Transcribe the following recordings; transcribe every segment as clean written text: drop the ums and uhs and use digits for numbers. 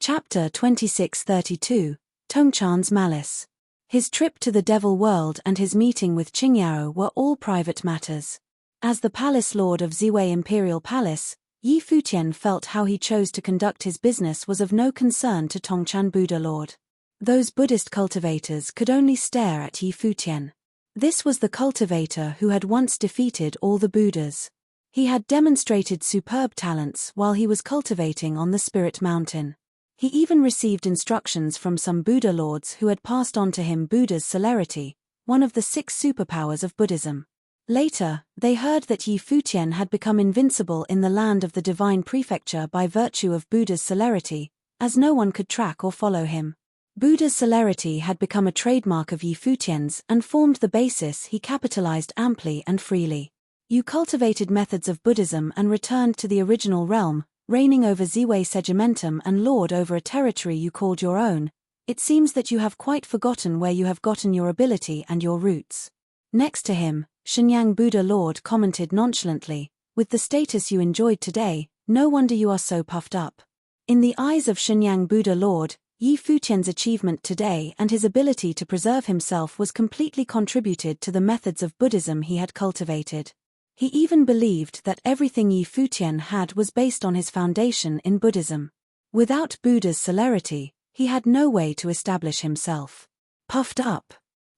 Chapter 2632, Tongchan's Malice. His trip to the Devil World and his meeting with Qingyao were all private matters. As the palace lord of Ziwei Imperial Palace, Yi Futian felt how he chose to conduct his business was of no concern to Tongchan Buddha Lord. Those Buddhist cultivators could only stare at Yi Futian. This was the cultivator who had once defeated all the Buddhas. He had demonstrated superb talents while he was cultivating on the Spirit Mountain. He even received instructions from some Buddha lords who had passed on to him Buddha's celerity, one of the 6 superpowers of Buddhism. Later, they heard that Yi Futian had become invincible in the land of the divine prefecture by virtue of Buddha's celerity, as no one could track or follow him. Buddha's celerity had become a trademark of Yi Futian's and formed the basis he capitalized amply and freely. You cultivated methods of Buddhism and returned to the original realm, reigning over Ziwei Segimentum and lord over a territory you called your own. It seems that you have quite forgotten where you have gotten your ability and your roots. Next to him, Shenyang Buddha Lord commented nonchalantly, with the status you enjoyed today, no wonder you are so puffed up. In the eyes of Shenyang Buddha Lord, Yi Futian's achievement today and his ability to preserve himself was completely contributed to the methods of Buddhism he had cultivated. He even believed that everything Yi Futian had was based on his foundation in Buddhism. Without Buddha's celerity, he had no way to establish himself. Puffed up.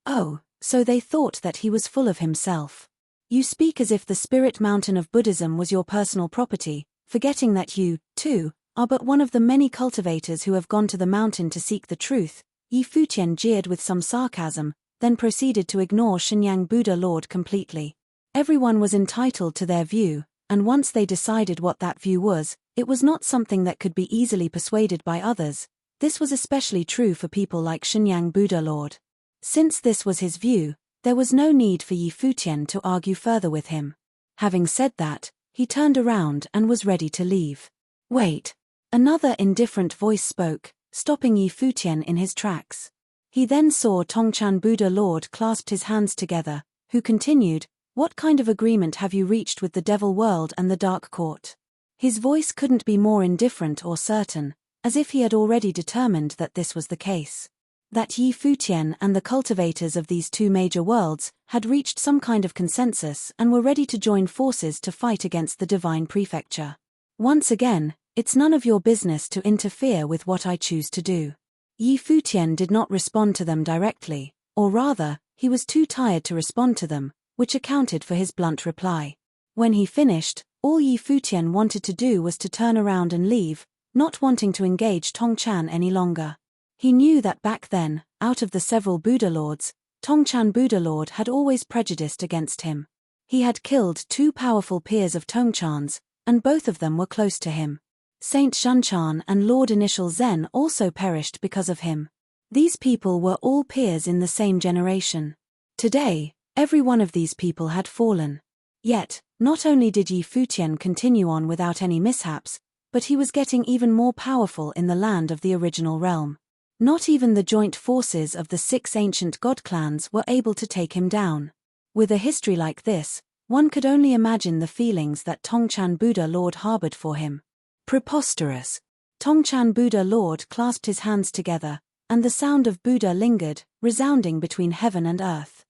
Oh, so they thought that he was full of himself. You speak as if the Spirit Mountain of Buddhism was your personal property, forgetting that you, too, are but one of the many cultivators who have gone to the mountain to seek the truth. Yi Futian jeered with some sarcasm, then proceeded to ignore Shenyang Buddha Lord completely. Everyone was entitled to their view, and once they decided what that view was, it was not something that could be easily persuaded by others. This was especially true for people like Shenyang Buddha Lord. Since this was his view, there was no need for Yi Futian to argue further with him. Having said that, he turned around and was ready to leave. Wait. Another indifferent voice spoke, stopping Yi Futian in his tracks. He then saw Tongchan Buddha Lord clasped his hands together, who continued, "What kind of agreement have you reached with the Devil World and the Dark Court?" His voice couldn't be more indifferent or certain, as if he had already determined that this was the case. That Yi Futian and the cultivators of these 2 major worlds had reached some kind of consensus and were ready to join forces to fight against the divine prefecture. Once again, it's none of your business to interfere with what I choose to do. Yi Futian did not respond to them directly, or rather, he was too tired to respond to them, which accounted for his blunt reply. When he finished, all Yi Futian wanted to do was to turn around and leave, not wanting to engage Tongchan any longer. He knew that back then, out of the several Buddha lords, Tongchan Buddha Lord had always prejudiced against him. He had killed 2 powerful peers of Tongchan's, and both of them were close to him. Saint Shunchan and Lord Initial Zen also perished because of him. These people were all peers in the same generation. Today, every one of these people had fallen. Yet, not only did Yi Futian continue on without any mishaps, but he was getting even more powerful in the land of the original realm. Not even the joint forces of the 6 ancient god clans were able to take him down. With a history like this, one could only imagine the feelings that Tongchan Buddha Lord harbored for him. Preposterous. Tongchan Buddha Lord clasped his hands together, and the sound of Buddha lingered, resounding between heaven and earth.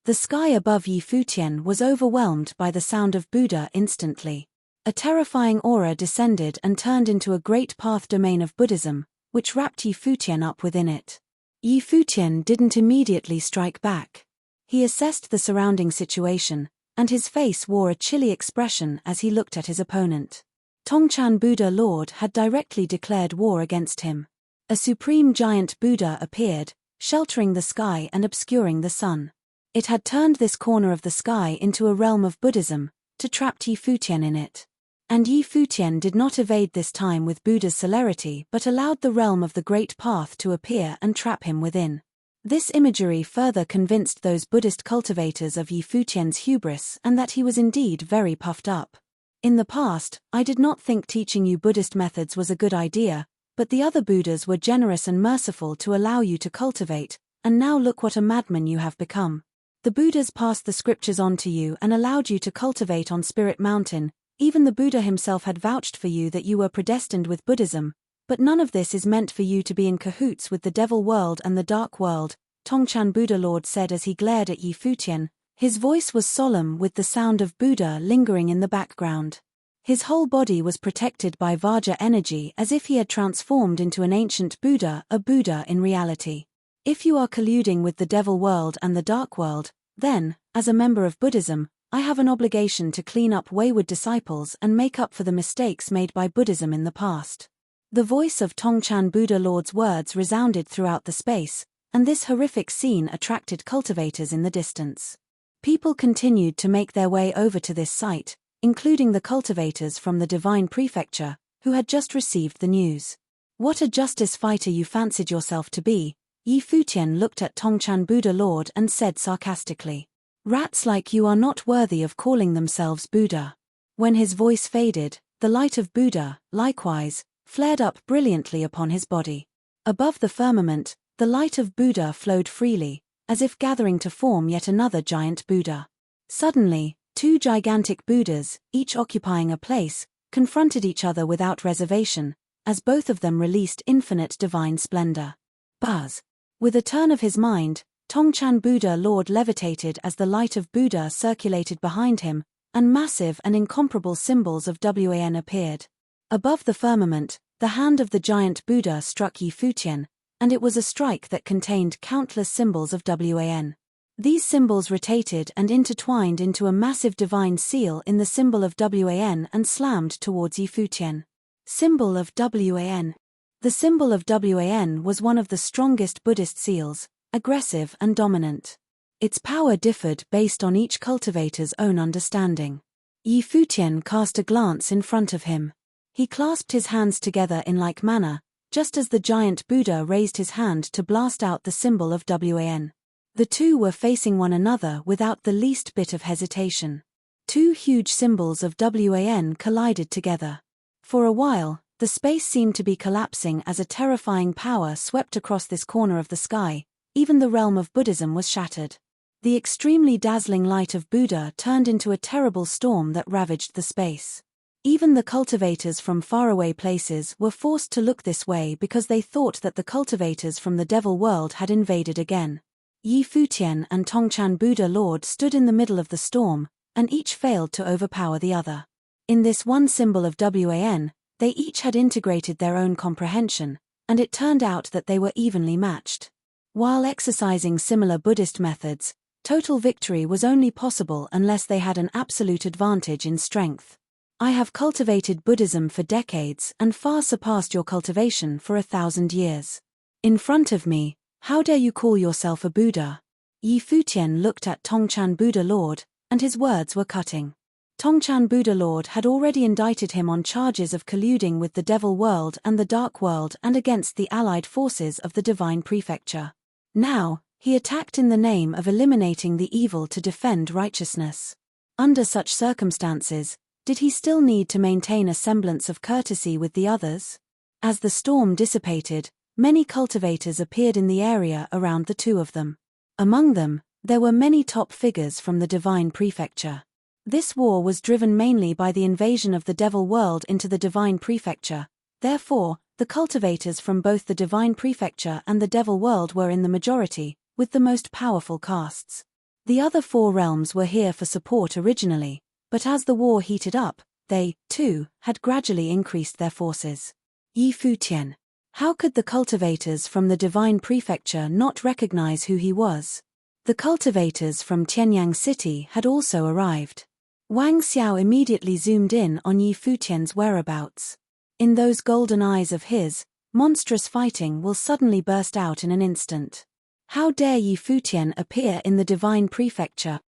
The sky above Yi Futian was overwhelmed by the sound of Buddha instantly. A terrifying aura descended and turned into a great path domain of Buddhism, which wrapped Yi Futian up within it. Yi Futian didn't immediately strike back. He assessed the surrounding situation, and his face wore a chilly expression as he looked at his opponent. Tongchan Buddha Lord had directly declared war against him. A supreme giant Buddha appeared, sheltering the sky and obscuring the sun. It had turned this corner of the sky into a realm of Buddhism, to trap Yi Futian in it. And Yi Futian did not evade this time with Buddha's celerity but allowed the realm of the Great Path to appear and trap him within. This imagery further convinced those Buddhist cultivators of Yi Futian's hubris and that he was indeed very puffed up. In the past, I did not think teaching you Buddhist methods was a good idea, but the other Buddhas were generous and merciful to allow you to cultivate, and now look what a madman you have become. The Buddhas passed the scriptures on to you and allowed you to cultivate on Spirit Mountain. Even the Buddha himself had vouched for you that you were predestined with Buddhism, But none of this is meant for you to be in cahoots with the devil world and the dark world, Tongchan Buddha Lord said as he glared at Yi Futian. His voice was solemn with the sound of Buddha lingering in the background. His whole body was protected by Vajra energy as if he had transformed into an ancient Buddha, a Buddha in reality. If you are colluding with the devil world and the dark world, then, as a member of Buddhism, I have an obligation to clean up wayward disciples and make up for the mistakes made by Buddhism in the past. The voice of Tongchan Buddha Lord's words resounded throughout the space, and this horrific scene attracted cultivators in the distance. People continued to make their way over to this site, including the cultivators from the Divine Prefecture, who had just received the news. What a justice fighter you fancied yourself to be, Yi Futian looked at Tongchan Buddha Lord and said sarcastically. Rats like you are not worthy of calling themselves Buddha. When his voice faded, the light of Buddha, likewise, flared up brilliantly upon his body. Above the firmament, the light of Buddha flowed freely, as if gathering to form yet another giant Buddha. Suddenly, two gigantic Buddhas, each occupying a place, confronted each other without reservation, as both of them released infinite divine splendor. Buzz! With a turn of his mind, Tongchan Buddha Lord levitated as the light of Buddha circulated behind him, and massive and incomparable symbols of Wan appeared. Above the firmament, the hand of the giant Buddha struck Yi Futian, and it was a strike that contained countless symbols of Wan. These symbols rotated and intertwined into a massive divine seal in the symbol of Wan and slammed towards Yi Futian. Symbol of Wan. The symbol of Wan was one of the strongest Buddhist seals, aggressive and dominant. Its power differed based on each cultivator's own understanding. Yi Futian cast a glance in front of him. He clasped his hands together in like manner, just as the giant Buddha raised his hand to blast out the symbol of Wan. The two were facing one another without the least bit of hesitation. Two huge symbols of Wan collided together. For a while, the space seemed to be collapsing as a terrifying power swept across this corner of the sky. Even the realm of Buddhism was shattered. The extremely dazzling light of Buddha turned into a terrible storm that ravaged the space. Even the cultivators from faraway places were forced to look this way because they thought that the cultivators from the devil world had invaded again. Yi Futian and Tongchan Buddha Lord stood in the middle of the storm, and each failed to overpower the other. In this one symbol of Wan, they each had integrated their own comprehension, and it turned out that they were evenly matched. While exercising similar Buddhist methods, total victory was only possible unless they had an absolute advantage in strength. I have cultivated Buddhism for decades and far surpassed your cultivation for 1,000 years. In front of me, how dare you call yourself a Buddha? Yi Futian looked at Tongchan Buddha Lord, and his words were cutting. Tongchan Buddha Lord had already indicted him on charges of colluding with the devil world and the dark world and against the allied forces of the Divine Prefecture. Now, he attacked in the name of eliminating the evil to defend righteousness. Under such circumstances, did he still need to maintain a semblance of courtesy with the others? As the storm dissipated, many cultivators appeared in the area around the two of them. Among them, there were many top figures from the Divine Prefecture. This war was driven mainly by the invasion of the devil world into the Divine Prefecture. Therefore, the cultivators from both the Divine Prefecture and the devil world were in the majority, with the most powerful castes. The other four realms were here for support originally, but as the war heated up, they, too, had gradually increased their forces. Yi Futian. How could the cultivators from the Divine Prefecture not recognize who he was? The cultivators from Tianyang City had also arrived. Wang Xiao immediately zoomed in on Yi Futian's whereabouts. In those golden eyes of his, monstrous fighting will suddenly burst out in an instant. How dare Yi Futian appear in the Divine Prefecture?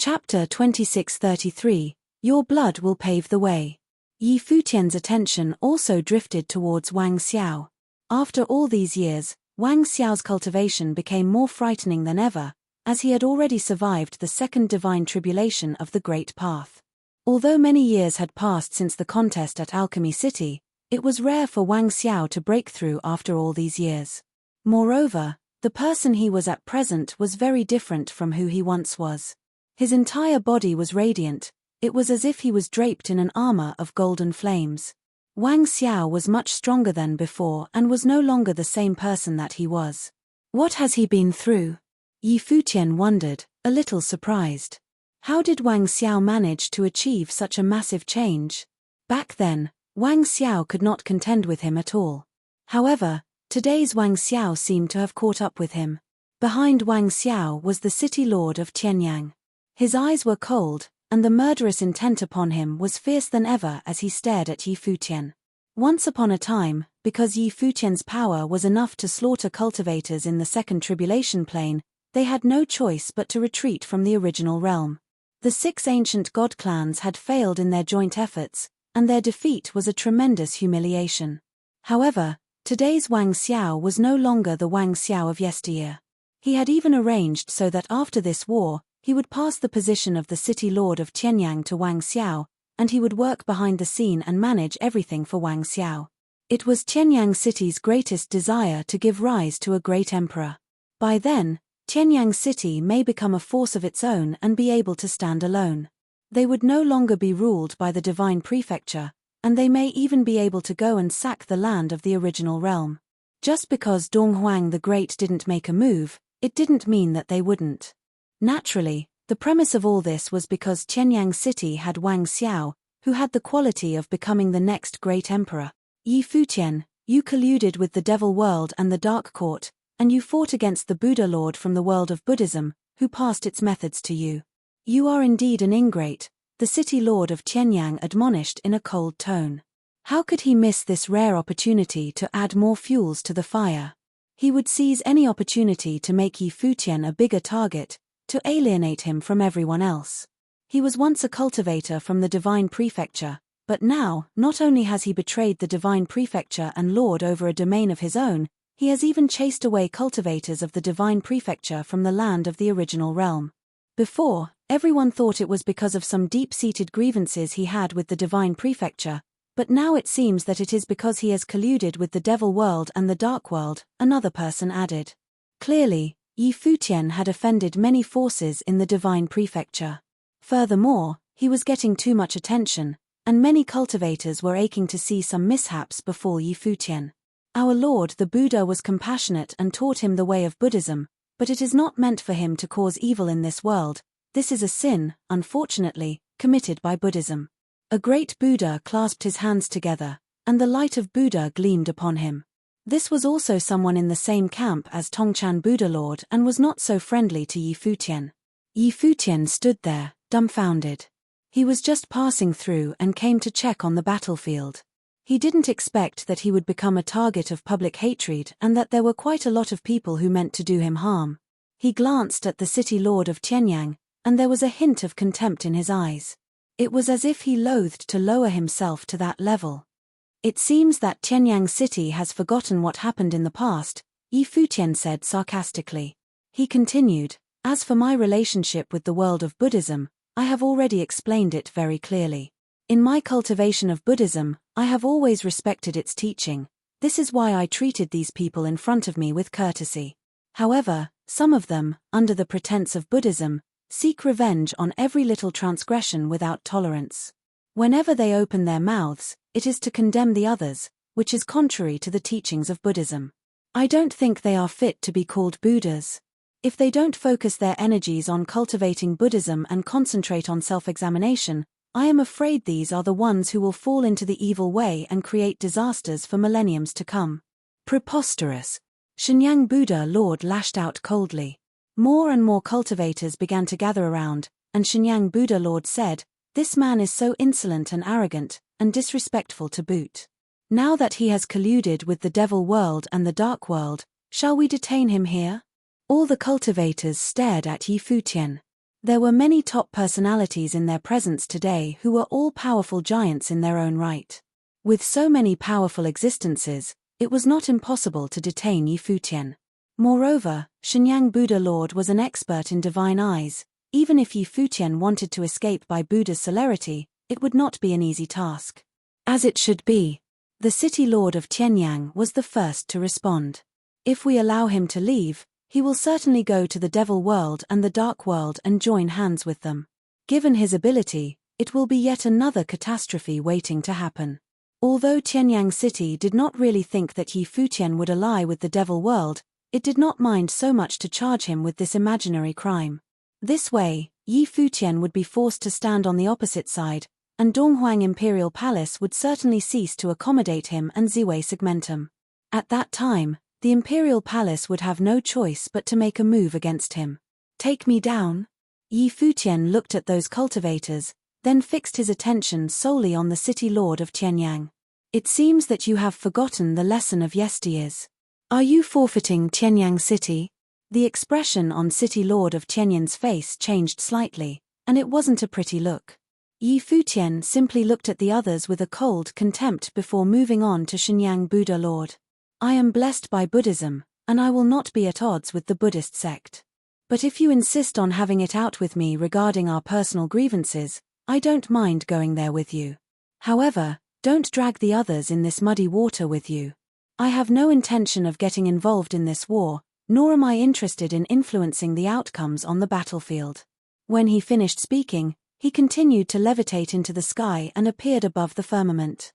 Chapter 2633, Your blood will pave the way. Yi Futian's attention also drifted towards Wang Xiao. After all these years, Wang Xiao's cultivation became more frightening than ever, as he had already survived the second divine tribulation of the Great Path. Although many years had passed since the contest at Alchemy City, it was rare for Wang Xiao to break through after all these years. Moreover, the person he was at present was very different from who he once was. His entire body was radiant. It was as if he was draped in an armor of golden flames. Wang Xiao was much stronger than before and was no longer the same person that he was. What has he been through? Yi Futian wondered, a little surprised. How did Wang Xiao manage to achieve such a massive change? Back then, Wang Xiao could not contend with him at all. However, today's Wang Xiao seemed to have caught up with him. Behind Wang Xiao was the city lord of Tianyang. His eyes were cold, and the murderous intent upon him was fierce than ever as he stared at Yi Futian. Once upon a time, because Yi Futian's power was enough to slaughter cultivators in the second tribulation plane, they had no choice but to retreat from the original realm. The 6 ancient god clans had failed in their joint efforts, and their defeat was a tremendous humiliation. However, today's Wang Xiao was no longer the Wang Xiao of yesteryear. He had even arranged so that after this war, he would pass the position of the city lord of Tianyang to Wang Xiao, and he would work behind the scene and manage everything for Wang Xiao. It was Tianyang City's greatest desire to give rise to a great emperor. By then, Tianyang City may become a force of its own and be able to stand alone. They would no longer be ruled by the divine prefecture, and they may even be able to go and sack the land of the original realm. Just because Dong Huang the Great didn't make a move, it didn't mean that they wouldn't. Naturally, the premise of all this was because Tianyang City had Wang Xiao, who had the quality of becoming the next great emperor. Yi Futian, you colluded with the devil world and the dark court, and you fought against the Buddha Lord from the world of Buddhism, who passed its methods to you. You are indeed an ingrate, the city lord of Tianyang admonished in a cold tone. How could he miss this rare opportunity to add more fuels to the fire? He would seize any opportunity to make Yi Futian a bigger target, to alienate him from everyone else. He was once a cultivator from the divine prefecture, but now, not only has he betrayed the divine prefecture and lord over a domain of his own, he has even chased away cultivators of the divine prefecture from the land of the original realm. Before, everyone thought it was because of some deep-seated grievances he had with the divine prefecture, but now it seems that it is because he has colluded with the devil world and the dark world, another person added. Clearly, Yi Futian had offended many forces in the divine prefecture. Furthermore, he was getting too much attention, and many cultivators were aching to see some mishaps befall Yi Futian. Our Lord the Buddha was compassionate and taught him the way of Buddhism, but it is not meant for him to cause evil in this world. This is a sin, unfortunately, committed by Buddhism. A great Buddha clasped his hands together, and the light of Buddha gleamed upon him. This was also someone in the same camp as Tongchan Buddha Lord and was not so friendly to Yi Futian. Yi Futian stood there, dumbfounded. He was just passing through and came to check on the battlefield. He didn't expect that he would become a target of public hatred and that there were quite a lot of people who meant to do him harm. He glanced at the city lord of Tianyang, and there was a hint of contempt in his eyes. It was as if he loathed to lower himself to that level. It seems that Tianyang City has forgotten what happened in the past, Yi Futian said sarcastically. He continued, as for my relationship with the world of Buddhism, I have already explained it very clearly. In my cultivation of Buddhism, I have always respected its teaching. This is why I treated these people in front of me with courtesy. However, some of them, under the pretense of Buddhism, seek revenge on every little transgression without tolerance. Whenever they open their mouths, it is to condemn the others, which is contrary to the teachings of Buddhism. I don't think they are fit to be called Buddhas. If they don't focus their energies on cultivating Buddhism and concentrate on self-examination, I am afraid these are the ones who will fall into the evil way and create disasters for millenniums to come. Preposterous. Shenyang Buddha Lord lashed out coldly. More and more cultivators began to gather around, and Shenyang Buddha Lord said, "This man is so insolent and arrogant, and disrespectful to boot. Now that he has colluded with the devil world and the dark world, shall we detain him here?" All the cultivators stared at Yi Futian. There were many top personalities in their presence today who were all powerful giants in their own right. With so many powerful existences, it was not impossible to detain Yi Futian. Moreover, Shenyang Buddha Lord was an expert in divine eyes. Even if Yi Futian wanted to escape by Buddha's celerity, it would not be an easy task. As it should be. The city lord of Tianyang was the first to respond. If we allow him to leave, he will certainly go to the devil world and the dark world and join hands with them. Given his ability, it will be yet another catastrophe waiting to happen. Although Qianyang City did not really think that Yi Futian would ally with the devil world, it did not mind so much to charge him with this imaginary crime. This way, Yi Futian would be forced to stand on the opposite side, and Donghuang Imperial Palace would certainly cease to accommodate him and Ziwei Segmentum. At that time, the Imperial Palace would have no choice but to make a move against him. Take me down? Yi Futian looked at those cultivators, then fixed his attention solely on the city lord of Qianyang. It seems that you have forgotten the lesson of yesteryears. Are you forfeiting Qianyang City? The expression on city lord of Qianyang's face changed slightly, and it wasn't a pretty look. Yi Futian simply looked at the others with a cold contempt before moving on to Shenyang Buddha Lord. I am blessed by Buddhism, and I will not be at odds with the Buddhist sect. But if you insist on having it out with me regarding our personal grievances, I don't mind going there with you. However, don't drag the others in this muddy water with you. I have no intention of getting involved in this war, nor am I interested in influencing the outcomes on the battlefield. When he finished speaking, he continued to levitate into the sky and appeared above the firmament.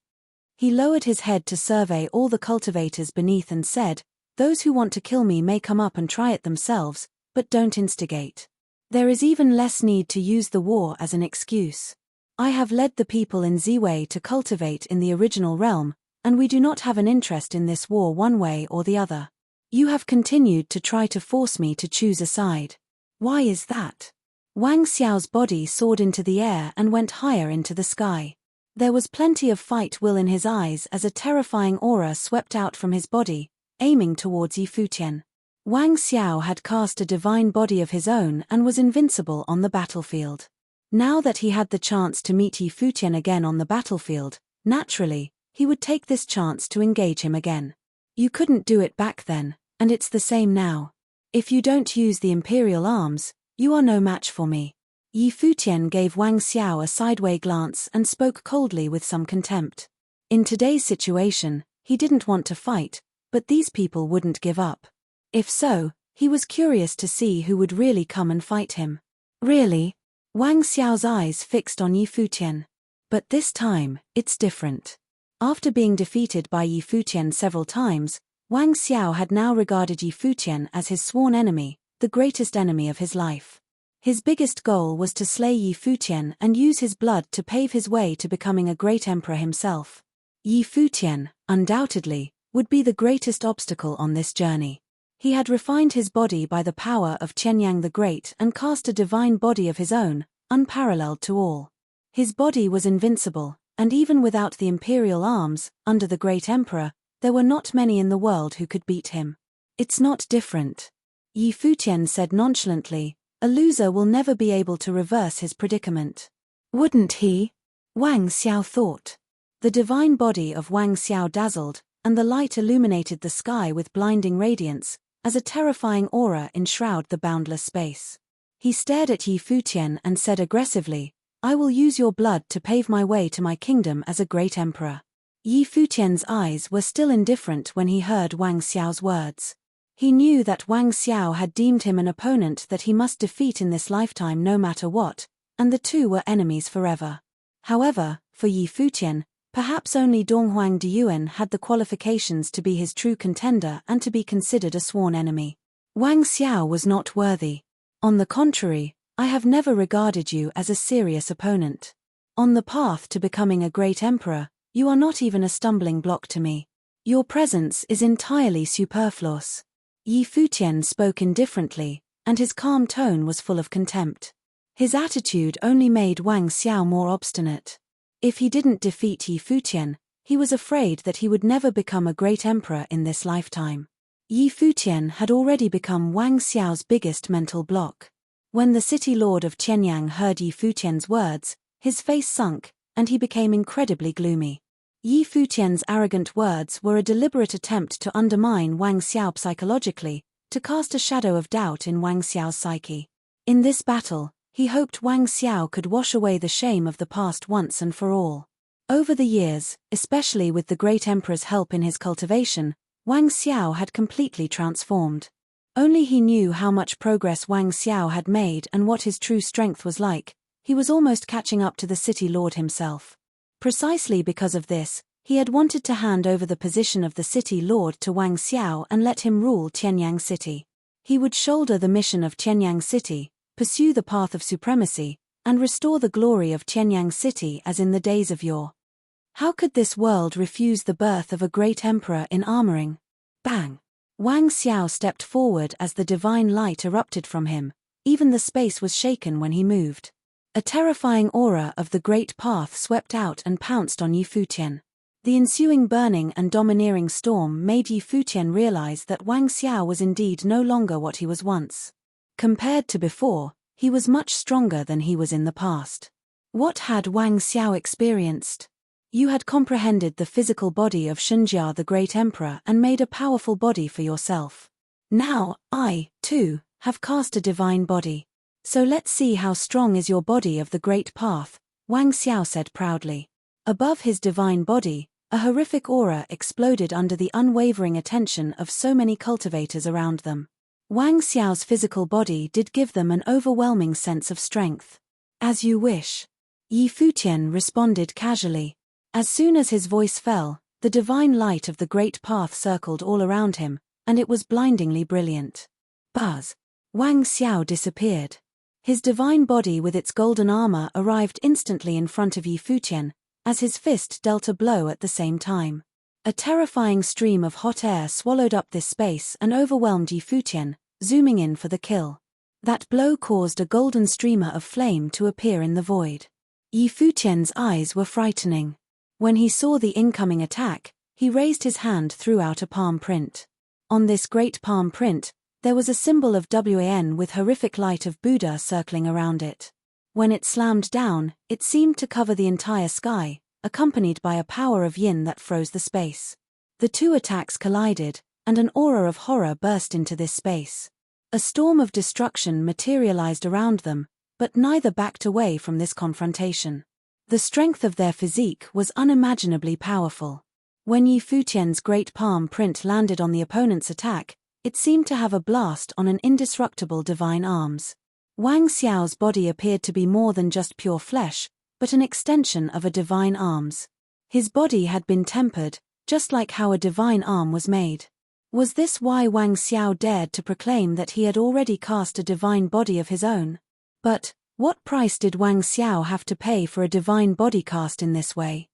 He lowered his head to survey all the cultivators beneath and said, "Those who want to kill me may come up and try it themselves, but don't instigate. There is even less need to use the war as an excuse. I have led the people in Ziwei to cultivate in the original realm, and we do not have an interest in this war one way or the other. You have continued to try to force me to choose a side. Why is that?" Wang Xiao's body soared into the air and went higher into the sky. There was plenty of fight will in his eyes as a terrifying aura swept out from his body, aiming towards Yi Futian. Wang Xiao had cast a divine body of his own and was invincible on the battlefield. Now that he had the chance to meet Yi Futian again on the battlefield, naturally, he would take this chance to engage him again. You couldn't do it back then, and it's the same now. If you don't use the imperial arms, you are no match for me. Yi Futian gave Wang Xiao a sideway glance and spoke coldly with some contempt. In today's situation, he didn't want to fight, but these people wouldn't give up. If so, he was curious to see who would really come and fight him. Really? Wang Xiao's eyes fixed on Yi Futian. But this time, it's different. After being defeated by Yi Futian several times, Wang Xiao had now regarded Yi Futian as his sworn enemy, the greatest enemy of his life. His biggest goal was to slay Yi Futian and use his blood to pave his way to becoming a great emperor himself. Yi Futian, undoubtedly, would be the greatest obstacle on this journey. He had refined his body by the power of Qianyang the Great and cast a divine body of his own, unparalleled to all. His body was invincible, and even without the imperial arms, under the great emperor, there were not many in the world who could beat him. It's not different. Yi Futian said nonchalantly, a loser will never be able to reverse his predicament. Wouldn't he? Wang Xiao thought. The divine body of Wang Xiao dazzled, and the light illuminated the sky with blinding radiance, as a terrifying aura enshrouded the boundless space. He stared at Yi Futian and said aggressively, I will use your blood to pave my way to my kingdom as a great emperor. Yi Futian's eyes were still indifferent when he heard Wang Xiao's words. He knew that Wang Xiao had deemed him an opponent that he must defeat in this lifetime no matter what, and the two were enemies forever. However, for Yi Futian, perhaps only Donghuang Diyuan had the qualifications to be his true contender and to be considered a sworn enemy. Wang Xiao was not worthy. On the contrary, I have never regarded you as a serious opponent. On the path to becoming a great emperor, you are not even a stumbling block to me. Your presence is entirely superfluous. Yi Futian spoke indifferently, and his calm tone was full of contempt. His attitude only made Wang Xiao more obstinate. If he didn't defeat Yi Futian, he was afraid that he would never become a great emperor in this lifetime. Yi Futian had already become Wang Xiao's biggest mental block. When the city lord of Qianyang heard Yi Futian's words, his face sunk, and he became incredibly gloomy. Yi Futian's arrogant words were a deliberate attempt to undermine Wang Xiao psychologically, to cast a shadow of doubt in Wang Xiao's psyche. In this battle, he hoped Wang Xiao could wash away the shame of the past once and for all. Over the years, especially with the great emperor's help in his cultivation, Wang Xiao had completely transformed. Only he knew how much progress Wang Xiao had made and what his true strength was like. He was almost catching up to the city lord himself. Precisely because of this, He had wanted to hand over the position of the city lord to Wang Xiao and let him rule Tianyang City. He would shoulder the mission of Tianyang City, pursue the path of supremacy, and restore the glory of Tianyang City as in the days of yore. How could this world refuse the birth of a great emperor in armoring? Bang! Wang Xiao stepped forward as the divine light erupted from him. Even the space was shaken when he moved. A terrifying aura of the great path swept out and pounced on Yi Futian. The ensuing burning and domineering storm made Yi Futian realize that Wang Xiao was indeed no longer what he was once. Compared to before, he was much stronger than he was in the past. What had Wang Xiao experienced? You had comprehended the physical body of Shunjia the great emperor and made a powerful body for yourself. Now, I, too, have cast a divine body. So let's see how strong is your body of the great path, Wang Xiao said proudly. Above his divine body, a horrific aura exploded under the unwavering attention of so many cultivators around them. Wang Xiao's physical body did give them an overwhelming sense of strength. As you wish. Yi Futian responded casually. As soon as his voice fell, the divine light of the great path circled all around him, and it was blindingly brilliant. Buzz! Wang Xiao disappeared. His divine body with its golden armor arrived instantly in front of Yi Futian, as his fist dealt a blow at the same time. A terrifying stream of hot air swallowed up this space and overwhelmed Yi Futian, zooming in for the kill. That blow caused a golden streamer of flame to appear in the void. Yi Futian's eyes were frightening. When he saw the incoming attack, he raised his hand threw out a palm print. On this great palm print, there was a symbol of Wan with horrific light of Buddha circling around it. When it slammed down, it seemed to cover the entire sky, accompanied by a power of yin that froze the space. The two attacks collided, and an aura of horror burst into this space. A storm of destruction materialized around them, but neither backed away from this confrontation. The strength of their physique was unimaginably powerful. When Yi Futian's great palm print landed on the opponent's attack, it seemed to have a blast on an indestructible divine arms. Wang Xiao's body appeared to be more than just pure flesh, but an extension of a divine arms. His body had been tempered, just like how a divine arm was made. Was this why Wang Xiao dared to proclaim that he had already cast a divine body of his own? But, what price did Wang Xiao have to pay for a divine body cast in this way?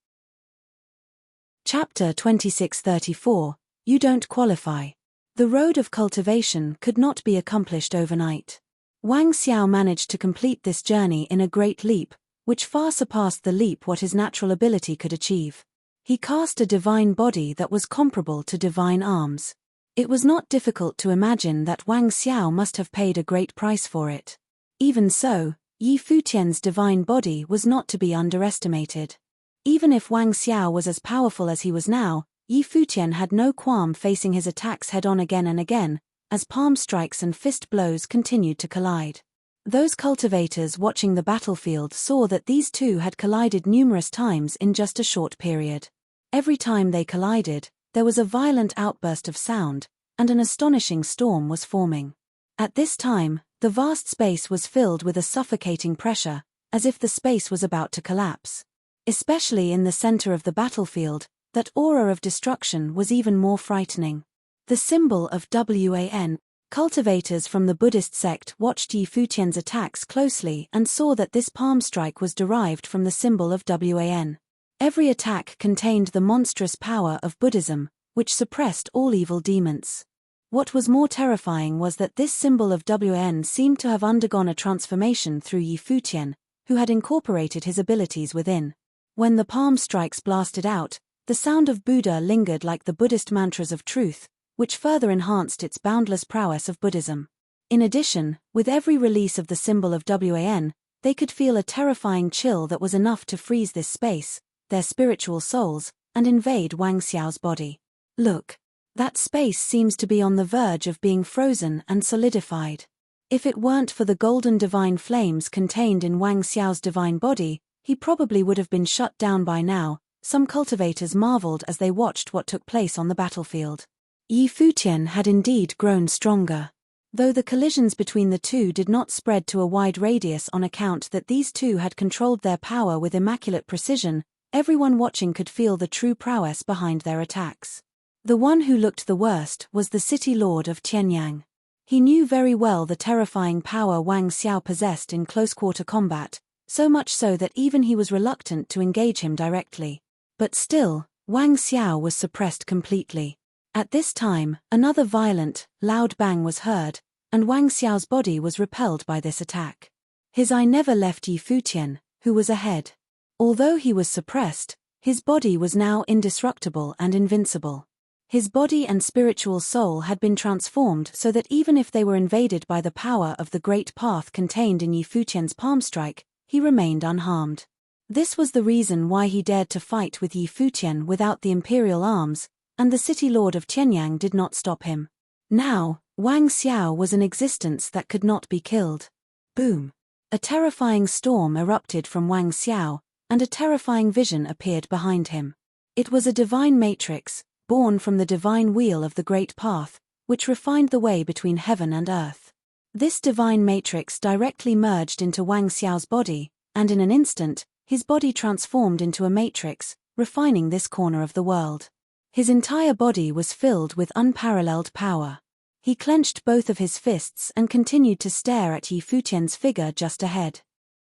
Chapter 2634, You Don't Qualify. The road of cultivation could not be accomplished overnight. Wang Xiao managed to complete this journey in a great leap, which far surpassed the leap what his natural ability could achieve. He cast a divine body that was comparable to divine arms. It was not difficult to imagine that Wang Xiao must have paid a great price for it. Even so, Yi Futian's divine body was not to be underestimated. Even if Wang Xiao was as powerful as he was now, Yi Futian had no qualm facing his attacks head-on again and again, as palm strikes and fist blows continued to collide. Those cultivators watching the battlefield saw that these two had collided numerous times in just a short period. Every time they collided, there was a violent outburst of sound, and an astonishing storm was forming. At this time, the vast space was filled with a suffocating pressure, as if the space was about to collapse. Especially in the center of the battlefield, that aura of destruction was even more frightening. The symbol of Wan. Cultivators from the Buddhist sect watched Yi Futian's attacks closely and saw that this palm strike was derived from the symbol of Wan. Every attack contained the monstrous power of Buddhism, which suppressed all evil demons. What was more terrifying was that this symbol of Wan seemed to have undergone a transformation through Yi Futian, who had incorporated his abilities within. When the palm strikes blasted out, the sound of Buddha lingered like the Buddhist mantras of truth, which further enhanced its boundless prowess of Buddhism. In addition, with every release of the symbol of Wan, they could feel a terrifying chill that was enough to freeze this space, their spiritual souls, and invade Wang Xiao's body. Look. That space seems to be on the verge of being frozen and solidified. If it weren't for the golden divine flames contained in Wang Xiao's divine body, he probably would have been shut down by now. Some cultivators marveled as they watched what took place on the battlefield. Yi Futian had indeed grown stronger. Though the collisions between the two did not spread to a wide radius on account that these two had controlled their power with immaculate precision, Everyone watching could feel the true prowess behind their attacks. The one who looked the worst was the city lord of Tianyang. He knew very well the terrifying power Wang Xiao possessed in close-quarter combat, so much so that even he was reluctant to engage him directly. But still, Wang Xiao was suppressed completely. At this time, another violent, loud bang was heard, and Wang Xiao's body was repelled by this attack. His eye never left Yi Futian, who was ahead. Although he was suppressed, his body was now indestructible and invincible. His body and spiritual soul had been transformed so that even if they were invaded by the power of the great path contained in Yi Futian's palm strike, he remained unharmed. This was the reason why he dared to fight with Yi Futian without the imperial arms, and the city lord of Tianyang did not stop him. Now, Wang Xiao was an existence that could not be killed. Boom! A terrifying storm erupted from Wang Xiao, and a terrifying vision appeared behind him. It was a divine matrix, born from the divine wheel of the great path, which refined the way between heaven and earth. This divine matrix directly merged into Wang Xiao's body, and in an instant, his body transformed into a matrix, refining this corner of the world. His entire body was filled with unparalleled power. He clenched both of his fists and continued to stare at Yi Futian's figure just ahead.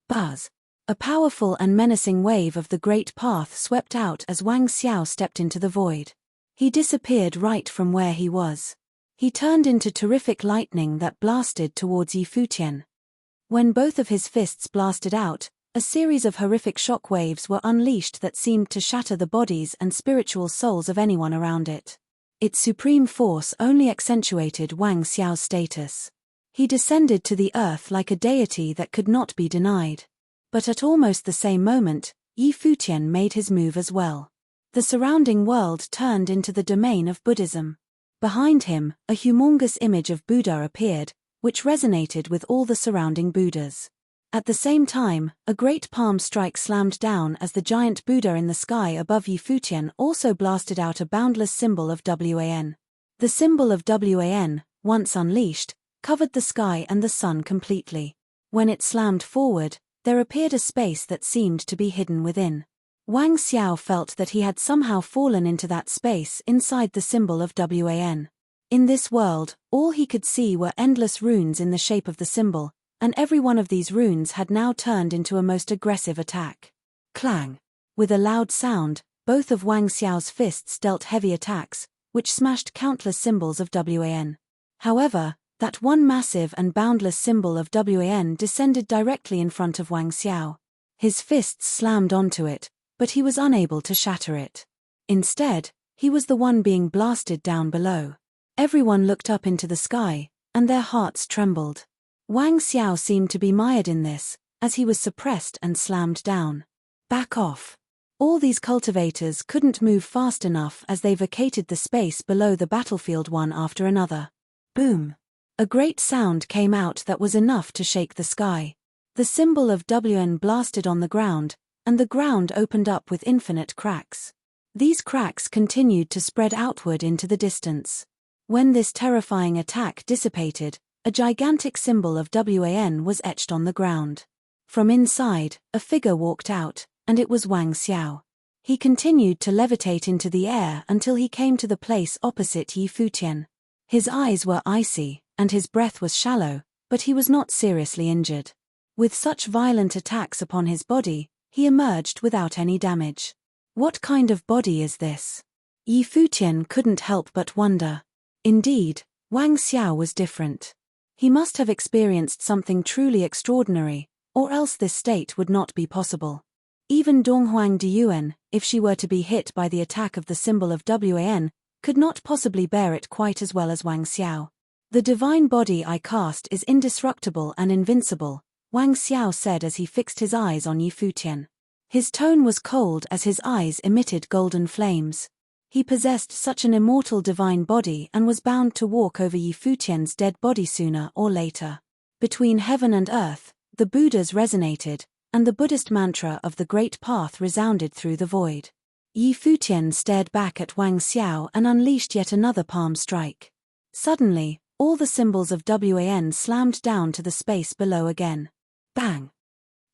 Buzz! A powerful and menacing wave of the great path swept out as Wang Xiao stepped into the void. He disappeared right from where he was. He turned into terrific lightning that blasted towards Yi Futian. When both of his fists blasted out, a series of horrific shock waves were unleashed that seemed to shatter the bodies and spiritual souls of anyone around it. Its supreme force only accentuated Wang Xiao's status. He descended to the earth like a deity that could not be denied. But at almost the same moment, Yi Futian made his move as well. The surrounding world turned into the domain of Buddhism. Behind him, a humongous image of Buddha appeared, which resonated with all the surrounding Buddhas. At the same time, a great palm strike slammed down as the giant Buddha in the sky above Yi Futian also blasted out a boundless symbol of Wan. The symbol of Wan, once unleashed, covered the sky and the sun completely. When it slammed forward, there appeared a space that seemed to be hidden within. Wang Xiao felt that he had somehow fallen into that space inside the symbol of Wan. In this world, all he could see were endless runes in the shape of the symbol, and every one of these runes had now turned into a most aggressive attack. Clang! With a loud sound, both of Wang Xiao's fists dealt heavy attacks, which smashed countless symbols of Wan. However, that one massive and boundless symbol of Wan descended directly in front of Wang Xiao. His fists slammed onto it, but he was unable to shatter it. Instead, he was the one being blasted down below. Everyone looked up into the sky, and their hearts trembled. Wang Xiao seemed to be mired in this, as he was suppressed and slammed down. Back off! All these cultivators couldn't move fast enough as they vacated the space below the battlefield one after another. Boom! A great sound came out that was enough to shake the sky. The symbol of Wan blasted on the ground, and the ground opened up with infinite cracks. These cracks continued to spread outward into the distance. When this terrifying attack dissipated, a gigantic symbol of Wan was etched on the ground. From inside, a figure walked out, and it was Wang Xiao. He continued to levitate into the air until he came to the place opposite Yi Futian. His eyes were icy, and his breath was shallow, but he was not seriously injured. With such violent attacks upon his body, he emerged without any damage. What kind of body is this? Yi Futian couldn't help but wonder. Indeed, Wang Xiao was different. He must have experienced something truly extraordinary, or else this state would not be possible. Even Donghuang Diyuan, if she were to be hit by the attack of the symbol of Wan, could not possibly bear it quite as well as Wang Xiao. The divine body I cast is indestructible and invincible, Wang Xiao said as he fixed his eyes on Yi Futian. His tone was cold as his eyes emitted golden flames. He possessed such an immortal divine body and was bound to walk over Yi Futian's dead body sooner or later. Between heaven and earth, the Buddhas resonated, and the Buddhist mantra of the Great Path resounded through the void. Yi Futian stared back at Wang Xiao and unleashed yet another palm strike. Suddenly, all the symbols of Wan slammed down to the space below again. Bang!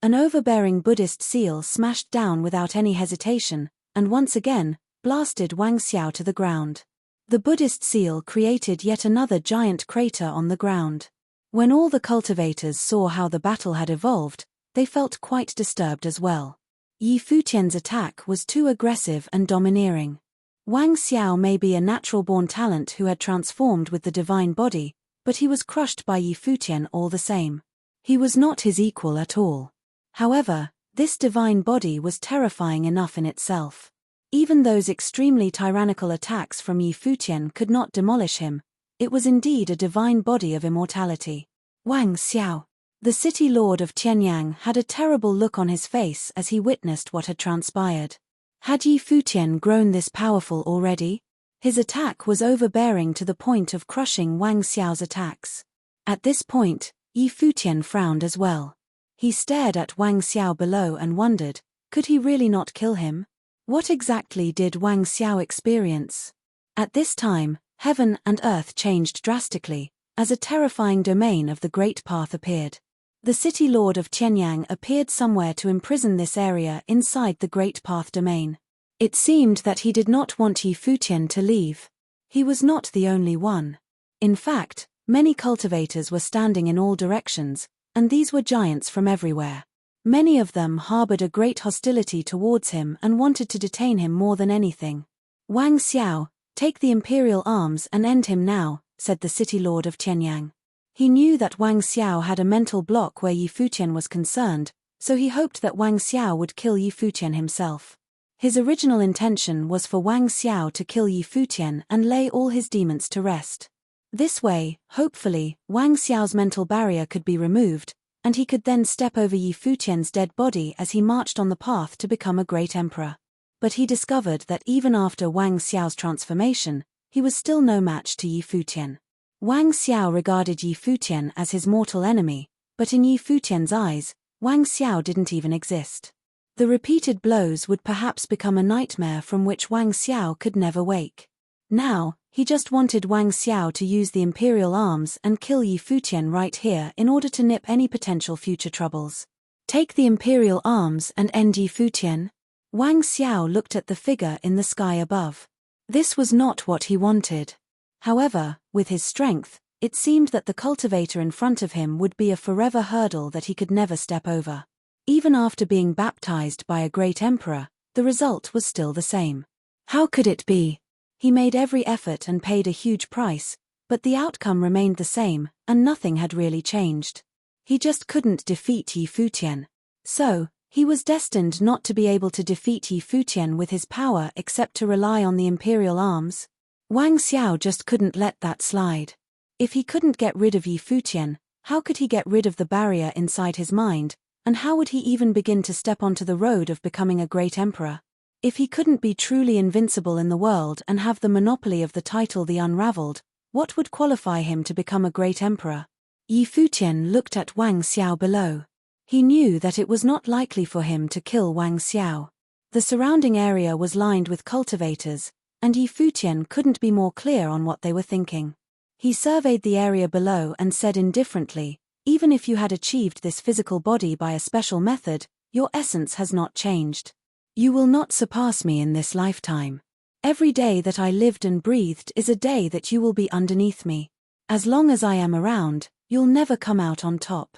An overbearing Buddhist seal smashed down without any hesitation, and once again, blasted Wang Xiao to the ground. The Buddhist seal created yet another giant crater on the ground. When all the cultivators saw how the battle had evolved, they felt quite disturbed as well. Yi Futian's attack was too aggressive and domineering. Wang Xiao may be a natural-born talent who had transformed with the divine body, but he was crushed by Yi Futian all the same. He was not his equal at all. However, this divine body was terrifying enough in itself. Even those extremely tyrannical attacks from Yi Futian could not demolish him. It was indeed a divine body of immortality. Wang Xiao. The city lord of Tianyang had a terrible look on his face as he witnessed what had transpired. Had Yi Futian grown this powerful already? His attack was overbearing to the point of crushing Wang Xiao's attacks. At this point, Yi Futian frowned as well. He stared at Wang Xiao below and wondered, could he really not kill him? What exactly did Wang Xiao experience? At this time, heaven and earth changed drastically, as a terrifying domain of the Great Path appeared. The city lord of Tianyang appeared somewhere to imprison this area inside the Great Path domain. It seemed that he did not want Yi Futian to leave. He was not the only one. In fact, many cultivators were standing in all directions, and these were giants from everywhere. Many of them harbored a great hostility towards him and wanted to detain him more than anything. Wang Xiao, take the imperial arms and end him now, said the city lord of Tianyang. He knew that Wang Xiao had a mental block where Yi Futian was concerned, so he hoped that Wang Xiao would kill Yi Futian himself. His original intention was for Wang Xiao to kill Yi Futian and lay all his demons to rest. This way, hopefully, Wang Xiao's mental barrier could be removed, and he could then step over Yi Futian's dead body as he marched on the path to become a great emperor. But he discovered that even after Wang Xiao's transformation, he was still no match to Yi Futian. Wang Xiao regarded Yi Futian as his mortal enemy, but in Yi Futian's eyes, Wang Xiao didn't even exist. The repeated blows would perhaps become a nightmare from which Wang Xiao could never wake. Now, he just wanted Wang Xiao to use the imperial arms and kill Yi Futian right here in order to nip any potential future troubles. Take the imperial arms and end Yi Futian? Wang Xiao looked at the figure in the sky above. This was not what he wanted. However, with his strength, it seemed that the cultivator in front of him would be a forever hurdle that he could never step over. Even after being baptized by a great emperor, the result was still the same. How could it be? He made every effort and paid a huge price, but the outcome remained the same, and nothing had really changed. He just couldn't defeat Yi Futian. So, he was destined not to be able to defeat Yi Futian with his power except to rely on the imperial arms. Wang Xiao just couldn't let that slide. If he couldn't get rid of Yi Futian, how could he get rid of the barrier inside his mind, and how would he even begin to step onto the road of becoming a great emperor? If he couldn't be truly invincible in the world and have the monopoly of the title the Unraveled, what would qualify him to become a great emperor? Yi Futian looked at Wang Xiao below. He knew that it was not likely for him to kill Wang Xiao. The surrounding area was lined with cultivators, and Yi Futian couldn't be more clear on what they were thinking. He surveyed the area below and said indifferently, even if you had achieved this physical body by a special method, your essence has not changed. You will not surpass me in this lifetime. Every day that I lived and breathed is a day that you will be underneath me. As long as I am around, you'll never come out on top.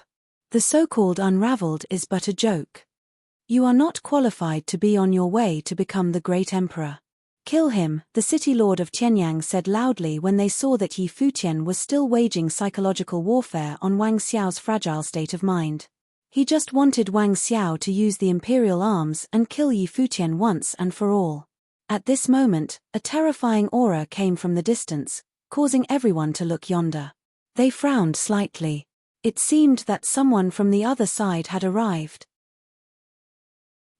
The so-called Unraveled is but a joke. You are not qualified to be on your way to become the great emperor. Kill him, the city lord of Tianyang said loudly when they saw that Yi Futian was still waging psychological warfare on Wang Xiao's fragile state of mind. He just wanted Wang Xiao to use the imperial arms and kill Yi Futian once and for all. At this moment, a terrifying aura came from the distance, causing everyone to look yonder. They frowned slightly. It seemed that someone from the other side had arrived.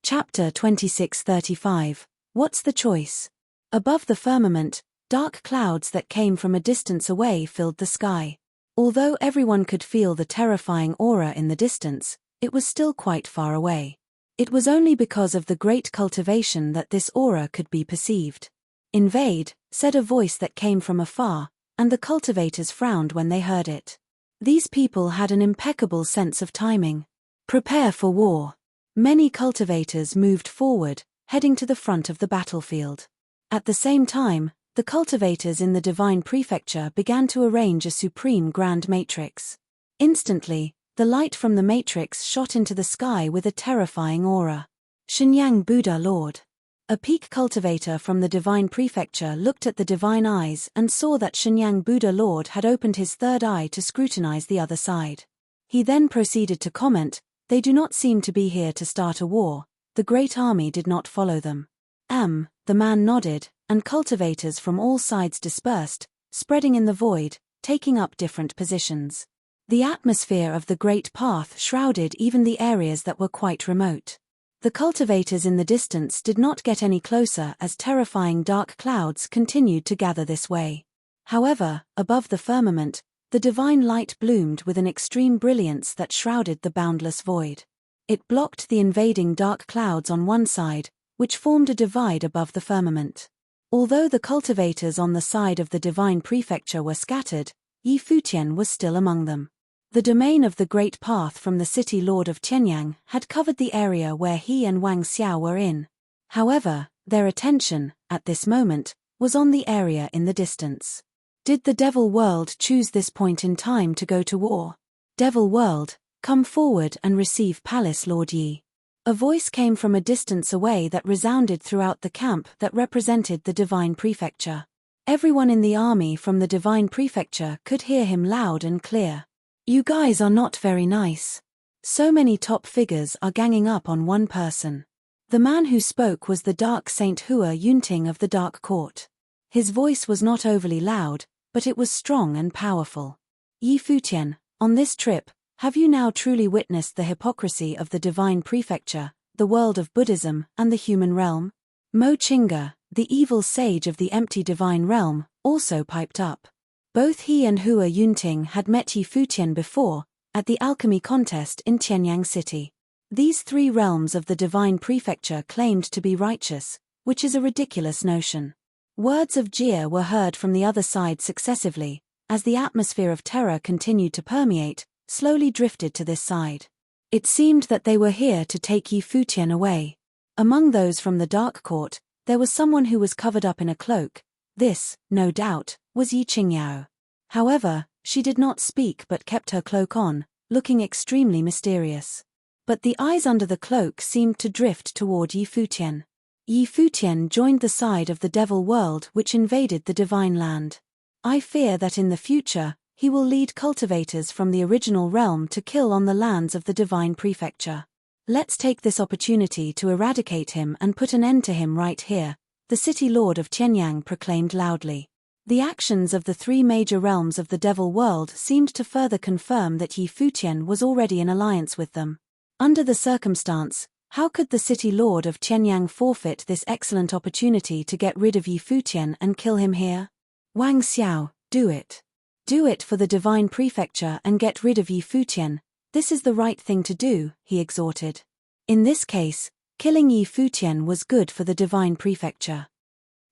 Chapter 2635. What's the choice? Above the firmament, dark clouds that came from a distance away filled the sky. Although everyone could feel the terrifying aura in the distance, it was still quite far away. It was only because of the great cultivation that this aura could be perceived. Invade, said a voice that came from afar, and the cultivators frowned when they heard it. These people had an impeccable sense of timing. Prepare for war. Many cultivators moved forward, heading to the front of the battlefield. At the same time, the cultivators in the Divine Prefecture began to arrange a supreme grand matrix. Instantly, the light from the matrix shot into the sky with a terrifying aura. Shenyang Buddha Lord. A peak cultivator from the Divine Prefecture looked at the divine eyes and saw that Shenyang Buddha Lord had opened his third eye to scrutinize the other side. He then proceeded to comment, "They do not seem to be here to start a war. The great army did not follow them." The man nodded, and cultivators from all sides dispersed, spreading in the void, taking up different positions. The atmosphere of the Great Path shrouded even the areas that were quite remote. The cultivators in the distance did not get any closer as terrifying dark clouds continued to gather this way. However, above the firmament, the divine light bloomed with an extreme brilliance that shrouded the boundless void. It blocked the invading dark clouds on one side, which formed a divide above the firmament. Although the cultivators on the side of the Divine Prefecture were scattered, Futian was still among them. The domain of the Great Path from the city lord of Tianyang had covered the area where he and Wang Xiao were in. However, their attention, at this moment, was on the area in the distance. Did the Devil World choose this point in time to go to war? Devil World, come forward and receive Palace Lord Yi. A voice came from a distance away that resounded throughout the camp that represented the Divine Prefecture. Everyone in the army from the Divine Prefecture could hear him loud and clear. You guys are not very nice. So many top figures are ganging up on one person. The man who spoke was the Dark Saint Hua Yunting of the Dark Court. His voice was not overly loud, but it was strong and powerful. Futian, on this trip, have you now truly witnessed the hypocrisy of the Divine Prefecture, the world of Buddhism, and the human realm? Mo Chinga, the evil sage of the empty divine realm, also piped up. Both he and Hua Yunting had met Futian before, at the alchemy contest in Tianyang City. These three realms of the Divine Prefecture claimed to be righteous, which is a ridiculous notion. Words of jeer were heard from the other side successively, as the atmosphere of terror continued to permeate, slowly drifted to this side. It seemed that they were here to take Futian away. Among those from the Dark Court, there was someone who was covered up in a cloak. This, no doubt, was Yi Qingyao. However, she did not speak but kept her cloak on, looking extremely mysterious. But the eyes under the cloak seemed to drift toward Futian. Futian joined the side of the Devil World which invaded the Divine Land. I fear that in the future, he will lead cultivators from the original realm to kill on the lands of the Divine Prefecture. Let's take this opportunity to eradicate him and put an end to him right here, the city lord of Tianyang proclaimed loudly. The actions of the three major realms of the Devil World seemed to further confirm that Futian was already in alliance with them. Under the circumstance, how could the city lord of Tianyang forfeit this excellent opportunity to get rid of Futian and kill him here? Wang Xiao, do it. Do it for the Divine Prefecture and get rid of Futian. This is the right thing to do, he exhorted. In this case, killing Futian was good for the Divine Prefecture.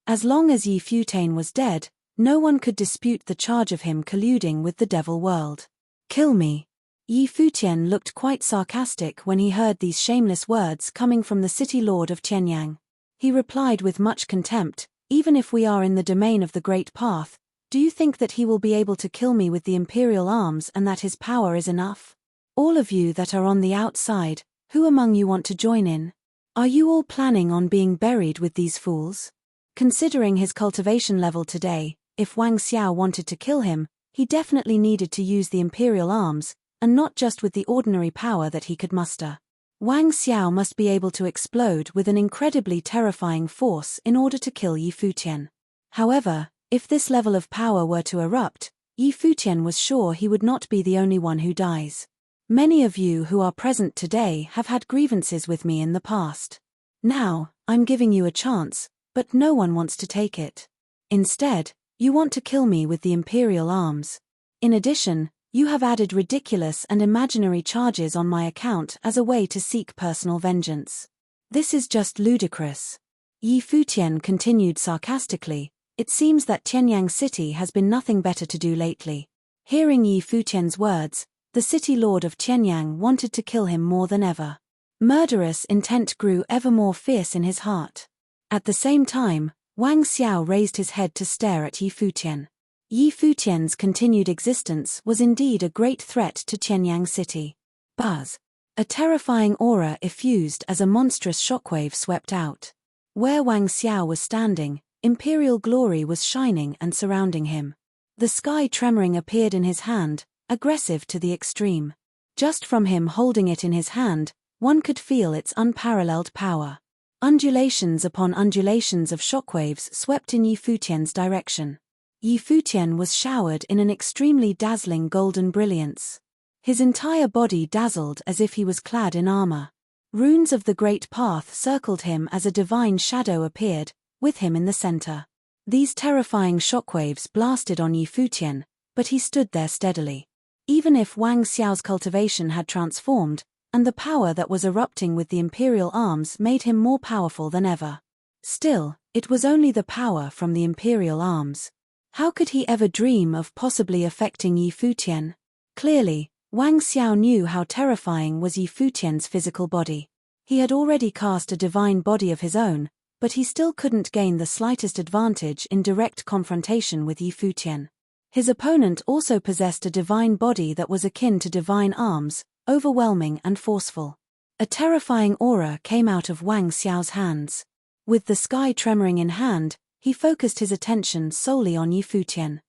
As long as Futian was dead, no one could dispute the charge of him colluding with the Devil World. Kill me. Futian looked quite sarcastic when he heard these shameless words coming from the city lord of Tianyang. He replied with much contempt, even if we are in the domain of the Great Path, do you think that he will be able to kill me with the imperial arms and that his power is enough? All of you that are on the outside, who among you want to join in? Are you all planning on being buried with these fools? Considering his cultivation level today, if Wang Xiao wanted to kill him, he definitely needed to use the imperial arms, and not just with the ordinary power that he could muster. Wang Xiao must be able to explode with an incredibly terrifying force in order to kill Futian. However, if this level of power were to erupt, Futian was sure he would not be the only one who dies. Many of you who are present today have had grievances with me in the past. Now, I'm giving you a chance, but no one wants to take it. Instead, you want to kill me with the imperial arms. In addition, you have added ridiculous and imaginary charges on my account as a way to seek personal vengeance. This is just ludicrous. Futian continued sarcastically, it seems that Tianyang City has been nothing better to do lately. Hearing Futian's words, The city lord of Qianyang wanted to kill him more than ever. Murderous intent grew ever more fierce in his heart. At the same time, Wang Xiao raised his head to stare at Yi Futian. Yi Futian's continued existence was indeed a great threat to Qianyang city. Buzz! A terrifying aura effused as a monstrous shockwave swept out. Where Wang Xiao was standing, imperial glory was shining and surrounding him. The sky tremoring appeared in his hand, aggressive to the extreme. Just from him holding it in his hand, one could feel its unparalleled power. Undulations upon undulations of shockwaves swept in Yi Futian's direction. Yi Futian was showered in an extremely dazzling golden brilliance. His entire body dazzled as if he was clad in armor. Runes of the Great Path circled him as a divine shadow appeared, with him in the center. These terrifying shockwaves blasted on Yi Futian, but he stood there steadily. Even if Wang Xiao's cultivation had transformed, and the power that was erupting with the imperial arms made him more powerful than ever. Still, it was only the power from the imperial arms. How could he ever dream of possibly affecting Yi Futian? Clearly, Wang Xiao knew how terrifying was Yi Futian's physical body. He had already cast a divine body of his own, but he still couldn't gain the slightest advantage in direct confrontation with Yi Futian. His opponent also possessed a divine body that was akin to divine arms, overwhelming and forceful. A terrifying aura came out of Wang Xiao's hands. With the sky tremoring in hand, he focused his attention solely on Yi Futian.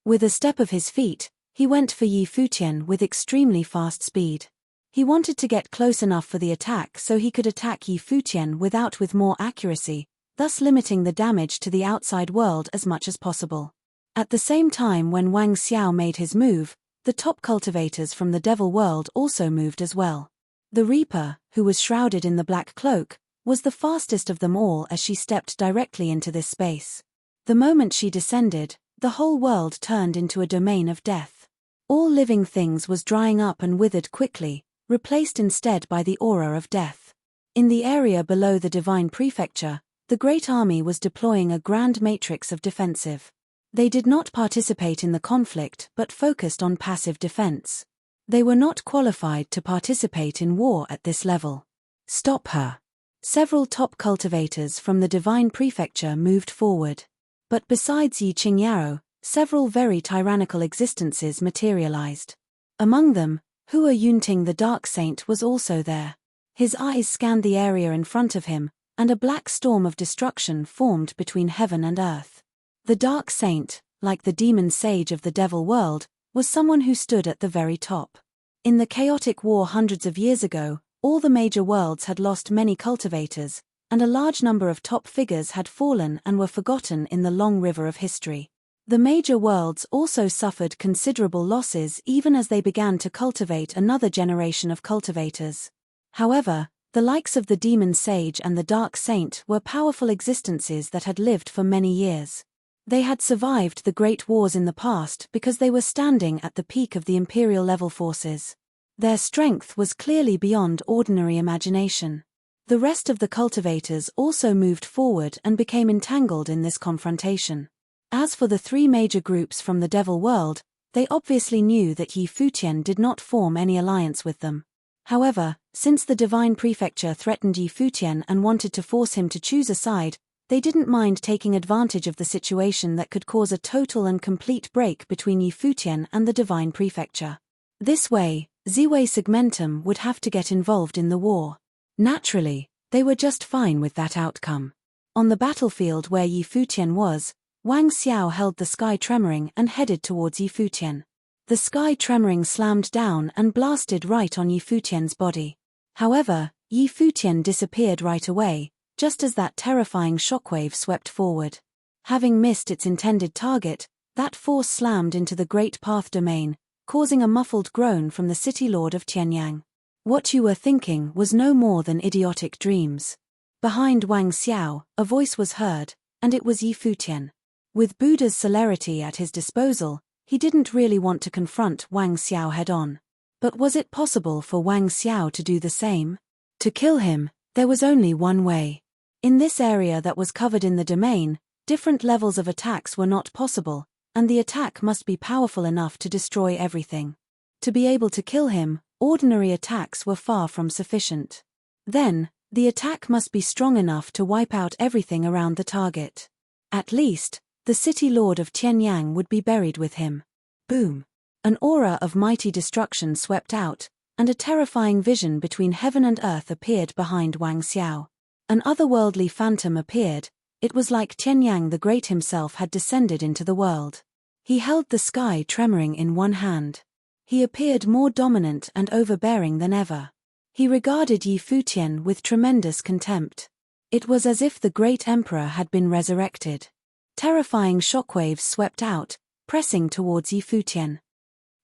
With a step of his feet, he went for Yi Futian with extremely fast speed. He wanted to get close enough for the attack so he could attack Yi Futian with more accuracy, thus limiting the damage to the outside world as much as possible. At the same time when Wang Xiao made his move, the top cultivators from the devil world also moved as well. The Reaper, who was shrouded in the black cloak, was the fastest of them all as she stepped directly into this space. The moment she descended, the whole world turned into a domain of death. All living things was drying up and withered quickly, replaced instead by the aura of death. In the area below the divine prefecture, the great army was deploying a grand matrix of defensive. They did not participate in the conflict but focused on passive defense. They were not qualified to participate in war at this level. Stop her! Several top cultivators from the divine prefecture moved forward. But besides Yi Qingyao, several very tyrannical existences materialized. Among them, Hua Yunting the Dark Saint was also there. His eyes scanned the area in front of him, and a black storm of destruction formed between heaven and earth. The Dark Saint, like the demon sage of the devil world, was someone who stood at the very top. In the chaotic war hundreds of years ago, all the major worlds had lost many cultivators, and a large number of top figures had fallen and were forgotten in the long river of history. The major worlds also suffered considerable losses even as they began to cultivate another generation of cultivators. However, the likes of the demon sage and the dark saint were powerful existences that had lived for many years. They had survived the great wars in the past because they were standing at the peak of the imperial level forces. Their strength was clearly beyond ordinary imagination. The rest of the cultivators also moved forward and became entangled in this confrontation. As for the three major groups from the devil world, they obviously knew that Yi Futian did not form any alliance with them. However, since the divine prefecture threatened Yi Futian and wanted to force him to choose a side, they didn't mind taking advantage of the situation that could cause a total and complete break between Yi Futian and the divine prefecture. This way, Ziwei Segmentum would have to get involved in the war. Naturally, they were just fine with that outcome. On the battlefield where Yi Futian was, Wang Xiao held the sky tremoring and headed towards Yi Futian. The sky tremoring slammed down and blasted right on Yi Futian's body. However, Yi Futian disappeared right away, just as that terrifying shockwave swept forward. Having missed its intended target, that force slammed into the Great Path domain, causing a muffled groan from the city lord of Qianyang. What you were thinking was no more than idiotic dreams. Behind Wang Xiao, a voice was heard, and it was Yi Futian. With Buddha's celerity at his disposal, he didn't really want to confront Wang Xiao head-on. But was it possible for Wang Xiao to do the same? To kill him, there was only one way. In this area that was covered in the domain, different levels of attacks were not possible, and the attack must be powerful enough to destroy everything. To be able to kill him, ordinary attacks were far from sufficient. Then, the attack must be strong enough to wipe out everything around the target. At least, the city lord of Tianyang would be buried with him. Boom! An aura of mighty destruction swept out, and a terrifying vision between heaven and earth appeared behind Wang Xiao. An otherworldly phantom appeared. It was like Tianyang the Great himself had descended into the world. He held the sky tremoring in one hand. He appeared more dominant and overbearing than ever. He regarded Yi Futian with tremendous contempt. It was as if the great emperor had been resurrected. Terrifying shockwaves swept out, pressing towards Yi Futian.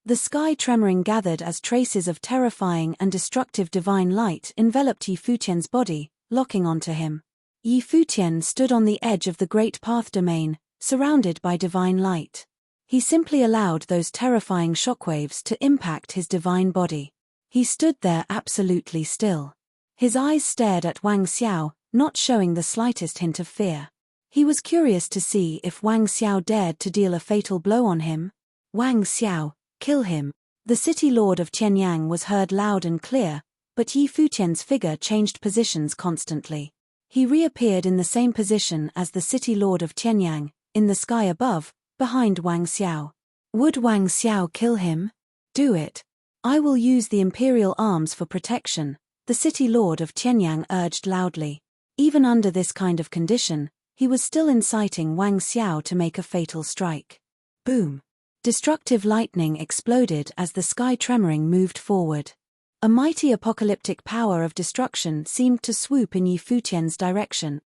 The sky tremoring gathered as traces of terrifying and destructive divine light enveloped Yi Futian's body, locking onto him. Yi Futian stood on the edge of the great path domain, surrounded by divine light. He simply allowed those terrifying shockwaves to impact his divine body. He stood there absolutely still. His eyes stared at Wang Xiao, not showing the slightest hint of fear. He was curious to see if Wang Xiao dared to deal a fatal blow on him. Wang Xiao, kill him. The city lord of Tianyang was heard loud and clear, but Yi Futian's figure changed positions constantly. He reappeared in the same position as the city lord of Tianyang, in the sky above, behind Wang Xiao. Would Wang Xiao kill him? Do it. I will use the imperial arms for protection, the city lord of Tianyang urged loudly. Even under this kind of condition, he was still inciting Wang Xiao to make a fatal strike. Boom! Destructive lightning exploded as the sky tremoring moved forward. A mighty apocalyptic power of destruction seemed to swoop in Yi Futian's direction.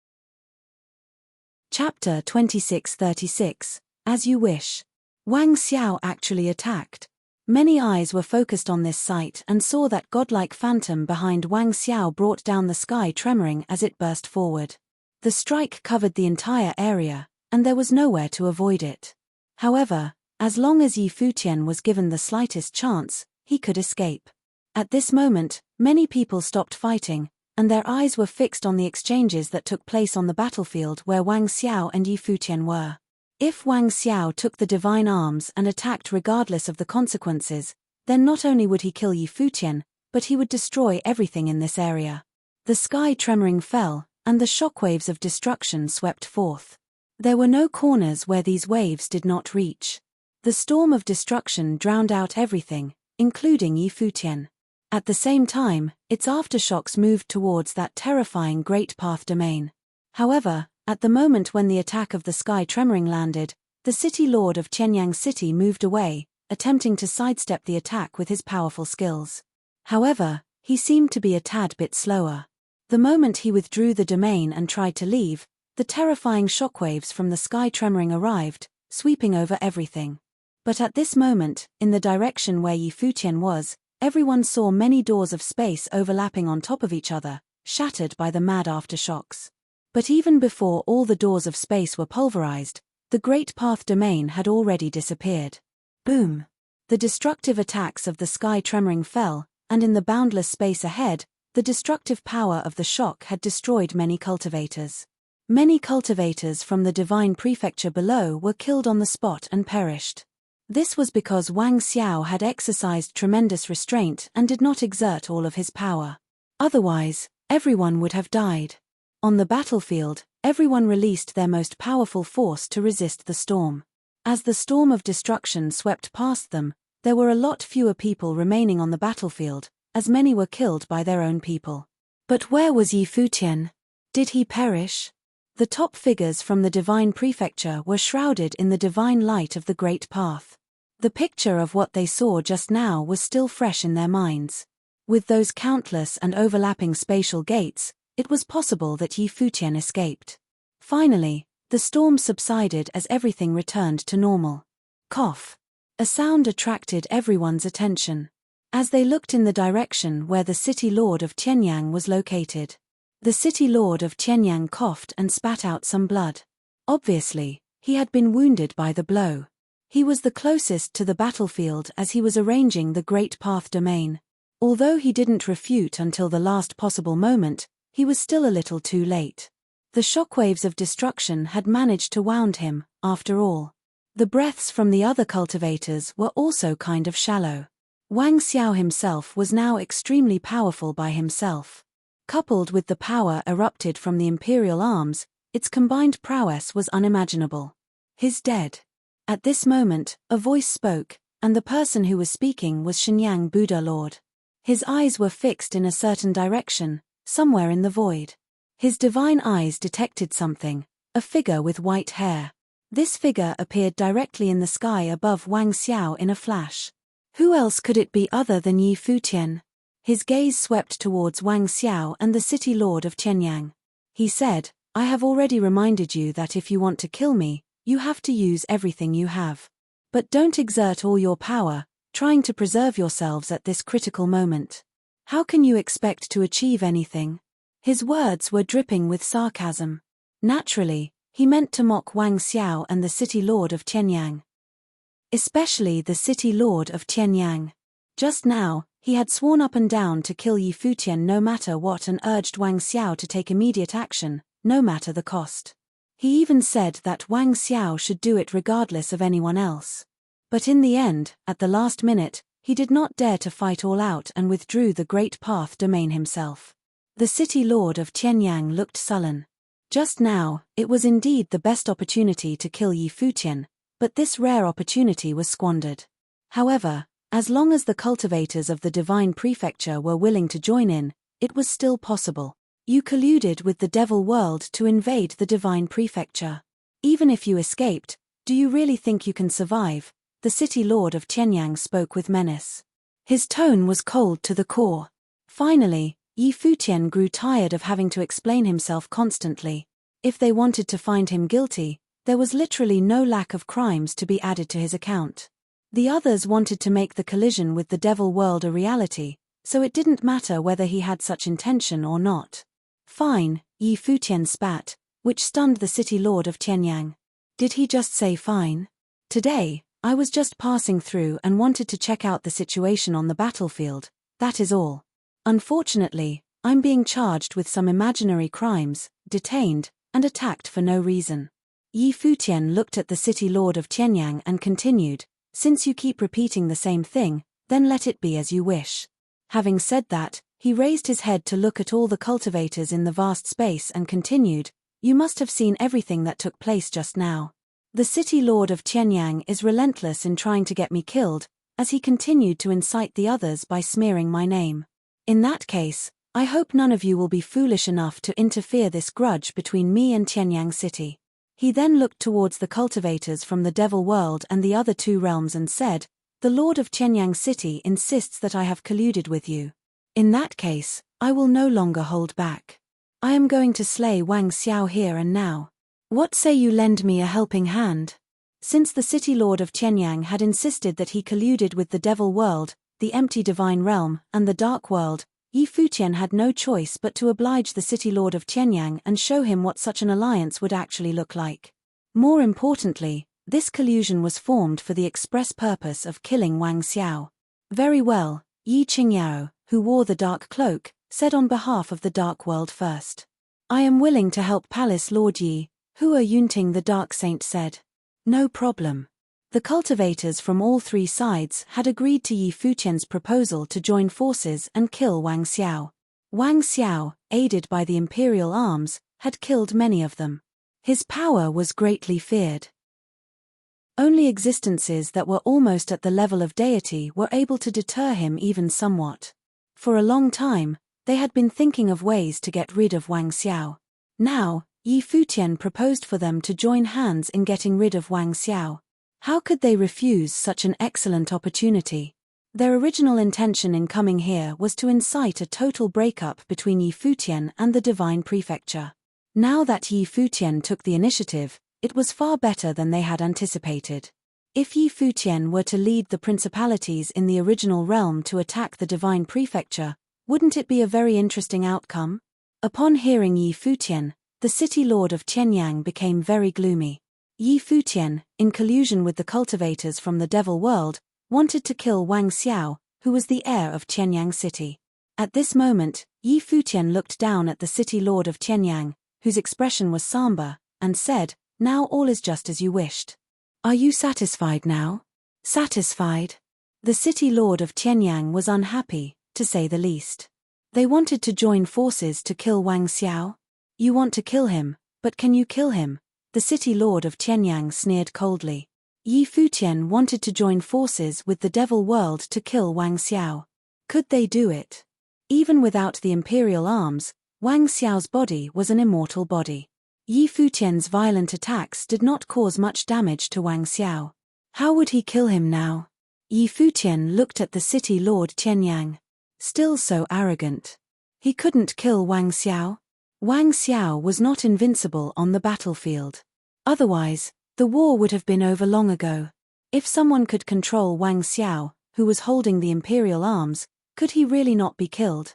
Chapter 2636. As you wish. Wang Xiao actually attacked. Many eyes were focused on this sight and saw that godlike phantom behind Wang Xiao brought down the sky tremoring as it burst forward. The strike covered the entire area, and there was nowhere to avoid it. However, as long as Yi Futian was given the slightest chance, he could escape. At this moment, many people stopped fighting, and their eyes were fixed on the exchanges that took place on the battlefield where Wang Xiao and Yi Futian were. If Wang Xiao took the divine arms and attacked regardless of the consequences, then not only would he kill Yi Futian, but he would destroy everything in this area. The sky tremoring fell, and the shockwaves of destruction swept forth. There were no corners where these waves did not reach. The storm of destruction drowned out everything, including Yi Futian. At the same time, its aftershocks moved towards that terrifying great path domain. However, at the moment when the attack of the sky tremoring landed, the city lord of Tianyang City moved away, attempting to sidestep the attack with his powerful skills. However, he seemed to be a tad bit slower. The moment he withdrew the domain and tried to leave, the terrifying shockwaves from the sky tremoring arrived, sweeping over everything. But at this moment, in the direction where Yi Futian was, everyone saw many doors of space overlapping on top of each other, shattered by the mad aftershocks. But even before all the doors of space were pulverized, the great path domain had already disappeared. Boom! The destructive attacks of the sky tremoring fell, and in the boundless space ahead, the destructive power of the shock had destroyed many cultivators. Many cultivators from the divine prefecture below were killed on the spot and perished. This was because Wang Xiao had exercised tremendous restraint and did not exert all of his power. Otherwise, everyone would have died. On the battlefield, everyone released their most powerful force to resist the storm. As the storm of destruction swept past them, there were a lot fewer people remaining on the battlefield, as many were killed by their own people. But where was Yi Futian? Did he perish? The top figures from the divine prefecture were shrouded in the divine light of the great path. The picture of what they saw just now was still fresh in their minds. With those countless and overlapping spatial gates, it was possible that Yi Futian escaped. Finally, the storm subsided as everything returned to normal. Cough. A sound attracted everyone's attention. As they looked in the direction where the city lord of Tianyang was located, the city lord of Tianyang coughed and spat out some blood. Obviously, he had been wounded by the blow. He was the closest to the battlefield as he was arranging the great path domain. Although he didn't refute until the last possible moment, he was still a little too late. The shockwaves of destruction had managed to wound him, after all. The breaths from the other cultivators were also kind of shallow. Wang Xiao himself was now extremely powerful by himself. Coupled with the power erupted from the imperial arms, its combined prowess was unimaginable. "He's dead." At this moment, a voice spoke, and the person who was speaking was Shenyang Buddha Lord. His eyes were fixed in a certain direction, somewhere in the void. His divine eyes detected something, a figure with white hair. This figure appeared directly in the sky above Wang Xiao in a flash. Who else could it be other than Yi Futian? His gaze swept towards Wang Xiao and the city lord of Qianyang. He said, "I have already reminded you that if you want to kill me, you have to use everything you have. But don't exert all your power, trying to preserve yourselves at this critical moment. How can you expect to achieve anything?" His words were dripping with sarcasm. Naturally, he meant to mock Wang Xiao and the city lord of Qianyang. Especially the city lord of Qianyang. Just now, he had sworn up and down to kill Yi Futian no matter what and urged Wang Xiao to take immediate action, no matter the cost. He even said that Wang Xiao should do it regardless of anyone else. But in the end, at the last minute, he did not dare to fight all out and withdrew the Great Path domain himself. The city lord of Qianyang looked sullen. Just now, it was indeed the best opportunity to kill Yi Futian, but this rare opportunity was squandered. However, as long as the cultivators of the divine prefecture were willing to join in, it was still possible. You colluded with the devil world to invade the divine prefecture. Even if you escaped, do you really think you can survive? The city lord of Qianyang spoke with menace. His tone was cold to the core. Finally, Yi Futian grew tired of having to explain himself constantly. If they wanted to find him guilty, there was literally no lack of crimes to be added to his account. The others wanted to make the collision with the devil world a reality, so it didn't matter whether he had such intention or not. "Fine," Yi Futian spat, which stunned the city lord of Qianyang. Did he just say fine? "Today, I was just passing through and wanted to check out the situation on the battlefield, that is all. Unfortunately, I'm being charged with some imaginary crimes, detained, and attacked for no reason." Yi Futian looked at the city lord of Qianyang and continued, "Since you keep repeating the same thing, then let it be as you wish." Having said that, he raised his head to look at all the cultivators in the vast space and continued, "You must have seen everything that took place just now. The city lord of Qianyang is relentless in trying to get me killed, as he continued to incite the others by smearing my name. In that case, I hope none of you will be foolish enough to interfere this grudge between me and Qianyang City." He then looked towards the cultivators from the devil world and the other two realms and said, "The lord of Qianyang City insists that I have colluded with you. In that case, I will no longer hold back. I am going to slay Wang Xiao here and now. What say you lend me a helping hand?" Since the city lord of Qianyang had insisted that he colluded with the devil world, the empty divine realm, and the dark world, Yi Futian had no choice but to oblige the city lord of Qianyang and show him what such an alliance would actually look like. More importantly, this collusion was formed for the express purpose of killing Wang Xiao. "Very well," Yi Qingyao, who wore the dark cloak, said on behalf of the dark world first. "I am willing to help Palace Lord Yi," Hua Yunting the dark saint said. "No problem." The cultivators from all three sides had agreed to Yi Futian's proposal to join forces and kill Wang Xiao. Wang Xiao, aided by the imperial arms, had killed many of them. His power was greatly feared. Only existences that were almost at the level of deity were able to deter him even somewhat. For a long time, they had been thinking of ways to get rid of Wang Xiao. Now, Yi Futian proposed for them to join hands in getting rid of Wang Xiao. How could they refuse such an excellent opportunity? Their original intention in coming here was to incite a total breakup between Yi Futian and the divine prefecture. Now that Yi Futian took the initiative, it was far better than they had anticipated. If Yi Futian were to lead the principalities in the original realm to attack the divine prefecture, wouldn't it be a very interesting outcome? Upon hearing Yi Futian, the city lord of Qianyang became very gloomy. Yi Futian, in collusion with the cultivators from the devil world, wanted to kill Wang Xiao, who was the heir of Qianyang City. At this moment, Yi Futian looked down at the city lord of Qianyang, whose expression was somber, and said, "Now all is just as you wished. Are you satisfied now?" "Satisfied?" The city lord of Tianyang was unhappy, to say the least. They wanted to join forces to kill Wang Xiao. You want to kill him, but can you kill him? The city lord of Tianyang sneered coldly. Yi Futian wanted to join forces with the devil world to kill Wang Xiao. Could they do it? Even without the imperial arms, Wang Xiao's body was an immortal body. Yi Futian's violent attacks did not cause much damage to Wang Xiao. How would he kill him now? Yi Futian looked at the city lord Tianyang. Still so arrogant. He couldn't kill Wang Xiao. Wang Xiao was not invincible on the battlefield. Otherwise, the war would have been over long ago. If someone could control Wang Xiao, who was holding the imperial arms, could he really not be killed?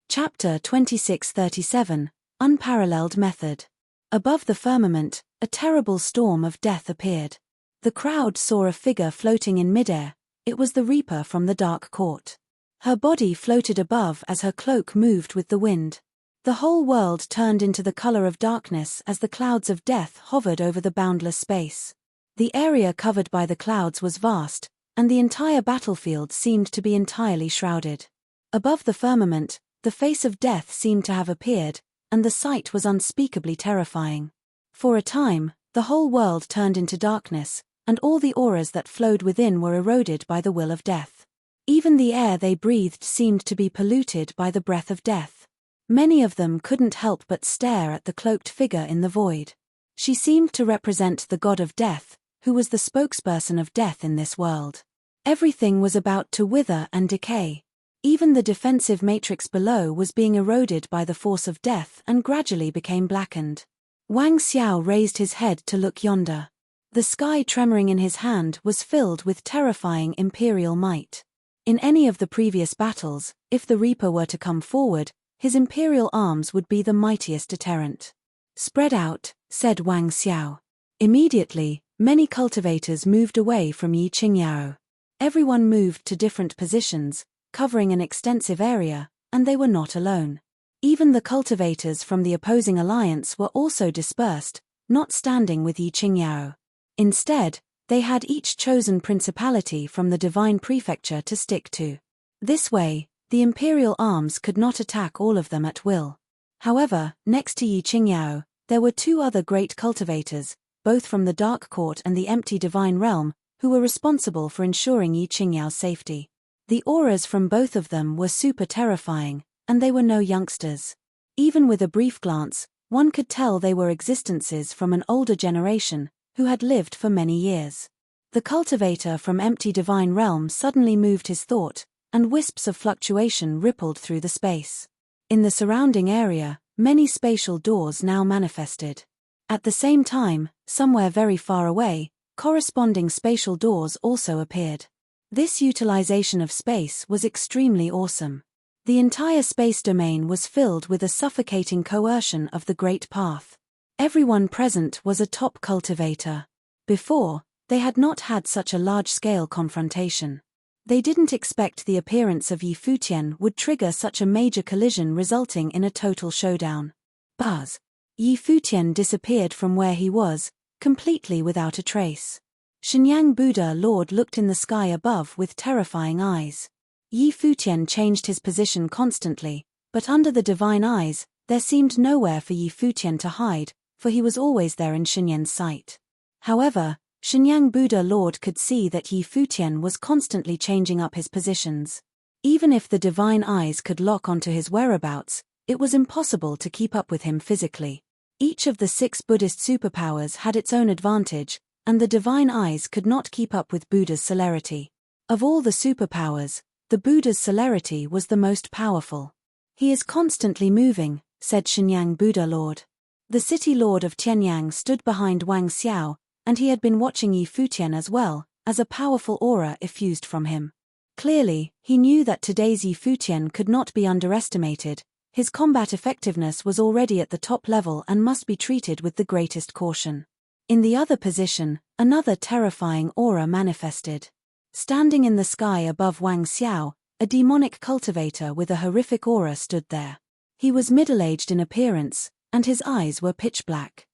Chapter 2637, Unparalleled Method. Above the firmament, a terrible storm of death appeared. The crowd saw a figure floating in midair. It was the Reaper from the Dark Court. Her body floated above as her cloak moved with the wind. The whole world turned into the color of darkness as the clouds of death hovered over the boundless space. The area covered by the clouds was vast, and the entire battlefield seemed to be entirely shrouded. Above the firmament, the face of death seemed to have appeared, and the sight was unspeakably terrifying. For a time, the whole world turned into darkness, and all the auras that flowed within were eroded by the will of death. Even the air they breathed seemed to be polluted by the breath of death. Many of them couldn't help but stare at the cloaked figure in the void. She seemed to represent the god of death, who was the spokesperson of death in this world. Everything was about to wither and decay. Even the defensive matrix below was being eroded by the force of death and gradually became blackened. Wang Xiao raised his head to look yonder. The sky tremoring in his hand was filled with terrifying imperial might. In any of the previous battles, if the Reaper were to come forward, his imperial arms would be the mightiest deterrent. Spread out, said Wang Xiao. Immediately, many cultivators moved away from Yi Qingyao. Everyone moved to different positions, covering an extensive area, and they were not alone. Even the cultivators from the opposing alliance were also dispersed, not standing with Yi Qingyao. Instead, they had each chosen principality from the divine prefecture to stick to. This way, the imperial arms could not attack all of them at will. However, next to Yi Qingyao, there were two other great cultivators, both from the Dark Court and the empty divine realm, who were responsible for ensuring Yi Qingyao's safety. The auras from both of them were super terrifying, and they were no youngsters. Even with a brief glance, one could tell they were existences from an older generation, who had lived for many years. The cultivator from empty divine realm suddenly moved his thought, and wisps of fluctuation rippled through the space. In the surrounding area, many spatial doors now manifested. At the same time, somewhere very far away, corresponding spatial doors also appeared. This utilization of space was extremely awesome. The entire space domain was filled with a suffocating coercion of the Great Path. Everyone present was a top cultivator. Before, they had not had such a large-scale confrontation. They didn't expect the appearance of Yi Futian would trigger such a major collision resulting in a total showdown. Buzz! Yi Futian disappeared from where he was, completely without a trace. Shenyang Buddha Lord looked in the sky above with terrifying eyes. Yi Futian changed his position constantly, but under the divine eyes, there seemed nowhere for Yi Futian to hide, for he was always there in Shenyan's sight. However, Shenyang Buddha Lord could see that Yi Futian was constantly changing up his positions. Even if the divine eyes could lock onto his whereabouts, it was impossible to keep up with him physically. Each of the 6 Buddhist superpowers had its own advantage, and the divine eyes could not keep up with Buddha's celerity. Of all the superpowers, the Buddha's celerity was the most powerful. He is constantly moving, said Shenyang Buddha Lord. The city lord of Tianyang stood behind Wang Xiao, and he had been watching Yi Futian as well, as a powerful aura effused from him. Clearly, he knew that today's Yi Futian could not be underestimated. His combat effectiveness was already at the top level and must be treated with the greatest caution. In the other position, another terrifying aura manifested. Standing in the sky above Wang Xiao, a demonic cultivator with a horrific aura stood there. He was middle-aged in appearance, and his eyes were pitch black.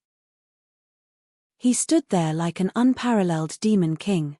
He stood there like an unparalleled demon king.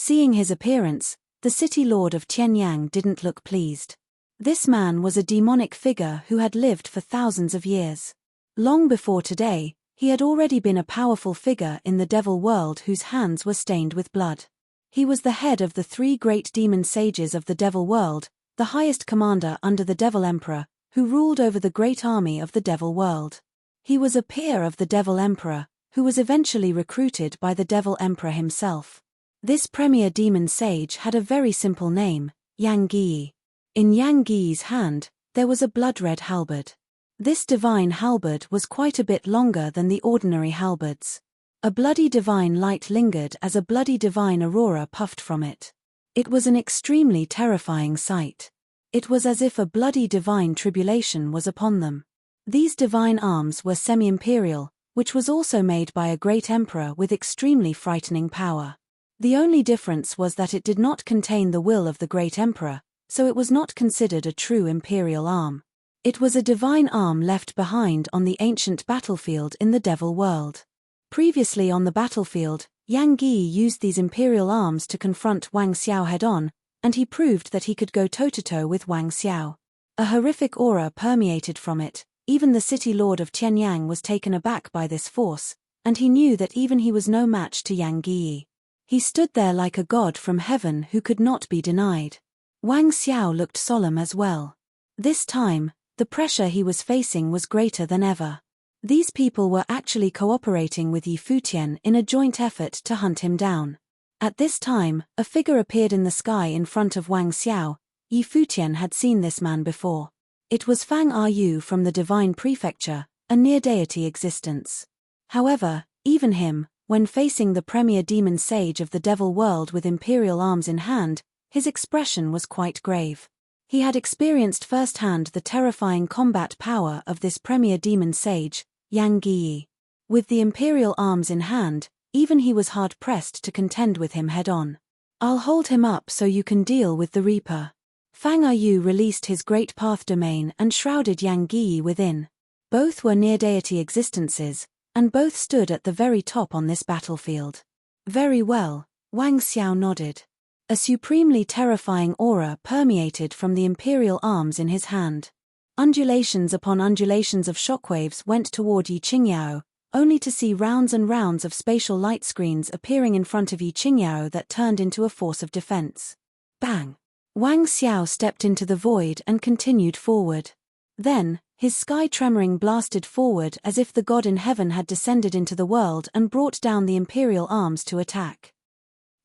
Seeing his appearance, the city lord of Tianyang didn't look pleased. This man was a demonic figure who had lived for thousands of years. Long before today, he had already been a powerful figure in the devil world whose hands were stained with blood. He was the head of the 3 great demon sages of the devil world, the highest commander under the devil emperor, who ruled over the great army of the devil world. He was a peer of the devil emperor, who was eventually recruited by the devil emperor himself. This premier demon sage had a very simple name, Yang Gi. In Yang Gi's hand, there was a blood-red halberd. This divine halberd was quite a bit longer than the ordinary halberds. A bloody divine light lingered as a bloody divine aurora puffed from it. It was an extremely terrifying sight. It was as if a bloody divine tribulation was upon them. These divine arms were semi-imperial, which was also made by a great emperor with extremely frightening power. The only difference was that it did not contain the will of the great emperor, so it was not considered a true imperial arm. It was a divine arm left behind on the ancient battlefield in the devil world. Previously on the battlefield, Yang Gi used these imperial arms to confront Wang Xiao head-on, and he proved that he could go toe-to-toe with Wang Xiao. A horrific aura permeated from it. Even the city lord of Tianyang was taken aback by this force, and he knew that even he was no match to Yang Gi. He stood there like a god from heaven who could not be denied. Wang Xiao looked solemn as well. This time, the pressure he was facing was greater than ever. These people were actually cooperating with Futian in a joint effort to hunt him down. At this time, a figure appeared in the sky in front of Wang Xiao. Futian had seen this man before. It was Fang Yu from the Divine Prefecture, a near-deity existence. However, even him, when facing the premier demon sage of the devil world with imperial arms in hand, his expression was quite grave. He had experienced firsthand the terrifying combat power of this premier demon sage, Yang Gi. With the imperial arms in hand, even he was hard-pressed to contend with him head-on. "I'll hold him up so you can deal with the Reaper." Fang Yu released his great path domain and shrouded Yang Gi within. Both were near-deity existences, and both stood at the very top on this battlefield. "Very well," Wang Xiao nodded. A supremely terrifying aura permeated from the imperial arms in his hand. Undulations upon undulations of shockwaves went toward Qingyao, only to see rounds and rounds of spatial light screens appearing in front of Qingyao that turned into a force of defense. Bang! Wang Xiao stepped into the void and continued forward. Then, his sky tremoring blasted forward as if the god in heaven had descended into the world and brought down the imperial arms to attack.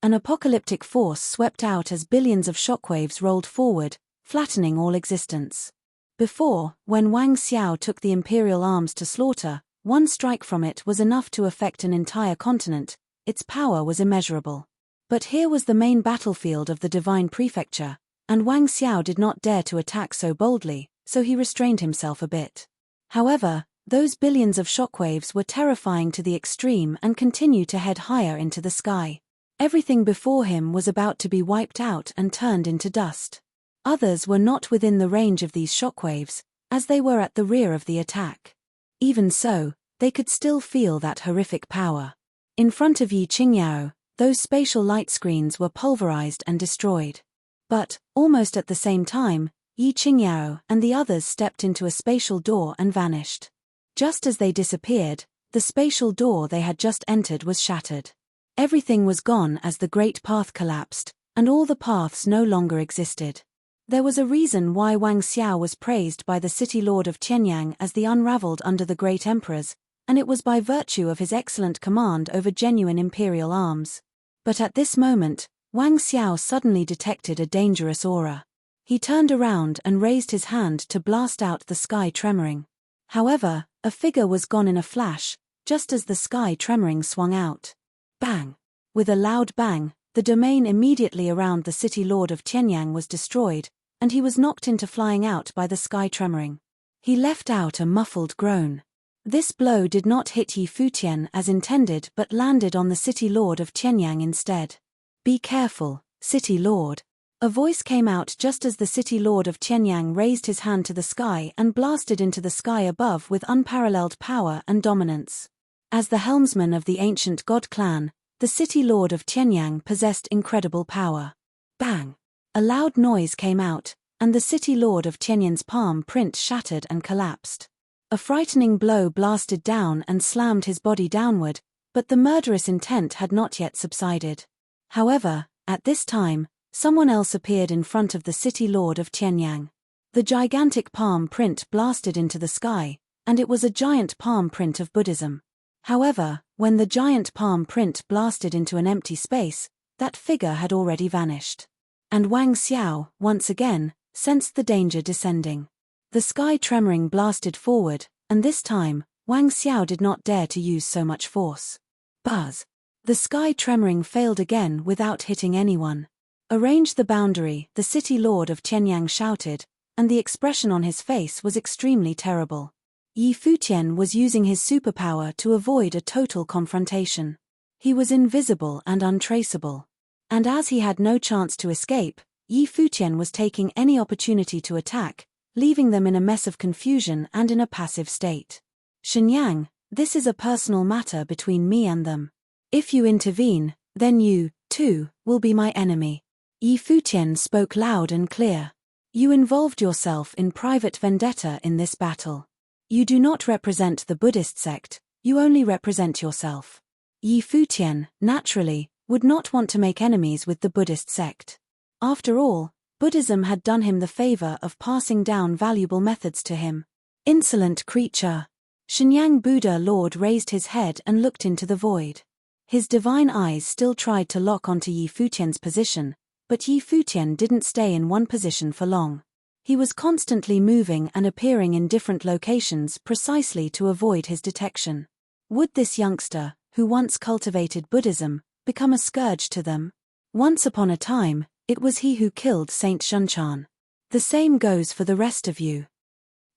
An apocalyptic force swept out as billions of shockwaves rolled forward, flattening all existence. Before, when Wang Xiao took the imperial arms to slaughter, one strike from it was enough to affect an entire continent. Its power was immeasurable. But here was the main battlefield of the Divine Prefecture, and Wang Xiao did not dare to attack so boldly, so he restrained himself a bit. However, those billions of shockwaves were terrifying to the extreme and continued to head higher into the sky. Everything before him was about to be wiped out and turned into dust. Others were not within the range of these shockwaves, as they were at the rear of the attack. Even so, they could still feel that horrific power. In front of Qingyao, those spatial light screens were pulverized and destroyed. But, almost at the same time, Qingyao and the others stepped into a spatial door and vanished. Just as they disappeared, the spatial door they had just entered was shattered. Everything was gone as the Great Path collapsed, and all the paths no longer existed. There was a reason why Wang Xiao was praised by the city lord of Tianyang as the unraveled under the great emperors, and it was by virtue of his excellent command over genuine imperial arms. But at this moment, Wang Xiao suddenly detected a dangerous aura. He turned around and raised his hand to blast out the sky tremoring. However, a figure was gone in a flash, just as the sky tremoring swung out. Bang! With a loud bang, the domain immediately around the city lord of Tianyang was destroyed, and he was knocked into flying out by the sky tremoring. He let out a muffled groan. This blow did not hit Futian as intended but landed on the city lord of Tianyang instead. "Be careful, city lord." A voice came out just as the city lord of Tianyang raised his hand to the sky and blasted into the sky above with unparalleled power and dominance. As the helmsman of the ancient god clan, the city lord of Tianyang possessed incredible power. Bang! A loud noise came out, and the city lord of Tianyang's palm print shattered and collapsed. A frightening blow blasted down and slammed his body downward, but the murderous intent had not yet subsided. However, at this time, someone else appeared in front of the city lord of Tianyang. The gigantic palm print blasted into the sky, and it was a giant palm print of Buddhism. However, when the giant palm print blasted into an empty space, that figure had already vanished. And Wang Xiao, once again, sensed the danger descending. The sky tremoring blasted forward, and this time, Wang Xiao did not dare to use so much force. Buzz! The sky tremoring failed again without hitting anyone. Arrange the boundary, the city lord of Tianyang shouted, and the expression on his face was extremely terrible. Yi Futian was using his superpower to avoid a total confrontation. He was invisible and untraceable. And as he had no chance to escape, Yi Futian was taking any opportunity to attack, leaving them in a mess of confusion and in a passive state. Shenyang, this is a personal matter between me and them. If you intervene, then you, too, will be my enemy. Yi Futian spoke loud and clear. You involved yourself in private vendetta in this battle. You do not represent the Buddhist sect, you only represent yourself. Yi Futian, naturally, would not want to make enemies with the Buddhist sect. After all, Buddhism had done him the favor of passing down valuable methods to him. Insolent creature! Shenyang Buddha Lord raised his head and looked into the void. His divine eyes still tried to lock onto Yi Futian's position, but Yi Futian didn't stay in one position for long. He was constantly moving and appearing in different locations precisely to avoid his detection. Would this youngster, who once cultivated Buddhism, become a scourge to them? Once upon a time, it was he who killed Saint Shunchan. The same goes for the rest of you.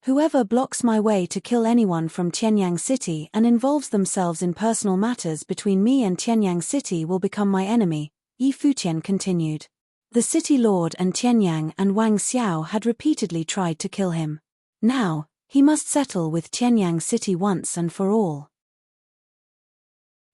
Whoever blocks my way to kill anyone from Tianyang City and involves themselves in personal matters between me and Tianyang City will become my enemy, Yi Futian continued. The city lord and Tianyang and Wang Xiao had repeatedly tried to kill him. Now, he must settle with Tianyang City once and for all.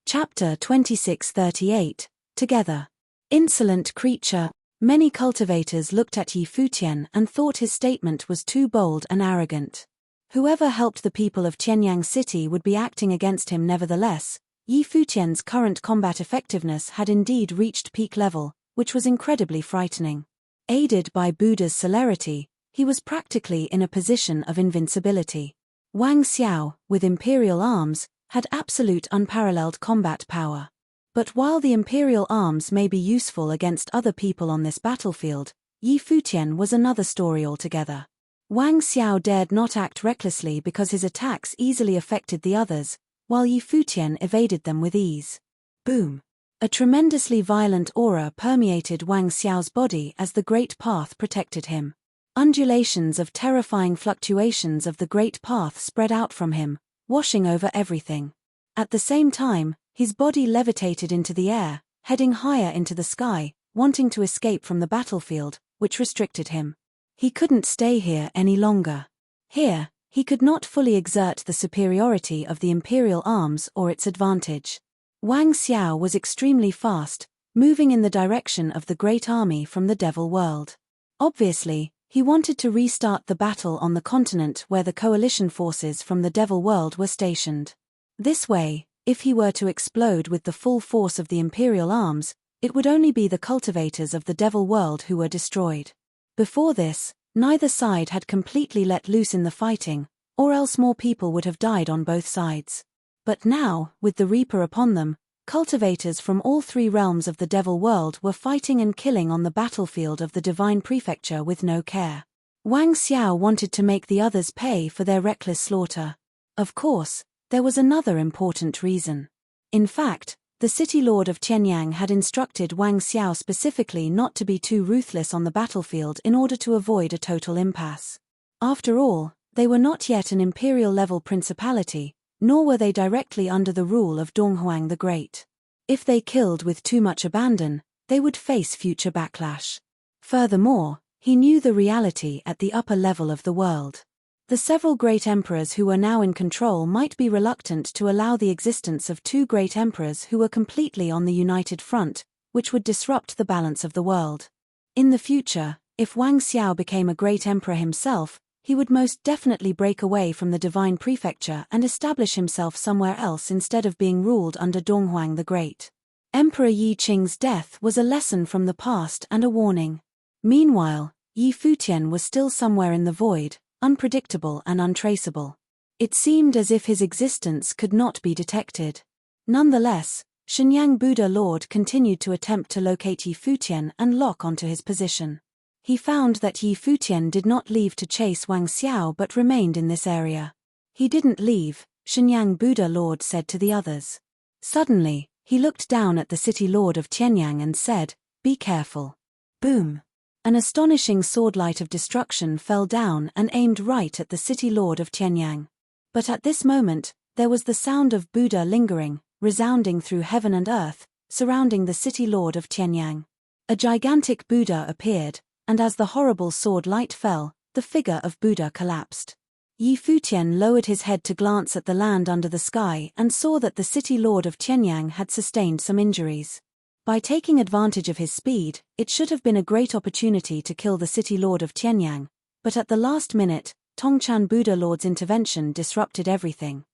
Chapter 2638, Together. Insolent creature. Many cultivators looked at Yi Futian and thought his statement was too bold and arrogant. Whoever helped the people of Tianyang City would be acting against him nevertheless. Yi Futian's current combat effectiveness had indeed reached peak level, which was incredibly frightening. Aided by Buddha's celerity, he was practically in a position of invincibility. Wang Xiao, with imperial arms, had absolute unparalleled combat power. But while the imperial arms may be useful against other people on this battlefield, Yi Futian was another story altogether. Wang Xiao dared not act recklessly because his attacks easily affected the others, while Yi Futian evaded them with ease. Boom! A tremendously violent aura permeated Wang Xiao's body as the Great Path protected him. Undulations of terrifying fluctuations of the Great Path spread out from him, washing over everything. At the same time, his body levitated into the air, heading higher into the sky, wanting to escape from the battlefield, which restricted him. He couldn't stay here any longer. Here, he could not fully exert the superiority of the imperial arms or its advantage. Wang Xiao was extremely fast, moving in the direction of the great army from the Devil World. Obviously, he wanted to restart the battle on the continent where the coalition forces from the Devil World were stationed. This way, if he were to explode with the full force of the imperial arms, it would only be the cultivators of the Devil World who were destroyed. Before this, neither side had completely let loose in the fighting, or else more people would have died on both sides. But now, with the Reaper upon them, cultivators from all three realms of the Devil World were fighting and killing on the battlefield of the Divine Prefecture with no care. Wang Xiao wanted to make the others pay for their reckless slaughter. Of course, there was another important reason. In fact, the city lord of Tianyang had instructed Wang Xiao specifically not to be too ruthless on the battlefield in order to avoid a total impasse. After all, they were not yet an imperial-level principality, nor were they directly under the rule of Donghuang the Great. If they killed with too much abandon, they would face future backlash. Furthermore, he knew the reality at the upper level of the world. The several great emperors who were now in control might be reluctant to allow the existence of two great emperors who were completely on the united front, which would disrupt the balance of the world. In the future, if Wang Xiao became a great emperor himself, he would most definitely break away from the divine prefecture and establish himself somewhere else instead of being ruled under Donghuang the Great. Emperor Yi Qing's death was a lesson from the past and a warning. Meanwhile, Yi Futian was still somewhere in the void, unpredictable and untraceable. It seemed as if his existence could not be detected. Nonetheless, Shenyang Buddha Lord continued to attempt to locate Yi Futian and lock onto his position. He found that Yi Futian did not leave to chase Wang Xiao but remained in this area. He didn't leave, Shenyang Buddha Lord said to the others. Suddenly, he looked down at the city lord of Tianyang and said, "Be careful." Boom! An astonishing swordlight of destruction fell down and aimed right at the city lord of Tianyang. But at this moment, there was the sound of Buddha lingering, resounding through heaven and earth, surrounding the city lord of Tianyang. A gigantic Buddha appeared, and as the horrible sword light fell, the figure of Buddha collapsed. Yi Futian lowered his head to glance at the land under the sky and saw that the city lord of Tianyang had sustained some injuries. By taking advantage of his speed, it should have been a great opportunity to kill the city lord of Tianyang, but at the last minute, Tongchan Buddha Lord's intervention disrupted everything.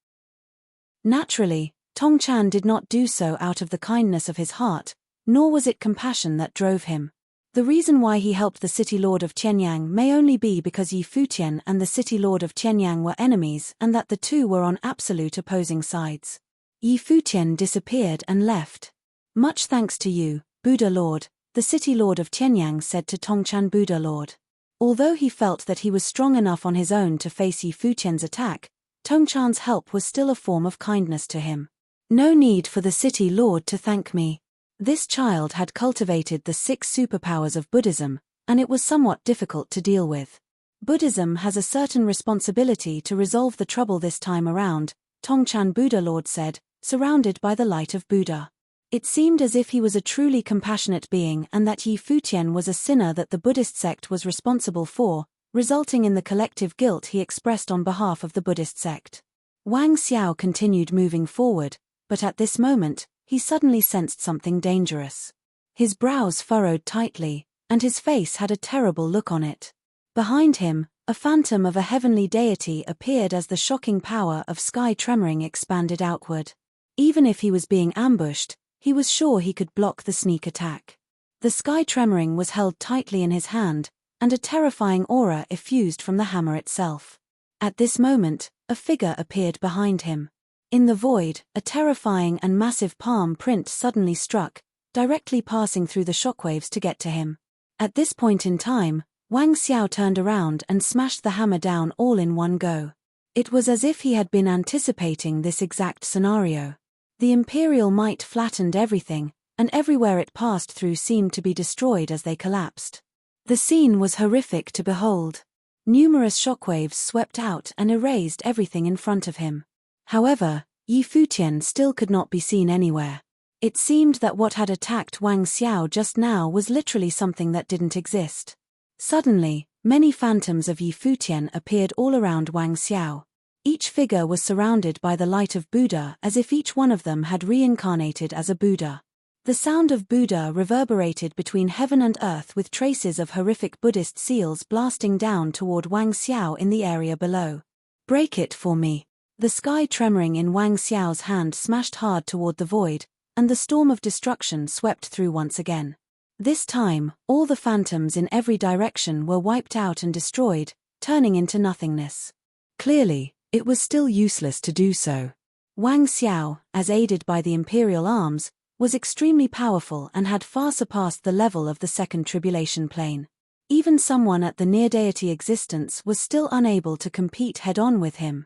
Naturally, Tongchan did not do so out of the kindness of his heart, nor was it compassion that drove him. The reason why he helped the city lord of Tianyang may only be because Yi Futian and the city lord of Tianyang were enemies and that the two were on absolute opposing sides. Yi Futian disappeared and left. "Much thanks to you, Buddha Lord," the city lord of Tianyang said to Tongchan Buddha Lord. Although he felt that he was strong enough on his own to face Yi Futian's attack, Tongchan's help was still a form of kindness to him. "No need for the city lord to thank me." This child had cultivated the 6 superpowers of Buddhism, and it was somewhat difficult to deal with. Buddhism has a certain responsibility to resolve the trouble this time around, Tongchan Buddha Lord said, surrounded by the light of Buddha. It seemed as if he was a truly compassionate being and that Yi Futian was a sinner that the Buddhist sect was responsible for, resulting in the collective guilt he expressed on behalf of the Buddhist sect. Wang Xiao continued moving forward, but at this moment, he suddenly sensed something dangerous. His brows furrowed tightly, and his face had a terrible look on it. Behind him, a phantom of a heavenly deity appeared as the shocking power of sky tremoring expanded outward. Even if he was being ambushed, he was sure he could block the sneak attack. The sky tremoring was held tightly in his hand, and a terrifying aura effused from the hammer itself. At this moment, a figure appeared behind him. In the void, a terrifying and massive palm print suddenly struck, directly passing through the shockwaves to get to him. At this point in time, Wang Xiao turned around and smashed the hammer down all in one go. It was as if he had been anticipating this exact scenario. The imperial might flattened everything, and everywhere it passed through seemed to be destroyed as they collapsed. The scene was horrific to behold. Numerous shockwaves swept out and erased everything in front of him. However, Yi Futian still could not be seen anywhere. It seemed that what had attacked Wang Xiao just now was literally something that didn't exist. Suddenly, many phantoms of Yi Futian appeared all around Wang Xiao. Each figure was surrounded by the light of Buddha as if each one of them had reincarnated as a Buddha. The sound of Buddha reverberated between heaven and earth with traces of horrific Buddhist seals blasting down toward Wang Xiao in the area below. "Break it for me." The sky tremoring in Wang Xiao's hand smashed hard toward the void, and the storm of destruction swept through once again. This time, all the phantoms in every direction were wiped out and destroyed, turning into nothingness. Clearly, it was still useless to do so. Wang Xiao, as aided by the imperial arms, was extremely powerful and had far surpassed the level of the second tribulation plane. Even someone at the near-deity existence was still unable to compete head-on with him.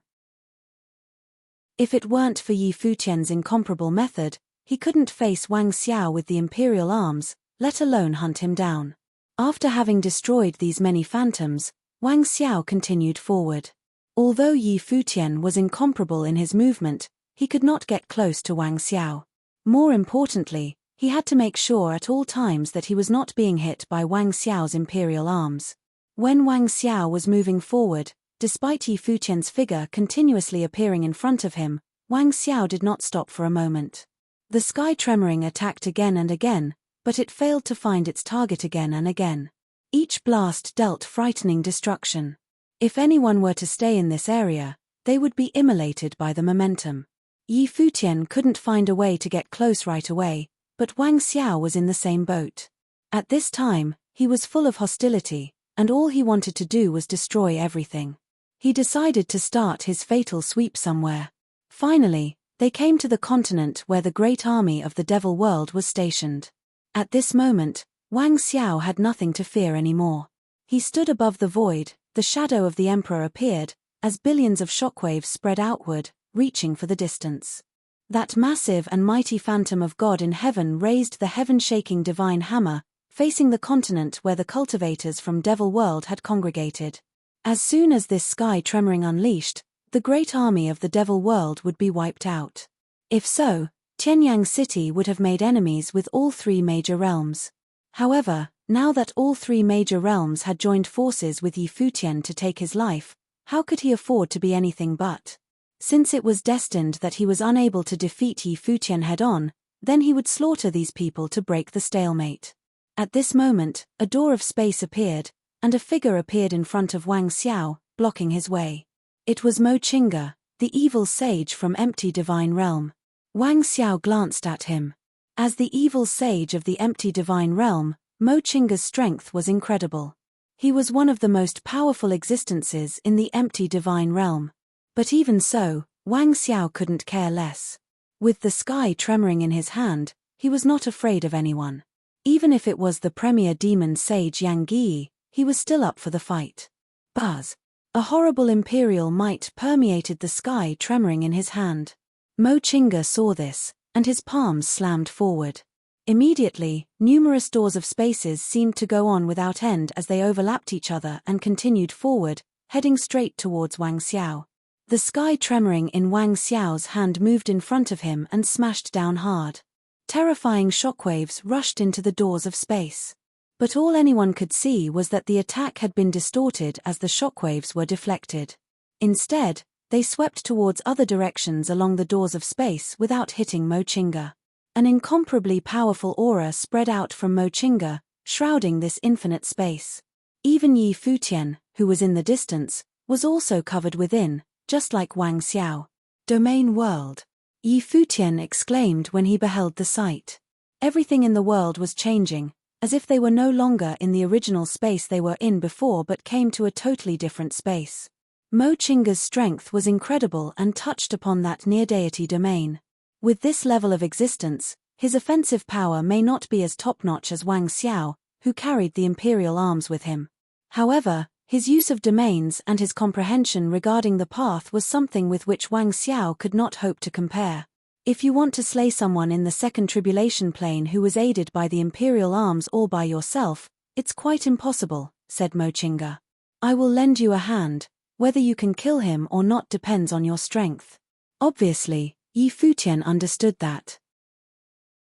If it weren't for Yi Futian's incomparable method, he couldn't face Wang Xiao with the imperial arms, let alone hunt him down. After having destroyed these many phantoms, Wang Xiao continued forward. Although Yi Futian was incomparable in his movement, he could not get close to Wang Xiao. More importantly, he had to make sure at all times that he was not being hit by Wang Xiao's imperial arms. When Wang Xiao was moving forward, Despite Yi Futian's figure continuously appearing in front of him, Wang Xiao did not stop for a moment. The sky tremoring attacked again and again, but it failed to find its target again and again. Each blast dealt frightening destruction. If anyone were to stay in this area, they would be immolated by the momentum. Yi Futian couldn't find a way to get close right away, but Wang Xiao was in the same boat. At this time, he was full of hostility, and all he wanted to do was destroy everything. He decided to start his fatal sweep somewhere. Finally, they came to the continent where the great army of the Devil World was stationed. At this moment, Wang Xiao had nothing to fear anymore. He stood above the void, the shadow of the Emperor appeared, as billions of shockwaves spread outward, reaching for the distance. That massive and mighty phantom of God in heaven raised the heaven-shaking divine hammer, facing the continent where the cultivators from Devil World had congregated. As soon as this sky tremoring unleashed, the great army of the Devil World would be wiped out. If so, Tianyang City would have made enemies with all three major realms. However, now that all three major realms had joined forces with Yi Futian to take his life, how could he afford to be anything but? Since it was destined that he was unable to defeat Yi Futian head-on, then he would slaughter these people to break the stalemate. At this moment, a door of space appeared, and a figure appeared in front of Wang Xiao, blocking his way. It was Mo Chinga, the evil sage from Empty Divine Realm. Wang Xiao glanced at him. As the evil sage of the Empty Divine Realm, Mo Chinga's strength was incredible. He was one of the most powerful existences in the Empty Divine Realm. But even so, Wang Xiao couldn't care less. With the sky tremoring in his hand, he was not afraid of anyone. Even if it was the premier demon sage Yang Yi, he was still up for the fight. Buzz! A horrible imperial might permeated the sky tremoring in his hand. Mo Chinga saw this, and his palms slammed forward. Immediately, numerous doors of spaces seemed to go on without end as they overlapped each other and continued forward, heading straight towards Wang Xiao. The sky tremoring in Wang Xiao's hand moved in front of him and smashed down hard. Terrifying shockwaves rushed into the doors of space. But all anyone could see was that the attack had been distorted as the shockwaves were deflected. Instead, they swept towards other directions along the doors of space without hitting Mo Chinga. An incomparably powerful aura spread out from Mo Chinga, shrouding this infinite space. Even Yi Futian, who was in the distance, was also covered within, just like Wang Xiao. Domain world. Yi Futian exclaimed when he beheld the sight. Everything in the world was changing, as if they were no longer in the original space they were in before but came to a totally different space. Mo Chinga's strength was incredible and touched upon that near-deity domain. With this level of existence, his offensive power may not be as top-notch as Wang Xiao, who carried the imperial arms with him. However, his use of domains and his comprehension regarding the path was something with which Wang Xiao could not hope to compare. If you want to slay someone in the second tribulation plane who was aided by the imperial arms all by yourself, it's quite impossible, said Mo Chinga. I will lend you a hand. Whether you can kill him or not depends on your strength. Obviously, Yi Futian understood that.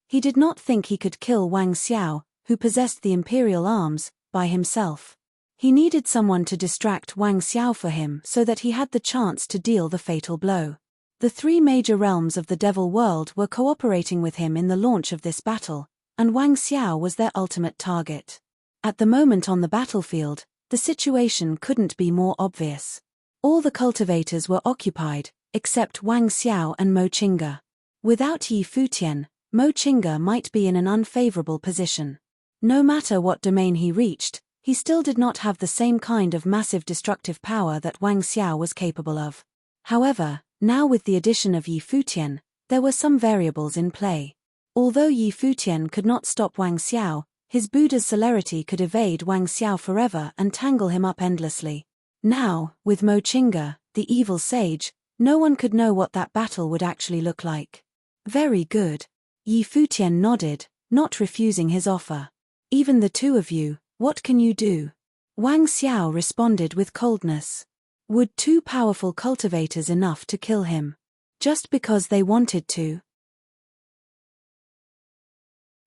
He did not think he could kill Wang Xiao, who possessed the imperial arms, by himself. He needed someone to distract Wang Xiao for him so that he had the chance to deal the fatal blow. The three major realms of the Devil World were cooperating with him in the launch of this battle, and Wang Xiao was their ultimate target. At the moment on the battlefield, the situation couldn't be more obvious. All the cultivators were occupied, except Wang Xiao and Mo Chinga. Without Yi Futian, Mo Chinga might be in an unfavorable position. No matter what domain he reached, he still did not have the same kind of massive destructive power that Wang Xiao was capable of. However, now with the addition of Yi Futian, there were some variables in play. Although Yi Futian could not stop Wang Xiao, his Buddha's celerity could evade Wang Xiao forever and tangle him up endlessly. Now, with Mo Chinga, the evil sage, no one could know what that battle would actually look like. Very good. Yi Futian nodded, not refusing his offer. Even the two of you, what can you do? Wang Xiao responded with coldness. Would two powerful cultivators enough to kill him? Just because they wanted to?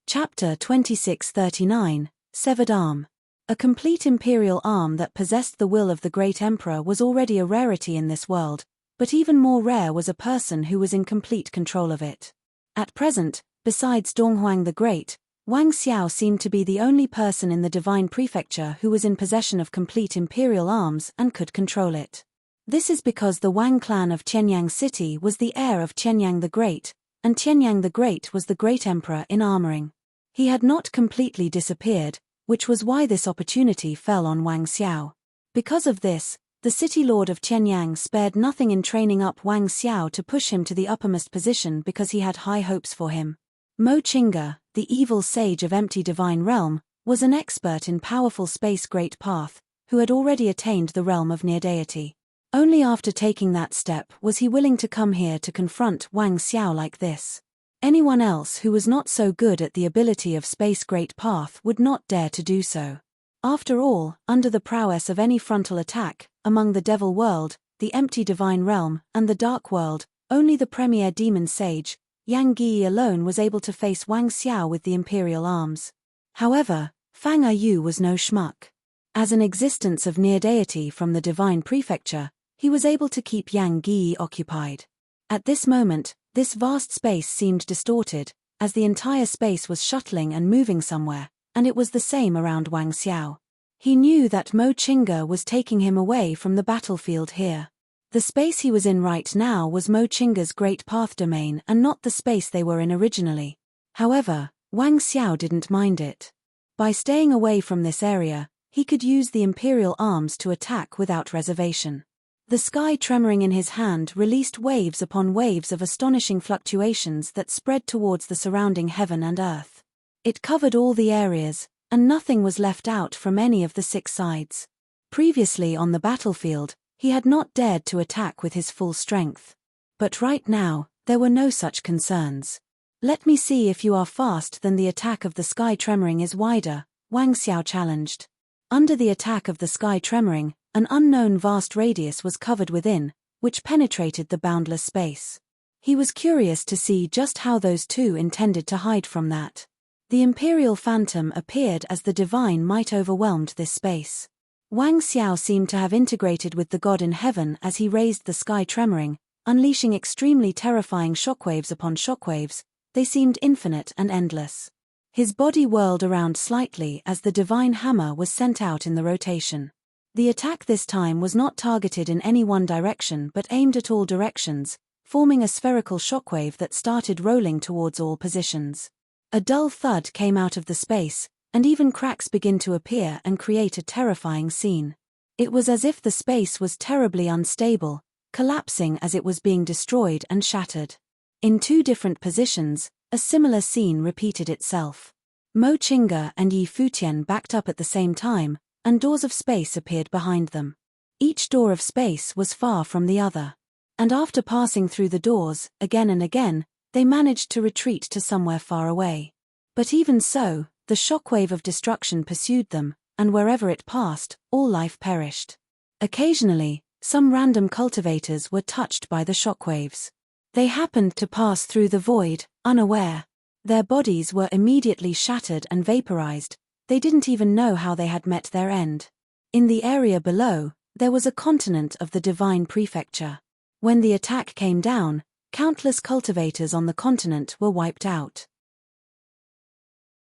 Chapter 2639, Severed Arm. A complete imperial arm that possessed the will of the great emperor was already a rarity in this world, but even more rare was a person who was in complete control of it. At present, besides Donghuang the Great, Wang Xiao seemed to be the only person in the divine prefecture who was in possession of complete imperial arms and could control it. This is because the Wang clan of Qianyang City was the heir of Qianyang the Great, and Qianyang the Great was the great emperor in armoring. He had not completely disappeared, which was why this opportunity fell on Wang Xiao. Because of this, the city lord of Qianyang spared nothing in training up Wang Xiao to push him to the uppermost position because he had high hopes for him. Mo Qingge, the evil sage of empty divine realm, was an expert in powerful space great path, who had already attained the realm of near deity. Only after taking that step was he willing to come here to confront Wang Xiao like this. Anyone else who was not so good at the ability of space great path would not dare to do so. After all, under the prowess of any frontal attack, among the devil world, the empty divine realm, and the dark world, only the premier demon sage, Yang Yi alone was able to face Wang Xiao with the imperial arms. However, Fang Yu was no schmuck. As an existence of near deity from the divine prefecture, he was able to keep Yang Yi occupied. At this moment, this vast space seemed distorted, as the entire space was shuttling and moving somewhere, and it was the same around Wang Xiao. He knew that Mo Qingge was taking him away from the battlefield here. The space he was in right now was Mo Qingge's great path domain and not the space they were in originally. However, Wang Xiao didn't mind it. By staying away from this area, he could use the imperial arms to attack without reservation. The sky tremoring in his hand released waves upon waves of astonishing fluctuations that spread towards the surrounding heaven and earth. It covered all the areas, and nothing was left out from any of the 6 sides. Previously on the battlefield, he had not dared to attack with his full strength. But right now, there were no such concerns. Let me see if you are fast than the attack of the sky tremoring is wider, Wang Xiao challenged. Under the attack of the sky tremoring, an unknown vast radius was covered within, which penetrated the boundless space. He was curious to see just how those two intended to hide from that. The imperial phantom appeared as the divine might overwhelmed this space. Wang Xiao seemed to have integrated with the god in heaven as he raised the sky tremoring, unleashing extremely terrifying shockwaves upon shockwaves. They seemed infinite and endless. His body whirled around slightly as the divine hammer was sent out in the rotation. The attack this time was not targeted in any one direction but aimed at all directions, forming a spherical shockwave that started rolling towards all positions. A dull thud came out of the space, and even cracks began to appear and create a terrifying scene. It was as if the space was terribly unstable, collapsing as it was being destroyed and shattered. In 2 different positions, a similar scene repeated itself. Mo Qingge and Yi Futian backed up at the same time, and doors of space appeared behind them. Each door of space was far from the other. And after passing through the doors, again and again, they managed to retreat to somewhere far away. But even so, the shockwave of destruction pursued them, and wherever it passed, all life perished. Occasionally, some random cultivators were touched by the shockwaves. They happened to pass through the void, unaware. Their bodies were immediately shattered and vaporized. They didn't even know how they had met their end. In the area below, there was a continent of the divine prefecture. When the attack came down, countless cultivators on the continent were wiped out.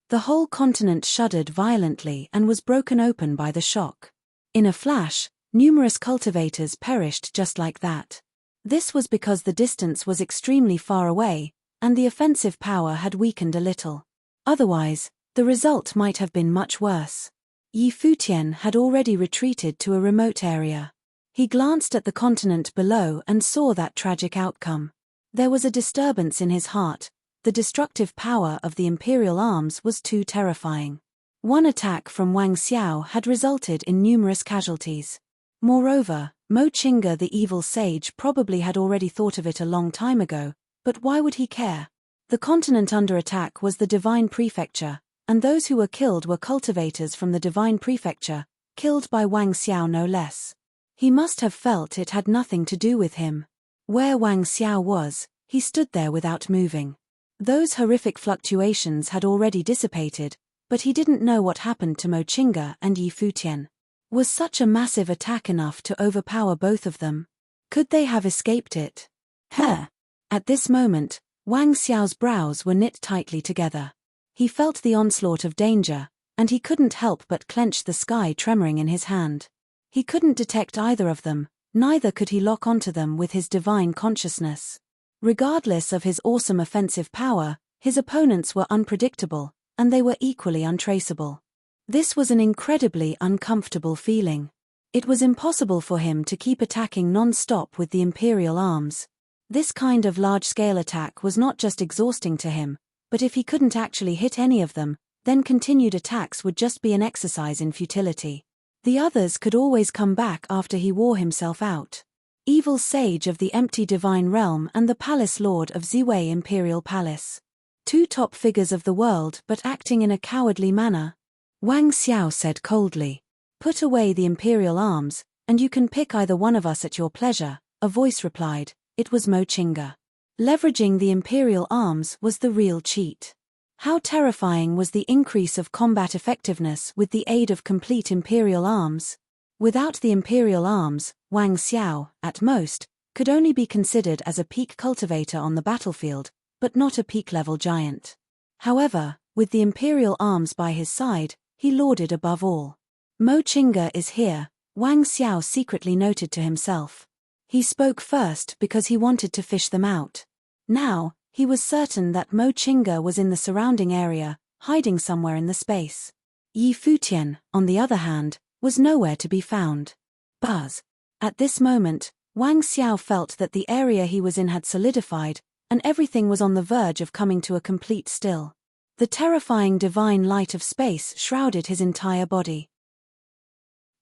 The whole continent shuddered violently and was broken open by the shock. In a flash, numerous cultivators perished just like that. This was because the distance was extremely far away, and the offensive power had weakened a little. Otherwise, the result might have been much worse. Yi Futian had already retreated to a remote area. He glanced at the continent below and saw that tragic outcome. There was a disturbance in his heart. The destructive power of the imperial arms was too terrifying. One attack from Wang Xiao had resulted in numerous casualties. Moreover, Mo Qingge the evil sage probably had already thought of it a long time ago, but why would he care? The continent under attack was the divine prefecture, and those who were killed were cultivators from the divine prefecture, killed by Wang Xiao no less. He must have felt it had nothing to do with him. Where Wang Xiao was, he stood there without moving. Those horrific fluctuations had already dissipated, But he didn't know what happened to Mochinga and Yi Futian. Was such a massive attack enough to overpower both of them? Could they have escaped it? At this moment, Wang Xiao's brows were knit tightly together. He felt the onslaught of danger, and he couldn't help but clench the sky tremoring in his hand. He couldn't detect either of them, neither could he lock onto them with his divine consciousness. Regardless of his awesome offensive power, his opponents were unpredictable, and they were equally untraceable. This was an incredibly uncomfortable feeling. It was impossible for him to keep attacking non-stop with the Imperial arms. This kind of large-scale attack was not just exhausting to him, but if he couldn't actually hit any of them, then continued attacks would just be an exercise in futility. The others could always come back after he wore himself out. Evil Sage of the Empty Divine Realm and the Palace Lord of Ziwei Imperial Palace. Two top figures of the world but acting in a cowardly manner. Wang Xiao said coldly. Put away the Imperial arms, and you can pick either one of us at your pleasure, a voice replied. It was Mochinga. Leveraging the Imperial arms was the real cheat. How terrifying was the increase of combat effectiveness with the aid of complete Imperial arms? Without the Imperial arms, Wang Xiao, at most, could only be considered as a peak cultivator on the battlefield, but not a peak-level giant. However, with the Imperial arms by his side, he lorded above all. Mochinga is here, Wang Xiao secretly noted to himself. He spoke first because he wanted to fish them out. Now, he was certain that Mochinga was in the surrounding area, hiding somewhere in the space. Yi Futian, on the other hand, was nowhere to be found. Buzz. At this moment, Wang Xiao felt that the area he was in had solidified, and everything was on the verge of coming to a complete still. The terrifying divine light of space shrouded his entire body.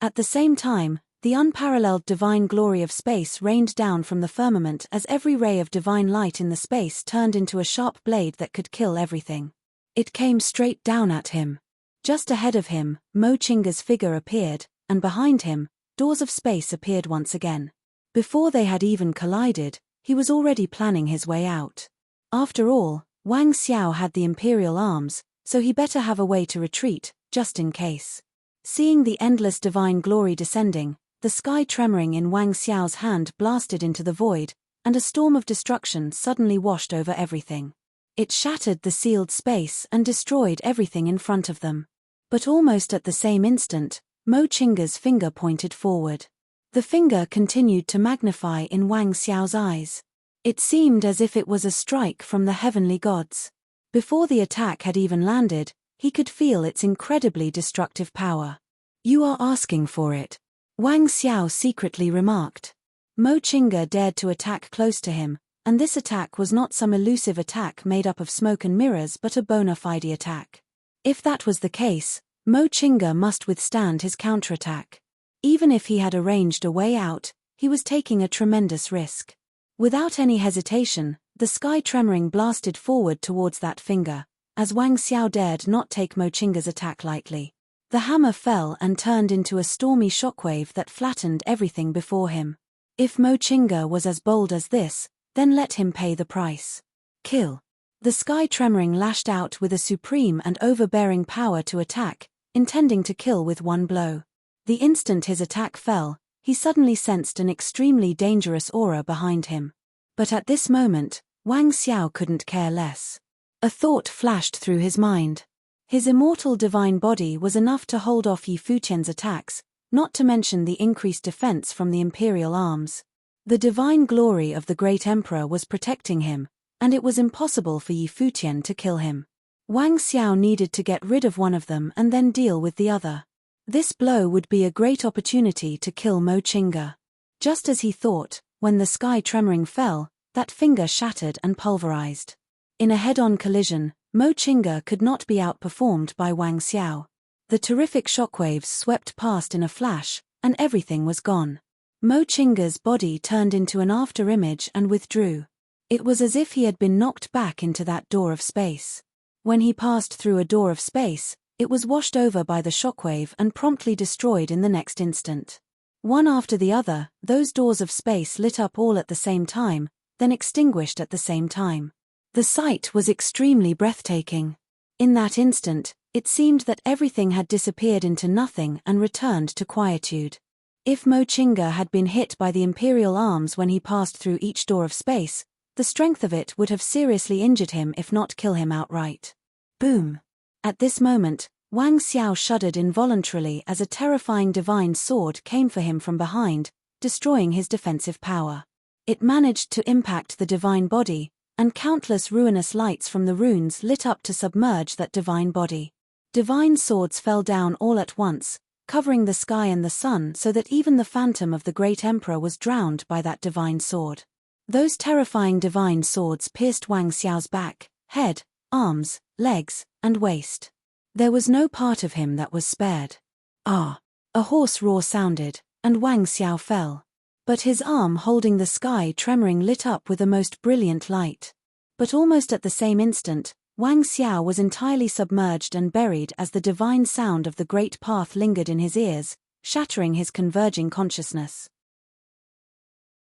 At the same time, the unparalleled divine glory of space rained down from the firmament as every ray of divine light in the space turned into a sharp blade that could kill everything. It came straight down at him. Just ahead of him, Mochinga's figure appeared, and behind him, doors of space appeared once again. Before they had even collided, he was already planning his way out. After all, Wang Xiao had the Imperial arms, so he better have a way to retreat, just in case. Seeing the endless divine glory descending, the sky tremoring in Wang Xiao's hand blasted into the void, and a storm of destruction suddenly washed over everything. It shattered the sealed space and destroyed everything in front of them. But almost at the same instant, Mochinga's finger pointed forward. The finger continued to magnify in Wang Xiao's eyes. It seemed as if it was a strike from the heavenly gods. Before the attack had even landed, he could feel its incredibly destructive power. You are asking for it, Wang Xiao secretly remarked. Mochinga dared to attack close to him, and this attack was not some elusive attack made up of smoke and mirrors but a bona fide attack. If that was the case, Mochinga must withstand his counterattack. Even if he had arranged a way out, he was taking a tremendous risk. Without any hesitation, the sky tremoring blasted forward towards that finger, as Wang Xiao dared not take Mochinga's attack lightly. The hammer fell and turned into a stormy shockwave that flattened everything before him. If Mochinga was as bold as this, then let him pay the price. Kill. The sky tremoring lashed out with a supreme and overbearing power to attack, intending to kill with one blow. The instant his attack fell, he suddenly sensed an extremely dangerous aura behind him. But at this moment, Wang Xiao couldn't care less. A thought flashed through his mind. His immortal divine body was enough to hold off Yi Futian's attacks, not to mention the increased defense from the Imperial arms. The divine glory of the great emperor was protecting him, and it was impossible for Yi Futian to kill him. Wang Xiao needed to get rid of one of them and then deal with the other. This blow would be a great opportunity to kill Mochinga. Just as he thought, when the sky tremoring fell, that finger shattered and pulverized. In a head-on collision, Mochinga could not be outperformed by Wang Xiao. The terrific shockwaves swept past in a flash, and everything was gone. Mochinga's body turned into an after-image and withdrew. It was as if he had been knocked back into that door of space. When he passed through a door of space, it was washed over by the shockwave and promptly destroyed in the next instant. One after the other, those doors of space lit up all at the same time, then extinguished at the same time. The sight was extremely breathtaking. In that instant, It seemed that everything had disappeared into nothing and returned to quietude. If Mo Chinga had been hit by the Imperial arms when he passed through each door of space, the strength of it would have seriously injured him if not kill him outright. Boom! At this moment, Wang Xiao shuddered involuntarily as a terrifying divine sword came for him from behind, destroying his defensive power. It managed to impact the divine body, and countless ruinous lights from the runes lit up to submerge that divine body. Divine swords fell down all at once, covering the sky and the sun so that even the phantom of the great emperor was drowned by that divine sword. Those terrifying divine swords pierced Wang Xiao's back, head, arms, legs, and waist. There was no part of him that was spared. Ah! A hoarse roar sounded, and Wang Xiao fell. But his arm holding the sky tremoring lit up with a most brilliant light. But almost at the same instant, Wang Xiao was entirely submerged and buried as the divine sound of the great path lingered in his ears, shattering his converging consciousness.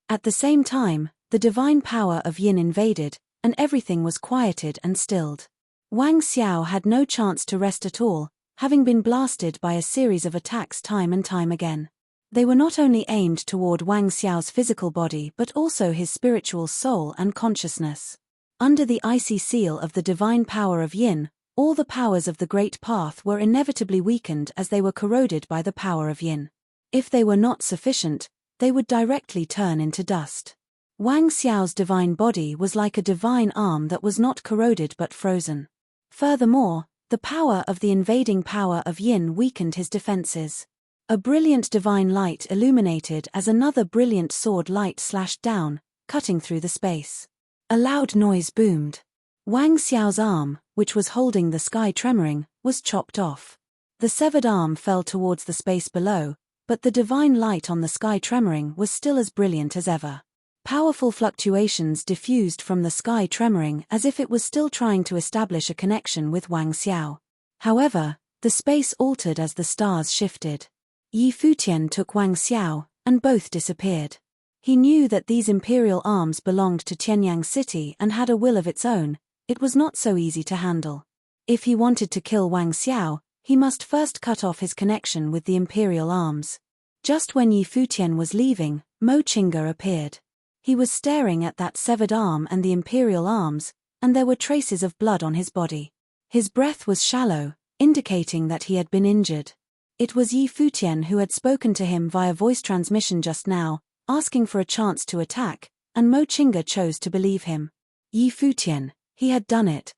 At the same time, the divine power of Yin invaded, and everything was quieted and stilled. Wang Xiao had no chance to rest at all, having been blasted by a series of attacks time and time again. They were not only aimed toward Wang Xiao's physical body but also his spiritual soul and consciousness. Under the icy seal of the divine power of Yin, all the powers of the Great Path were inevitably weakened as they were corroded by the power of Yin. If they were not sufficient, they would directly turn into dust. Wang Xiao's divine body was like a divine arm that was not corroded but frozen. Furthermore, the power of the invading power of Yin weakened his defenses. A brilliant divine light illuminated as another brilliant sword light slashed down, cutting through the space. A loud noise boomed. Wang Xiao's arm, which was holding the sky tremoring, was chopped off. The severed arm fell towards the space below, but the divine light on the sky tremoring was still as brilliant as ever. Powerful fluctuations diffused from the sky tremoring as if it was still trying to establish a connection with Wang Xiao. However, the space altered as the stars shifted. Yi Futian took Wang Xiao, and both disappeared. He knew that these imperial arms belonged to Tianyang City and had a will of its own. It was not so easy to handle. If he wanted to kill Wang Xiao, he must first cut off his connection with the imperial arms. Just when Yi Futian was leaving, Mo Chinga appeared. He was staring at that severed arm and the imperial arms, and there were traces of blood on his body. His breath was shallow, indicating that he had been injured. It was Yi Futian who had spoken to him via voice transmission just now, asking for a chance to attack, and Mo Chinga chose to believe him. Yi Futian, he had done it.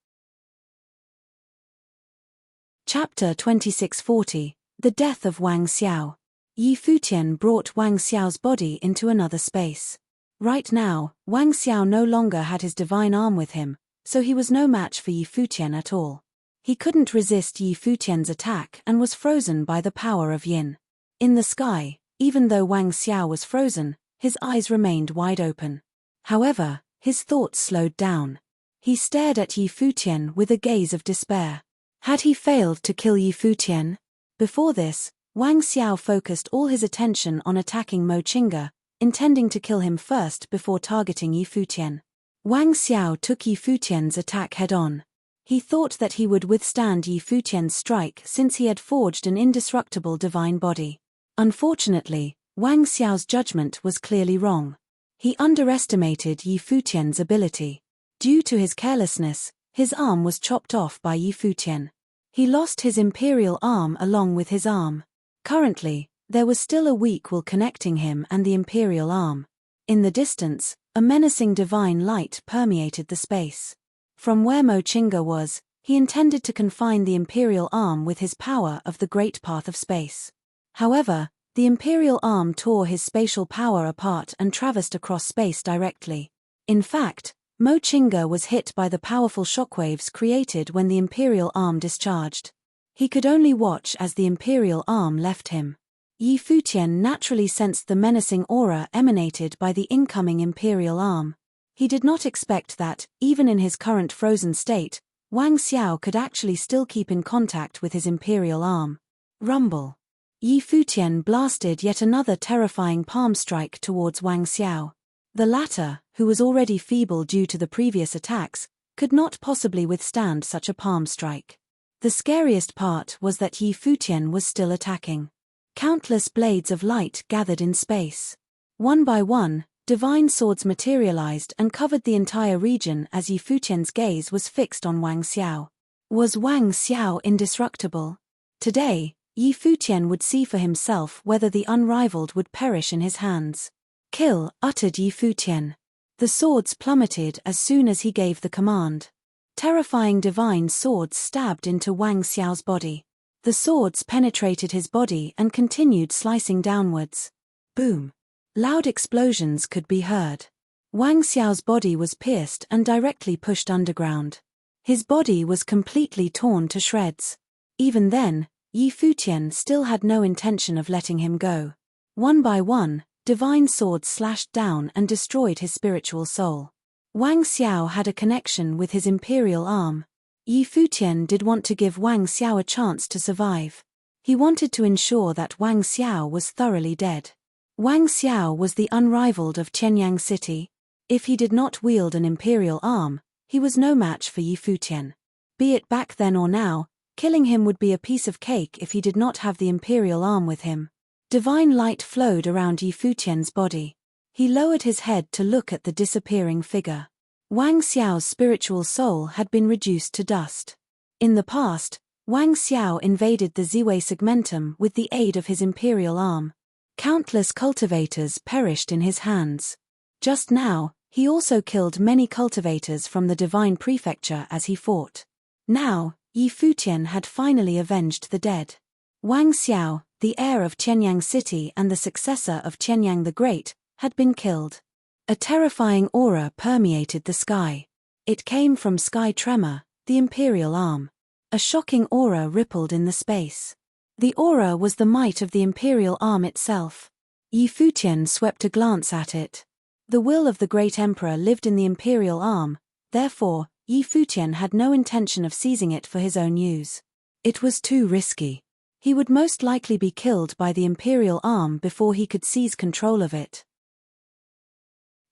Chapter 2640, The Death of Wang Xiao. Yi Futian brought Wang Xiao's body into another space. Right now, Wang Xiao no longer had his divine arm with him, so he was no match for Yi Futian at all. He couldn't resist Yi Futian's attack and was frozen by the power of Yin. In the sky, even though Wang Xiao was frozen, his eyes remained wide open. However, his thoughts slowed down. He stared at Yi Futian with a gaze of despair. Had he failed to kill Yi Futian? Before this, Wang Xiao focused all his attention on attacking Mo Chinga, intending to kill him first before targeting Yi Futian. Wang Xiao took Yi Futian's attack head-on. He thought that he would withstand Yi Futian's strike since he had forged an indestructible divine body. Unfortunately, Wang Xiao's judgment was clearly wrong. He underestimated Yi Futian's ability. Due to his carelessness, his arm was chopped off by Yi Futian. He lost his imperial arm along with his arm. Currently, there was still a weak will connecting him and the imperial arm. In the distance, a menacing divine light permeated the space. From where Mo Chinga was, he intended to confine the imperial arm with his power of the great path of space. However, the imperial arm tore his spatial power apart and traversed across space directly. In fact, Mo Chinga was hit by the powerful shockwaves created when the imperial arm discharged. He could only watch as the imperial arm left him. Yi Futian naturally sensed the menacing aura emanated by the incoming imperial arm. He did not expect that, even in his current frozen state, Wang Xiao could actually still keep in contact with his imperial arm. Rumble. Yi Futian blasted yet another terrifying palm strike towards Wang Xiao. The latter, who was already feeble due to the previous attacks, could not possibly withstand such a palm strike. The scariest part was that Yi Futian was still attacking. Countless blades of light gathered in space. One by one, divine swords materialized and covered the entire region as Yi Futian's gaze was fixed on Wang Xiao. Was Wang Xiao indestructible? Today, Yi Futian would see for himself whether the unrivaled would perish in his hands. "Kill," uttered Yi Futian. The swords plummeted as soon as he gave the command. Terrifying divine swords stabbed into Wang Xiao's body. The swords penetrated his body and continued slicing downwards. Boom! Loud explosions could be heard. Wang Xiao's body was pierced and directly pushed underground. His body was completely torn to shreds. Even then, Yi Futian still had no intention of letting him go. One by one, divine swords slashed down and destroyed his spiritual soul. Wang Xiao had a connection with his imperial arm. Yi Futian did want to give Wang Xiao a chance to survive. He wanted to ensure that Wang Xiao was thoroughly dead. Wang Xiao was the unrivaled of Qianyang City. If he did not wield an imperial arm, he was no match for Yi Futian. Be it back then or now, killing him would be a piece of cake if he did not have the imperial arm with him. Divine light flowed around Yi Futian's body. He lowered his head to look at the disappearing figure. Wang Xiao's spiritual soul had been reduced to dust. In the past, Wang Xiao invaded the Ziwei segmentum with the aid of his imperial arm. Countless cultivators perished in his hands. Just now, he also killed many cultivators from the divine prefecture as he fought. Now, Yi Futian had finally avenged the dead. Wang Xiao, the heir of Qianyang City and the successor of Qianyang the Great, had been killed. A terrifying aura permeated the sky. It came from Sky Tremor, the imperial arm. A shocking aura rippled in the space. The aura was the might of the imperial arm itself. Yi Futian swept a glance at it. The will of the great emperor lived in the imperial arm, therefore, Yi Futian had no intention of seizing it for his own use. It was too risky. He would most likely be killed by the imperial arm before he could seize control of it.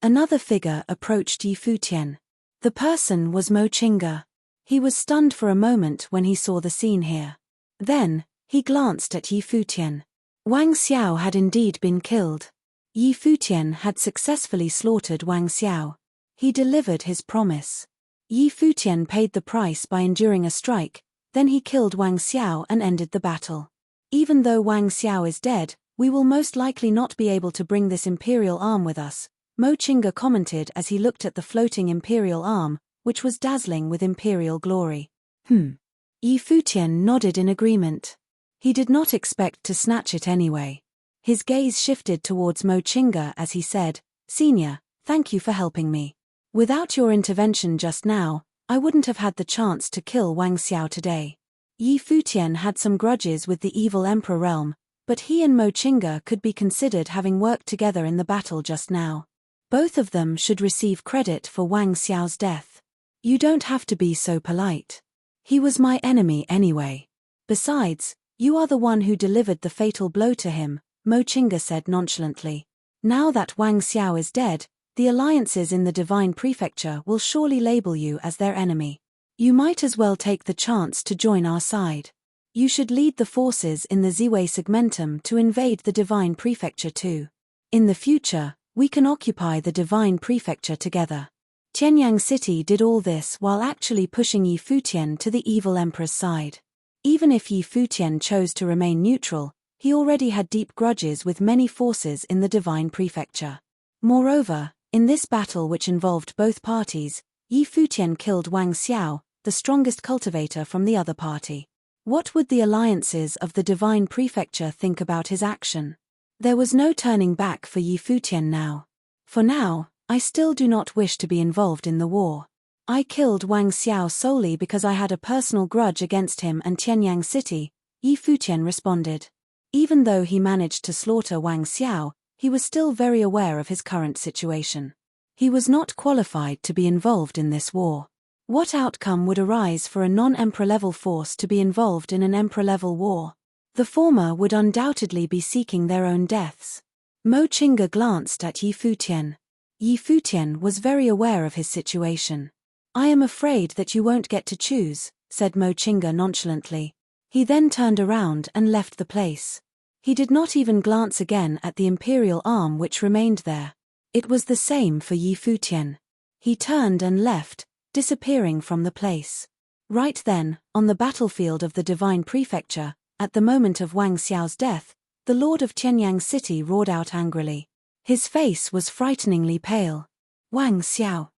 Another figure approached Yi Futian. The person was Mo Qingge. He was stunned for a moment when he saw the scene here. Then, he glanced at Yi Futian. Wang Xiao had indeed been killed. Yi Futian had successfully slaughtered Wang Xiao. He delivered his promise. Yi Futian paid the price by enduring a strike, then he killed Wang Xiao and ended the battle. Even though Wang Xiao is dead, we will most likely not be able to bring this imperial arm with us, Mo Qingge commented as he looked at the floating imperial arm, which was dazzling with imperial glory. Yi Futian nodded in agreement. He did not expect to snatch it anyway. His gaze shifted towards Mo Qingge as he said, "Senior, thank you for helping me. Without your intervention just now, I wouldn't have had the chance to kill Wang Xiao today." Yi Futian had some grudges with the evil emperor realm, but he and Mo Qingge could be considered having worked together in the battle just now. Both of them should receive credit for Wang Xiao's death. "You don't have to be so polite. He was my enemy anyway. Besides, you are the one who delivered the fatal blow to him," Mo Qingge said nonchalantly. "Now that Wang Xiao is dead, the alliances in the Divine Prefecture will surely label you as their enemy. You might as well take the chance to join our side. You should lead the forces in the Ziwei segmentum to invade the Divine Prefecture too. In the future, we can occupy the Divine Prefecture together." Qianyang City did all this while actually pushing Yi Futian to the evil emperor's side. Even if Yi Futian chose to remain neutral, he already had deep grudges with many forces in the Divine Prefecture. Moreover, in this battle which involved both parties, Yi Futian killed Wang Xiao, the strongest cultivator from the other party. What would the alliances of the Divine Prefecture think about his action? There was no turning back for Yi Futian now. "For now, I still do not wish to be involved in the war. I killed Wang Xiao solely because I had a personal grudge against him and Qianyang City," Yi Futian responded. Even though he managed to slaughter Wang Xiao, he was still very aware of his current situation. He was not qualified to be involved in this war. What outcome would arise for a non-emperor-level force to be involved in an emperor-level war? The former would undoubtedly be seeking their own deaths. Mo Qingge glanced at Yi Futian. Yi Futian was very aware of his situation. "I am afraid that you won't get to choose," said Mo Chinga nonchalantly. He then turned around and left the place. He did not even glance again at the imperial arm which remained there. It was the same for Yi Futian. He turned and left, disappearing from the place. Right then, on the battlefield of the Divine Prefecture, at the moment of Wang Xiao's death, the lord of Qianyang City roared out angrily. His face was frighteningly pale. "Wang Xiao!"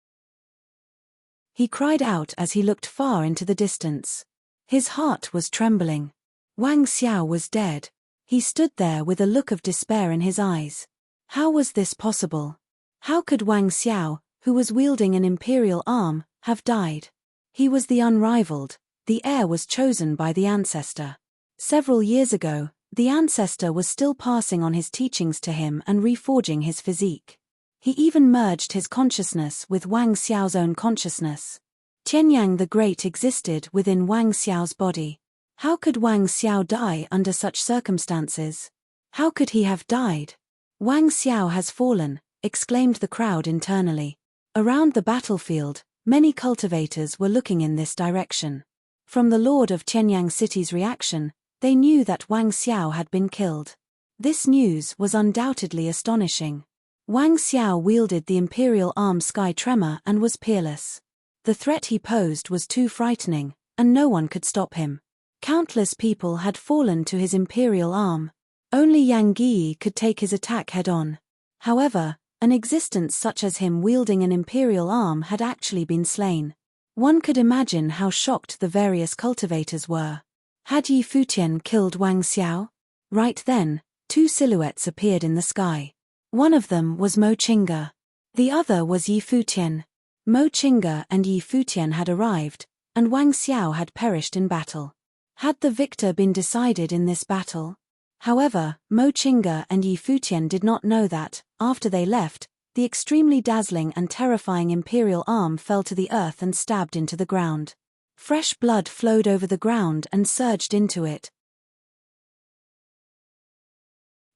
he cried out as he looked far into the distance. His heart was trembling. Wang Xiao was dead. He stood there with a look of despair in his eyes. How was this possible? How could Wang Xiao, who was wielding an imperial arm, have died? He was the unrivaled, the heir was chosen by the ancestor. Several years ago, the ancestor was still passing on his teachings to him and reforging his physique. He even merged his consciousness with Wang Xiao's own consciousness. Qianyang the Great existed within Wang Xiao's body. How could Wang Xiao die under such circumstances? How could he have died? "Wang Xiao has fallen," exclaimed the crowd internally. Around the battlefield, many cultivators were looking in this direction. From the lord of Qianyang City's reaction, they knew that Wang Xiao had been killed. This news was undoubtedly astonishing. Wang Xiao wielded the imperial arm Sky Tremor and was peerless. The threat he posed was too frightening, and no one could stop him. Countless people had fallen to his imperial arm. Only Yang Yi could take his attack head-on. However, an existence such as him wielding an imperial arm had actually been slain. One could imagine how shocked the various cultivators were. Had Yi Futian killed Wang Xiao? Right then, two silhouettes appeared in the sky. One of them was Mo Chinga. The other was Yi Futian. Mo Chinga and Yi Futian had arrived, and Wang Xiao had perished in battle. Had the victor been decided in this battle? However, Mo Chinga and Yi Futian did not know that, after they left, the extremely dazzling and terrifying imperial arm fell to the earth and stabbed into the ground. Fresh blood flowed over the ground and surged into it.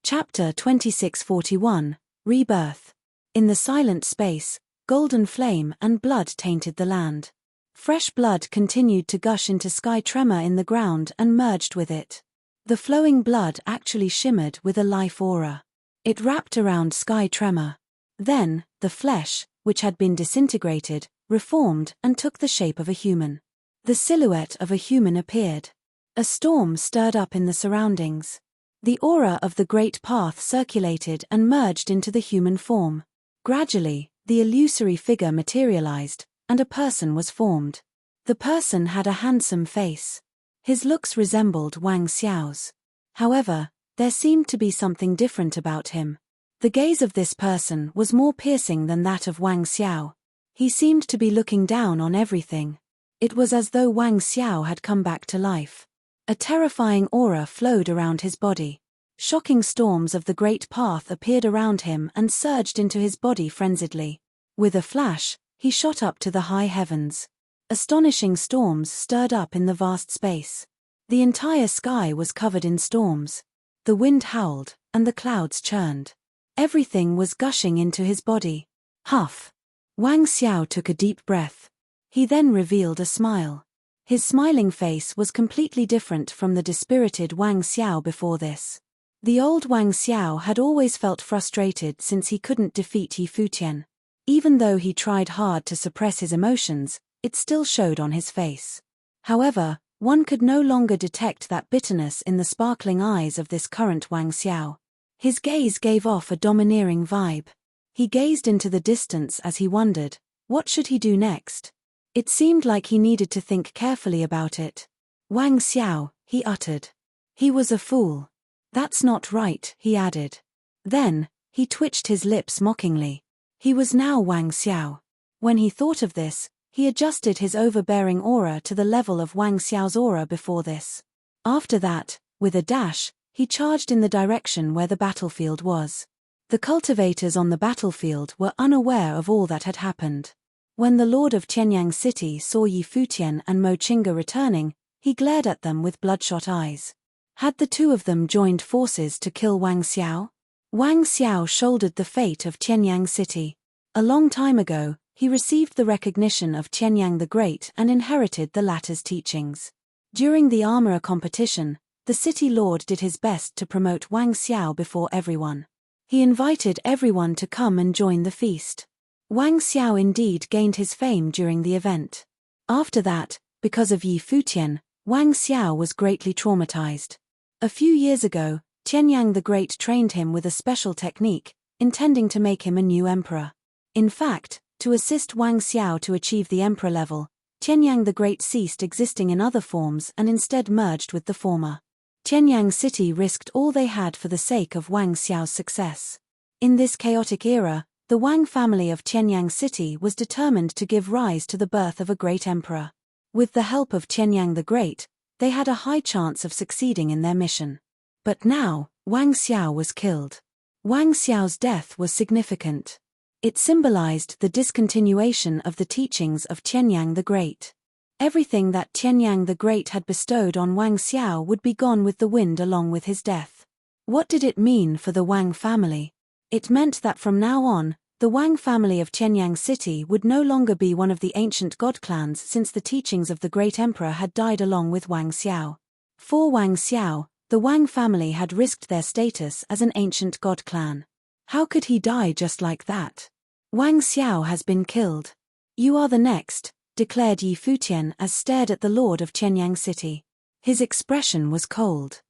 Chapter 2641, Rebirth. In the silent space, golden flame and blood tainted the land. Fresh blood continued to gush into Sky Tremor in the ground and merged with it. The flowing blood actually shimmered with a life aura. It wrapped around Sky Tremor. Then, the flesh, which had been disintegrated, reformed and took the shape of a human. The silhouette of a human appeared. A storm stirred up in the surroundings. The aura of the Great Path circulated and merged into the human form. Gradually, the illusory figure materialized, and a person was formed. The person had a handsome face. His looks resembled Wang Xiao's. However, there seemed to be something different about him. The gaze of this person was more piercing than that of Wang Xiao. He seemed to be looking down on everything. It was as though Wang Xiao had come back to life. A terrifying aura flowed around his body. Shocking storms of the Great Path appeared around him and surged into his body frenziedly. With a flash, he shot up to the high heavens. Astonishing storms stirred up in the vast space. The entire sky was covered in storms. The wind howled, and the clouds churned. Everything was gushing into his body. Huff! Wang Xiao took a deep breath. He then revealed a smile. His smiling face was completely different from the dispirited Wang Xiao before this. The old Wang Xiao had always felt frustrated since he couldn't defeat Yi Futian. Even though he tried hard to suppress his emotions, it still showed on his face. However, one could no longer detect that bitterness in the sparkling eyes of this current Wang Xiao. His gaze gave off a domineering vibe. He gazed into the distance as he wondered, what should he do next? It seemed like he needed to think carefully about it. Wang Xiao, he uttered. He was a fool. That's not right, he added. Then, he twitched his lips mockingly. He was now Wang Xiao. When he thought of this, he adjusted his overbearing aura to the level of Wang Xiao's aura before this. After that, with a dash, he charged in the direction where the battlefield was. The cultivators on the battlefield were unaware of all that had happened. When the lord of Qianyang City saw Yi Futian and Mo Chinga returning, he glared at them with bloodshot eyes. Had the two of them joined forces to kill Wang Xiao? Wang Xiao shouldered the fate of Qianyang City. A long time ago, he received the recognition of Qianyang the Great and inherited the latter's teachings. During the armorer competition, the city lord did his best to promote Wang Xiao before everyone. He invited everyone to come and join the feast. Wang Xiao indeed gained his fame during the event. After that, because of Yi Futian, Wang Xiao was greatly traumatized. A few years ago, Qianyang the Great trained him with a special technique, intending to make him a new emperor. In fact, to assist Wang Xiao to achieve the emperor level, Qianyang the Great ceased existing in other forms and instead merged with the former. Qianyang City risked all they had for the sake of Wang Xiao's success. In this chaotic era, the Wang family of Qianyang City was determined to give rise to the birth of a great emperor. With the help of Qianyang the Great, they had a high chance of succeeding in their mission. But now, Wang Xiao was killed. Wang Xiao's death was significant. It symbolized the discontinuation of the teachings of Qianyang the Great. Everything that Qianyang the Great had bestowed on Wang Xiao would be gone with the wind along with his death. What did it mean for the Wang family? It meant that from now on, the Wang family of Qianyang City would no longer be one of the ancient god clans since the teachings of the great emperor had died along with Wang Xiao. For Wang Xiao, the Wang family had risked their status as an ancient god clan. How could he die just like that? Wang Xiao has been killed. You are the next, declared Yi Futian as stared at the lord of Qianyang City. His expression was cold.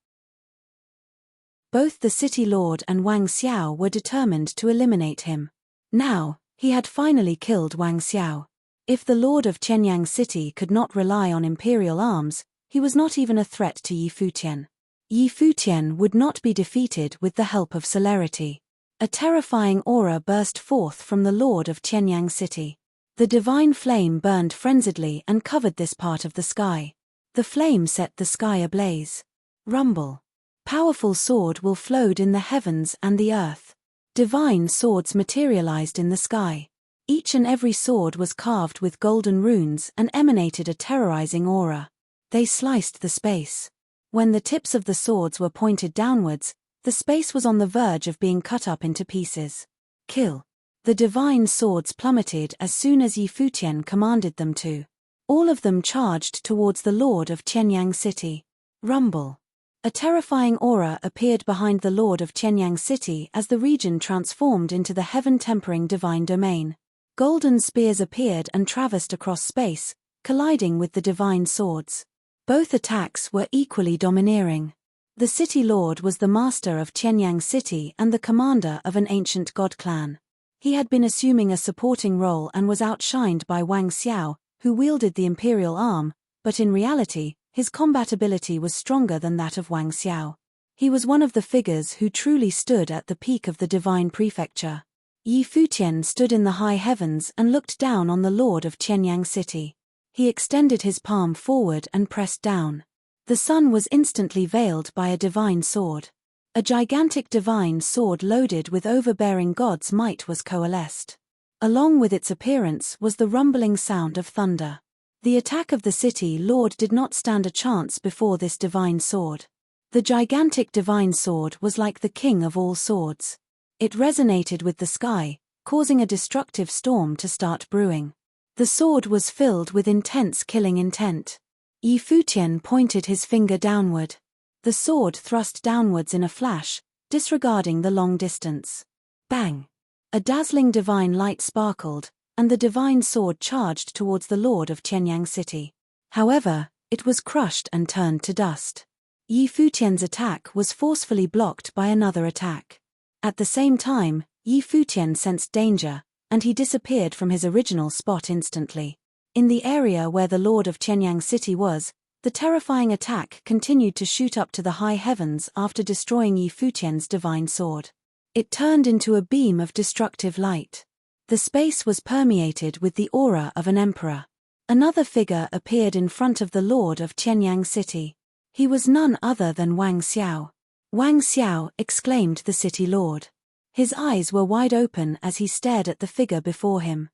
Both the city lord and Wang Xiao were determined to eliminate him. Now, he had finally killed Wang Xiao. If the lord of Qianyang City could not rely on imperial arms, he was not even a threat to Yi Futian. Yi Futian would not be defeated with the help of celerity. A terrifying aura burst forth from the lord of Qianyang City. The divine flame burned frenziedly and covered this part of the sky. The flame set the sky ablaze. Rumble. Powerful sword will flowed in the heavens and the earth. Divine swords materialized in the sky. Each and every sword was carved with golden runes and emanated a terrorizing aura. They sliced the space. When the tips of the swords were pointed downwards, the space was on the verge of being cut up into pieces. Kill. The divine swords plummeted as soon as Yi Futian commanded them to. All of them charged towards the lord of Qianyang City. Rumble. A terrifying aura appeared behind the lord of Qianyang City as the region transformed into the heaven-tempering divine domain. Golden spears appeared and traversed across space, colliding with the divine swords. Both attacks were equally domineering. The city lord was the master of Qianyang City and the commander of an ancient god clan. He had been assuming a supporting role and was outshined by Wang Xiao, who wielded the imperial arm, but in reality, his combat ability was stronger than that of Wang Xiao. He was one of the figures who truly stood at the peak of the divine prefecture. Yi Futian stood in the high heavens and looked down on the lord of Qianyang City. He extended his palm forward and pressed down. The sun was instantly veiled by a divine sword. A gigantic divine sword loaded with overbearing god's might was coalesced. Along with its appearance was the rumbling sound of thunder. The attack of the city lord did not stand a chance before this divine sword. The gigantic divine sword was like the king of all swords. It resonated with the sky, causing a destructive storm to start brewing. The sword was filled with intense killing intent. Yi Futian pointed his finger downward. The sword thrust downwards in a flash, disregarding the long distance. Bang! A dazzling divine light sparkled, and the divine sword charged towards the lord of Qianyang City. However, it was crushed and turned to dust. Yi Futian's attack was forcefully blocked by another attack. At the same time, Yi Futian sensed danger, and he disappeared from his original spot instantly. In the area where the lord of Qianyang City was, the terrifying attack continued to shoot up to the high heavens after destroying Yi Futian's divine sword. It turned into a beam of destructive light. The space was permeated with the aura of an emperor. Another figure appeared in front of the lord of Qianyang City. He was none other than Wang Xiao. Wang Xiao, exclaimed the city lord. His eyes were wide open as he stared at the figure before him.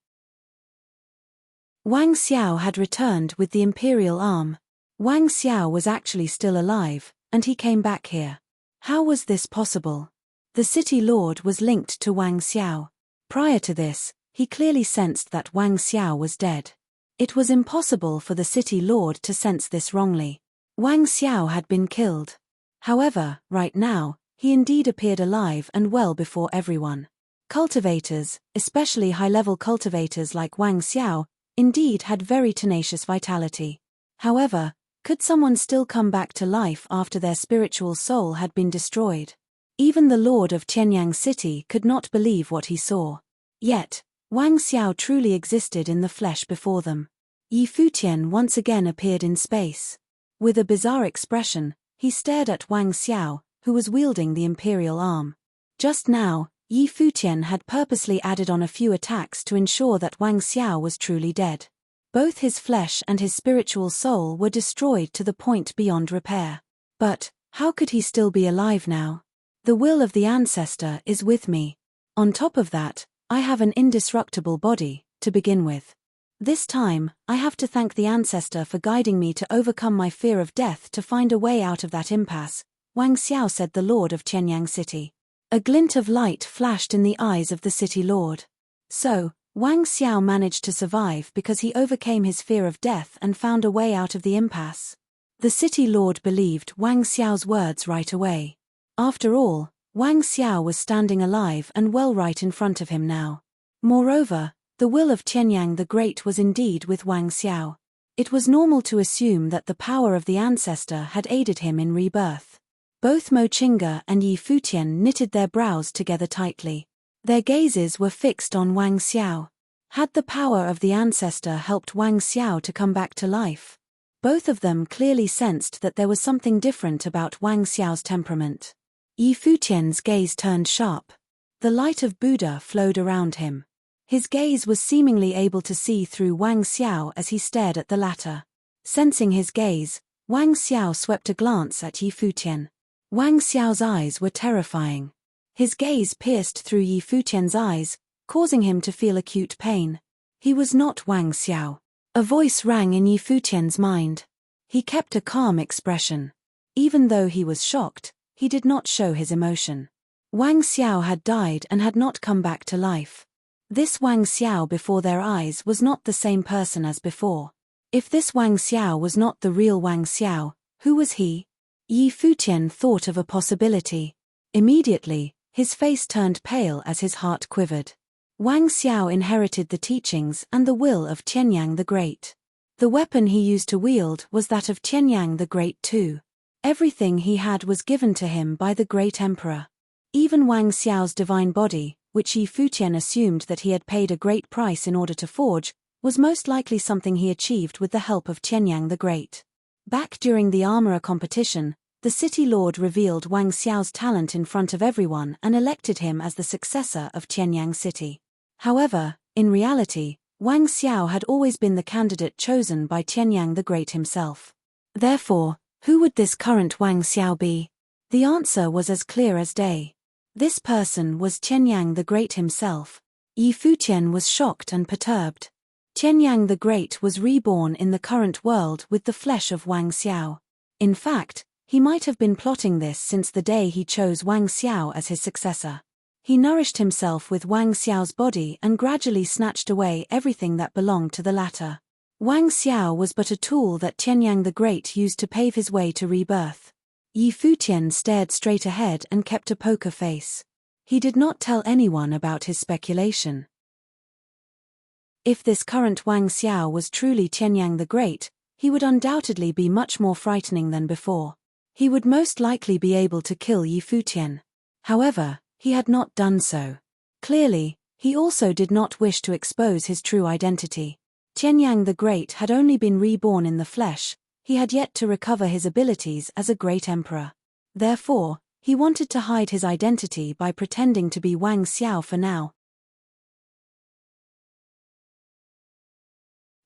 Wang Xiao had returned with the imperial arm. Wang Xiao was actually still alive, and he came back here. How was this possible? The city lord was linked to Wang Xiao. Prior to this, he clearly sensed that Wang Xiao was dead. It was impossible for the city lord to sense this wrongly. Wang Xiao had been killed. However, right now, he indeed appeared alive and well before everyone. Cultivators, especially high-level cultivators like Wang Xiao, indeed had very tenacious vitality. However, could someone still come back to life after their spiritual soul had been destroyed? Even the lord of Qianyang City could not believe what he saw. Yet, Wang Xiao truly existed in the flesh before them. Yi Futian once again appeared in space. With a bizarre expression, he stared at Wang Xiao, who was wielding the imperial arm. Just now, Yi Futian had purposely added on a few attacks to ensure that Wang Xiao was truly dead. Both his flesh and his spiritual soul were destroyed to the point beyond repair. But, how could he still be alive now? The will of the ancestor is with me. On top of that, I have an indestructible body, to begin with. This time, I have to thank the ancestor for guiding me to overcome my fear of death to find a way out of that impasse, Wang Xiao said, the lord of Qianyang City. A glint of light flashed in the eyes of the city lord. So, Wang Xiao managed to survive because he overcame his fear of death and found a way out of the impasse. The city lord believed Wang Xiao's words right away. After all, Wang Xiao was standing alive and well right in front of him now. Moreover, the will of Qianyang the Great was indeed with Wang Xiao. It was normal to assume that the power of the ancestor had aided him in rebirth. Both Mo Qingge and Yi Futian knitted their brows together tightly. Their gazes were fixed on Wang Xiao. Had the power of the ancestor helped Wang Xiao to come back to life? Both of them clearly sensed that there was something different about Wang Xiao's temperament. Yi Futian's gaze turned sharp. The light of Buddha flowed around him. His gaze was seemingly able to see through Wang Xiao as he stared at the latter. Sensing his gaze, Wang Xiao swept a glance at Yi Futian. Wang Xiao's eyes were terrifying. His gaze pierced through Yi Futian's eyes, causing him to feel acute pain. He was not Wang Xiao. A voice rang in Yi Futian's mind. He kept a calm expression. Even though he was shocked, he did not show his emotion. Wang Xiao had died and had not come back to life. This Wang Xiao before their eyes was not the same person as before. If this Wang Xiao was not the real Wang Xiao, who was he? Yi Futian thought of a possibility. Immediately, his face turned pale as his heart quivered. Wang Xiao inherited the teachings and the will of Qianyang the Great. The weapon he used to wield was that of Qianyang the Great too. Everything he had was given to him by the great emperor. Even Wang Xiao's divine body, which Yi Futian assumed that he had paid a great price in order to forge, was most likely something he achieved with the help of Qianyang the Great. Back during the armorer competition, the city lord revealed Wang Xiao's talent in front of everyone and elected him as the successor of Qianyang City. However, in reality, Wang Xiao had always been the candidate chosen by Qianyang the Great himself. Therefore, who would this current Wang Xiao be? The answer was as clear as day. This person was Qianyang the Great himself. Yi Futian was shocked and perturbed. Qianyang the Great was reborn in the current world with the flesh of Wang Xiao. In fact, he might have been plotting this since the day he chose Wang Xiao as his successor. He nourished himself with Wang Xiao's body and gradually snatched away everything that belonged to the latter. Wang Xiao was but a tool that Qianyang the Great used to pave his way to rebirth. Yi Futian stared straight ahead and kept a poker face. He did not tell anyone about his speculation. If this current Wang Xiao was truly Qianyang the Great, he would undoubtedly be much more frightening than before. He would most likely be able to kill Yi Futian. However, he had not done so. Clearly, he also did not wish to expose his true identity. Qianyang the Great had only been reborn in the flesh, he had yet to recover his abilities as a great emperor. Therefore, he wanted to hide his identity by pretending to be Wang Xiao for now.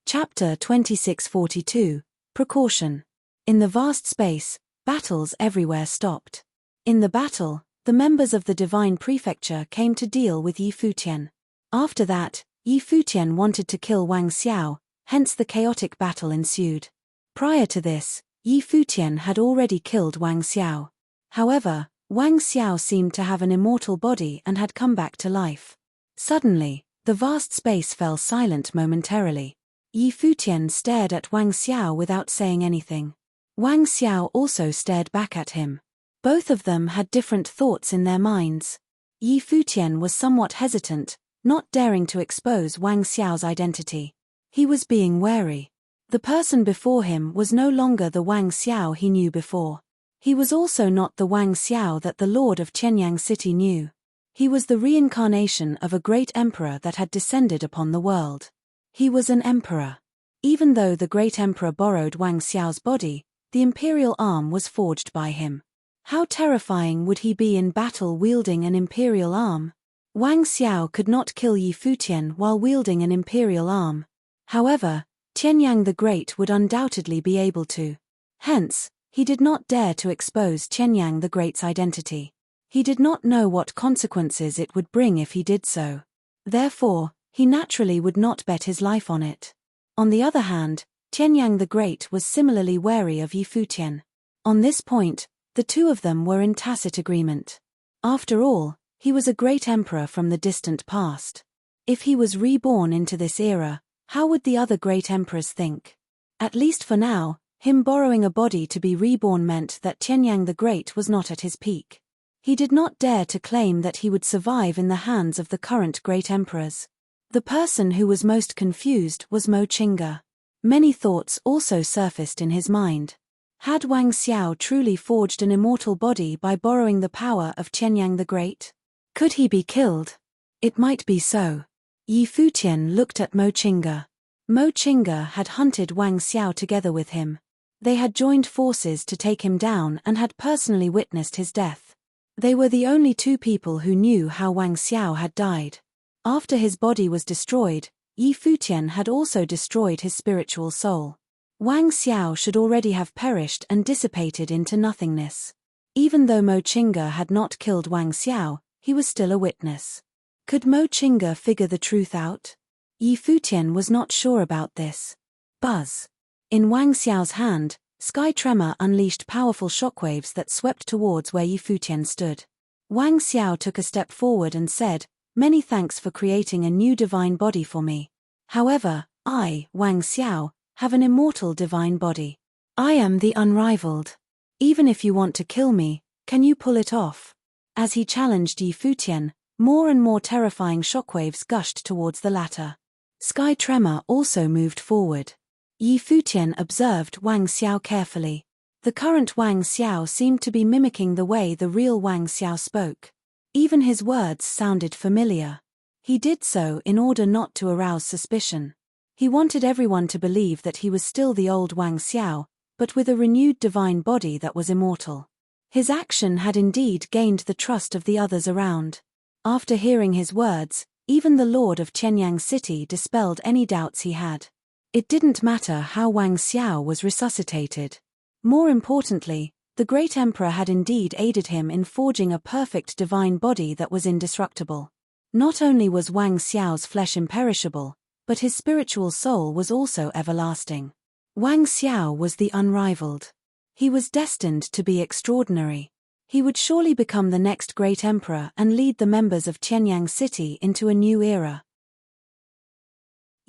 Chapter 2642, Precaution. In the vast space, battles everywhere stopped. In the battle, the members of the Divine Prefecture came to deal with Yi Futian. After that, Yi Futian wanted to kill Wang Xiao, hence the chaotic battle ensued. Prior to this, Yi Futian had already killed Wang Xiao. However, Wang Xiao seemed to have an immortal body and had come back to life. Suddenly, The vast space fell silent momentarily. Yi Futian stared at Wang Xiao without saying anything. Wang Xiao also stared back at him. Both of them had different thoughts in their minds. Yi Futian was somewhat hesitant, not daring to expose Wang Xiao's identity. He was being wary. The person before him was no longer the Wang Xiao he knew before. He was also not the Wang Xiao that the lord of Qianyang City knew. He was the reincarnation of a great emperor that had descended upon the world. He was an emperor. Even though the great emperor borrowed Wang Xiao's body, the imperial arm was forged by him. How terrifying would he be in battle wielding an imperial arm? Wang Xiao could not kill Yi Futian while wielding an imperial arm. However, Qianyang the Great would undoubtedly be able to. Hence, he did not dare to expose Qianyang the Great's identity. He did not know what consequences it would bring if he did so. Therefore, he naturally would not bet his life on it. On the other hand, Qianyang the Great was similarly wary of Yi Futian. On this point, the two of them were in tacit agreement. After all, he was a great emperor from the distant past. If he was reborn into this era, how would the other great emperors think? At least for now, him borrowing a body to be reborn meant that Qianyang the Great was not at his peak. He did not dare to claim that he would survive in the hands of the current great emperors. The person who was most confused was Mo Qingge. Many thoughts also surfaced in his mind. Had Wang Xiao truly forged an immortal body by borrowing the power of Qianyang the Great? Could he be killed? It might be so. Yi Futian looked at Mo Qingge. Mo Qingge had hunted Wang Xiao together with him. They had joined forces to take him down and had personally witnessed his death. They were the only two people who knew how Wang Xiao had died. After his body was destroyed, Yi Futian had also destroyed his spiritual soul. Wang Xiao should already have perished and dissipated into nothingness. Even though Mo Qingge had not killed Wang Xiao, he was still a witness. Could Mo Qingge figure the truth out? Yi Futian was not sure about this. Buzz. In Wang Xiao's hand, sky tremor unleashed powerful shockwaves that swept towards where Yi Futian stood. Wang Xiao took a step forward and said, "Many thanks for creating a new divine body for me. However, I, Wang Xiao, have an immortal divine body. I am the unrivaled. Even if you want to kill me, can you pull it off?" As he challenged Yi Futian, more and more terrifying shockwaves gushed towards the latter. Sky tremor also moved forward. Yi Futian observed Wang Xiao carefully. The current Wang Xiao seemed to be mimicking the way the real Wang Xiao spoke. Even his words sounded familiar. He did so in order not to arouse suspicion. He wanted everyone to believe that he was still the old Wang Xiao, but with a renewed divine body that was immortal. His action had indeed gained the trust of the others around. After hearing his words, even the lord of Qianyang City dispelled any doubts he had. It didn't matter how Wang Xiao was resuscitated. More importantly, the great emperor had indeed aided him in forging a perfect divine body that was indestructible. Not only was Wang Xiao's flesh imperishable, but his spiritual soul was also everlasting. Wang Xiao was the unrivaled. He was destined to be extraordinary. He would surely become the next great emperor and lead the members of Qianyang City into a new era.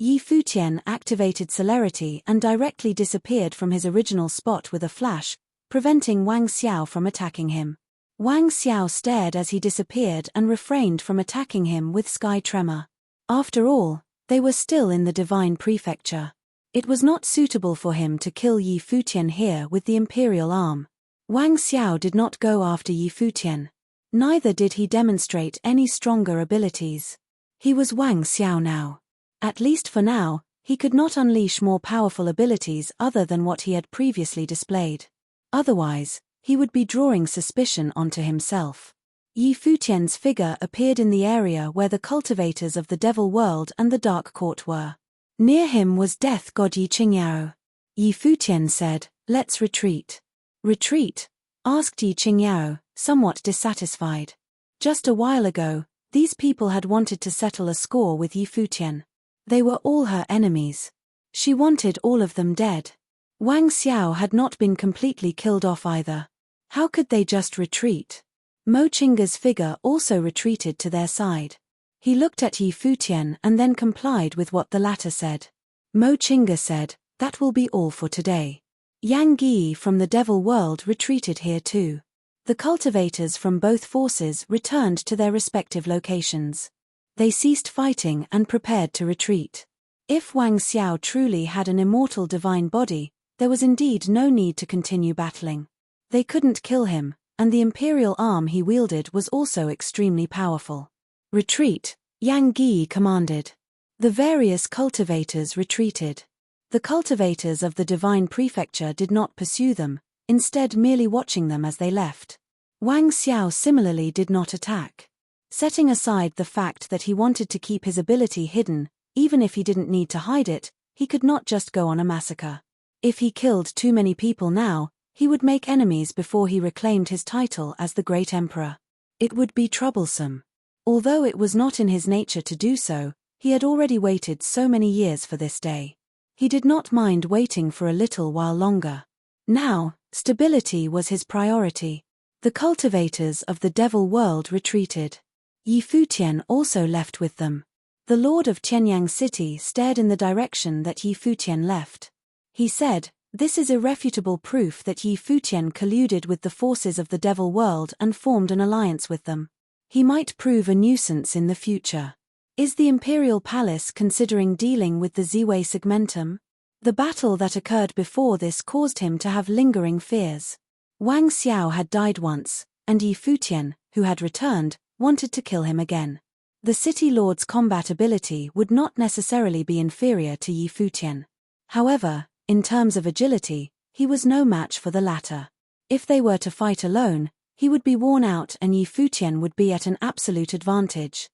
Yi Futian activated celerity and directly disappeared from his original spot with a flash, preventing Wang Xiao from attacking him. Wang Xiao stared as he disappeared and refrained from attacking him with sky tremor. After all, they were still in the divine prefecture. It was not suitable for him to kill Yi Futian here with the imperial arm. Wang Xiao did not go after Yi Futian. Neither did he demonstrate any stronger abilities. He was Wang Xiao now. At least for now, he could not unleash more powerful abilities other than what he had previously displayed. Otherwise, he would be drawing suspicion onto himself. Yi Futian's figure appeared in the area where the cultivators of the Devil World and the Dark Court were. Near him was Death God Yi Qingyao. Yi Futian said, "Let's retreat." "Retreat?" asked Yi Qingyao, somewhat dissatisfied. Just a while ago, these people had wanted to settle a score with Yi Futian. They were all her enemies. She wanted all of them dead. Wang Xiao had not been completely killed off either. How could they just retreat? Mo Qingge's figure also retreated to their side. He looked at Yi Futian and then complied with what the latter said. Mo Chinga said, "That will be all for today." Yang Gi from the devil world retreated here too. The cultivators from both forces returned to their respective locations. They ceased fighting and prepared to retreat. If Wang Xiao truly had an immortal divine body, there was indeed no need to continue battling. They couldn't kill him, and the imperial arm he wielded was also extremely powerful. "Retreat," Yang Gi commanded. The various cultivators retreated. The cultivators of the divine prefecture did not pursue them, instead merely watching them as they left. Wang Xiao similarly did not attack. Setting aside the fact that he wanted to keep his ability hidden, even if he didn't need to hide it, he could not just go on a massacre. If he killed too many people now, he would make enemies before he reclaimed his title as the Great Emperor. It would be troublesome. Although it was not in his nature to do so, he had already waited so many years for this day. He did not mind waiting for a little while longer. Now, stability was his priority. The cultivators of the devil world retreated. Yi Futian also left with them. The lord of Qianyang City stared in the direction that Yi Futian left. He said, "This is irrefutable proof that Yi Futian colluded with the forces of the devil world and formed an alliance with them. He might prove a nuisance in the future. Is the imperial palace considering dealing with the Ziwei segmentum?" The battle that occurred before this caused him to have lingering fears. Wang Xiao had died once, and Yi Futian, who had returned, wanted to kill him again. The city lord's combat ability would not necessarily be inferior to Yi Futian. However, in terms of agility, he was no match for the latter. If they were to fight alone, he would be worn out and Yi Futian would be at an absolute advantage.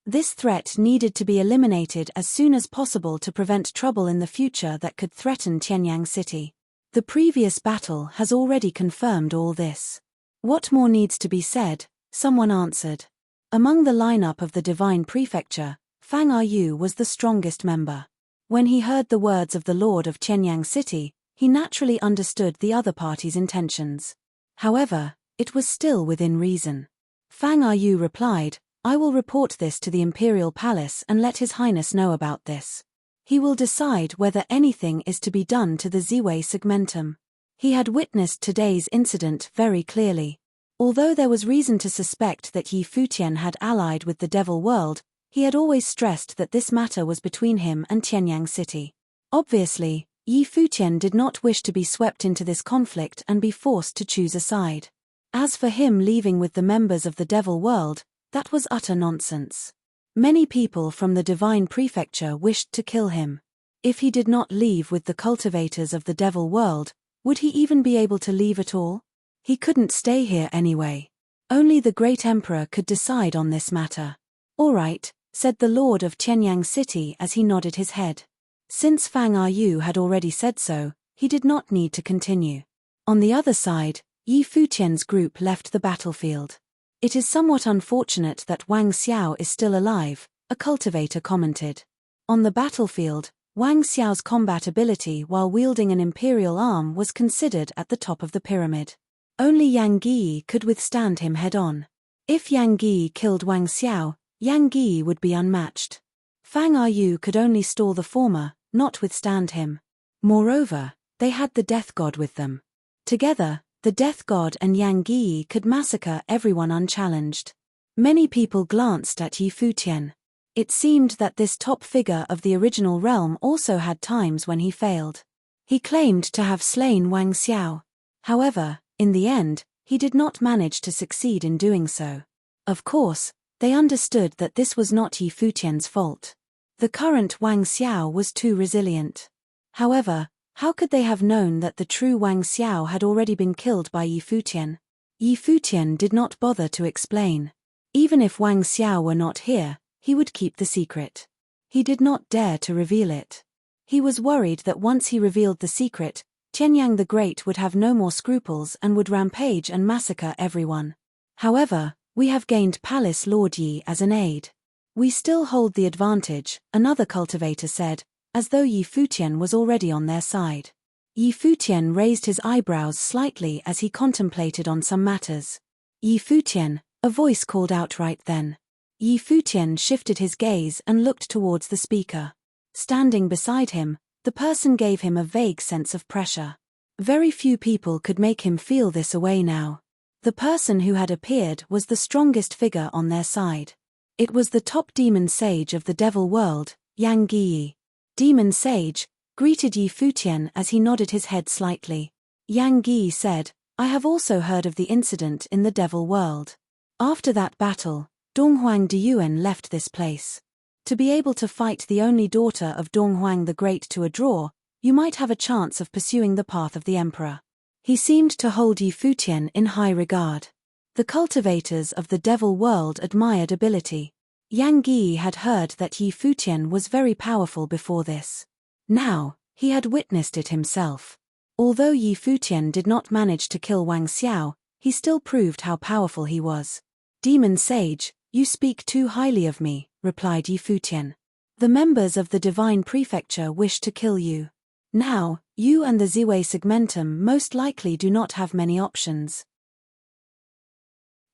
This threat needed to be eliminated as soon as possible to prevent trouble in the future that could threaten Qianyang City. The previous battle has already confirmed all this. What more needs to be said? Someone answered. Among the lineup of the divine prefecture, Fang Yu was the strongest member. When he heard the words of the lord of Qianyang City, he naturally understood the other party's intentions. However, it was still within reason. Fang Yu replied, "I will report this to the imperial palace and let His Highness know about this. He will decide whether anything is to be done to the Ziwei segmentum." He had witnessed today's incident very clearly. Although there was reason to suspect that Yi Futian had allied with the devil world, he had always stressed that this matter was between him and Qianyang City. Obviously, Yi Futian did not wish to be swept into this conflict and be forced to choose a side. As for him leaving with the members of the devil world, that was utter nonsense. Many people from the divine prefecture wished to kill him. If he did not leave with the cultivators of the devil world, would he even be able to leave at all? He couldn't stay here anyway. Only the great emperor could decide on this matter. "All right," said the lord of Qianyang City as he nodded his head. Since Fang Yu had already said so, he did not need to continue. On the other side, Yi Futian's group left the battlefield. "It is somewhat unfortunate that Wang Xiao is still alive," a cultivator commented. On the battlefield, Wang Xiao's combat ability while wielding an imperial arm was considered at the top of the pyramid. Only Yang Gi could withstand him head-on. If Yang Gi killed Wang Xiao, Yang Gi would be unmatched. Fang Yu could only stall the former, not withstand him. Moreover, they had the death god with them. Together, the death god and Yang Gi could massacre everyone unchallenged. Many people glanced at Yi Futian. It seemed that this top figure of the original realm also had times when he failed. He claimed to have slain Wang Xiao. However, in the end, he did not manage to succeed in doing so. Of course, they understood that this was not Yi Futian's fault. The current Wang Xiao was too resilient. However, how could they have known that the true Wang Xiao had already been killed by Yi Futian? Yi Futian did not bother to explain. Even if Wang Xiao were not here, he would keep the secret. He did not dare to reveal it. He was worried that once he revealed the secret, Qianyang the Great would have no more scruples and would rampage and massacre everyone. However, we have gained Palace Lord Yi as an aide. We still hold the advantage, another cultivator said, as though Yi Futian was already on their side. Yi Futian raised his eyebrows slightly as he contemplated on some matters. "Yi Futian," a voice called out right then. Yi Futian shifted his gaze and looked towards the speaker. Standing beside him, the person gave him a vague sense of pressure. Very few people could make him feel this away now. The person who had appeared was the strongest figure on their side. It was the top demon sage of the devil world, Yang Yi. Demon sage greeted Yi Futian as he nodded his head slightly. Yang Yi said, I have also heard of the incident in the devil world. After that battle, Donghuang Diyuan left this place. To be able to fight the only daughter of Donghuang the Great to a draw, you might have a chance of pursuing the path of the emperor. He seemed to hold Yi Futian in high regard. The cultivators of the devil world admired ability. Yang Yi had heard that Yi Futian was very powerful before this. Now, he had witnessed it himself. Although Yi Futian did not manage to kill Wang Xiao, he still proved how powerful he was. Demon Sage, you speak too highly of me, replied Yi Futian. The members of the Divine Prefecture wish to kill you. Now, you and the Ziwei Segmentum most likely do not have many options.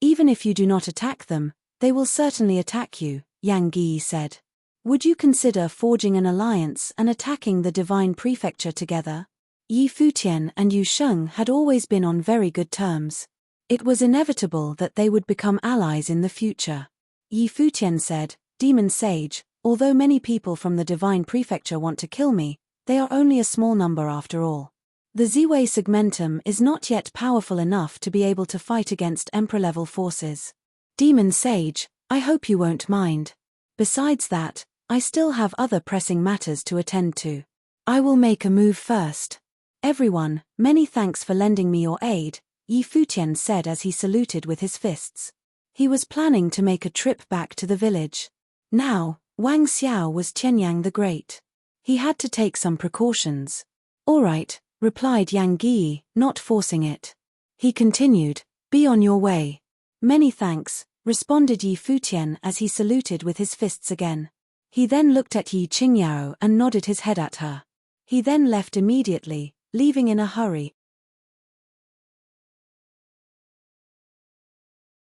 Even if you do not attack them, they will certainly attack you, Yang Yi said. Would you consider forging an alliance and attacking the Divine Prefecture together? Yi Futian and Yu Sheng had always been on very good terms. It was inevitable that they would become allies in the future. Yi Futian said, Demon Sage, although many people from the Divine Prefecture want to kill me, they are only a small number after all. The Ziwei Segmentum is not yet powerful enough to be able to fight against Emperor-level forces. Demon Sage, I hope you won't mind. Besides that, I still have other pressing matters to attend to. I will make a move first. Everyone, many thanks for lending me your aid, Yi Futian said as he saluted with his fists. He was planning to make a trip back to the village. Now, Wang Xiao was Qianyang the Great. He had to take some precautions. All right, replied Yang Yi, not forcing it. He continued, be on your way. Many thanks, responded Yi Futian as he saluted with his fists again. He then looked at Yi Qingyao and nodded his head at her. He then left immediately, leaving in a hurry.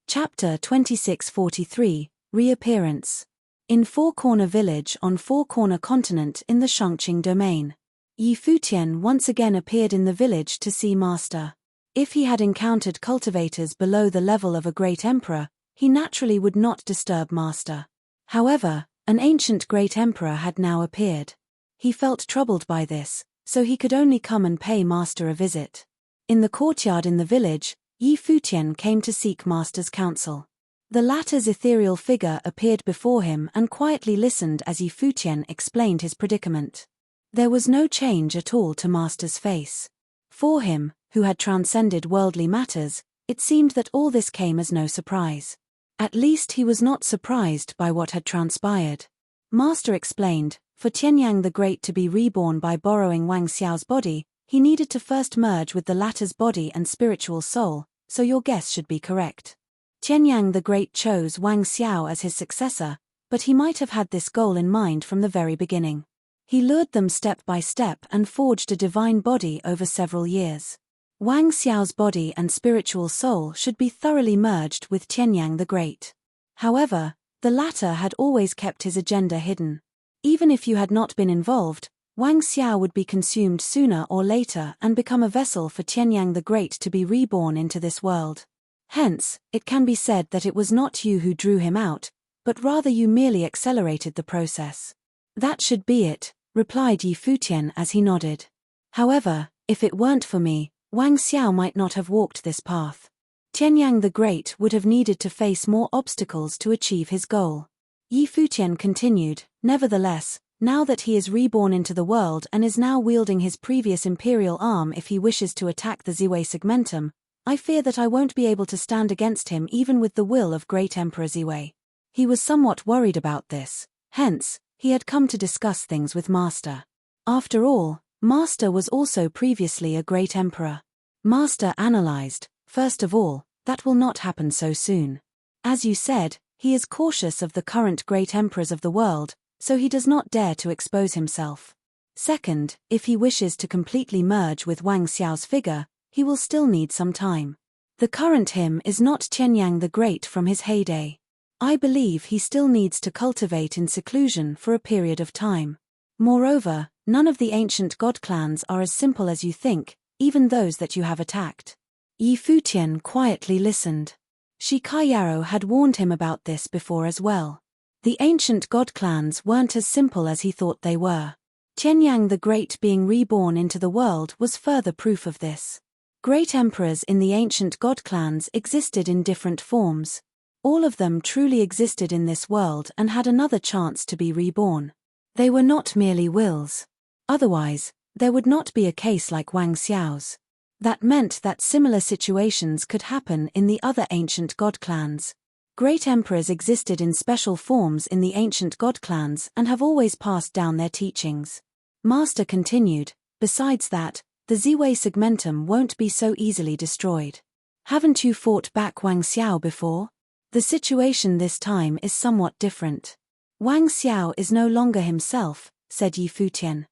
Chapter 2643, Reappearance. In Four Corner Village on Four Corner Continent in the Shangqing domain. Yi Futian once again appeared in the village to see Master. If he had encountered cultivators below the level of a great emperor, he naturally would not disturb Master. However, an ancient great emperor had now appeared. He felt troubled by this, so he could only come and pay Master a visit. In the courtyard in the village, Yi Futian came to seek Master's counsel. The latter's ethereal figure appeared before him and quietly listened as Yi Futian explained his predicament. There was no change at all to Master's face. For him, who had transcended worldly matters, it seemed that all this came as no surprise. At least he was not surprised by what had transpired. Master explained, for Qianyang the Great to be reborn by borrowing Wang Xiao's body, he needed to first merge with the latter's body and spiritual soul, so your guess should be correct. Qianyang the Great chose Wang Xiao as his successor, but he might have had this goal in mind from the very beginning. He lured them step by step and forged a divine body over several years. Wang Xiao's body and spiritual soul should be thoroughly merged with Qianyang the Great. However, the latter had always kept his agenda hidden. Even if you had not been involved, Wang Xiao would be consumed sooner or later and become a vessel for Qianyang the Great to be reborn into this world. Hence, it can be said that it was not you who drew him out, but rather you merely accelerated the process. That should be it, replied Yi Futian as he nodded. However, if it weren't for me, Wang Xiao might not have walked this path. Qianyang the Great would have needed to face more obstacles to achieve his goal. Yi Futian continued, nevertheless, now that he is reborn into the world and is now wielding his previous imperial arm if he wishes to attack the Ziwei Segmentum, I fear that I won't be able to stand against him even with the will of Great Emperor Ziwei. He was somewhat worried about this, hence, he had come to discuss things with Master. After all, Master was also previously a great emperor. Master analyzed, first of all, that will not happen so soon. As you said, he is cautious of the current great emperors of the world, so he does not dare to expose himself. Second, if he wishes to completely merge with Wang Xiao's figure, he will still need some time. The current him is not Qianyang the Great from his heyday. I believe he still needs to cultivate in seclusion for a period of time. Moreover, none of the ancient god clans are as simple as you think, even those that you have attacked. Futian quietly listened. Shikayaro had warned him about this before as well. The ancient god clans weren't as simple as he thought they were. Tianyang the Great being reborn into the world was further proof of this. Great emperors in the ancient god clans existed in different forms. All of them truly existed in this world and had another chance to be reborn. They were not merely wills. Otherwise, there would not be a case like Wang Xiao's. That meant that similar situations could happen in the other ancient god clans. Great emperors existed in special forms in the ancient god clans and have always passed down their teachings. Master continued, besides that, the Ziwei segmentum won't be so easily destroyed. Haven't you fought back Wang Xiao before? The situation this time is somewhat different. Wang Xiao is no longer himself, said Futian.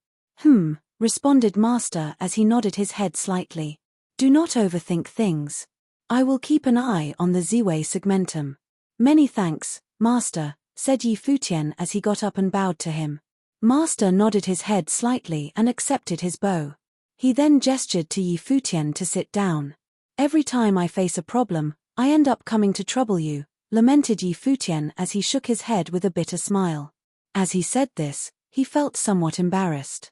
Responded Master as he nodded his head slightly. Do not overthink things. I will keep an eye on the Ziwei segmentum. Many thanks, Master, said Futian as he got up and bowed to him. Master nodded his head slightly and accepted his bow. He then gestured to Futian to sit down. Every time I face a problem, I end up coming to trouble you, lamented Futian as he shook his head with a bitter smile. As he said this, he felt somewhat embarrassed.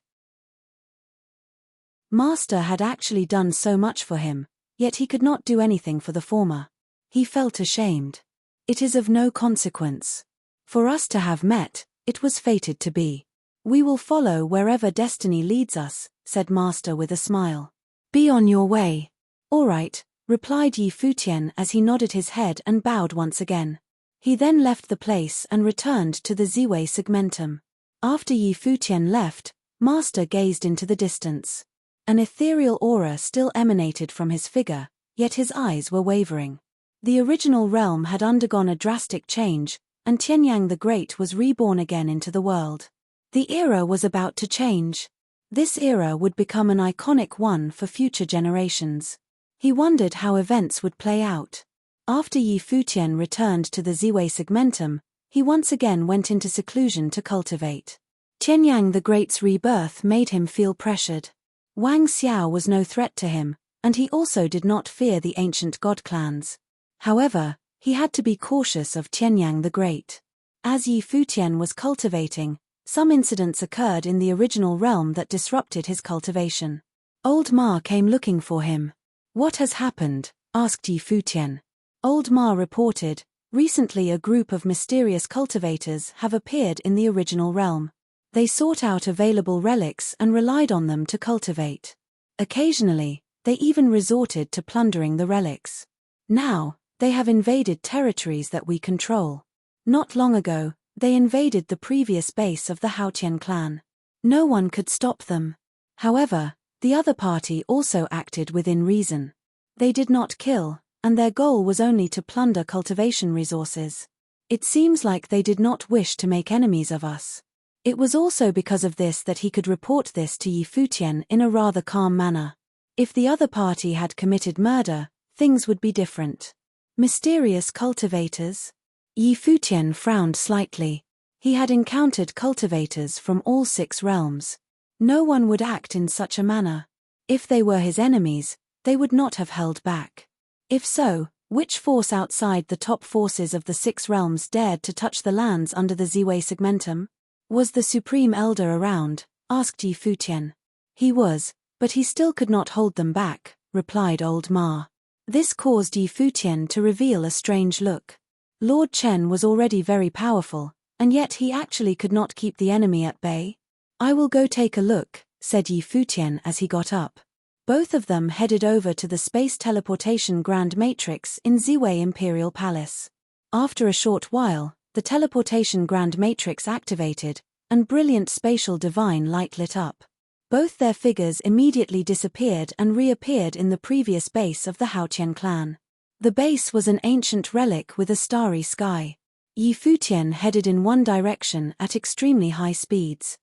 Master had actually done so much for him, yet he could not do anything for the former. He felt ashamed. It is of no consequence. For us to have met, it was fated to be. We will follow wherever destiny leads us, said Master with a smile. Be on your way. All right, replied Futian as he nodded his head and bowed once again. He then left the place and returned to the Ziwei segmentum. After Futian left, Master gazed into the distance. An ethereal aura still emanated from his figure, yet his eyes were wavering. The original realm had undergone a drastic change, and Tianyang the Great was reborn again into the world. The era was about to change. This era would become an iconic one for future generations. He wondered how events would play out. After Futian returned to the Ziwei segmentum, he once again went into seclusion to cultivate. Tianyang the Great's rebirth made him feel pressured. Wang Xiao was no threat to him, and he also did not fear the ancient god clans. However, he had to be cautious of Tianyang the Great. As Futian was cultivating, some incidents occurred in the original realm that disrupted his cultivation. Old Ma came looking for him. What has happened? Asked Futian. Old Ma reported, recently a group of mysterious cultivators have appeared in the original realm. They sought out available relics and relied on them to cultivate. Occasionally, they even resorted to plundering the relics. Now, they have invaded territories that we control. Not long ago, they invaded the previous base of the Futian clan. No one could stop them. However, the other party also acted within reason. They did not kill, and their goal was only to plunder cultivation resources. It seems like they did not wish to make enemies of us. It was also because of this that he could report this to Futian in a rather calm manner. If the other party had committed murder, things would be different. Mysterious cultivators? Futian frowned slightly. He had encountered cultivators from all 6 realms. No one would act in such a manner. If they were his enemies, they would not have held back. If so, which force outside the top forces of the 6 realms dared to touch the lands under the Ziwei segmentum? Was the Supreme Elder around? Asked Futian. He was, but he still could not hold them back, replied Old Ma. This caused Futian to reveal a strange look. Lord Chen was already very powerful, and yet he actually could not keep the enemy at bay. I will go take a look, said Futian as he got up. Both of them headed over to the space teleportation Grand Matrix in Ziwei Imperial Palace. After a short while, the teleportation Grand Matrix activated, and brilliant spatial divine light lit up. Both their figures immediately disappeared and reappeared in the previous base of the Futian clan. The base was an ancient relic with a starry sky. Futian headed in one direction at extremely high speeds.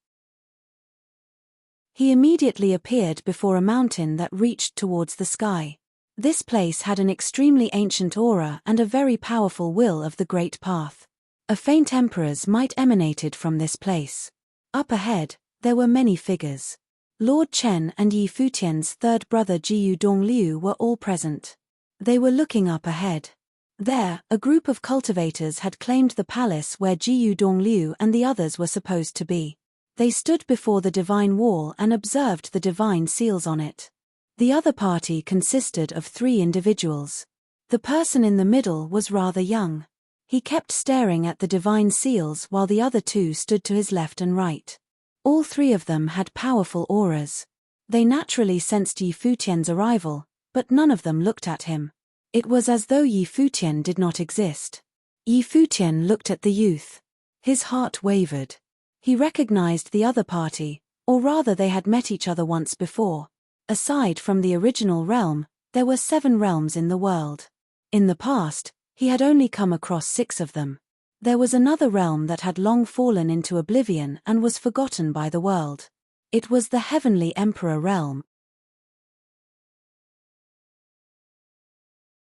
He immediately appeared before a mountain that reached towards the sky. This place had an extremely ancient aura and a very powerful will of the Great Path. A faint emperor's might emanated from this place. Up ahead, there were many figures. Lord Chen and Yi Futian's third brother Jiyu Dongliu were all present. They were looking up ahead. There, a group of cultivators had claimed the palace where Jiyu Dongliu and the others were supposed to be. They stood before the divine wall and observed the divine seals on it. The other party consisted of 3 individuals. The person in the middle was rather young. He kept staring at the divine seals while the other 2 stood to his left and right. All 3 of them had powerful auras. They naturally sensed Yi Futian's arrival, but none of them looked at him. It was as though Yi Futian did not exist. Yi Futian looked at the youth. His heart wavered. He recognized the other party, or rather they had met each other once before. Aside from the original realm, there were 7 realms in the world. In the past, he had only come across 6 of them. There was another realm that had long fallen into oblivion and was forgotten by the world. It was the Heavenly Emperor realm.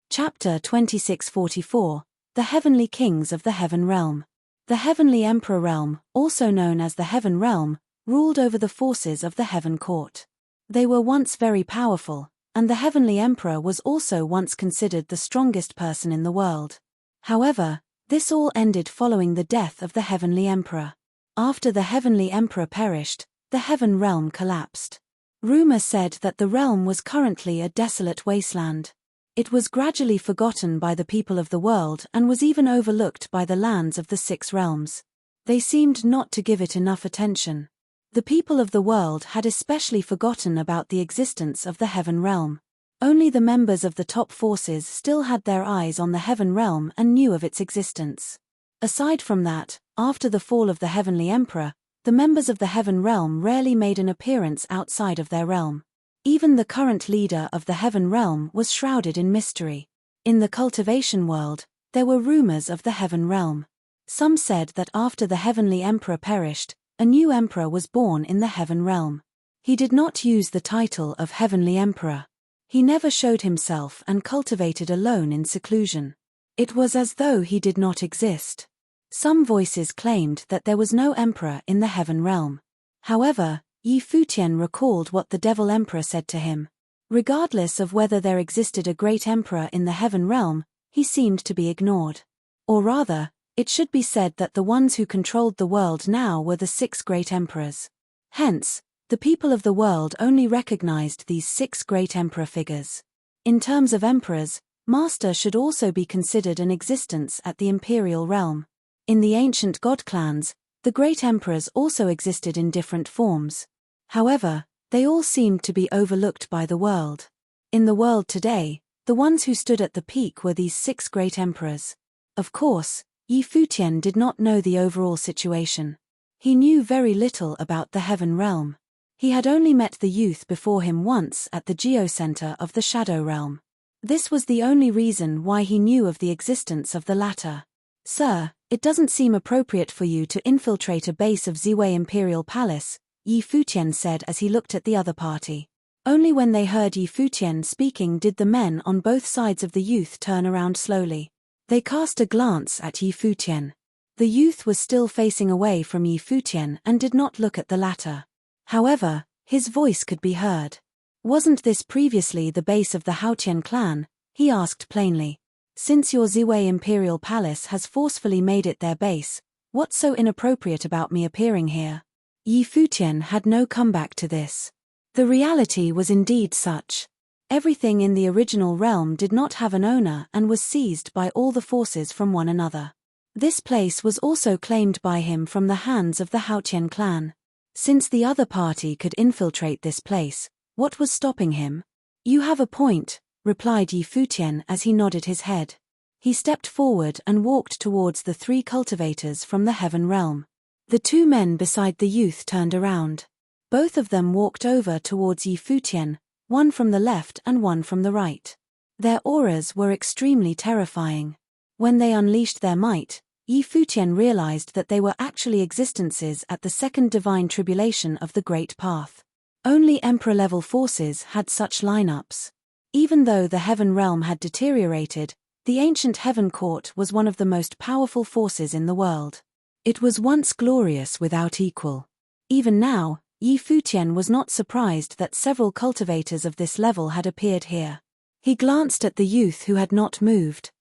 Chapter 2644, The Heavenly Kings of the Heaven Realm. The Heavenly Emperor realm, also known as the Heaven Realm, ruled over the forces of the Heaven Court. They were once very powerful, and the Heavenly Emperor was also once considered the strongest person in the world. However, this all ended following the death of the Heavenly Emperor. After the Heavenly Emperor perished, the Heaven Realm collapsed. Rumor said that the realm was currently a desolate wasteland. It was gradually forgotten by the people of the world and was even overlooked by the lands of the 6 realms. They seemed not to give it enough attention. The people of the world had especially forgotten about the existence of the Heaven Realm. Only the members of the top forces still had their eyes on the Heaven Realm and knew of its existence. Aside from that, after the fall of the Heavenly Emperor, the members of the Heaven Realm rarely made an appearance outside of their realm. Even the current leader of the Heaven Realm was shrouded in mystery. In the cultivation world, there were rumors of the Heaven Realm. Some said that after the Heavenly Emperor perished, a new emperor was born in the Heaven Realm. He did not use the title of Heavenly Emperor. He never showed himself and cultivated alone in seclusion. It was as though he did not exist. Some voices claimed that there was no emperor in the Heaven Realm. However, Yi Futian recalled what the Devil Emperor said to him. Regardless of whether there existed a great emperor in the Heaven Realm, he seemed to be ignored. Or rather, it should be said that the ones who controlled the world now were the 6 great emperors. Hence, the people of the world only recognized these 6 great emperor figures. In terms of emperors, Master should also be considered an existence at the imperial realm. In the ancient god clans, the great emperors also existed in different forms. However, they all seemed to be overlooked by the world. In the world today, the ones who stood at the peak were these 6 great emperors. Of course, Yi Futian did not know the overall situation. He knew very little about the Heaven Realm. He had only met the youth before him once at the geocenter of the Shadow Realm. This was the only reason why he knew of the existence of the latter. "Sir, it doesn't seem appropriate for you to infiltrate a base of Ziwei Imperial Palace," Yi Futian said as he looked at the other party. Only when they heard Yi Futian speaking did the men on both sides of the youth turn around slowly. They cast a glance at Yi Futian. The youth was still facing away from Yi Futian and did not look at the latter. However, his voice could be heard. "Wasn't this previously the base of the Haotian clan?" he asked plainly. "Since your Ziwei Imperial Palace has forcefully made it their base, what's so inappropriate about me appearing here?" Yi Futian had no comeback to this. The reality was indeed such. Everything in the original realm did not have an owner and was seized by all the forces from one another. This place was also claimed by him from the hands of the Haotian clan. Since the other party could infiltrate this place, what was stopping him? "You have a point," replied Yi Futian as he nodded his head. He stepped forward and walked towards the 3 cultivators from the Heaven Realm. The 2 men beside the youth turned around. Both of them walked over towards Yi Futian, one from the left and one from the right. Their auras were extremely terrifying. When they unleashed their might, Yi Futian realized that they were actually existences at the second divine tribulation of the Great Path. Only Emperor-level forces had such lineups. Even though the heaven realm had deteriorated, the ancient heaven court was one of the most powerful forces in the world. It was once glorious without equal. Even now, Yi Futian was not surprised that several cultivators of this level had appeared here. He glanced at the youth who had not moved.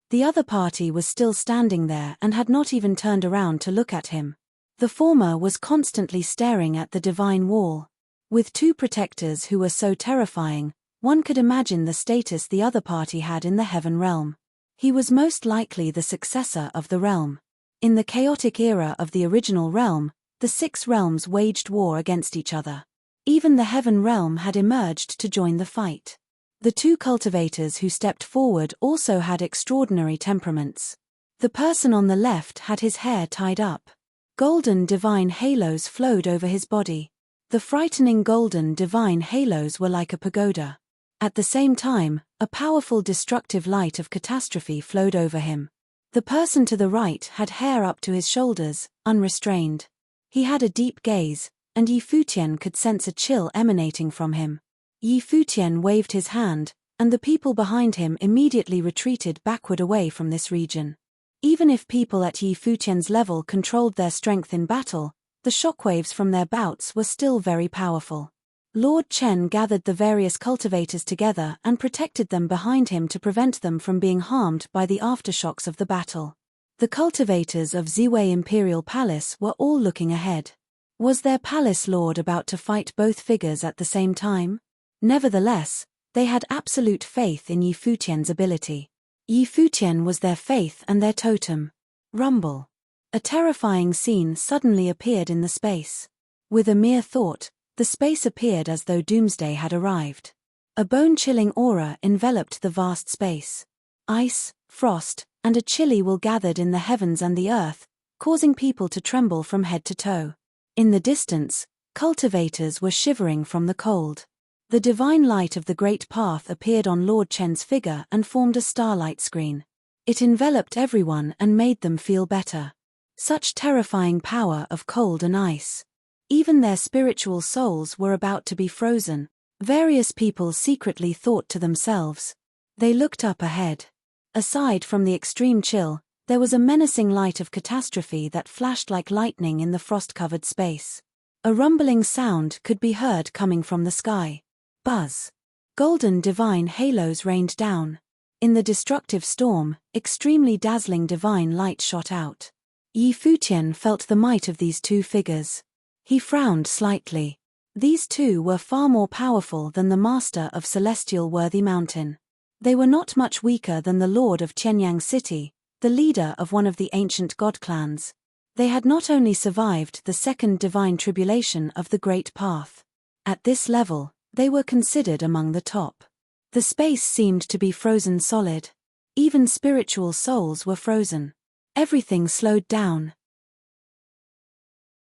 The other party was still standing there and had not even turned around to look at him. The former was constantly staring at the divine wall. With two protectors who were so terrifying, one could imagine the status the other party had in the heaven realm. He was most likely the successor of the realm. In the chaotic era of the original realm, the 6 realms waged war against each other. Even the heaven realm had emerged to join the fight. The 2 cultivators who stepped forward also had extraordinary temperaments. The person on the left had his hair tied up. Golden divine halos flowed over his body. The frightening golden divine halos were like a pagoda. At the same time, a powerful destructive light of catastrophe flowed over him. The person to the right had hair up to his shoulders, unrestrained. He had a deep gaze, and Yi Futian could sense a chill emanating from him. Yi Futian waved his hand, and the people behind him immediately retreated backward away from this region. Even if people at Yi Futian's level controlled their strength in battle, the shockwaves from their bouts were still very powerful. Lord Chen gathered the various cultivators together and protected them behind him to prevent them from being harmed by the aftershocks of the battle. The cultivators of Ziwei Imperial Palace were all looking ahead. Was their palace lord about to fight both figures at the same time? Nevertheless, they had absolute faith in Yi Futian's ability. Yi Futian was their faith and their totem. Rumble. A terrifying scene suddenly appeared in the space. With a mere thought, the space appeared as though doomsday had arrived. A bone-chilling aura enveloped the vast space. Ice, frost, and a chilly will gathered in the heavens and the earth, causing people to tremble from head to toe. In the distance, cultivators were shivering from the cold. The divine light of the great path appeared on Lord Chen's figure and formed a starlight screen. It enveloped everyone and made them feel better. Such terrifying power of cold and ice. Even their spiritual souls were about to be frozen. Various people secretly thought to themselves. They looked up ahead. Aside from the extreme chill, there was a menacing light of catastrophe that flashed like lightning in the frost-covered space. A rumbling sound could be heard coming from the sky. Buzz. Golden divine halos rained down. In the destructive storm, extremely dazzling divine light shot out. Yi Futian felt the might of these 2 figures. He frowned slightly. These 2 were far more powerful than the master of Celestial Worthy Mountain. They were not much weaker than the lord of Qianyang City, the leader of one of the ancient god clans. They had not only survived the second divine tribulation of the Great Path. At this level, they were considered among the top. The space seemed to be frozen solid. Even spiritual souls were frozen. Everything slowed down.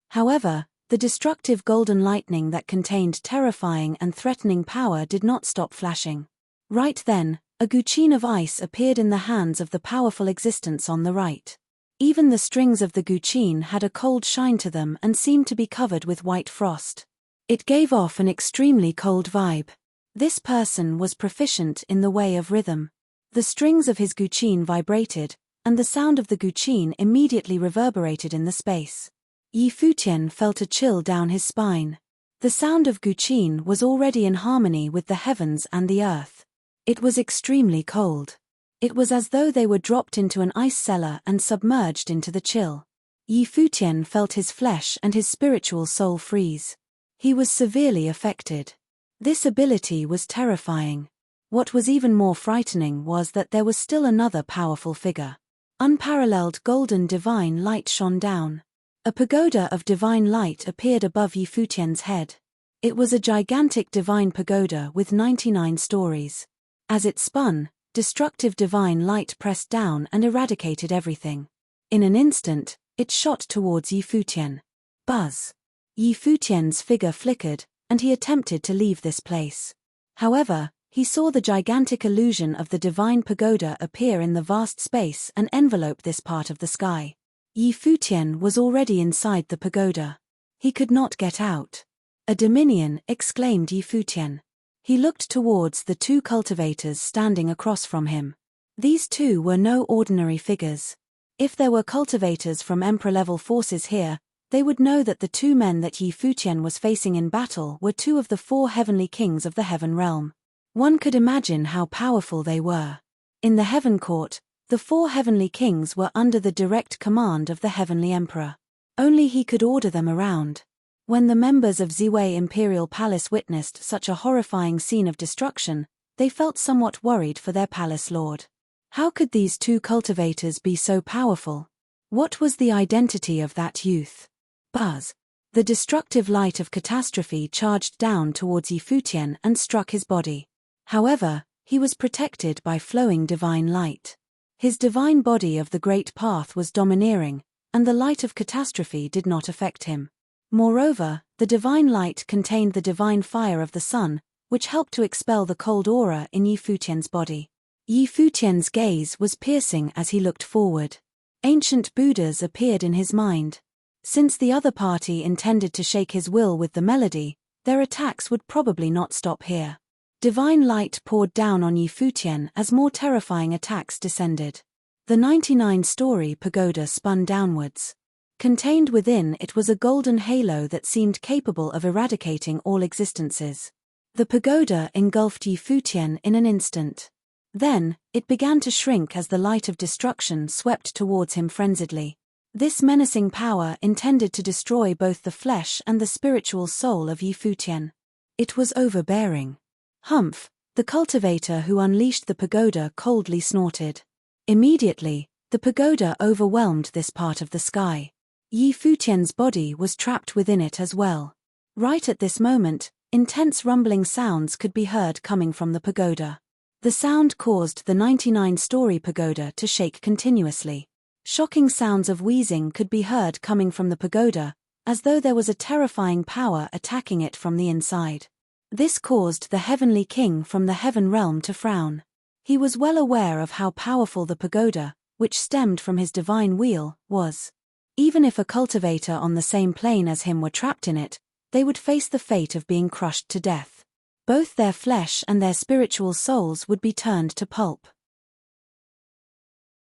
However, the destructive golden lightning that contained terrifying and threatening power did not stop flashing. Right then, a guqin of ice appeared in the hands of the powerful existence on the right. Even the strings of the guqin had a cold shine to them and seemed to be covered with white frost. It gave off an extremely cold vibe. This person was proficient in the way of rhythm. The strings of his guqin vibrated, and the sound of the guqin immediately reverberated in the space. Yi Futian felt a chill down his spine. The sound of guqin was already in harmony with the heavens and the earth. It was extremely cold. It was as though they were dropped into an ice cellar and submerged into the chill. Yi Futian felt his flesh and his spiritual soul freeze. He was severely affected. This ability was terrifying. What was even more frightening was that there was still another powerful figure. Unparalleled golden divine light shone down. A pagoda of divine light appeared above Yi Futian's head. It was a gigantic divine pagoda with 99 stories. As it spun, destructive divine light pressed down and eradicated everything. In an instant, it shot towards Yi Futian. Buzz. Yi Futian's figure flickered, and he attempted to leave this place. However, he saw the gigantic illusion of the divine pagoda appear in the vast space and envelope this part of the sky. Yi Futian was already inside the pagoda. He could not get out. A dominion, exclaimed Yi Futian. He looked towards the two cultivators standing across from him. These two were no ordinary figures. If there were cultivators from Emperor-level forces here, they would know that the two men that Yi Futian was facing in battle were two of the 4 heavenly kings of the Heaven Realm. One could imagine how powerful they were. In the Heaven Court, the 4 heavenly kings were under the direct command of the Heavenly Emperor. Only he could order them around. When the members of Ziwei Imperial Palace witnessed such a horrifying scene of destruction, they felt somewhat worried for their palace lord. How could these two cultivators be so powerful? What was the identity of that youth? Buzz. The destructive light of catastrophe charged down towards Yi Futian and struck his body. However, he was protected by flowing divine light. His divine body of the great path was domineering, and the light of catastrophe did not affect him. Moreover, the divine light contained the divine fire of the sun, which helped to expel the cold aura in Yi Futian's body. Yi Futian's gaze was piercing as he looked forward. Ancient Buddhas appeared in his mind. Since the other party intended to shake his will with the melody, their attacks would probably not stop here. Divine light poured down on Yi Futian as more terrifying attacks descended. The 99-story pagoda spun downwards. Contained within it was a golden halo that seemed capable of eradicating all existences. The pagoda engulfed Yi Futian in an instant. Then, it began to shrink as the light of destruction swept towards him frenziedly. This menacing power intended to destroy both the flesh and the spiritual soul of Yi Futian. It was overbearing. Humph, the cultivator who unleashed the pagoda coldly snorted. Immediately, the pagoda overwhelmed this part of the sky. Yi Futian's body was trapped within it as well. Right at this moment, intense rumbling sounds could be heard coming from the pagoda. The sound caused the 99-story pagoda to shake continuously. Shocking sounds of wheezing could be heard coming from the pagoda, as though there was a terrifying power attacking it from the inside. This caused the heavenly king from the heaven realm to frown. He was well aware of how powerful the pagoda, which stemmed from his divine wheel, was. Even if a cultivator on the same plane as him were trapped in it, they would face the fate of being crushed to death. Both their flesh and their spiritual souls would be turned to pulp.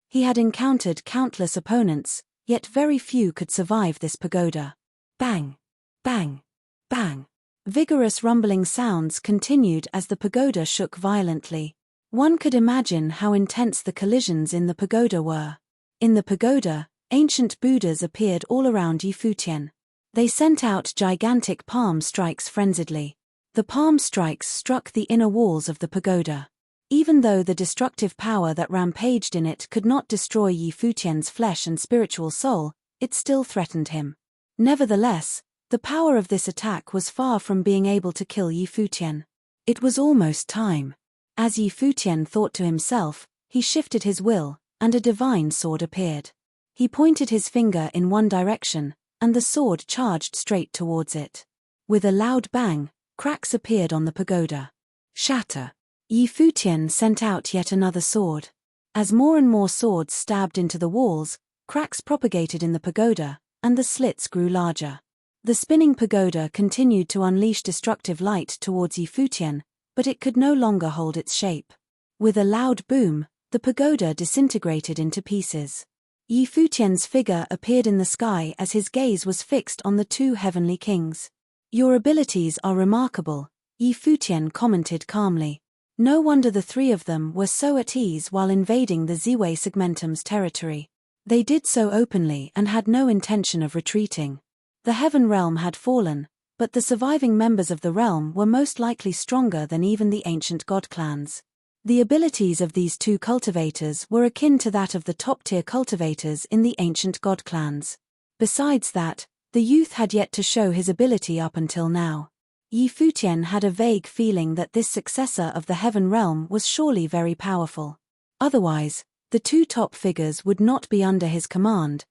He had encountered countless opponents, yet very few could survive this pagoda. Bang! Bang! Bang! Vigorous rumbling sounds continued as the pagoda shook violently. One could imagine how intense the collisions in the pagoda were. In the pagoda, ancient Buddhas appeared all around Yi Futian. They sent out gigantic palm strikes frenziedly. The palm strikes struck the inner walls of the pagoda. Even though the destructive power that rampaged in it could not destroy Yi Futian's flesh and spiritual soul, it still threatened him. Nevertheless, the power of this attack was far from being able to kill Yi Futian. It was almost time. As Yi Futian thought to himself, he shifted his will, and a divine sword appeared. He pointed his finger in one direction, and the sword charged straight towards it. With a loud bang, cracks appeared on the pagoda. Shatter! Yi Futian sent out yet another sword. As more and more swords stabbed into the walls, cracks propagated in the pagoda, and the slits grew larger. The spinning pagoda continued to unleash destructive light towards Yi Futian, but it could no longer hold its shape. With a loud boom, the pagoda disintegrated into pieces. Yi Futian's figure appeared in the sky as his gaze was fixed on the two heavenly kings. "Your abilities are remarkable," Yi Futian commented calmly. No wonder the three of them were so at ease while invading the Ziwei Segmentum's territory. They did so openly and had no intention of retreating. The heaven realm had fallen, but the surviving members of the realm were most likely stronger than even the ancient god clans. The abilities of these two cultivators were akin to that of the top-tier cultivators in the ancient god clans. Besides that, the youth had yet to show his ability up until now. Yi Futian had a vague feeling that this successor of the heaven realm was surely very powerful. Otherwise, the two top figures would not be under his command.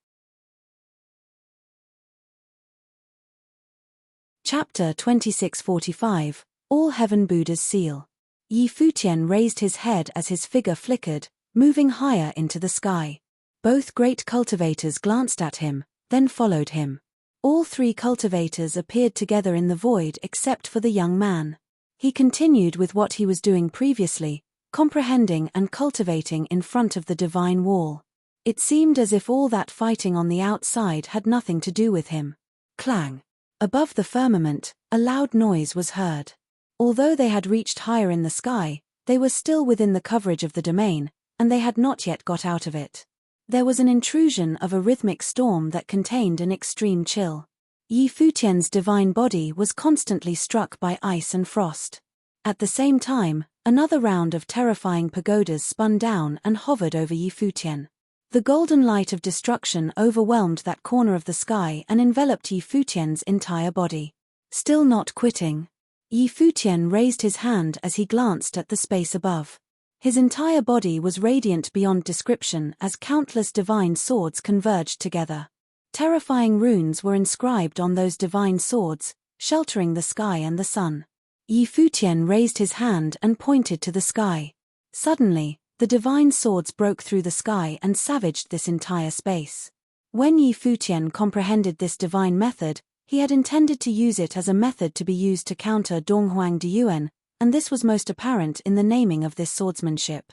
Chapter 2645, All Heaven Buddha's Seal. Yi Futian raised his head as his figure flickered, moving higher into the sky. Both great cultivators glanced at him, then followed him. All three cultivators appeared together in the void except for the young man. He continued with what he was doing previously, comprehending and cultivating in front of the divine wall. It seemed as if all that fighting on the outside had nothing to do with him. Clang! Above the firmament, a loud noise was heard. Although they had reached higher in the sky, they were still within the coverage of the domain, and they had not yet got out of it. There was an intrusion of a rhythmic storm that contained an extreme chill. Yi Futian's divine body was constantly struck by ice and frost. At the same time, another round of terrifying pagodas spun down and hovered over Yi Futian. The golden light of destruction overwhelmed that corner of the sky and enveloped Yi Futian's entire body. Still not quitting, Yi Futian raised his hand as he glanced at the space above. His entire body was radiant beyond description as countless divine swords converged together. Terrifying runes were inscribed on those divine swords, sheltering the sky and the sun. Yi Futian raised his hand and pointed to the sky. Suddenly, the divine swords broke through the sky and savaged this entire space. When Yi Futian comprehended this divine method, he had intended to use it as a method to be used to counter Donghuang Diyuan, and this was most apparent in the naming of this swordsmanship.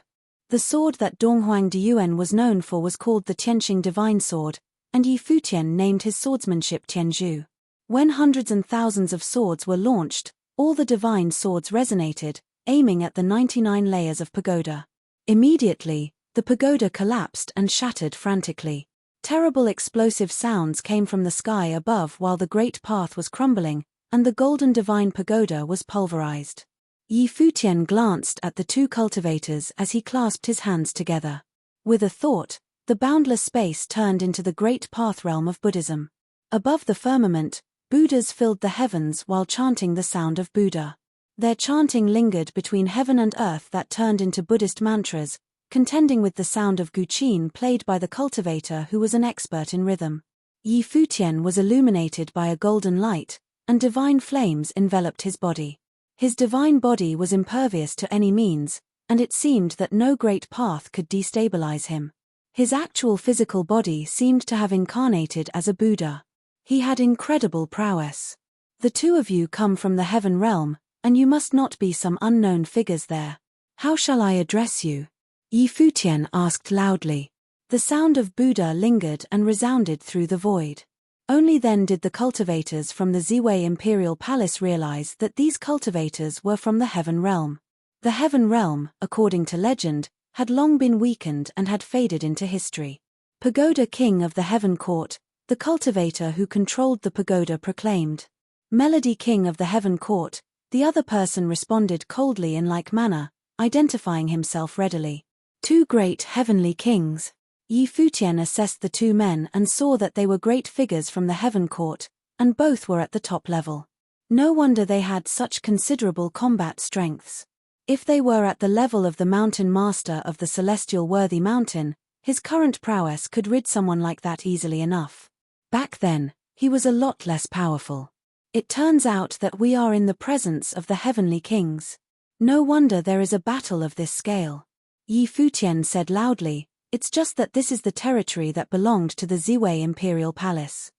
The sword that Donghuang Diyuan was known for was called the Tianqing Divine Sword, and Yi Futian named his swordsmanship Tianzhu. When hundreds and thousands of swords were launched, all the divine swords resonated, aiming at the 99 layers of pagoda. Immediately, the pagoda collapsed and shattered frantically. Terrible explosive sounds came from the sky above while the great path was crumbling, and the golden divine pagoda was pulverized. Yi Futian glanced at the two cultivators as he clasped his hands together. With a thought, the boundless space turned into the great path realm of Buddhism. Above the firmament, Buddhas filled the heavens while chanting the sound of Buddha. Their chanting lingered between heaven and earth that turned into Buddhist mantras, contending with the sound of guqin played by the cultivator who was an expert in rhythm. Yi Futian was illuminated by a golden light, and divine flames enveloped his body. His divine body was impervious to any means, and it seemed that no great path could destabilize him. His actual physical body seemed to have incarnated as a Buddha. He had incredible prowess. The two of you come from the heaven realm, and you must not be some unknown figures there. How shall I address you? Yi Futian asked loudly. The sound of Buddha lingered and resounded through the void. Only then did the cultivators from the Ziwei Imperial Palace realize that these cultivators were from the heaven realm. The heaven realm, according to legend, had long been weakened and had faded into history. Pagoda King of the Heaven Court, the cultivator who controlled the pagoda proclaimed. Melody King of the Heaven Court, the other person responded coldly in like manner, identifying himself readily. Two great heavenly kings. Yi Futian assessed the two men and saw that they were great figures from the Heaven Court, and both were at the top level. No wonder they had such considerable combat strengths. If they were at the level of the mountain master of the celestial worthy mountain, his current prowess could rid someone like that easily enough. Back then, he was a lot less powerful. It turns out that we are in the presence of the heavenly kings. No wonder there is a battle of this scale. Yi Futian said loudly, it's just that this is the territory that belonged to the Ziwei Imperial Palace.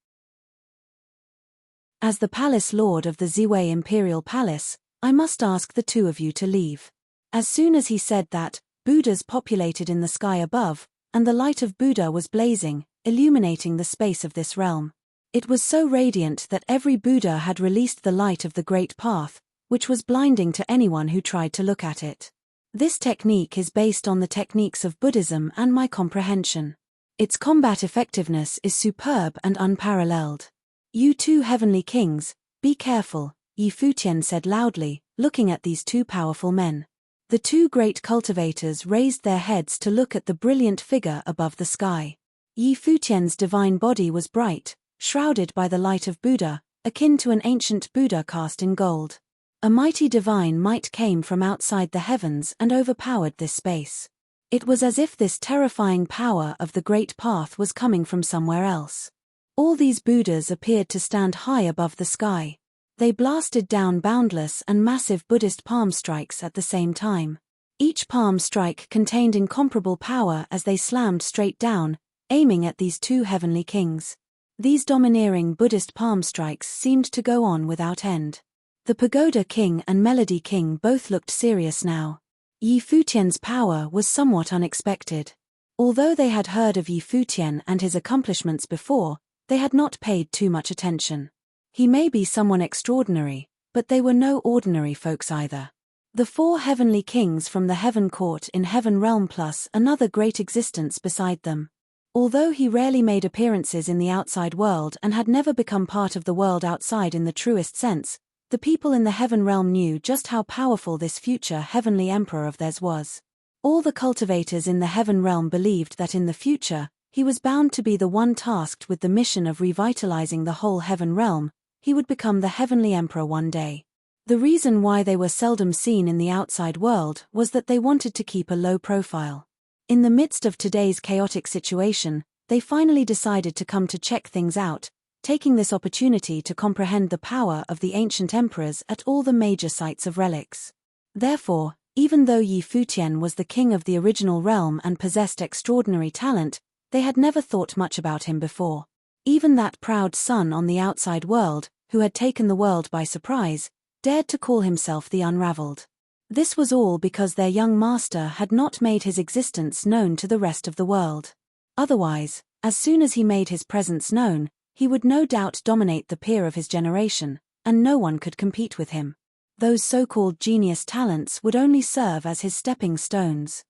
As the Palace Lord of the Ziwei Imperial Palace, I must ask the two of you to leave. As soon as he said that, Buddhas populated in the sky above, and the light of Buddha was blazing, illuminating the space of this realm. It was so radiant that every Buddha had released the light of the Great Path, which was blinding to anyone who tried to look at it. This technique is based on the techniques of Buddhism and my comprehension. Its combat effectiveness is superb and unparalleled. You two heavenly kings, be careful, Yi Futian said loudly, looking at these two powerful men. The two great cultivators raised their heads to look at the brilliant figure above the sky. Yi Futian's divine body was bright, shrouded by the light of Buddha, akin to an ancient Buddha cast in gold. A mighty divine might came from outside the heavens and overpowered this space. It was as if this terrifying power of the Great Path was coming from somewhere else. All these Buddhas appeared to stand high above the sky. They blasted down boundless and massive Buddhist palm strikes at the same time. Each palm strike contained incomparable power as they slammed straight down, aiming at these two heavenly kings. These domineering Buddhist palm strikes seemed to go on without end. The Pagoda King and Melody King both looked serious now. Yi Futian's power was somewhat unexpected. Although they had heard of Yi Futian and his accomplishments before, they had not paid too much attention. He may be someone extraordinary, but they were no ordinary folks either. The 4 heavenly kings from the Heaven Court in Heaven Realm plus another great existence beside them. Although he rarely made appearances in the outside world and had never become part of the world outside in the truest sense, the people in the Heaven Realm knew just how powerful this future heavenly emperor of theirs was. All the cultivators in the Heaven Realm believed that in the future, he was bound to be the one tasked with the mission of revitalizing the whole Heaven Realm. He would become the heavenly emperor one day. The reason why they were seldom seen in the outside world was that they wanted to keep a low profile. In the midst of today's chaotic situation, they finally decided to come to check things out, taking this opportunity to comprehend the power of the ancient emperors at all the major sites of relics. Therefore, even though Yi Futian was the king of the original realm and possessed extraordinary talent, they had never thought much about him before. Even that proud son on the outside world, who had taken the world by surprise, dared to call himself the Unraveled. This was all because their young master had not made his existence known to the rest of the world. Otherwise, as soon as he made his presence known, he would no doubt dominate the peer of his generation, and no one could compete with him. Those so-called genius talents would only serve as his stepping stones.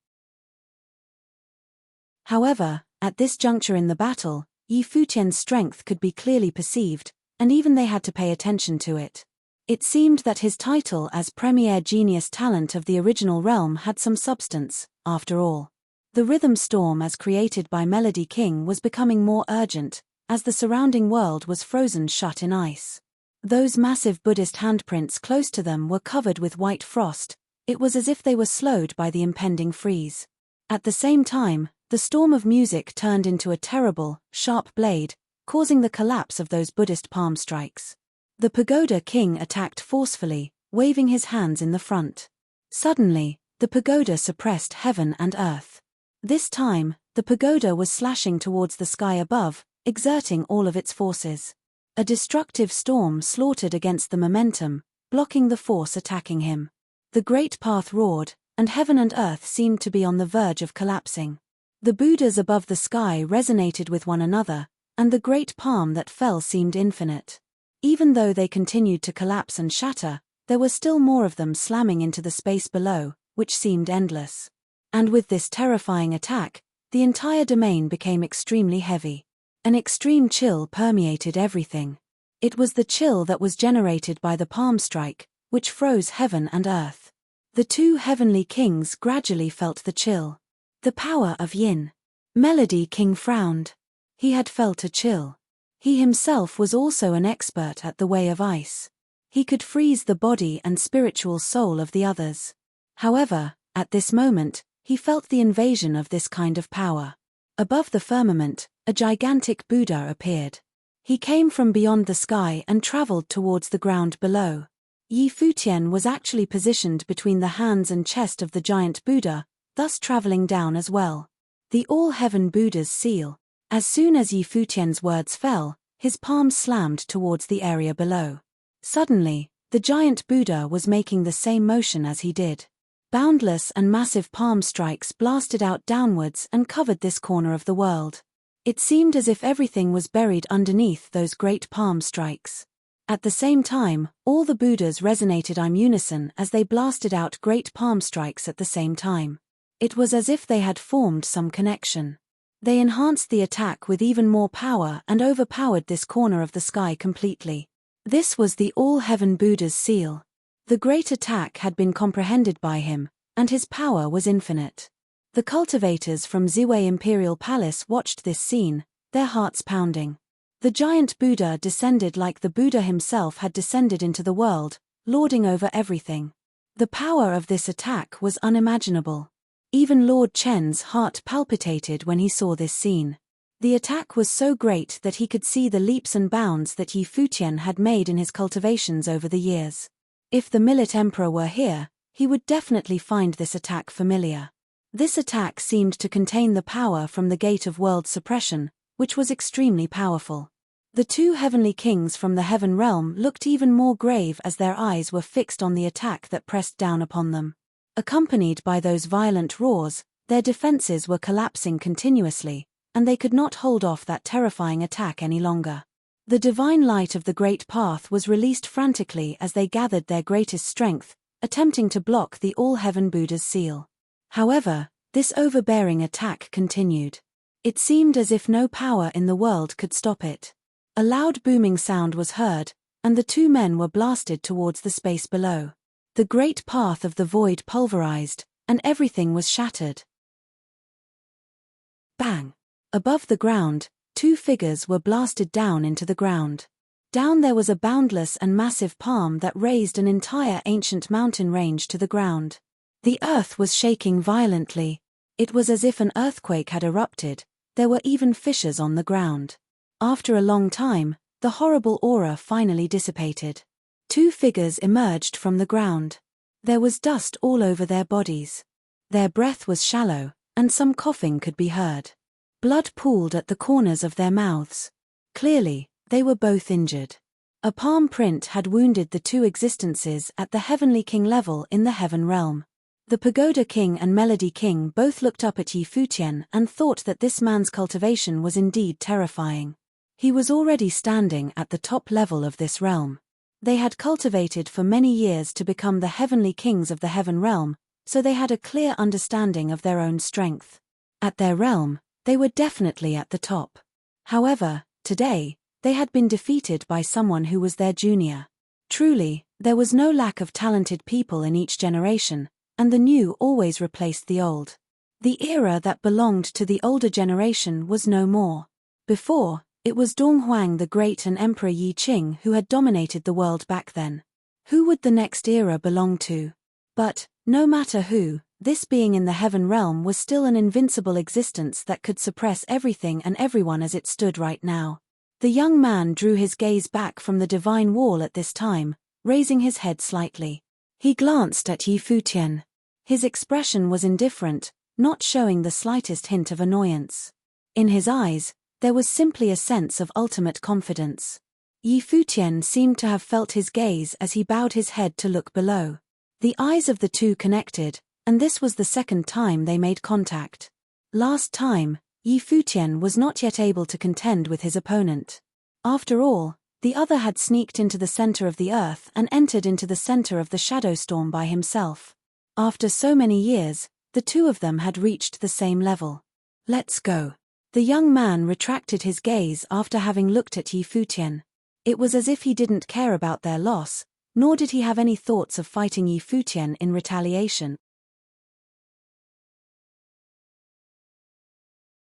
However, at this juncture in the battle, Yi Futian's strength could be clearly perceived, and even they had to pay attention to it. It seemed that his title as Premier Genius Talent of the original realm had some substance, after all. The rhythm storm as created by Melody King was becoming more urgent, as the surrounding world was frozen shut in ice. Those massive Buddhist handprints close to them were covered with white frost. It was as if they were slowed by the impending freeze. At the same time, the storm of music turned into a terrible, sharp blade, causing the collapse of those Buddhist palm strikes. The Pagoda King attacked forcefully, waving his hands in the front. Suddenly, the pagoda suppressed heaven and earth. This time, the pagoda was slashing towards the sky above, exerting all of its forces. A destructive storm slaughtered against the momentum, blocking the force attacking him. The great path roared, and heaven and earth seemed to be on the verge of collapsing. The Buddhas above the sky resonated with one another, and the great palm that fell seemed infinite. Even though they continued to collapse and shatter, there were still more of them slamming into the space below, which seemed endless. And with this terrifying attack, the entire domain became extremely heavy. An extreme chill permeated everything. It was the chill that was generated by the palm strike, which froze heaven and earth. The 2 heavenly kings gradually felt the chill. The power of Yin. Melody King frowned. He had felt a chill. He himself was also an expert at the way of ice. He could freeze the body and spiritual soul of the others. However, at this moment, he felt the invasion of this kind of power. Above the firmament, a gigantic Buddha appeared. He came from beyond the sky and traveled towards the ground below. Yi Futian was actually positioned between the hands and chest of the giant Buddha, thus traveling down as well. The all-heaven Buddha's seal. As soon as Yi Futian's words fell, his palms slammed towards the area below. Suddenly, the giant Buddha was making the same motion as he did. Boundless and massive palm strikes blasted out downwards and covered this corner of the world. It seemed as if everything was buried underneath those great palm strikes. At the same time, all the Buddhas resonated in unison as they blasted out great palm strikes at the same time. It was as if they had formed some connection. They enhanced the attack with even more power and overpowered this corner of the sky completely. This was the all-heaven Buddha's seal. The great attack had been comprehended by him, and his power was infinite. The cultivators from Ziwei Imperial Palace watched this scene, their hearts pounding. The giant Buddha descended like the Buddha himself had descended into the world, lording over everything. The power of this attack was unimaginable. Even Lord Chen's heart palpitated when he saw this scene. The attack was so great that he could see the leaps and bounds that Yi Futian had made in his cultivations over the years. If the Millet Emperor were here, he would definitely find this attack familiar. This attack seemed to contain the power from the Gate of World Suppression, which was extremely powerful. The two heavenly kings from the heaven realm looked even more grave as their eyes were fixed on the attack that pressed down upon them. Accompanied by those violent roars, their defenses were collapsing continuously, and they could not hold off that terrifying attack any longer. The divine light of the great path was released frantically as they gathered their greatest strength, attempting to block the all-heaven Buddha's seal. However, this overbearing attack continued. It seemed as if no power in the world could stop it. A loud booming sound was heard, and the two men were blasted towards the space below. The great path of the void pulverized, and everything was shattered. Bang! Above the ground, two figures were blasted down into the ground. Down there was a boundless and massive palm that raised an entire ancient mountain range to the ground. The earth was shaking violently. It was as if an earthquake had erupted. There were even fissures on the ground. After a long time, the horrible aura finally dissipated. Two figures emerged from the ground. There was dust all over their bodies. Their breath was shallow, and some coughing could be heard. Blood pooled at the corners of their mouths. Clearly, they were both injured. A palm print had wounded the two existences at the heavenly king level in the heaven realm. The Pagoda King and Melody King both looked up at Yi Futian and thought that this man's cultivation was indeed terrifying. He was already standing at the top level of this realm. They had cultivated for many years to become the heavenly kings of the heaven realm, so they had a clear understanding of their own strength. At their realm, they were definitely at the top. However, today, they had been defeated by someone who was their junior. Truly, there was no lack of talented people in each generation, and the new always replaced the old. The era that belonged to the older generation was no more. Before, it was Dong Huang the Great and Emperor Yi Qing who had dominated the world back then. Who would the next era belong to? But, no matter who, this being in the heaven realm was still an invincible existence that could suppress everything and everyone as it stood right now. The young man drew his gaze back from the divine wall at this time, raising his head slightly. He glanced at Yi Futian. His expression was indifferent, not showing the slightest hint of annoyance. In his eyes, there was simply a sense of ultimate confidence. Yi Futian seemed to have felt his gaze as he bowed his head to look below. The eyes of the two connected, and this was the second time they made contact. Last time, Yi Futian was not yet able to contend with his opponent. After all, the other had sneaked into the center of the earth and entered into the center of the shadow storm by himself. After so many years, the two of them had reached the same level. Let's go. The young man retracted his gaze after having looked at Yi Futian. It was as if he didn't care about their loss, nor did he have any thoughts of fighting Yi Futian in retaliation.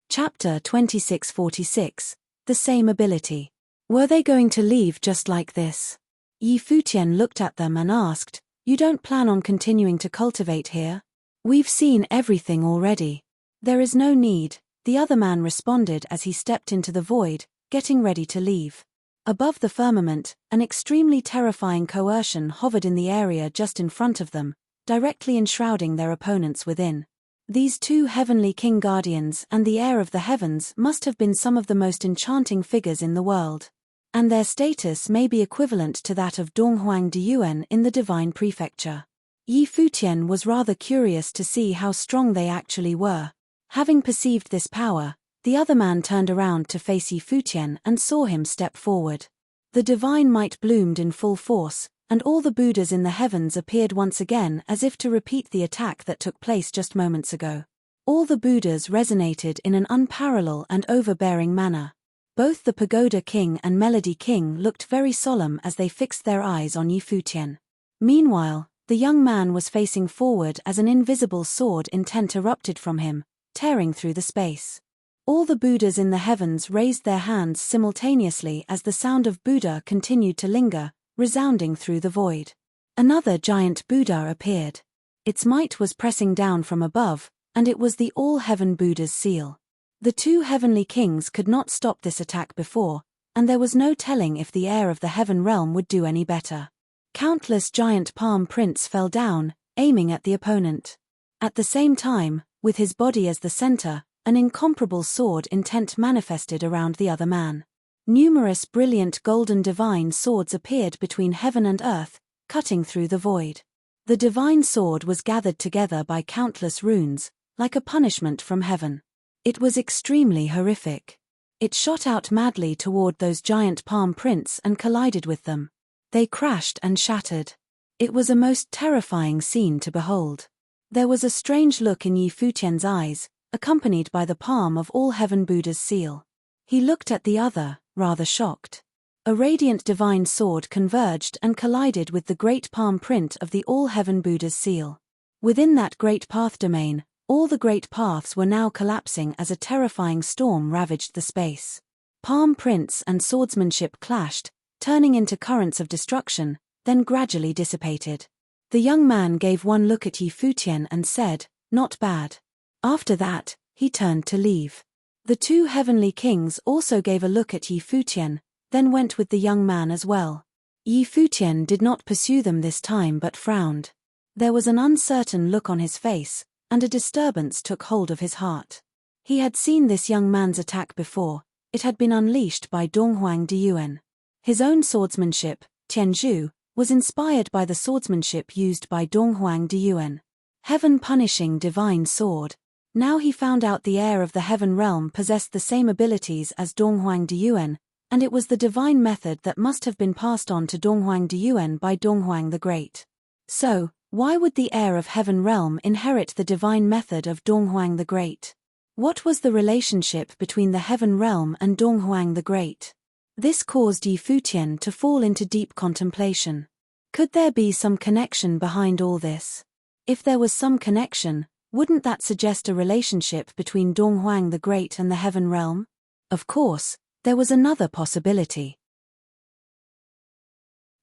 Chapter 2646. The Same Ability. Were they going to leave just like this? Yi Futian looked at them and asked, "You don't plan on continuing to cultivate here? We've seen everything already. There is no need," the other man responded as he stepped into the void, getting ready to leave. Above the firmament, an extremely terrifying coercion hovered in the area just in front of them, directly enshrouding their opponents within. These two heavenly king guardians and the heir of the heavens must have been some of the most enchanting figures in the world. And their status may be equivalent to that of Dong Huang de Yuan in the divine prefecture. Yi Futian was rather curious to see how strong they actually were. Having perceived this power, the other man turned around to face Yi Futian and saw him step forward. The divine might bloomed in full force, and all the Buddhas in the heavens appeared once again as if to repeat the attack that took place just moments ago. All the Buddhas resonated in an unparalleled and overbearing manner. Both the Pagoda King and Melody King looked very solemn as they fixed their eyes on Yi Futian. Meanwhile, the young man was facing forward as an invisible sword intent erupted from him, tearing through the space. All the Buddhas in the heavens raised their hands simultaneously as the sound of Buddha continued to linger, resounding through the void. Another giant Buddha appeared. Its might was pressing down from above, and it was the all-heaven Buddha's seal. The two heavenly kings could not stop this attack before, and there was no telling if the heir of the heaven realm would do any better. Countless giant palm prints fell down, aiming at the opponent. At the same time, with his body as the center, an incomparable sword intent manifested around the other man. Numerous brilliant golden divine swords appeared between heaven and earth, cutting through the void. The divine sword was gathered together by countless runes, like a punishment from heaven. It was extremely horrific. It shot out madly toward those giant palm prints and collided with them. They crashed and shattered. It was a most terrifying scene to behold. There was a strange look in Yi Futian's eyes, accompanied by the palm of all heaven Buddha's seal. He looked at the other, rather shocked. A radiant divine sword converged and collided with the great palm print of the all-heaven Buddha's seal. Within that great path domain, all the great paths were now collapsing as a terrifying storm ravaged the space. Palm prints and swordsmanship clashed, turning into currents of destruction, then gradually dissipated. The young man gave one look at Yi Futian and said, "Not bad." After that, he turned to leave. The two heavenly kings also gave a look at Yi Futian, then went with the young man as well. Yi Futian did not pursue them this time but frowned. There was an uncertain look on his face, and a disturbance took hold of his heart. He had seen this young man's attack before. It had been unleashed by Donghuang Diyuan. His own swordsmanship, Tianzhu, was inspired by the swordsmanship used by Donghuang Diyuan. Heaven-punishing divine sword. Now he found out the heir of the heaven realm possessed the same abilities as Donghuang Diyuan, and it was the divine method that must have been passed on to Donghuang Diyuan by Donghuang the Great. So, why would the heir of heaven realm inherit the divine method of Donghuang the Great? What was the relationship between the heaven realm and Donghuang the Great? This caused Yi Futian to fall into deep contemplation. Could there be some connection behind all this? If there was some connection, wouldn't that suggest a relationship between Donghuang the Great and the heaven realm? Of course, there was another possibility.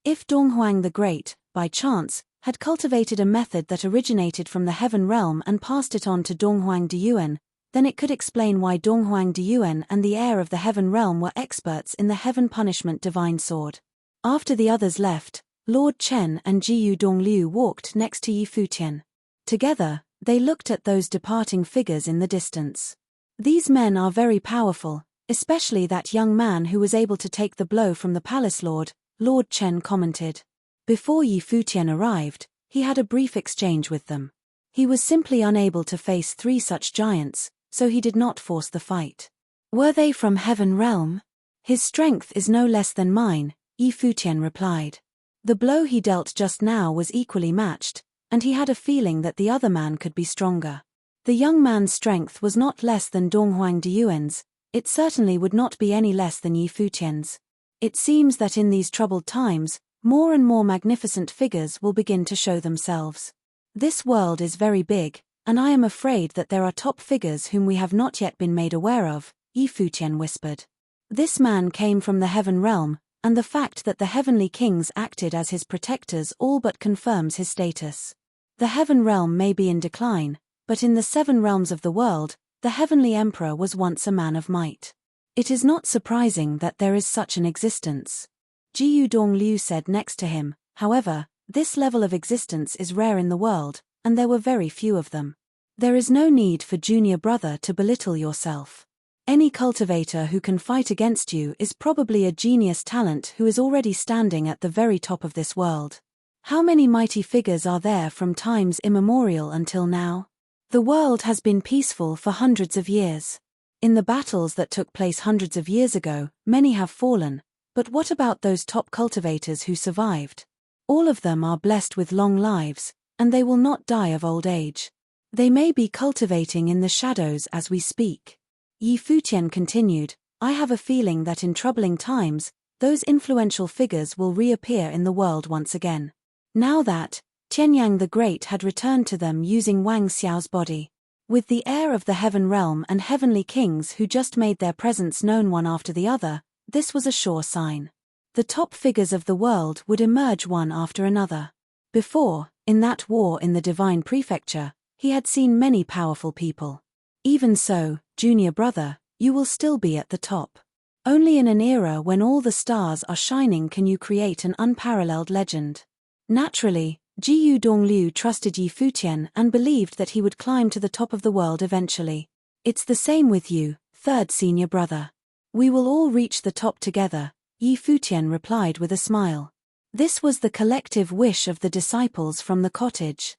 If Donghuang the Great, by chance, had cultivated a method that originated from the heaven realm and passed it on to Donghuang Diyuan, then it could explain why Donghuang Diyuan and the heir of the heaven realm were experts in the heaven punishment divine sword. After the others left, Lord Chen and Jiyu Dongliu walked next to Yi Futian. Together, they looked at those departing figures in the distance. These men are very powerful, especially that young man who was able to take the blow from the palace lord, Lord Chen commented. Before Yi Futian arrived, he had a brief exchange with them. He was simply unable to face three such giants, so he did not force the fight. Were they from heaven realm? His strength is no less than mine, Yi Futian replied. The blow he dealt just now was equally matched, and he had a feeling that the other man could be stronger. The young man's strength was not less than Donghuang Diyuan's. It certainly would not be any less than Yi Futian's. It seems that in these troubled times, more and more magnificent figures will begin to show themselves. This world is very big, and I am afraid that there are top figures whom we have not yet been made aware of, Yi Futian whispered. This man came from the heaven realm, and the fact that the heavenly kings acted as his protectors all but confirms his status. The heaven realm may be in decline, but in the 7 realms of the world, the heavenly emperor was once a man of might. It is not surprising that there is such an existence. Jiyu Dongliu said next to him, however, this level of existence is rare in the world, and there were very few of them. There is no need for junior brother to belittle yourself. Any cultivator who can fight against you is probably a genius talent who is already standing at the very top of this world. How many mighty figures are there from times immemorial until now? The world has been peaceful for hundreds of years. In the battles that took place hundreds of years ago, many have fallen, but what about those top cultivators who survived? All of them are blessed with long lives, and they will not die of old age. They may be cultivating in the shadows as we speak. Yi Futian continued, I have a feeling that in troubling times, those influential figures will reappear in the world once again. Now that Tianyang the Great had returned to them using Wang Xiao's body. With the heir of the heaven realm and heavenly kings who just made their presence known one after the other, this was a sure sign. The top figures of the world would emerge one after another. Before, in that war in the divine prefecture, he had seen many powerful people. Even so, junior brother, you will still be at the top. Only in an era when all the stars are shining can you create an unparalleled legend. Naturally, Jiyu Dongliu trusted Yi Futian and believed that he would climb to the top of the world eventually. It's the same with you, third senior brother. We will all reach the top together, Yi Futian replied with a smile. This was the collective wish of the disciples from the cottage.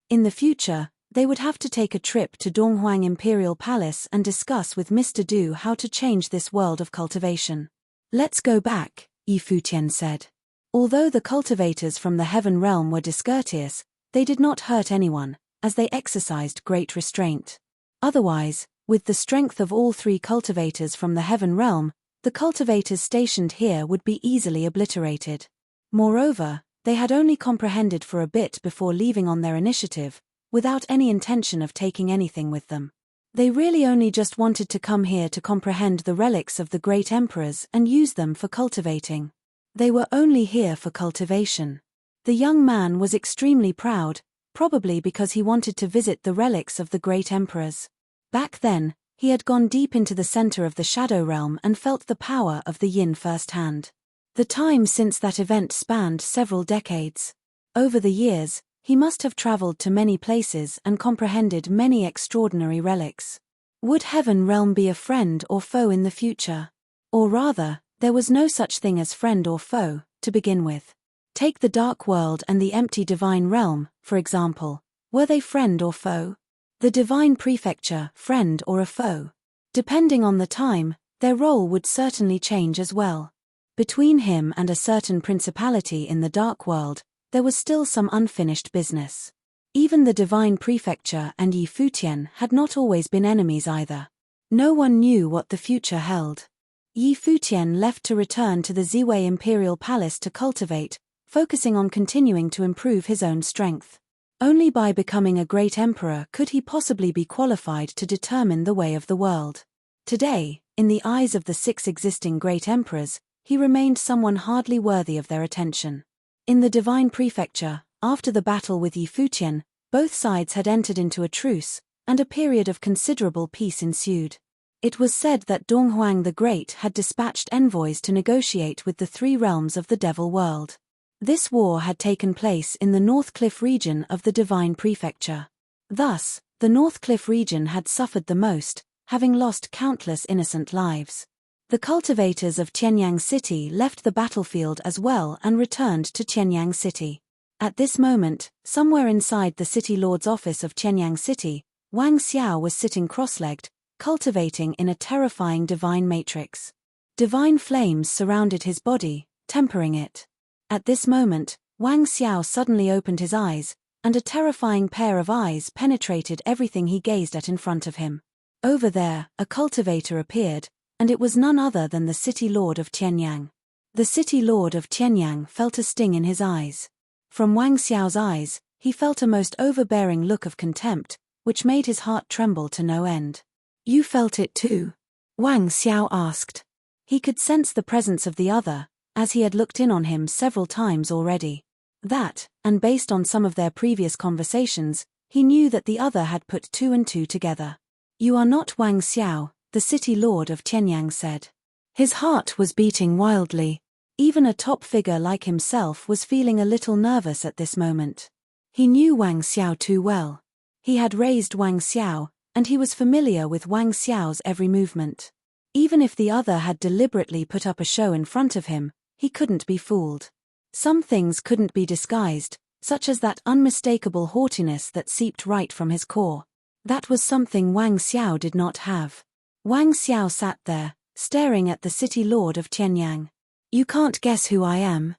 In the future, they would have to take a trip to Donghuang Imperial Palace and discuss with Mr. Du how to change this world of cultivation. Let's go back, Yi Futian said. Although the cultivators from the heaven realm were discourteous, they did not hurt anyone, as they exercised great restraint. Otherwise, with the strength of all three cultivators from the heaven realm, the cultivators stationed here would be easily obliterated. Moreover, they had only comprehended for a bit before leaving on their initiative, without any intention of taking anything with them. They really only just wanted to come here to comprehend the relics of the great emperors and use them for cultivating. They were only here for cultivation. The young man was extremely proud, probably because he wanted to visit the relics of the great emperors. Back then, he had gone deep into the center of the shadow realm and felt the power of the yin firsthand. The time since that event spanned several decades. Over the years, he must have traveled to many places and comprehended many extraordinary relics. Would heaven realm be a friend or foe in the future? Or rather, there was no such thing as friend or foe, to begin with. Take the dark world and the empty divine realm, for example. Were they friend or foe? The divine prefecture, friend or a foe? Depending on the time, their role would certainly change as well. Between him and a certain principality in the dark world, there was still some unfinished business. Even the divine prefecture and Yi Futian had not always been enemies either. No one knew what the future held. Yi Futian left to return to the Ziwei Imperial Palace to cultivate, focusing on continuing to improve his own strength. Only by becoming a great emperor could he possibly be qualified to determine the way of the world. Today, in the eyes of the 6 existing great emperors, he remained someone hardly worthy of their attention. In the divine prefecture, after the battle with Yi Futian, both sides had entered into a truce, and a period of considerable peace ensued. It was said that Donghuang the Great had dispatched envoys to negotiate with the 3 realms of the Devil World. This war had taken place in the North Cliff region of the Divine Prefecture. Thus, the North Cliff region had suffered the most, having lost countless innocent lives. The cultivators of Qianyang City left the battlefield as well and returned to Qianyang City. At this moment, somewhere inside the city lord's office of Qianyang City, Wang Xiao was sitting cross-legged, cultivating in a terrifying divine matrix. Divine flames surrounded his body, tempering it. At this moment, Wang Xiao suddenly opened his eyes, and a terrifying pair of eyes penetrated everything he gazed at in front of him. Over there, a cultivator appeared, and it was none other than the city lord of Qianyang. The city lord of Qianyang felt a sting in his eyes. From Wang Xiao's eyes, he felt a most overbearing look of contempt, which made his heart tremble to no end. You felt it too? Wang Xiao asked. He could sense the presence of the other, as he had looked in on him several times already. That, and based on some of their previous conversations, he knew that the other had put 2 and 2 together. You are not Wang Xiao, the city lord of Qianyang said. His heart was beating wildly. Even a top figure like himself was feeling a little nervous at this moment. He knew Wang Xiao too well. He had raised Wang Xiao, and he was familiar with Wang Xiao's every movement. Even if the other had deliberately put up a show in front of him, he couldn't be fooled. Some things couldn't be disguised, such as that unmistakable haughtiness that seeped right from his core. That was something Wang Xiao did not have. Wang Xiao sat there, staring at the city lord of Qianyang. You can't guess who I am.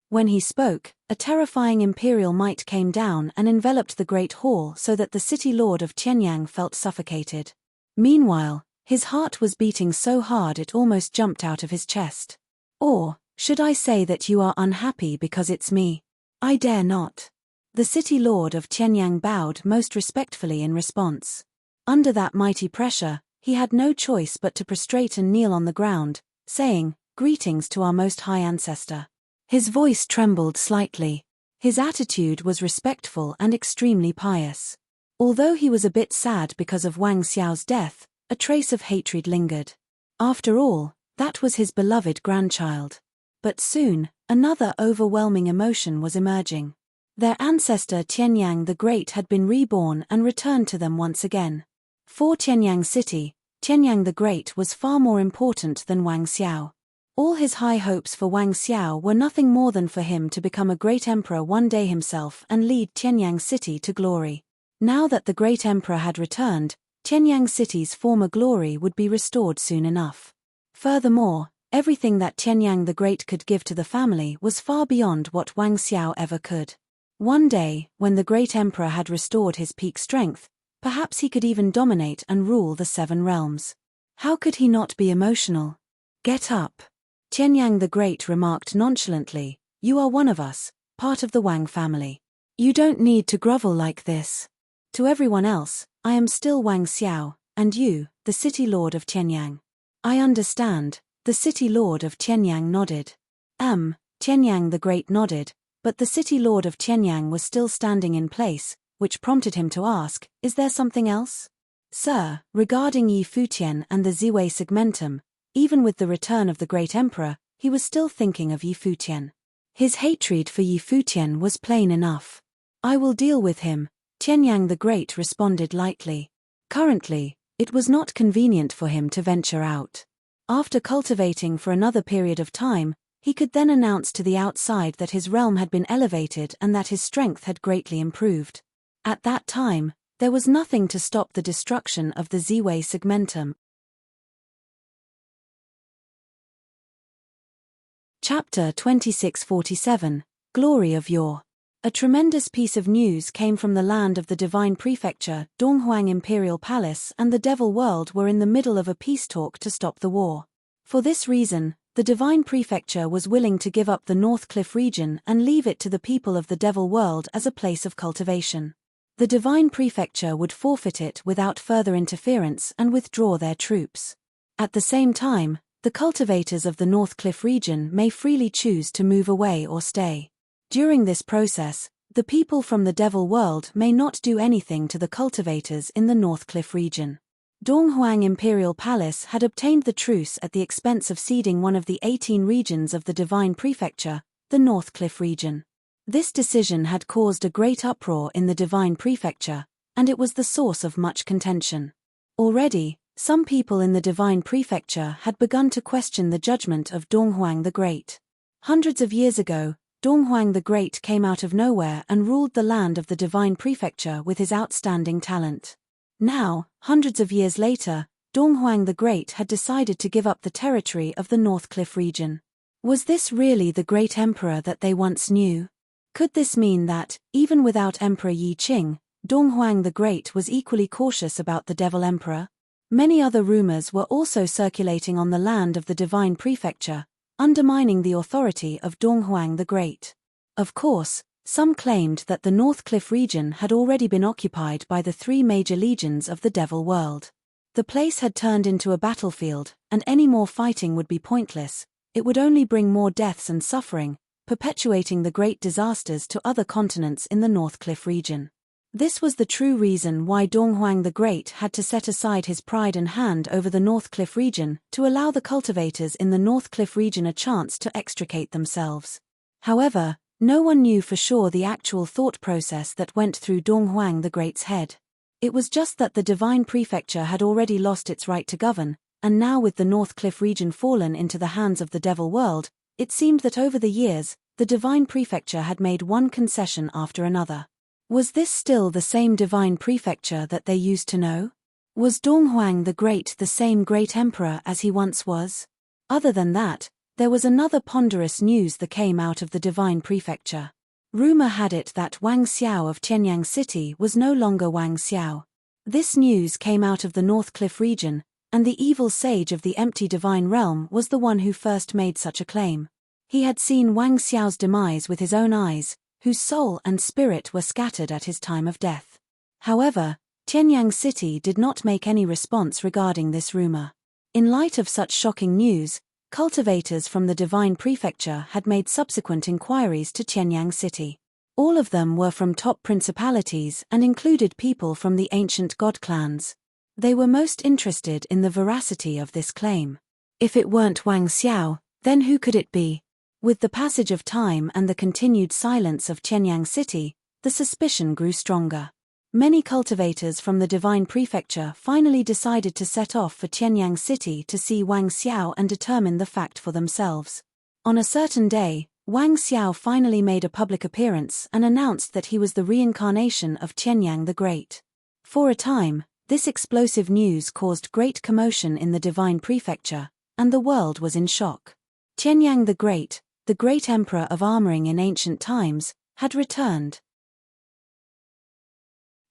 When he spoke, a terrifying imperial might came down and enveloped the great hall so that the city lord of Qianyang felt suffocated. Meanwhile, his heart was beating so hard it almost jumped out of his chest. Or, should I say that you are unhappy because it's me? I dare not. The city lord of Qianyang bowed most respectfully in response. Under that mighty pressure, he had no choice but to prostrate and kneel on the ground, saying, "Greetings to our most high ancestor." His voice trembled slightly. His attitude was respectful and extremely pious. Although he was a bit sad because of Wang Xiao's death, a trace of hatred lingered. After all, that was his beloved grandchild. But soon, another overwhelming emotion was emerging. Their ancestor Qianyang the Great had been reborn and returned to them once again. For Tianyang City, Tianyang the Great was far more important than Wang Xiao. All his high hopes for Wang Xiao were nothing more than for him to become a great emperor one day himself and lead Tianyang City to glory. Now that the great emperor had returned, Tianyang City's former glory would be restored soon enough. Furthermore, everything that Tianyang the Great could give to the family was far beyond what Wang Xiao ever could. One day, when the great emperor had restored his peak strength, perhaps he could even dominate and rule the 7 realms. How could he not be emotional? Get up. Tianyang the Great remarked nonchalantly, you are one of us, part of the Wang family. You don't need to grovel like this. To everyone else, I am still Wang Xiao, and you, the city lord of Tianyang. I understand, the city lord of Tianyang nodded. Tianyang the Great nodded, but the city lord of Tianyang was still standing in place, which prompted him to ask, is there something else? Sir, regarding Yi Futian and the Ziwei segmentum, even with the return of the great emperor, he was still thinking of Yi Futian. His hatred for Yi Futian was plain enough. I will deal with him, Tianyang the Great responded lightly. Currently, it was not convenient for him to venture out. After cultivating for another period of time, he could then announce to the outside that his realm had been elevated and that his strength had greatly improved. At that time, there was nothing to stop the destruction of the Ziwei segmentum. Chapter 2647, Glory of Yore. A tremendous piece of news came from the land of the Divine Prefecture. Donghuang Imperial Palace and the Devil World were in the middle of a peace talk to stop the war. For this reason, the Divine Prefecture was willing to give up the North Cliff region and leave it to the people of the Devil World as a place of cultivation. The Divine Prefecture would forfeit it without further interference and withdraw their troops. At the same time, the cultivators of the North Cliff region may freely choose to move away or stay. During this process, the people from the Devil World may not do anything to the cultivators in the North Cliff region. Donghuang Imperial Palace had obtained the truce at the expense of ceding one of the 18 regions of the Divine Prefecture, the North Cliff region. This decision had caused a great uproar in the Divine Prefecture, and it was the source of much contention. Already, some people in the Divine Prefecture had begun to question the judgment of Donghuang the Great. Hundreds of years ago, Donghuang the Great came out of nowhere and ruled the land of the Divine Prefecture with his outstanding talent. Now, hundreds of years later, Donghuang the Great had decided to give up the territory of the North Cliff region. Was this really the great emperor that they once knew? Could this mean that, even without Emperor Yi Qing, Donghuang the Great was equally cautious about the Devil Emperor? Many other rumors were also circulating on the land of the Divine Prefecture, undermining the authority of Donghuang the Great. Of course, some claimed that the North Cliff region had already been occupied by the 3 major legions of the Devil World. The place had turned into a battlefield, and any more fighting would be pointless. It would only bring more deaths and suffering, perpetuating the great disasters to other continents in the North Cliff region. This was the true reason why Donghuang the Great had to set aside his pride and hand over the North Cliff region to allow the cultivators in the North Cliff region a chance to extricate themselves. However, no one knew for sure the actual thought process that went through Donghuang the Great's head. It was just that the Divine Prefecture had already lost its right to govern, and now with the North Cliff region fallen into the hands of the Devil World, it seemed that over the years, the Divine Prefecture had made one concession after another. Was this still the same Divine Prefecture that they used to know? Was Donghuang the Great the same great emperor as he once was? Other than that, there was another ponderous news that came out of the Divine Prefecture. Rumor had it that Wang Xiao of Tianyang City was no longer Wang Xiao. This news came out of the North Cliff region, and the evil sage of the empty divine realm was the one who first made such a claim. He had seen Wang Xiao's demise with his own eyes, whose soul and spirit were scattered at his time of death. However, Tianyang City did not make any response regarding this rumor. In light of such shocking news, cultivators from the Divine Prefecture had made subsequent inquiries to Tianyang City. All of them were from top principalities and included people from the ancient god clans. They were most interested in the veracity of this claim. If it weren't Wang Xiao, then who could it be? With the passage of time and the continued silence of Tianyang City, the suspicion grew stronger. Many cultivators from the Divine Prefecture finally decided to set off for Qianyang City to see Wang Xiao and determine the fact for themselves. On a certain day, Wang Xiao finally made a public appearance and announced that he was the reincarnation of Qianyang the Great. For a time, this explosive news caused great commotion in the Divine Prefecture, and the world was in shock. Qianyang the great emperor of armoring in ancient times, had returned.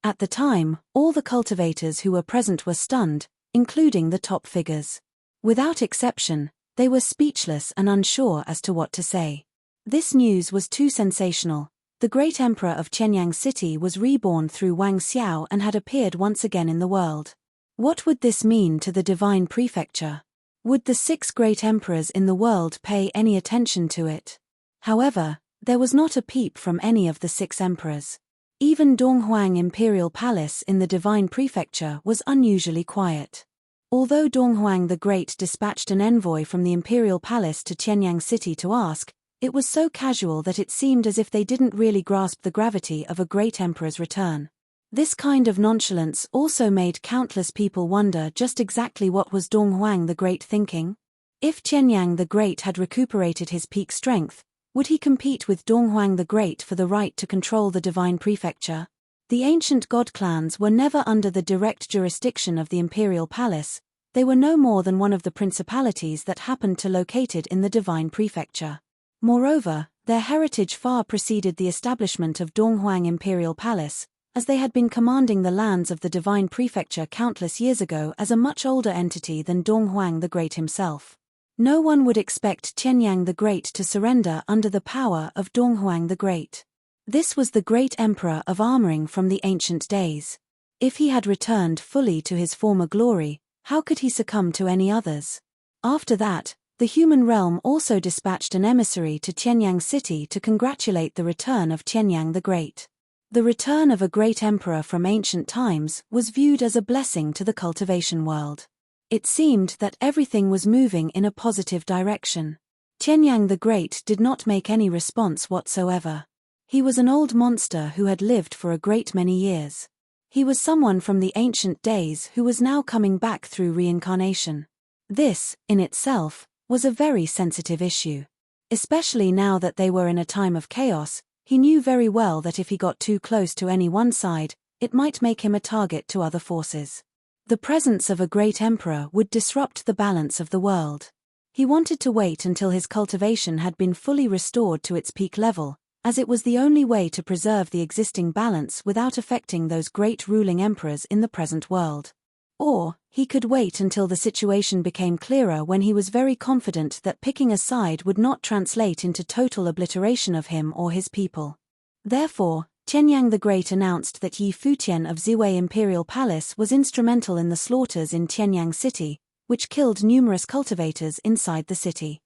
At the time, all the cultivators who were present were stunned, including the top figures. Without exception, they were speechless and unsure as to what to say. This news was too sensational. The great emperor of Qianyang City was reborn through Wang Xiao and had appeared once again in the world. What would this mean to the Divine Prefecture? Would the 6 great emperors in the world pay any attention to it? However, there was not a peep from any of the 6 emperors. Even Donghuang Imperial Palace in the Divine Prefecture was unusually quiet. Although Donghuang the Great dispatched an envoy from the Imperial Palace to Qianyang City to ask, it was so casual that it seemed as if they didn't really grasp the gravity of a great emperor's return. This kind of nonchalance also made countless people wonder just exactly what was Donghuang the Great thinking. If Qianyang the Great had recuperated his peak strength, would he compete with Donghuang the Great for the right to control the Divine Prefecture? The ancient god clans were never under the direct jurisdiction of the Imperial Palace. They were no more than one of the principalities that happened to located in the Divine Prefecture. Moreover, their heritage far preceded the establishment of Donghuang Imperial Palace, as they had been commanding the lands of the Divine Prefecture countless years ago as a much older entity than Donghuang the Great himself. No one would expect Qianyang the Great to surrender under the power of Donghuang the Great. This was the great emperor of armoring from the ancient days. If he had returned fully to his former glory, how could he succumb to any others? After that, the human realm also dispatched an emissary to Qianyang City to congratulate the return of Qianyang the Great. The return of a great emperor from ancient times was viewed as a blessing to the cultivation world. It seemed that everything was moving in a positive direction. Qianyang the Great did not make any response whatsoever. He was an old monster who had lived for a great many years. He was someone from the ancient days who was now coming back through reincarnation. This, in itself, was a very sensitive issue. Especially now that they were in a time of chaos, he knew very well that if he got too close to any one side, it might make him a target to other forces. The presence of a great emperor would disrupt the balance of the world. He wanted to wait until his cultivation had been fully restored to its peak level, as it was the only way to preserve the existing balance without affecting those great ruling emperors in the present world. Or, he could wait until the situation became clearer when he was very confident that picking a side would not translate into total obliteration of him or his people. Therefore, Qianyang the Great announced that Yi Futian of Ziwei Imperial Palace was instrumental in the slaughters in Qianyang City, which killed numerous cultivators inside the city.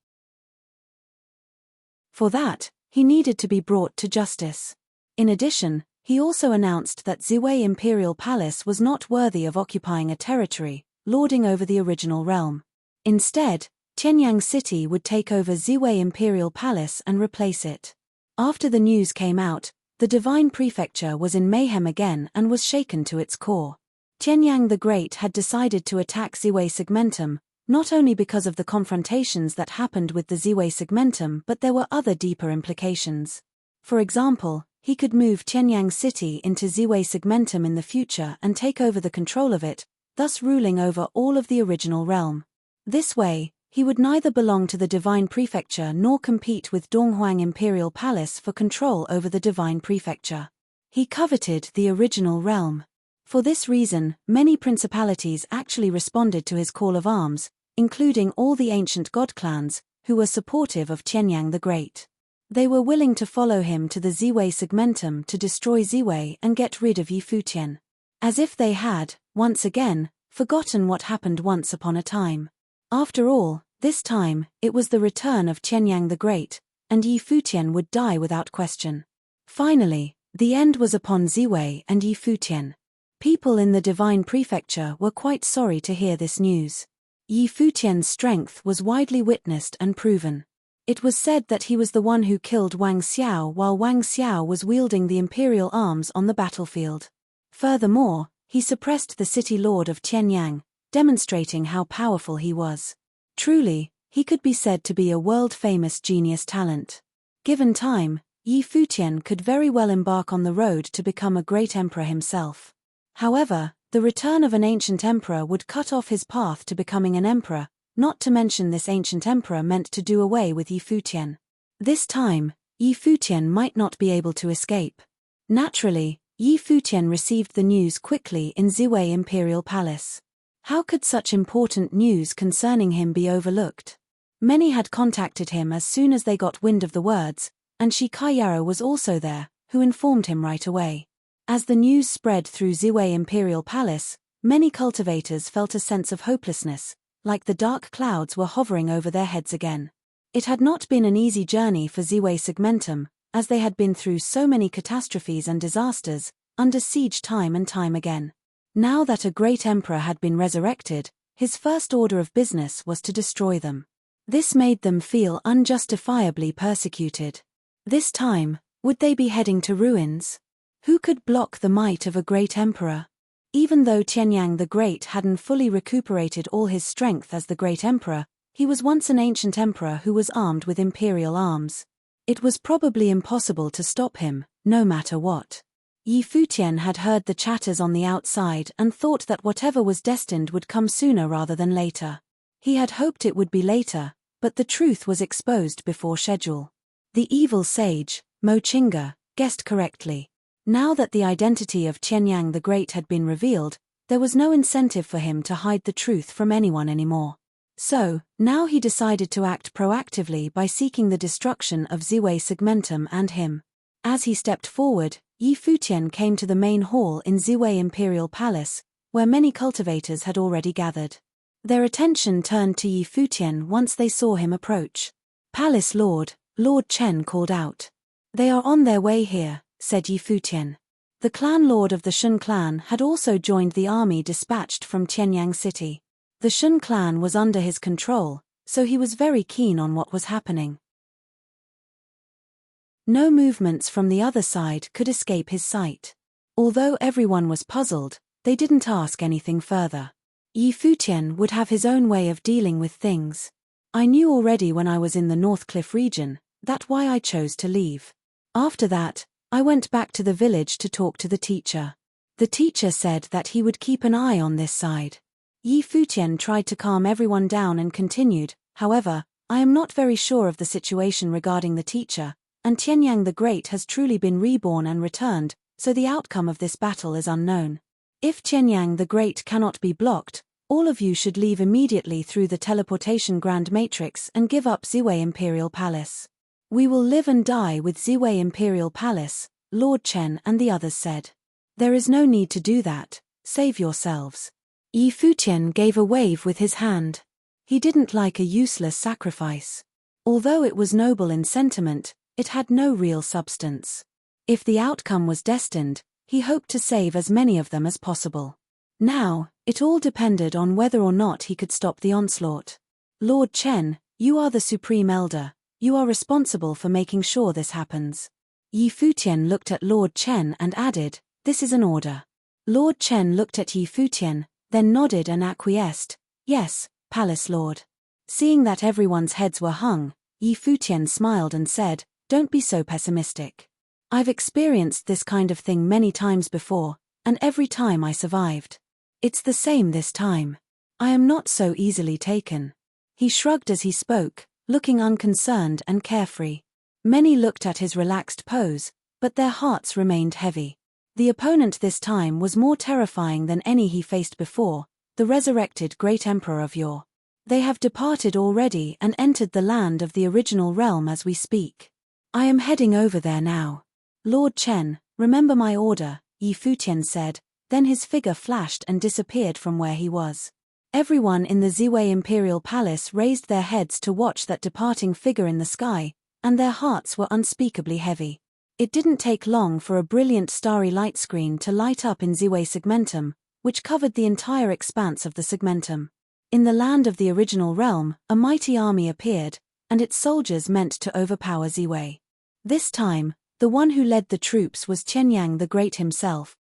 For that, he needed to be brought to justice. In addition, he also announced that Ziwei Imperial Palace was not worthy of occupying a territory, lording over the original realm. Instead, Qianyang City would take over Ziwei Imperial Palace and replace it. After the news came out, the Divine Prefecture was in mayhem again and was shaken to its core. Qianyang the Great had decided to attack Ziwei Segmentum, not only because of the confrontations that happened with the Ziwei Segmentum, but there were other deeper implications. For example, he could move Qianyang City into Ziwei Segmentum in the future and take over the control of it, thus ruling over all of the original realm. This way, he would neither belong to the Divine Prefecture nor compete with Donghuang Imperial Palace for control over the Divine Prefecture. He coveted the original realm. For this reason, many principalities actually responded to his call of arms, including all the ancient god clans, who were supportive of Qianyang the Great. They were willing to follow him to the Ziwei Segmentum to destroy Ziwei and get rid of Yi Futian. As if they had, once again, forgotten what happened once upon a time. After all, this time, it was the return of Qianyang the Great, and Yi Futian would die without question. Finally, the end was upon Ziwei and Yi Futian. People in the Divine Prefecture were quite sorry to hear this news. Yi Futian's strength was widely witnessed and proven. It was said that he was the one who killed Wang Xiao while Wang Xiao was wielding the imperial arms on the battlefield. Furthermore, he suppressed the city lord of Tianyang, demonstrating how powerful he was. Truly, he could be said to be a world-famous genius talent. Given time, Yi Futian could very well embark on the road to become a great emperor himself. However, the return of an ancient emperor would cut off his path to becoming an emperor, not to mention this ancient emperor meant to do away with Yi Futian. This time, Yi Futian might not be able to escape. Naturally, Yi Futian received the news quickly in Ziwei Imperial Palace. How could such important news concerning him be overlooked? Many had contacted him as soon as they got wind of the words, and Shi Kaiyaro was also there, who informed him right away. As the news spread through Ziwei Imperial Palace, many cultivators felt a sense of hopelessness, like the dark clouds were hovering over their heads again. It had not been an easy journey for Ziwei Segmentum, as they had been through so many catastrophes and disasters, under siege time and time again. Now that a great emperor had been resurrected, his first order of business was to destroy them. This made them feel unjustifiably persecuted. This time, would they be heading to ruins? Who could block the might of a great emperor? Even though Tianyang the Great hadn't fully recuperated all his strength as the great emperor, he was once an ancient emperor who was armed with imperial arms. It was probably impossible to stop him, no matter what. Yi Futian had heard the chatters on the outside and thought that whatever was destined would come sooner rather than later. He had hoped it would be later, but the truth was exposed before schedule. The evil sage, Mo Chinga, guessed correctly. Now that the identity of Tianyang the Great had been revealed, there was no incentive for him to hide the truth from anyone anymore. So, now he decided to act proactively by seeking the destruction of Ziwei Segmentum and him. As he stepped forward, Yi Futian came to the main hall in Ziwei Imperial Palace, where many cultivators had already gathered. Their attention turned to Yi Futian once they saw him approach. "Palace Lord," Lord Chen called out. "They are on their way here," said Yi Futian. The clan lord of the Shun clan had also joined the army dispatched from Tianyang City. The Shun clan was under his control, so he was very keen on what was happening. No movements from the other side could escape his sight. Although everyone was puzzled, they didn't ask anything further. Yi Futian would have his own way of dealing with things. I knew already when I was in the North Cliff region, that's why I chose to leave. After that, I went back to the village to talk to the teacher. The teacher said that he would keep an eye on this side. Yi Futian tried to calm everyone down and continued, "However, I am not very sure of the situation regarding the teacher, and Tianyang the Great has truly been reborn and returned, so the outcome of this battle is unknown. If Tianyang the Great cannot be blocked, all of you should leave immediately through the teleportation Grand Matrix and give up Ziwei Imperial Palace. We will live and die with Ziwei Imperial Palace," Lord Chen and the others said. "There is no need to do that, save yourselves." Yi Futian gave a wave with his hand. He didn't like a useless sacrifice. Although it was noble in sentiment, it had no real substance. If the outcome was destined, he hoped to save as many of them as possible. Now, it all depended on whether or not he could stop the onslaught. "Lord Chen, you are the Supreme Elder. You are responsible for making sure this happens." Yi Futian looked at Lord Chen and added, "This is an order." Lord Chen looked at Yi Futian, then nodded and acquiesced, "Yes, Palace Lord." Seeing that everyone's heads were hung, Yi Futian smiled and said, "Don't be so pessimistic. I've experienced this kind of thing many times before, and every time I survived. It's the same this time. I am not so easily taken." He shrugged as he spoke, looking unconcerned and carefree. Many looked at his relaxed pose, but their hearts remained heavy. The opponent this time was more terrifying than any he faced before, the resurrected great emperor of yore. They have departed already and entered the land of the original realm as we speak. I am heading over there now. Lord Chen, remember my order, Yi Futian said, then his figure flashed and disappeared from where he was. Everyone in the Ziwei Imperial Palace raised their heads to watch that departing figure in the sky, and their hearts were unspeakably heavy. It didn't take long for a brilliant starry light screen to light up in Ziwei Segmentum, which covered the entire expanse of the Segmentum. In the land of the original realm, a mighty army appeared, and its soldiers meant to overpower Ziwei. This time, the one who led the troops was Tianyang the Great himself.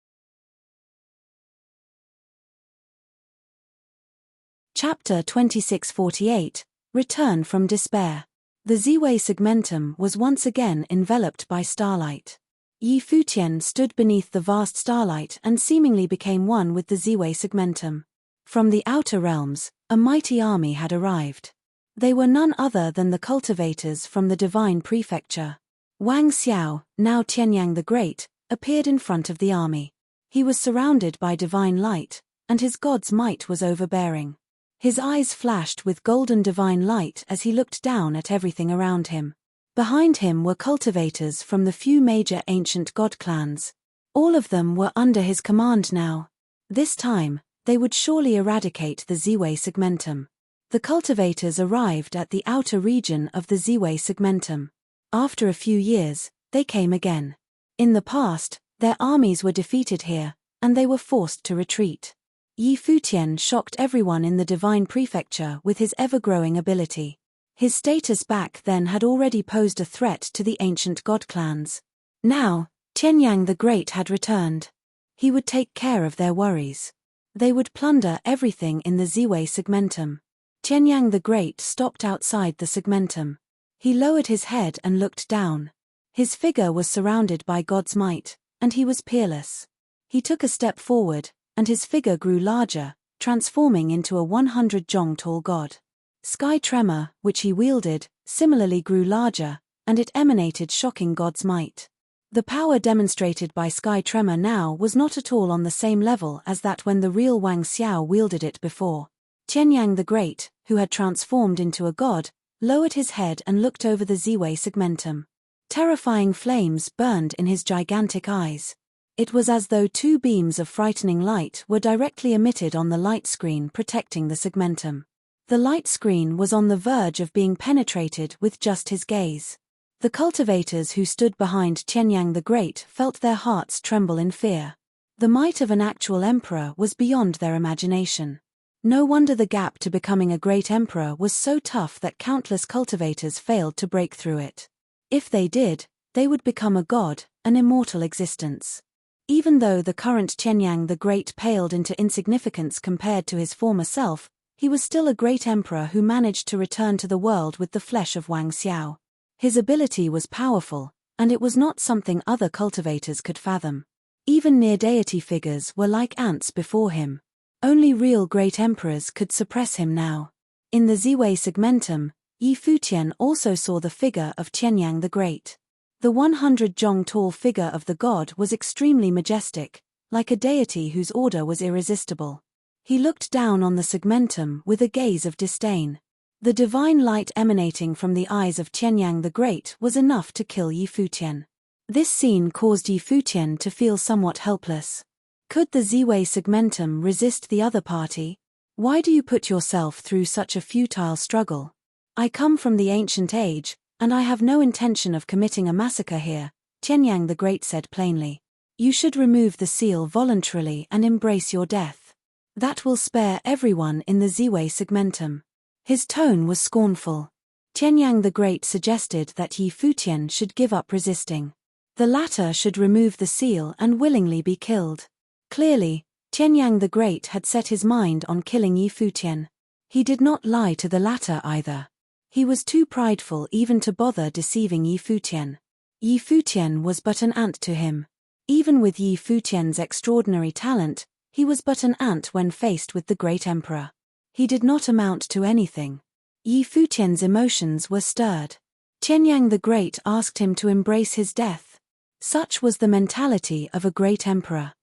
Chapter 2648, Return from Despair. The Ziwei segmentum was once again enveloped by starlight. Yi Futian stood beneath the vast starlight and seemingly became one with the Ziwei segmentum. From the outer realms, a mighty army had arrived. They were none other than the cultivators from the divine prefecture. Wang Xiao, now Tianyang the Great, appeared in front of the army. He was surrounded by divine light, and his god's might was overbearing. His eyes flashed with golden divine light as he looked down at everything around him. Behind him were cultivators from the few major ancient god clans. All of them were under his command now. This time, they would surely eradicate the Ziwei segmentum. The cultivators arrived at the outer region of the Ziwei segmentum. After a few years, they came again. In the past, their armies were defeated here, and they were forced to retreat. Yi Futian shocked everyone in the divine prefecture with his ever-growing ability. His status back then had already posed a threat to the ancient god clans. Now, Tianyang the Great had returned. He would take care of their worries. They would plunder everything in the Ziwei segmentum. Tianyang the Great stopped outside the segmentum. He lowered his head and looked down. His figure was surrounded by God's might, and he was peerless. He took a step forward, and his figure grew larger, transforming into a 100-jong tall god. Sky Tremor, which he wielded, similarly grew larger, and it emanated shocking God's might. The power demonstrated by Sky Tremor now was not at all on the same level as that when the real Wang Xiao wielded it before. Tianyang the Great, who had transformed into a god, lowered his head and looked over the Ziwei segmentum. Terrifying flames burned in his gigantic eyes. It was as though two beams of frightening light were directly emitted on the light screen protecting the segmentum. The light screen was on the verge of being penetrated with just his gaze. The cultivators who stood behind Tianyang the Great felt their hearts tremble in fear. The might of an actual emperor was beyond their imagination. No wonder the gap to becoming a great emperor was so tough that countless cultivators failed to break through it. If they did, they would become a god, an immortal existence. Even though the current Tianyang the Great paled into insignificance compared to his former self, he was still a great emperor who managed to return to the world with the flesh of Wang Xiao. His ability was powerful, and it was not something other cultivators could fathom. Even near-deity figures were like ants before him. Only real great emperors could suppress him now. In the Ziwei segmentum, Yi Futian also saw the figure of Tianyang the Great. The 100-jong tall figure of the god was extremely majestic, like a deity whose order was irresistible. He looked down on the segmentum with a gaze of disdain. The divine light emanating from the eyes of Tianyang the Great was enough to kill Yi Futian. This scene caused Yi Futian to feel somewhat helpless. Could the Ziwei segmentum resist the other party? Why do you put yourself through such a futile struggle? I come from the ancient age, and I have no intention of committing a massacre here, Tianyang the Great said plainly. You should remove the seal voluntarily and embrace your death. That will spare everyone in the Ziwei segmentum. His tone was scornful. Tianyang the Great suggested that Yi Futian should give up resisting. The latter should remove the seal and willingly be killed. Clearly, Tianyang the Great had set his mind on killing Yi Futian. He did not lie to the latter either. He was too prideful even to bother deceiving Yi Futian. Yi Futian was but an ant to him. Even with Yi Futian's extraordinary talent, he was but an ant when faced with the great emperor. He did not amount to anything. Yi Futian's emotions were stirred. Tianyang the Great asked him to embrace his death. Such was the mentality of a great emperor.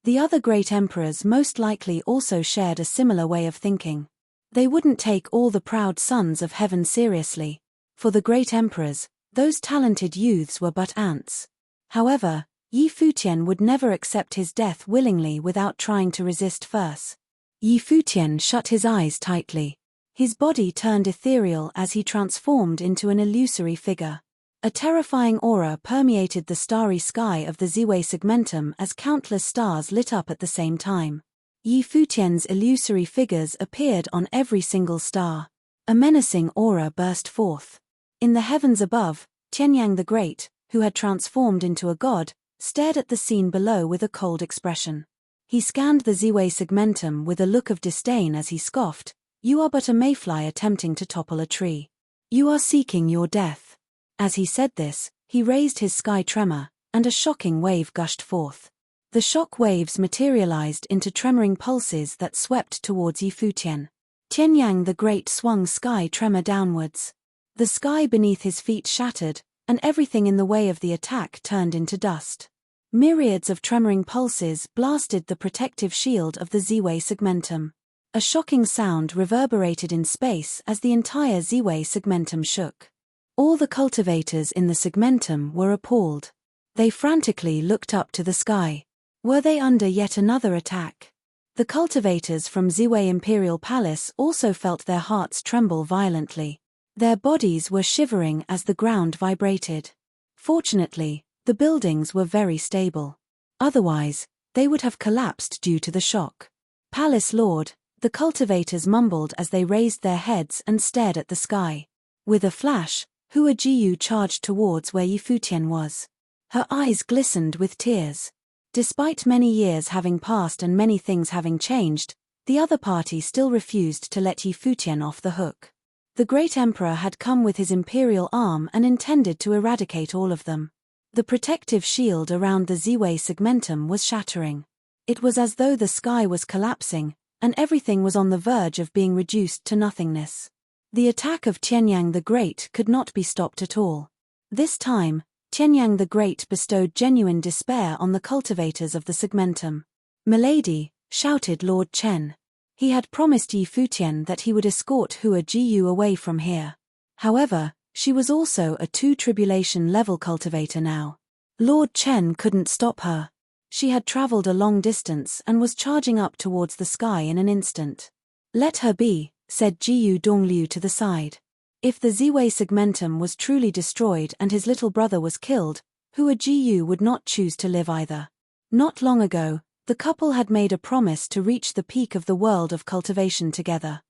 The other great emperors most likely also shared a similar way of thinking. They wouldn't take all the proud sons of heaven seriously. For the great emperors, those talented youths were but ants. However, Yi Futian would never accept his death willingly without trying to resist first. Yi Futian shut his eyes tightly. His body turned ethereal as he transformed into an illusory figure. A terrifying aura permeated the starry sky of the Ziwei segmentum as countless stars lit up at the same time. Yi Futian's illusory figures appeared on every single star. A menacing aura burst forth. In the heavens above, Tianyang the Great, who had transformed into a god, stared at the scene below with a cold expression. He scanned the Ziwei segmentum with a look of disdain as he scoffed, "You are but a mayfly attempting to topple a tree. You are seeking your death." As he said this, he raised his sky tremor, and a shocking wave gushed forth. The shock waves materialized into tremoring pulses that swept towards Futian. Tianyang the Great swung sky tremor downwards. The sky beneath his feet shattered, and everything in the way of the attack turned into dust. Myriads of tremoring pulses blasted the protective shield of the Ziwei segmentum. A shocking sound reverberated in space as the entire Ziwei segmentum shook. All the cultivators in the segmentum were appalled. They frantically looked up to the sky. Were they under yet another attack? The cultivators from Ziwei Imperial Palace also felt their hearts tremble violently. Their bodies were shivering as the ground vibrated. Fortunately, the buildings were very stable. Otherwise, they would have collapsed due to the shock. "Palace Lord," the cultivators mumbled as they raised their heads and stared at the sky. With a flash, Hua Jiyu charged towards where Futian was. Her eyes glistened with tears. Despite many years having passed and many things having changed, the other party still refused to let Futian off the hook. The great emperor had come with his imperial arm and intended to eradicate all of them. The protective shield around the Ziwei segmentum was shattering. It was as though the sky was collapsing, and everything was on the verge of being reduced to nothingness. The attack of Tianyang the Great could not be stopped at all. This time, Tianyang the Great bestowed genuine despair on the cultivators of the segmentum. "Milady," shouted Lord Chen. He had promised Futian that he would escort Hua Jiyu away from here. However, she was also a 2 tribulation level cultivator now. Lord Chen couldn't stop her. She had traveled a long distance and was charging up towards the sky in an instant. "Let her be," said Jiyu Dongliu to the side. If the Ziwei segmentum was truly destroyed and his little brother was killed, Hua Jiyu would not choose to live either. Not long ago, the couple had made a promise to reach the peak of the world of cultivation together.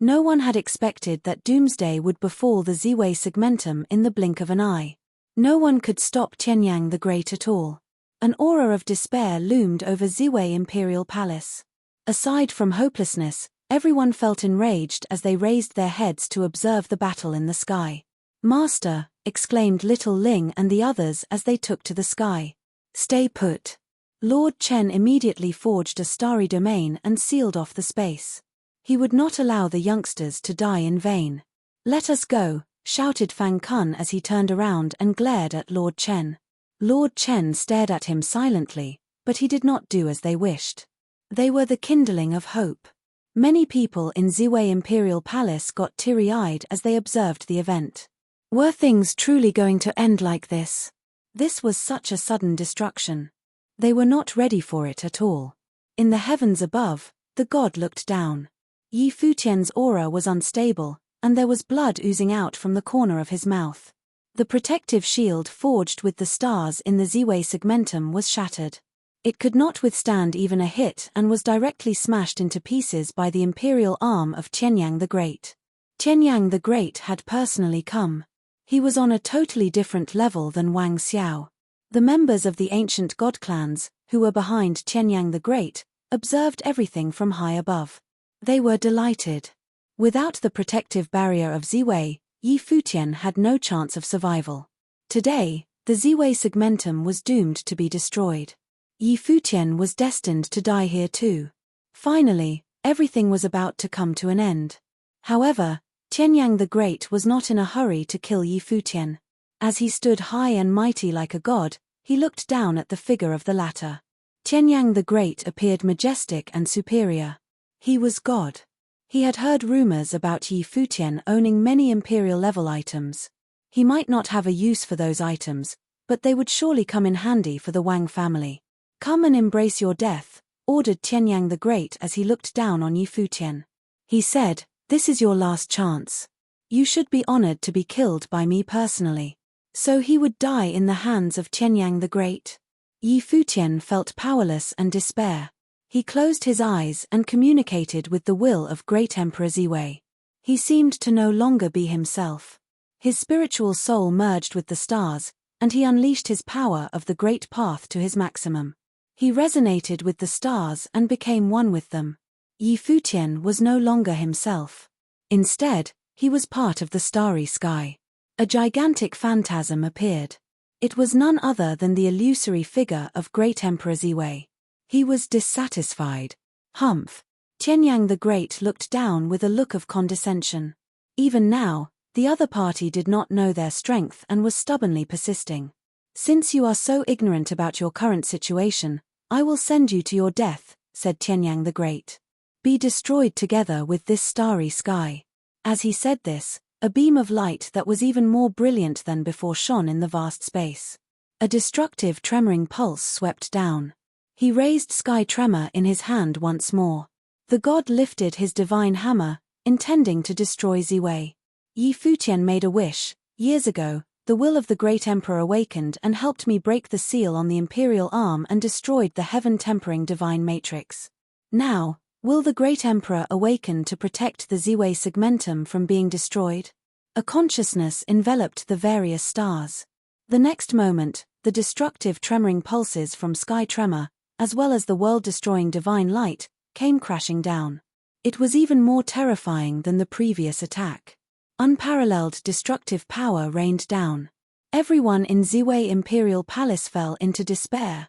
No one had expected that doomsday would befall the Ziwei segmentum in the blink of an eye. No one could stop Tianyang the Great at all. An aura of despair loomed over Ziwei Imperial Palace. Aside from hopelessness, everyone felt enraged as they raised their heads to observe the battle in the sky. "Master," exclaimed Little Ling and the others as they took to the sky. "Stay put." Lord Chen immediately forged a starry domain and sealed off the space. He would not allow the youngsters to die in vain. "Let us go," shouted Fang Kun as he turned around and glared at Lord Chen. Lord Chen stared at him silently, but he did not do as they wished. They were the kindling of hope. Many people in Ziwei Imperial Palace got teary-eyed as they observed the event. Were things truly going to end like this? This was such a sudden destruction. They were not ready for it at all. In the heavens above, the god looked down. Futian's aura was unstable, and there was blood oozing out from the corner of his mouth. The protective shield forged with the stars in the Ziwei segmentum was shattered. It could not withstand even a hit and was directly smashed into pieces by the imperial arm of Tianyang the Great. Tianyang the Great had personally come. He was on a totally different level than Wang Xiao. The members of the ancient god clans, who were behind Tianyang the Great, observed everything from high above. They were delighted. Without the protective barrier of Ziwei, Futian had no chance of survival. Today, the Ziwei segmentum was doomed to be destroyed. Futian was destined to die here too. Finally, everything was about to come to an end. However, Tianyang the Great was not in a hurry to kill Futian. As he stood high and mighty like a god, he looked down at the figure of the latter. Tianyang the Great appeared majestic and superior. He was God. He had heard rumors about Futian owning many imperial-level items. He might not have a use for those items, but they would surely come in handy for the Wang family. "Come and embrace your death," ordered Tianyang the Great as he looked down on Futian. He said, "This is your last chance. You should be honored to be killed by me personally." So he would die in the hands of Tianyang the Great. Futian felt powerless and despair. He closed his eyes and communicated with the will of Great Emperor Ziwei. He seemed to no longer be himself. His spiritual soul merged with the stars, and he unleashed his power of the Great Path to his maximum. He resonated with the stars and became one with them. Yi Futian was no longer himself. Instead, he was part of the starry sky. A gigantic phantasm appeared. It was none other than the illusory figure of Great Emperor Ziwei. He was dissatisfied. Humph. Tianyang the Great looked down with a look of condescension. Even now, the other party did not know their strength and was stubbornly persisting. "Since you are so ignorant about your current situation, I will send you to your death," said Tianyang the Great. "Be destroyed together with this starry sky." As he said this, a beam of light that was even more brilliant than before shone in the vast space. A destructive tremoring pulse swept down. He raised Sky Tremor in his hand once more. The god lifted his divine hammer, intending to destroy Ziwei. Yi Futian made a wish. "Years ago, the will of the Great Emperor awakened and helped me break the seal on the imperial arm and destroyed the heaven-tempering divine matrix. Now, will the Great Emperor awaken to protect the Ziwei segmentum from being destroyed?" A consciousness enveloped the various stars. The next moment, the destructive tremoring pulses from Sky Tremor, as well as the world-destroying divine light, came crashing down. It was even more terrifying than the previous attack. Unparalleled destructive power rained down. Everyone in Ziwei Imperial Palace fell into despair.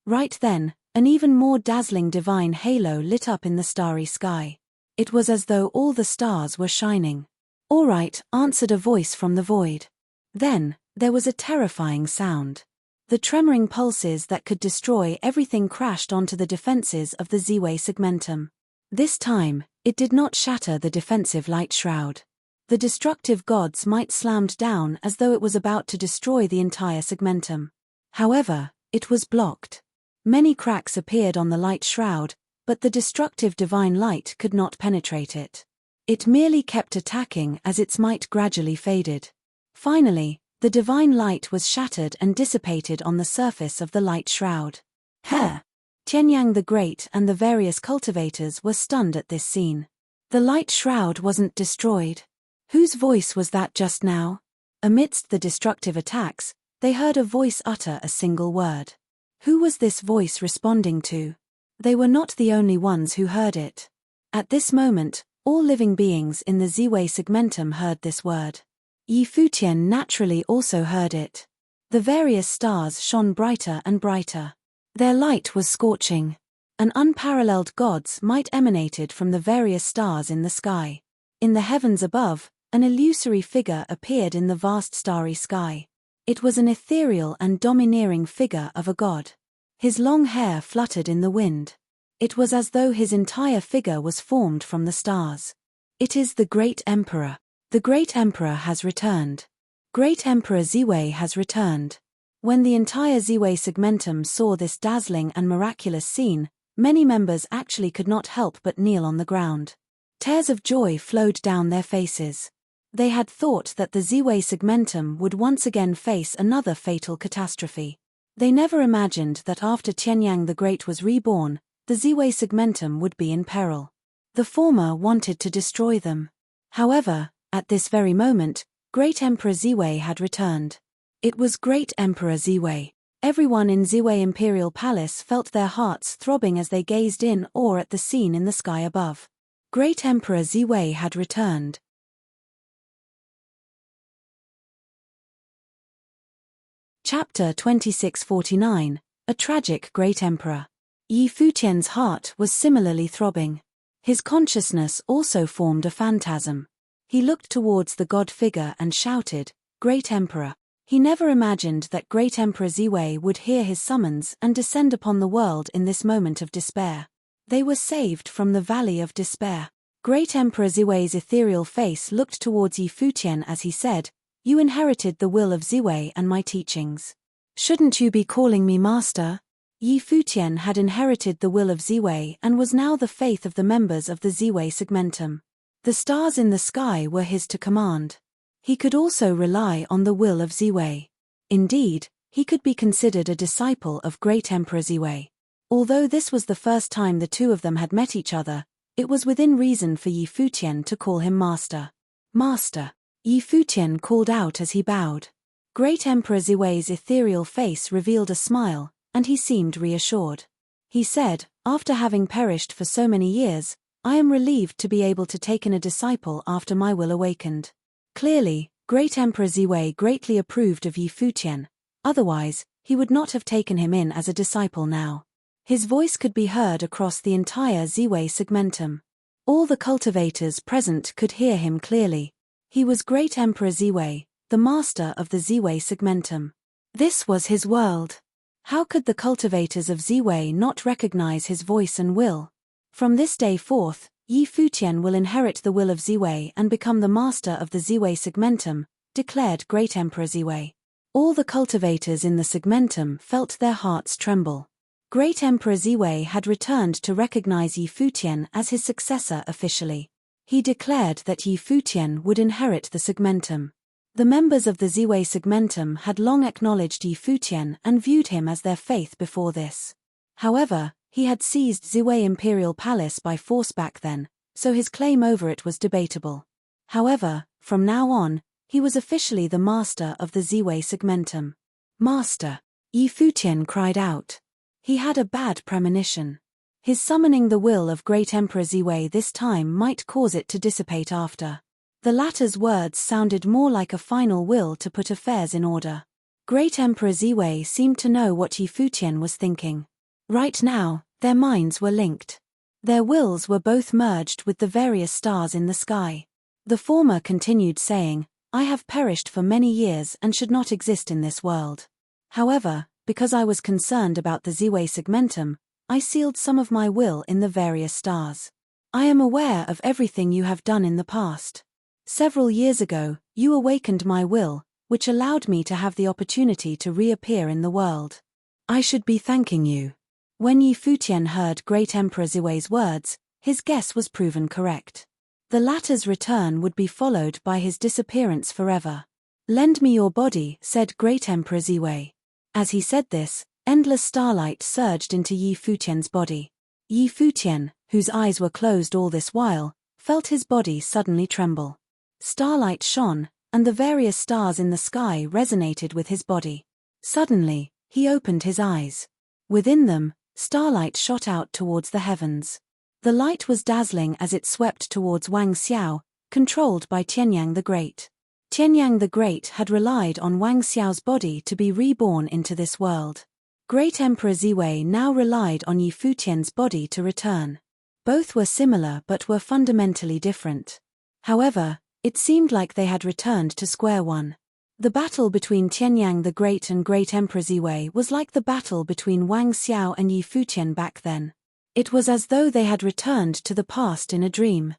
Right then, an even more dazzling divine halo lit up in the starry sky. It was as though all the stars were shining. "All right," answered a voice from the void. Then, there was a terrifying sound. The tremoring pulses that could destroy everything crashed onto the defenses of the Ziwei segmentum. This time, it did not shatter the defensive light shroud. The destructive gods might slammed down as though it was about to destroy the entire segmentum. However, it was blocked. Many cracks appeared on the light shroud, but the destructive divine light could not penetrate it. It merely kept attacking as its might gradually faded. Finally, the divine light was shattered and dissipated on the surface of the light shroud. "Heh!" Tianyang the Great and the various cultivators were stunned at this scene. The light shroud wasn't destroyed. Whose voice was that just now? Amidst the destructive attacks, they heard a voice utter a single word. Who was this voice responding to? They were not the only ones who heard it. At this moment, all living beings in the Ziwei segmentum heard this word. Yi Futian naturally also heard it. The various stars shone brighter and brighter. Their light was scorching. An unparalleled god's might emanated from the various stars in the sky. In the heavens above, an illusory figure appeared in the vast starry sky. It was an ethereal and domineering figure of a god. His long hair fluttered in the wind. It was as though his entire figure was formed from the stars. "It is the Great Emperor. The Great Emperor has returned. Great Emperor Ziwei has returned." When the entire Ziwei segmentum saw this dazzling and miraculous scene, many members actually could not help but kneel on the ground. Tears of joy flowed down their faces. They had thought that the Ziwei segmentum would once again face another fatal catastrophe. They never imagined that after Tianyang the Great was reborn, the Ziwei segmentum would be in peril. The former wanted to destroy them. However, at this very moment, Great Emperor Ziwei had returned. It was Great Emperor Ziwei. Everyone in Ziwei Imperial Palace felt their hearts throbbing as they gazed in awe at the scene in the sky above. Great Emperor Ziwei had returned. Chapter 2649, A Tragic Great Emperor. Yi Futian's heart was similarly throbbing. His consciousness also formed a phantasm. He looked towards the god figure and shouted, "Great Emperor." He never imagined that Great Emperor Ziwei would hear his summons and descend upon the world in this moment of despair. They were saved from the valley of despair. Great Emperor Ziwei's ethereal face looked towards Yi Futian as he said, "You inherited the will of Ziwei and my teachings. Shouldn't you be calling me master?" Yi Futian had inherited the will of Ziwei and was now the faith of the members of the Ziwei segmentum. The stars in the sky were his to command. He could also rely on the will of Ziwei. Indeed, he could be considered a disciple of Great Emperor Ziwei. Although this was the first time the two of them had met each other, it was within reason for Yi Futian to call him master. "Master," Yi Futian called out as he bowed. Great Emperor Ziwei's ethereal face revealed a smile, and he seemed reassured. He said, "After having perished for so many years, I am relieved to be able to take in a disciple after my will awakened." Clearly, Great Emperor Ziwei greatly approved of Yi Futian, otherwise, he would not have taken him in as a disciple now. His voice could be heard across the entire Ziwei segmentum. All the cultivators present could hear him clearly. He was Great Emperor Ziwei, the master of the Ziwei segmentum. This was his world. How could the cultivators of Ziwei not recognize his voice and will? From this day forth, Yi Futian will inherit the will of Ziwei and become the master of the Ziwei segmentum, declared Great Emperor Ziwei. All the cultivators in the segmentum felt their hearts tremble. Great Emperor Ziwei had returned to recognize Yi Futian as his successor officially. He declared that Yi Futian would inherit the segmentum. The members of the Ziwei segmentum had long acknowledged Yi Futian and viewed him as their faith before this. However, he had seized Ziwei Imperial Palace by force back then, so his claim over it was debatable. However, from now on, he was officially the master of the Ziwei segmentum. "Master!" Yi Futian cried out. He had a bad premonition. His summoning the will of Great Emperor Ziwei this time might cause it to dissipate after. The latter's words sounded more like a final will to put affairs in order. Great Emperor Ziwei seemed to know what Yi Futian was thinking. Right now, their minds were linked. Their wills were both merged with the various stars in the sky. The former continued saying, "I have perished for many years and should not exist in this world. However, because I was concerned about the Ziwei segmentum, I sealed some of my will in the various stars. I am aware of everything you have done in the past. Several years ago, you awakened my will, which allowed me to have the opportunity to reappear in the world. I should be thanking you." When Yi Futian heard Great Emperor Ziwei's words, his guess was proven correct. The latter's return would be followed by his disappearance forever. "Lend me your body," said Great Emperor Ziwei. As he said this, endless starlight surged into Yi Futian's body. Yi Futian, whose eyes were closed all this while, felt his body suddenly tremble. Starlight shone, and the various stars in the sky resonated with his body. Suddenly, he opened his eyes. Within them, starlight shot out towards the heavens. The light was dazzling as it swept towards Wang Xiao, controlled by Tianyang the Great. Tianyang the Great had relied on Wang Xiao's body to be reborn into this world. Great Emperor Ziwei now relied on Yi Futian's body to return. Both were similar but were fundamentally different. However, it seemed like they had returned to square one. The battle between Tianyang the Great and Great Emperor Ziwei was like the battle between Wang Xiao and Yi Futian back then. It was as though they had returned to the past in a dream.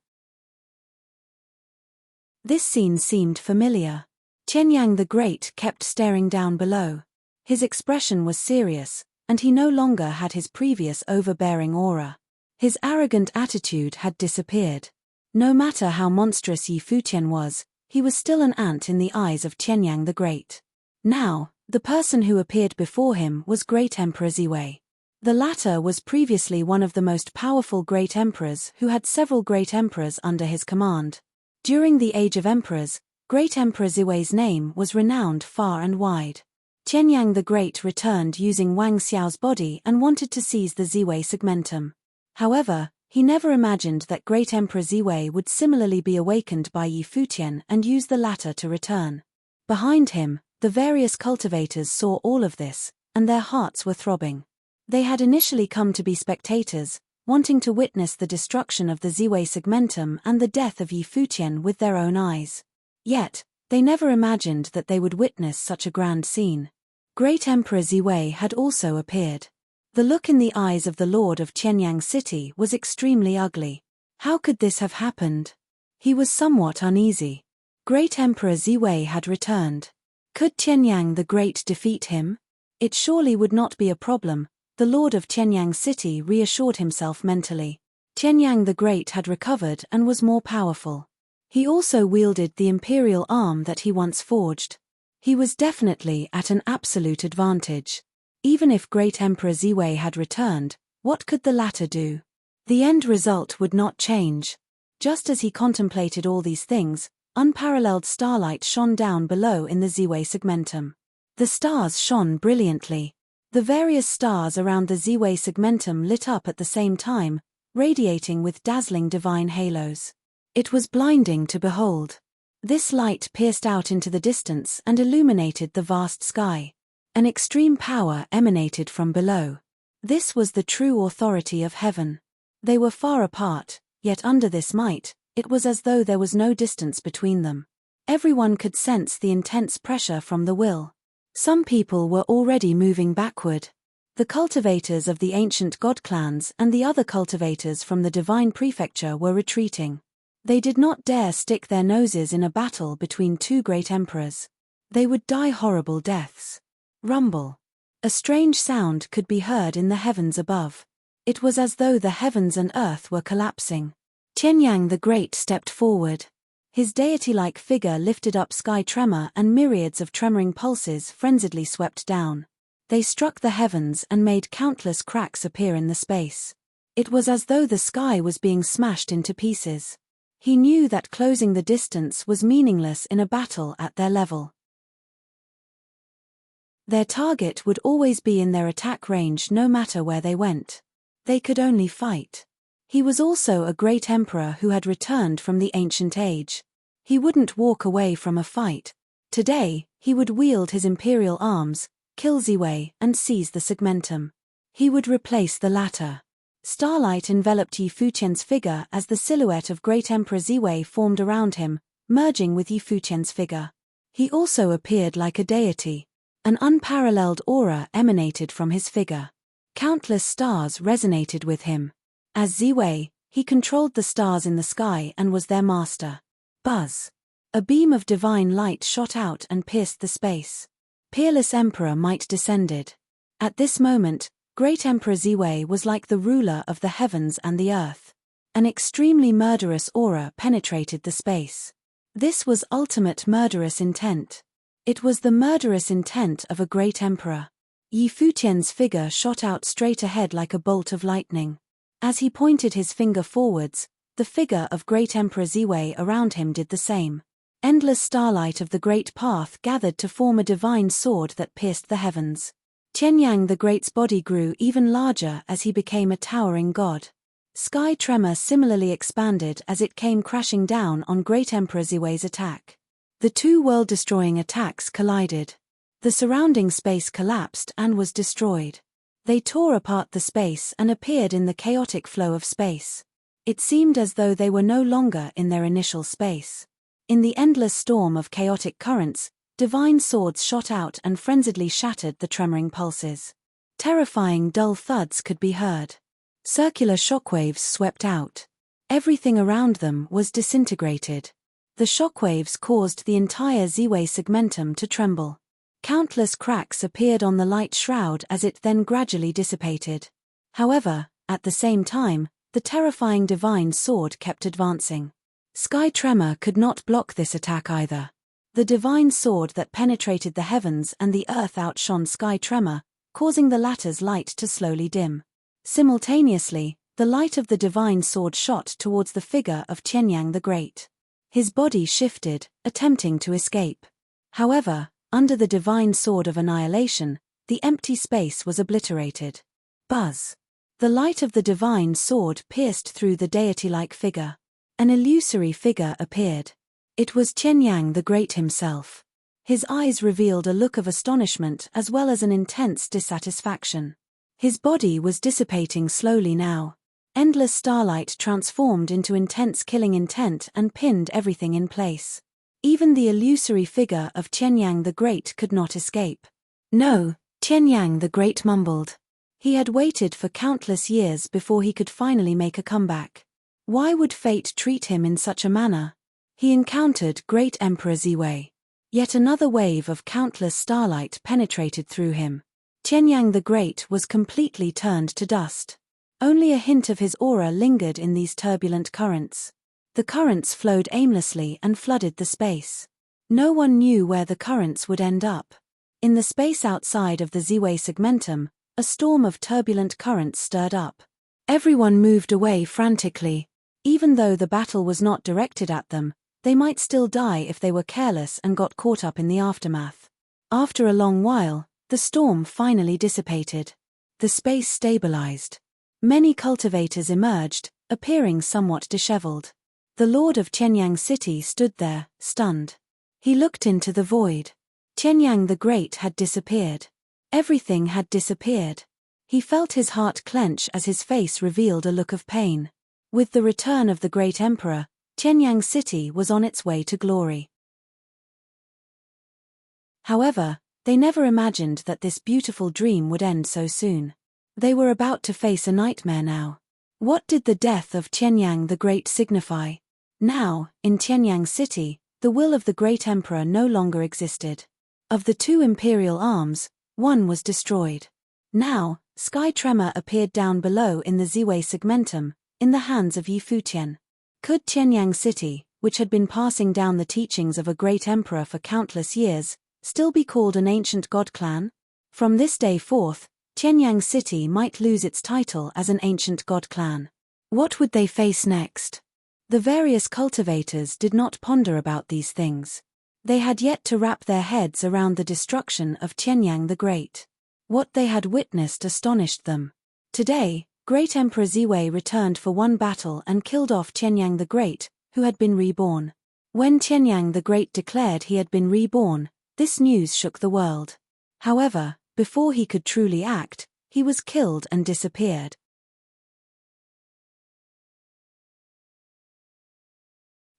This scene seemed familiar. Tianyang the Great kept staring down below. His expression was serious, and he no longer had his previous overbearing aura. His arrogant attitude had disappeared. No matter how monstrous Yi Futian was, he was still an ant in the eyes of Tianyang the Great. Now, the person who appeared before him was Great Emperor Ziwei. The latter was previously one of the most powerful great emperors who had several great emperors under his command. During the Age of Emperors, Great Emperor Ziwei's name was renowned far and wide. Tianyang the Great returned using Wang Xiao's body and wanted to seize the Ziwei segmentum. However, he never imagined that Great Emperor Ziwei would similarly be awakened by Yi Futian and use the latter to return. Behind him, the various cultivators saw all of this, and their hearts were throbbing. They had initially come to be spectators, wanting to witness the destruction of the Ziwei segmentum and the death of Yi Futian with their own eyes. Yet, they never imagined that they would witness such a grand scene. Great Emperor Ziwei had also appeared. The look in the eyes of the Lord of Tianyang City was extremely ugly. How could this have happened? He was somewhat uneasy. Great Emperor Ziwei had returned. Could Tianyang the Great defeat him? It surely would not be a problem, the Lord of Tianyang City reassured himself mentally. Tianyang the Great had recovered and was more powerful. He also wielded the imperial arm that he once forged. He was definitely at an absolute advantage. Even if Great Emperor Ziwei had returned, what could the latter do? The end result would not change. Just as he contemplated all these things, unparalleled starlight shone down below in the Z-way segmentum. The stars shone brilliantly. The various stars around the Z-way segmentum lit up at the same time, radiating with dazzling divine halos. It was blinding to behold. This light pierced out into the distance and illuminated the vast sky. An extreme power emanated from below. This was the true authority of heaven. They were far apart, yet under this might, it was as though there was no distance between them. Everyone could sense the intense pressure from the will. Some people were already moving backward. The cultivators of the ancient god clans and the other cultivators from the divine prefecture were retreating. They did not dare stick their noses in a battle between two great emperors. They would die horrible deaths. Rumble. A strange sound could be heard in the heavens above. It was as though the heavens and earth were collapsing. Qianyang the Great stepped forward. His deity-like figure lifted up sky tremor and myriads of tremoring pulses frenziedly swept down. They struck the heavens and made countless cracks appear in the space. It was as though the sky was being smashed into pieces. He knew that closing the distance was meaningless in a battle at their level. Their target would always be in their attack range no matter where they went. They could only fight. He was also a great emperor who had returned from the ancient age. He wouldn't walk away from a fight. Today, he would wield his imperial arms, kill Z-way, and seize the segmentum. He would replace the latter. Starlight enveloped Futian's figure as the silhouette of great Emperor Z-way formed around him, merging with Futian's figure. He also appeared like a deity. An unparalleled aura emanated from his figure. Countless stars resonated with him. As Z-way, he controlled the stars in the sky and was their master. Buzz. A beam of divine light shot out and pierced the space. Peerless Emperor Might descended. At this moment, Great Emperor Z-way was like the ruler of the heavens and the earth. An extremely murderous aura penetrated the space. This was ultimate murderous intent. It was the murderous intent of a great emperor. Futian's figure shot out straight ahead like a bolt of lightning. As he pointed his finger forwards, the figure of great Emperor Z-way around him did the same. Endless starlight of the great path gathered to form a divine sword that pierced the heavens. Qianyang the Great's body grew even larger as he became a towering god. Sky tremor similarly expanded as it came crashing down on great Emperor Z-way's attack. The two world-destroying attacks collided. The surrounding space collapsed and was destroyed. They tore apart the space and appeared in the chaotic flow of space. It seemed as though they were no longer in their initial space. In the endless storm of chaotic currents, divine swords shot out and frenziedly shattered the tremoring pulses. Terrifying dull thuds could be heard. Circular shockwaves swept out. Everything around them was disintegrated. The shockwaves caused the entire Z-way segmentum to tremble. Countless cracks appeared on the light shroud as it then gradually dissipated. However, at the same time, the terrifying divine sword kept advancing. Sky tremor could not block this attack either. The divine sword that penetrated the heavens and the earth outshone sky tremor, causing the latter's light to slowly dim. Simultaneously, the light of the divine sword shot towards the figure of Qianyang the Great. His body shifted, attempting to escape. However, under the divine sword of annihilation, the empty space was obliterated. Buzz. The light of the divine sword pierced through the deity-like figure. An illusory figure appeared. It was Qianyang the Great himself. His eyes revealed a look of astonishment as well as an intense dissatisfaction. His body was dissipating slowly now. Endless starlight transformed into intense killing intent and pinned everything in place. Even the illusory figure of Qianyang the Great could not escape. No, Qianyang the Great mumbled. He had waited for countless years before he could finally make a comeback. Why would fate treat him in such a manner? He encountered great Emperor Z-way. Yet another wave of countless starlight penetrated through him. Qianyang the Great was completely turned to dust. Only a hint of his aura lingered in these turbulent currents. The currents flowed aimlessly and flooded the space. No one knew where the currents would end up. In the space outside of the Z-way segmentum, a storm of turbulent currents stirred up. Everyone moved away frantically. Even though the battle was not directed at them, They might still die if they were careless and got caught up in the aftermath. After a long while, the storm finally dissipated. The space stabilized. Many cultivators emerged, appearing somewhat disheveled. The Lord of Qianyang City stood there, stunned. He looked into the void. Qianyang the Great had disappeared. Everything had disappeared. He felt his heart clench as his face revealed a look of pain. With the return of the great emperor, Qianyang City was on its way to glory. However, they never imagined that this beautiful dream would end so soon. They were about to face a nightmare now. What did the death of Qianyang the Great signify? Now, in Qianyang City, the will of the great emperor no longer existed. Of the two imperial arms, one was destroyed. Now, sky tremor appeared down below in the Ziwei segmentum, in the hands of Yi Futian. Could Qianyang City, which had been passing down the teachings of a great emperor for countless years, still be called an ancient god clan? From this day forth, Qianyang City might lose its title as an ancient god clan. What would they face next? The various cultivators did not ponder about these things. They had yet to wrap their heads around the destruction of Qianyang the Great. What they had witnessed astonished them. Today, Great Emperor Ziwei returned for one battle and killed off Qianyang the Great, who had been reborn. When Qianyang the Great declared he had been reborn, this news shook the world. However, before he could truly act, he was killed and disappeared.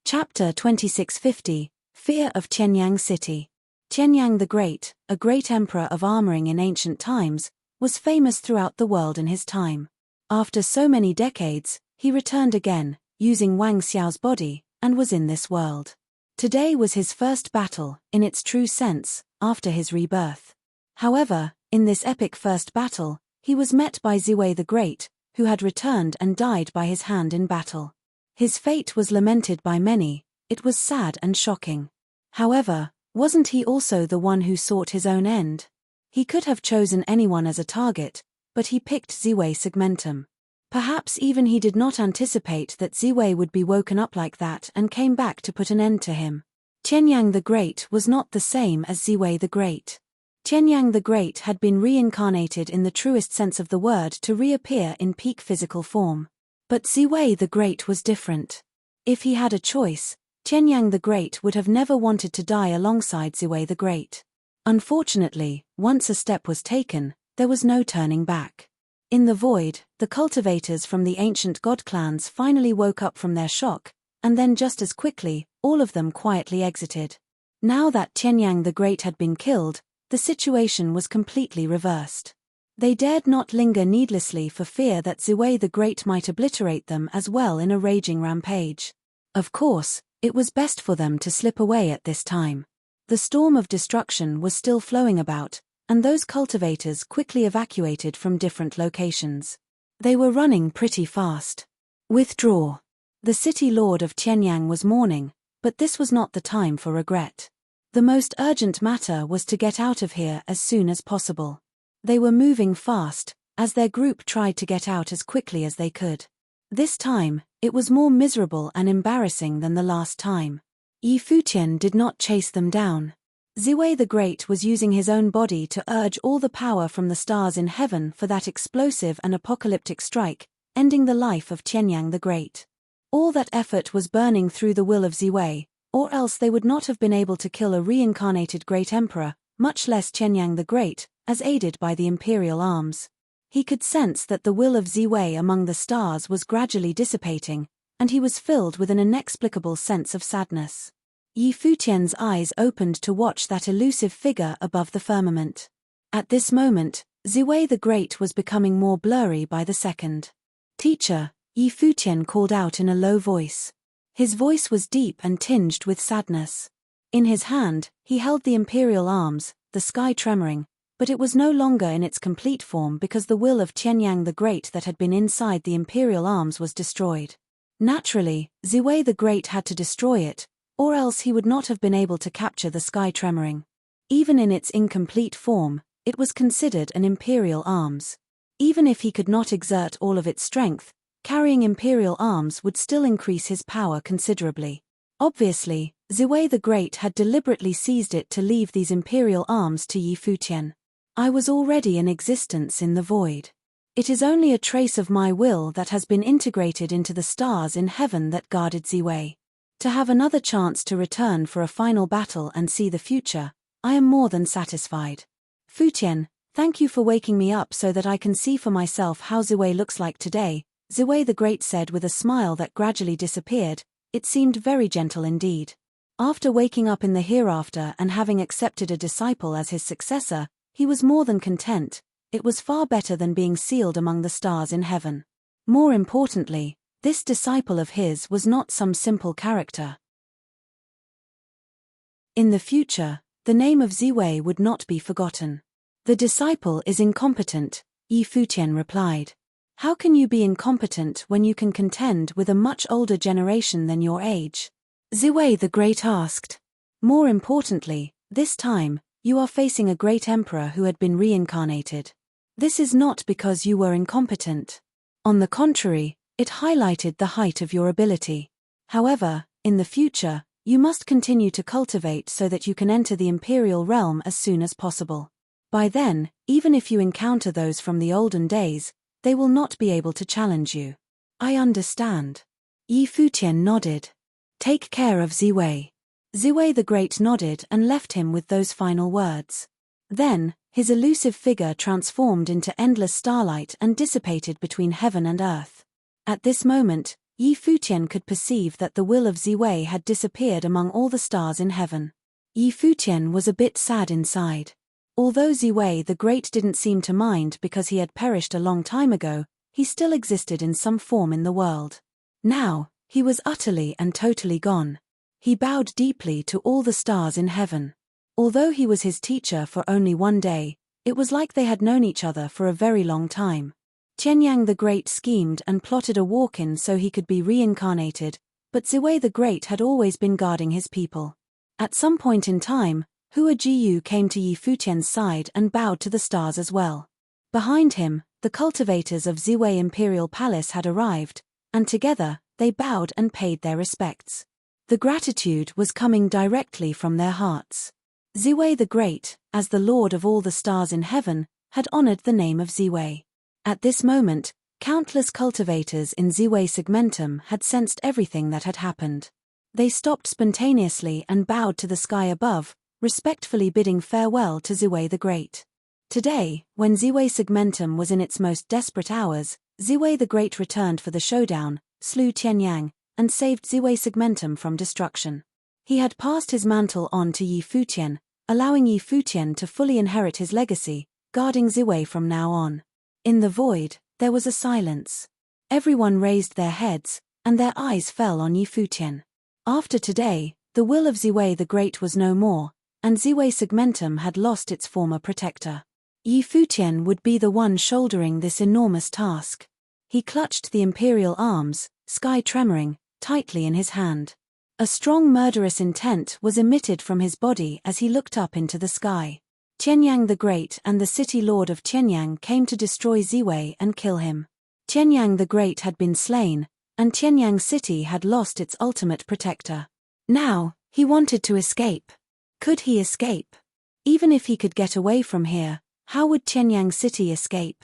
Chapter 2650, Fear of Qianyang City. Qianyang the Great, a great emperor of armoring in ancient times, was famous throughout the world in his time. After so many decades, he returned again, using Wang Xiao's body, and was in this world. Today was his first battle, in its true sense, after his rebirth. However, in this epic first battle, he was met by Ziwei the Great, who had returned and died by his hand in battle. His fate was lamented by many. It was sad and shocking. However, wasn't he also the one who sought his own end? He could have chosen anyone as a target, but he picked Ziwei segmentum. Perhaps even he did not anticipate that Ziwei would be woken up like that and came back to put an end to him. Qianyang the Great was not the same as Ziwei the Great. Qianyang the Great had been reincarnated in the truest sense of the word to reappear in peak physical form. But Ziwei the Great was different. If he had a choice, Qianyang the Great would have never wanted to die alongside Ziwei the Great. Unfortunately, once a step was taken, there was no turning back. In the void, the cultivators from the ancient god clans finally woke up from their shock, and then just as quickly, all of them quietly exited. Now that Qianyang the Great had been killed, the situation was completely reversed. They dared not linger needlessly for fear that Ziwei the Great might obliterate them as well in a raging rampage. Of course, it was best for them to slip away at this time. The storm of destruction was still flowing about, and those cultivators quickly evacuated from different locations. They were running pretty fast. Withdraw. The city lord of Qianyang was mourning, but this was not the time for regret. The most urgent matter was to get out of here as soon as possible. They were moving fast, as their group tried to get out as quickly as they could. This time, it was more miserable and embarrassing than the last time. Yi Futian did not chase them down. Ziwei the Great was using his own body to urge all the power from the stars in heaven for that explosive and apocalyptic strike, ending the life of Qianyang the Great. All that effort was burning through the will of Ziwei, or else they would not have been able to kill a reincarnated great emperor, much less Qianyang the Great, as aided by the imperial arms. He could sense that the will of Ziwei among the stars was gradually dissipating, and he was filled with an inexplicable sense of sadness. Yi Futian's eyes opened to watch that elusive figure above the firmament. At this moment, Ziwei the Great was becoming more blurry by the second. "Teacher," Yi Futian called out in a low voice. His voice was deep and tinged with sadness. In his hand, he held the imperial arms, the sky tremoring, but it was no longer in its complete form because the will of Qianyang the Great that had been inside the imperial arms was destroyed. Naturally, Ziwei the Great had to destroy it, or else he would not have been able to capture the sky tremoring. Even in its incomplete form, it was considered an imperial arms. Even if he could not exert all of its strength, carrying imperial arms would still increase his power considerably. Obviously, Ziwei the Great had deliberately seized it to leave these imperial arms to Yi Futian. I was already in existence in the void. It is only a trace of my will that has been integrated into the stars in heaven that guarded Ziwei. To have another chance to return for a final battle and see the future, I am more than satisfied. Futian, thank you for waking me up so that I can see for myself how Ziwei looks like today, Ziwei the Great said with a smile that gradually disappeared. It seemed very gentle indeed. After waking up in the hereafter and having accepted a disciple as his successor, he was more than content. It was far better than being sealed among the stars in heaven. More importantly, this disciple of his was not some simple character. In the future, the name of Ziwei would not be forgotten. The disciple is incompetent, Yi Futian replied. How can you be incompetent when you can contend with a much older generation than your age? Ziwei the Great asked. More importantly, this time, you are facing a great emperor who had been reincarnated. This is not because you were incompetent. On the contrary, it highlighted the height of your ability. However, in the future, you must continue to cultivate so that you can enter the imperial realm as soon as possible. By then, even if you encounter those from the olden days, they will not be able to challenge you. I understand. Yi Futian nodded. Take care of Ziwei. Ziwei the Great nodded and left him with those final words. Then, his elusive figure transformed into endless starlight and dissipated between heaven and earth. At this moment, Yi Futian could perceive that the will of Ziwei had disappeared among all the stars in heaven. Yi Futian was a bit sad inside. Although Ziwei the Great didn't seem to mind because he had perished a long time ago, he still existed in some form in the world. Now, he was utterly and totally gone. He bowed deeply to all the stars in heaven. Although he was his teacher for only one day, it was like they had known each other for a very long time. Qianyang the Great schemed and plotted a walk-in so he could be reincarnated, but Ziwei the Great had always been guarding his people. At some point in time, Hua Jiyu came to Yi Futian's side and bowed to the stars as well. Behind him, the cultivators of Ziwei Imperial Palace had arrived, and together, they bowed and paid their respects. The gratitude was coming directly from their hearts. Ziwei the Great, as the Lord of all the stars in heaven, had honored the name of Ziwei. At this moment, countless cultivators in Ziwei Segmentum had sensed everything that had happened. They stopped spontaneously and bowed to the sky above, respectfully bidding farewell to Ziwei the Great. Today, when Ziwei Segmentum was in its most desperate hours, Ziwei the Great returned for the showdown, slew Qianyang, and saved Ziwei Segmentum from destruction. He had passed his mantle on to Yi Futian, allowing Yi Futian to fully inherit his legacy, guarding Ziwei from now on. In the void, there was a silence. Everyone raised their heads, and their eyes fell on Yi Futian. After today, the will of Ziwei the Great was no more, and Ziwei Segmentum had lost its former protector. Yi Futian would be the one shouldering this enormous task. He clutched the imperial arms, sky tremoring, tightly in his hand. A strong murderous intent was emitted from his body as he looked up into the sky. Qianyang the Great and the city lord of Qianyang came to destroy Ziwei and kill him. Qianyang the Great had been slain, and Qianyang City had lost its ultimate protector. Now, he wanted to escape. Could he escape? Even if he could get away from here, how would Qianyang City escape?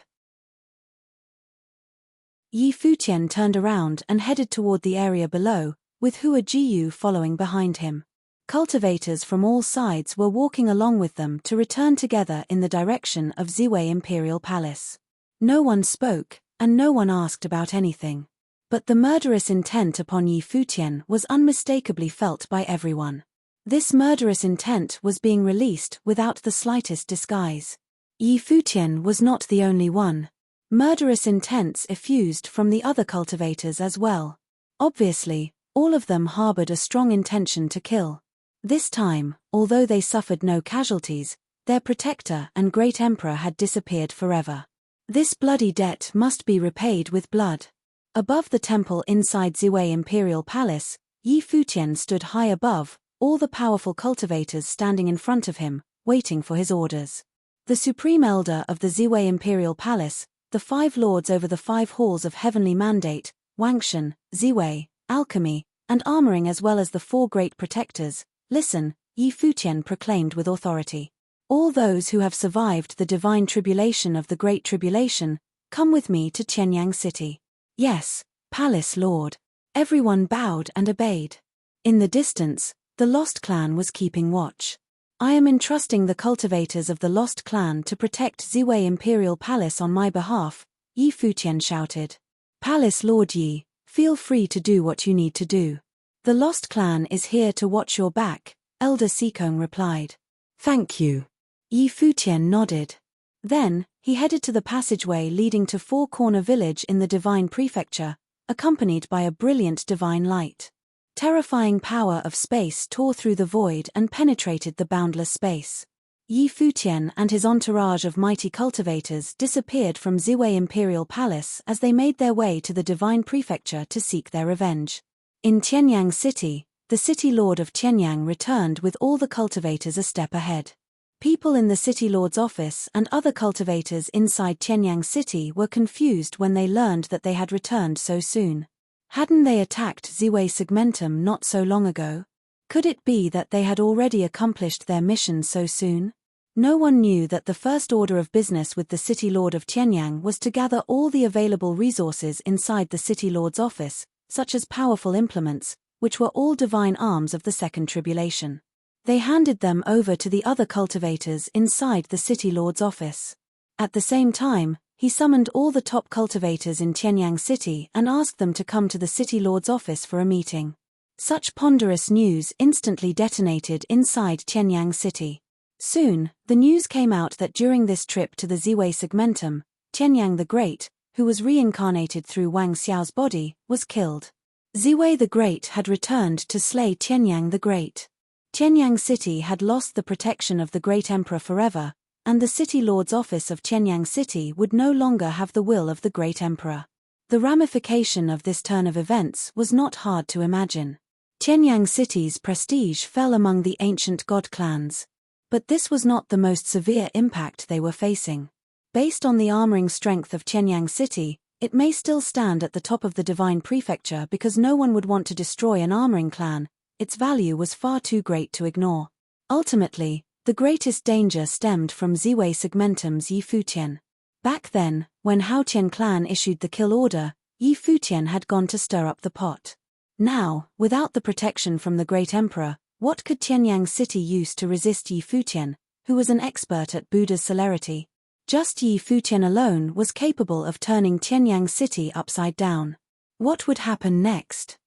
Yi Futian turned around and headed toward the area below, with Hua Jiyu following behind him. Cultivators from all sides were walking along with them to return together in the direction of Ziwei Imperial Palace. No one spoke, and no one asked about anything. But the murderous intent upon Yi Futian was unmistakably felt by everyone. This murderous intent was being released without the slightest disguise. Yi Futian was not the only one. Murderous intents effused from the other cultivators as well. Obviously, all of them harbored a strong intention to kill. This time, although they suffered no casualties, their protector and great emperor had disappeared forever. This bloody debt must be repaid with blood. Above the temple inside Ziwei Imperial Palace, Yi Futian stood high above, all the powerful cultivators standing in front of him, waiting for his orders. The supreme elder of the Ziwei Imperial Palace, the 5 lords over the 5 halls of heavenly mandate, Wangshan, Ziwei, alchemy, and armoring as well as the 4 great protectors. Listen, ye Futian proclaimed with authority. All those who have survived the divine tribulation of the Great Tribulation, come with me to Qianyang City. Yes, Palace Lord. Everyone bowed and obeyed. In the distance, the Lost Clan was keeping watch. I am entrusting the cultivators of the Lost Clan to protect Ziwei Imperial Palace on my behalf, Yi Futian shouted. Palace Lord Yi, feel free to do what you need to do. The Lost Clan is here to watch your back, Elder Sikong replied. Thank you. Yi Futian nodded. Then, he headed to the passageway leading to Four Corner Village in the Divine Prefecture, accompanied by a brilliant divine light. Terrifying power of space tore through the void and penetrated the boundless space. Yi Futian and his entourage of mighty cultivators disappeared from Ziwei Imperial Palace as they made their way to the Divine Prefecture to seek their revenge. In Qianyang City, the City Lord of Qianyang returned with all the cultivators a step ahead. People in the City Lord's office and other cultivators inside Qianyang City were confused when they learned that they had returned so soon. Hadn't they attacked Ziwei Segmentum not so long ago? Could it be that they had already accomplished their mission so soon? No one knew that the first order of business with the City Lord of Qianyang was to gather all the available resources inside the City Lord's office, such as powerful implements, which were all divine arms of the Second Tribulation. They handed them over to the other cultivators inside the City Lord's office. At the same time, he summoned all the top cultivators in Qianyang City and asked them to come to the City Lord's office for a meeting. Such ponderous news instantly detonated inside Qianyang City. Soon, the news came out that during this trip to the Ziwei Segmentum, Qianyang the Great, who was reincarnated through Wang Xiao's body, was killed. Ziwei the Great had returned to slay Qianyang the Great. Qianyang City had lost the protection of the Great Emperor forever, and the City Lord's office of Qianyang City would no longer have the will of the Great Emperor. The ramification of this turn of events was not hard to imagine. Qianyang City's prestige fell among the ancient god clans. But this was not the most severe impact they were facing. Based on the armoring strength of Qianyang City, it may still stand at the top of the Divine Prefecture because no one would want to destroy an armoring clan. Its value was far too great to ignore. Ultimately, the greatest danger stemmed from Ziwei Segmentum's Yi Futian. Back then, when Haotian clan issued the kill order, Yi Futian had gone to stir up the pot. Now, without the protection from the Great Emperor, what could Qianyang City use to resist Yi Futian, who was an expert at Buddha's celerity? Just Yi Futian alone was capable of turning Qianyang City upside down. What would happen next?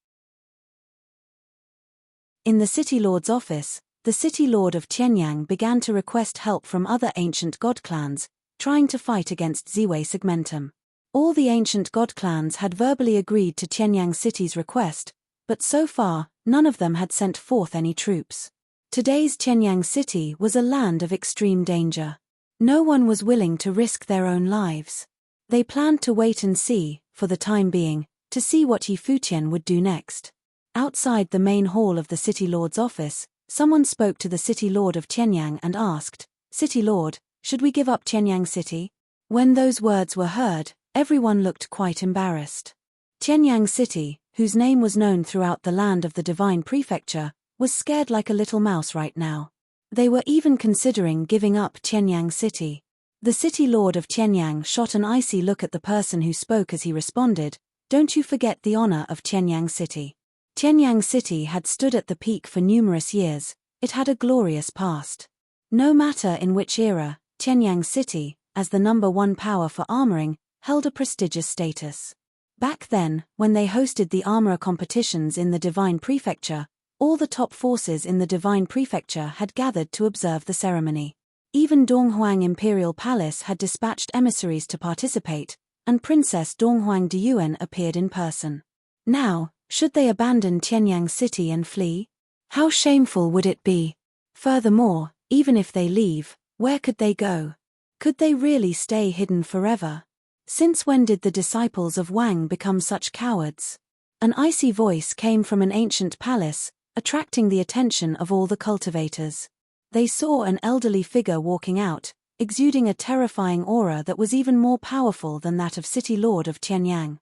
In the City Lord's office, the City Lord of Qianyang began to request help from other ancient god clans, trying to fight against Ziwei Segmentum. All the ancient god clans had verbally agreed to Qianyang City's request, but so far, none of them had sent forth any troops. Today's Qianyang City was a land of extreme danger. No one was willing to risk their own lives. They planned to wait and see, for the time being, to see what Yi Futian would do next. Outside the main hall of the City Lord's office, someone spoke to the City Lord of Qianyang and asked, "City Lord, should we give up Qianyang City?" When those words were heard, everyone looked quite embarrassed. Qianyang City, whose name was known throughout the land of the Divine Prefecture, was scared like a little mouse right now. They were even considering giving up Qianyang City. The City Lord of Qianyang shot an icy look at the person who spoke as he responded, "Don't you forget the honor of Qianyang City." Qianyang City had stood at the peak for numerous years. It had a glorious past. No matter in which era, Qianyang City, as the #1 power for armoring, held a prestigious status. Back then, when they hosted the armorer competitions in the Divine Prefecture, all the top forces in the Divine Prefecture had gathered to observe the ceremony. Even Donghuang Imperial Palace had dispatched emissaries to participate, and Princess Donghuang Deyuan appeared in person. Now, should they abandon Qianyang City and flee? How shameful would it be? Furthermore, even if they leave, where could they go? Could they really stay hidden forever? Since when did the disciples of Wang become such cowards? An icy voice came from an ancient palace, attracting the attention of all the cultivators. They saw an elderly figure walking out, exuding a terrifying aura that was even more powerful than that of City Lord of Qianyang.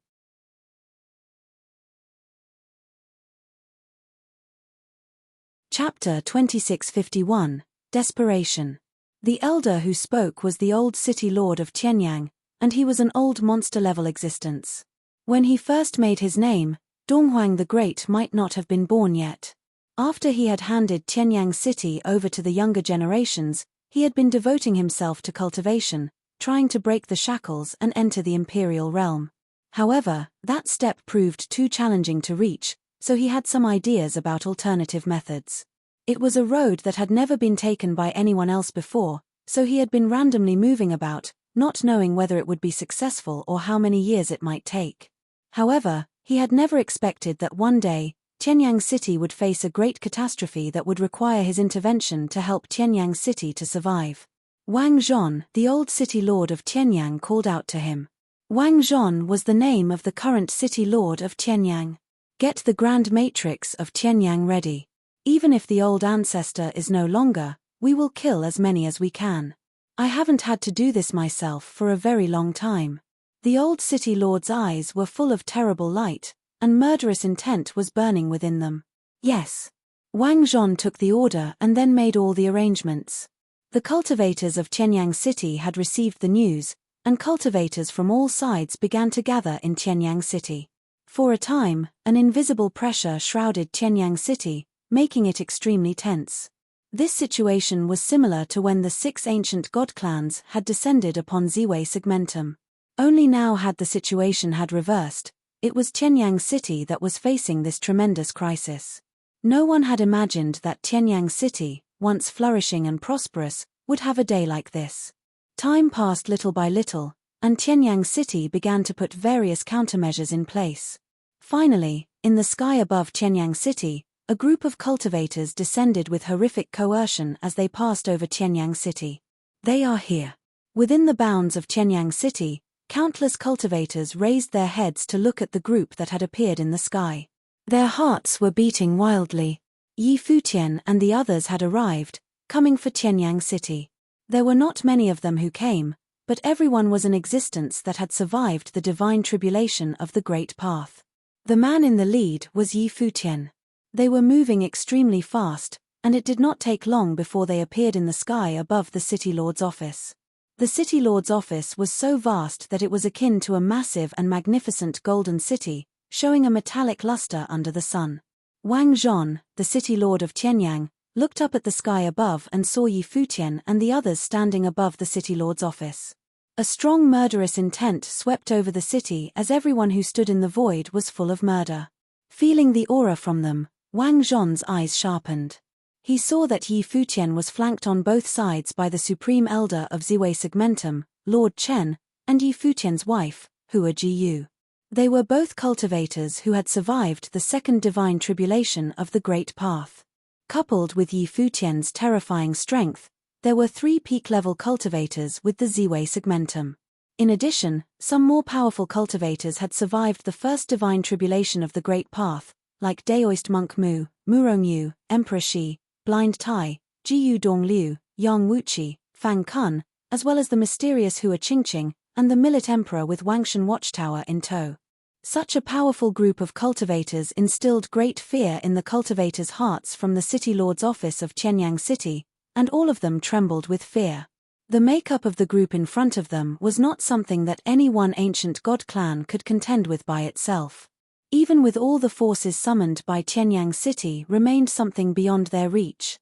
Chapter 2651, Desperation. The elder who spoke was the old city lord of Tianyang, and he was an old monster-level existence. When he first made his name, Donghuang the Great might not have been born yet. After he had handed Tianyang City over to the younger generations, he had been devoting himself to cultivation, trying to break the shackles and enter the imperial realm. However, that step proved too challenging to reach, so he had some ideas about alternative methods. It was a road that had never been taken by anyone else before, so he had been randomly moving about, not knowing whether it would be successful or how many years it might take. However, he had never expected that one day, Tianyang City would face a great catastrophe that would require his intervention to help Tianyang City to survive. Wang Zhon, the old city lord of Tianyang, called out to him. Wang Zhon was the name of the current city lord of Tianyang. Get the grand matrix of Tianyang ready. Even if the old ancestor is no longer, we will kill as many as we can. I haven't had to do this myself for a very long time. The old city lord's eyes were full of terrible light, and murderous intent was burning within them. Yes. Wang Zhon took the order and then made all the arrangements. The cultivators of Tianyang City had received the news, and cultivators from all sides began to gather in Tianyang City. For a time, an invisible pressure shrouded Tianyang City, making it extremely tense. This situation was similar to when the 6 ancient god clans had descended upon Ziwei Segmentum. Only now had the situation had reversed. It was Tianyang City that was facing this tremendous crisis. No one had imagined that Tianyang City, once flourishing and prosperous, would have a day like this. Time passed little by little, and Tianyang City began to put various countermeasures in place. Finally, in the sky above Tianyang City, a group of cultivators descended with horrific coercion as they passed over Tianyang City. They are here. Within the bounds of Tianyang City, countless cultivators raised their heads to look at the group that had appeared in the sky. Their hearts were beating wildly. Futian and the others had arrived, coming for Tianyang City. There were not many of them who came, but everyone was an existence that had survived the divine tribulation of the Great Path. The man in the lead was Futian. They were moving extremely fast, and it did not take long before they appeared in the sky above the City Lord's office. The City Lord's office was so vast that it was akin to a massive and magnificent golden city, showing a metallic luster under the sun. Wang Zhon, the City Lord of Tianyang, looked up at the sky above and saw Futian and the others standing above the City Lord's office. A strong murderous intent swept over the city as everyone who stood in the void was full of murder. Feeling the aura from them, Wang Zhon's eyes sharpened. He saw that Futian was flanked on both sides by the Supreme Elder of Ziwei Segmentum, Lord Chen, and Futian's wife, Hua Jiyu. They were both cultivators who had survived the second divine tribulation of the Great Path. Coupled with Futian's terrifying strength, there were 3 peak-level cultivators with the Ziwei Segmentum. In addition, some more powerful cultivators had survived the first divine tribulation of the Great Path, like Daoist Monk Mu, Murongyu, Emperor Shi, Blind Tai, Jiyu Dongliu, Yang Wuqi, Fang Kun, as well as the mysterious Hua Qingqing, and the Millet Emperor with Wangshan Watchtower in tow. Such a powerful group of cultivators instilled great fear in the cultivators' hearts from the City Lord's office of Tianyang City, and all of them trembled with fear. The makeup of the group in front of them was not something that any one ancient god clan could contend with by itself. Even with all the forces summoned by Tianyang City remained something beyond their reach.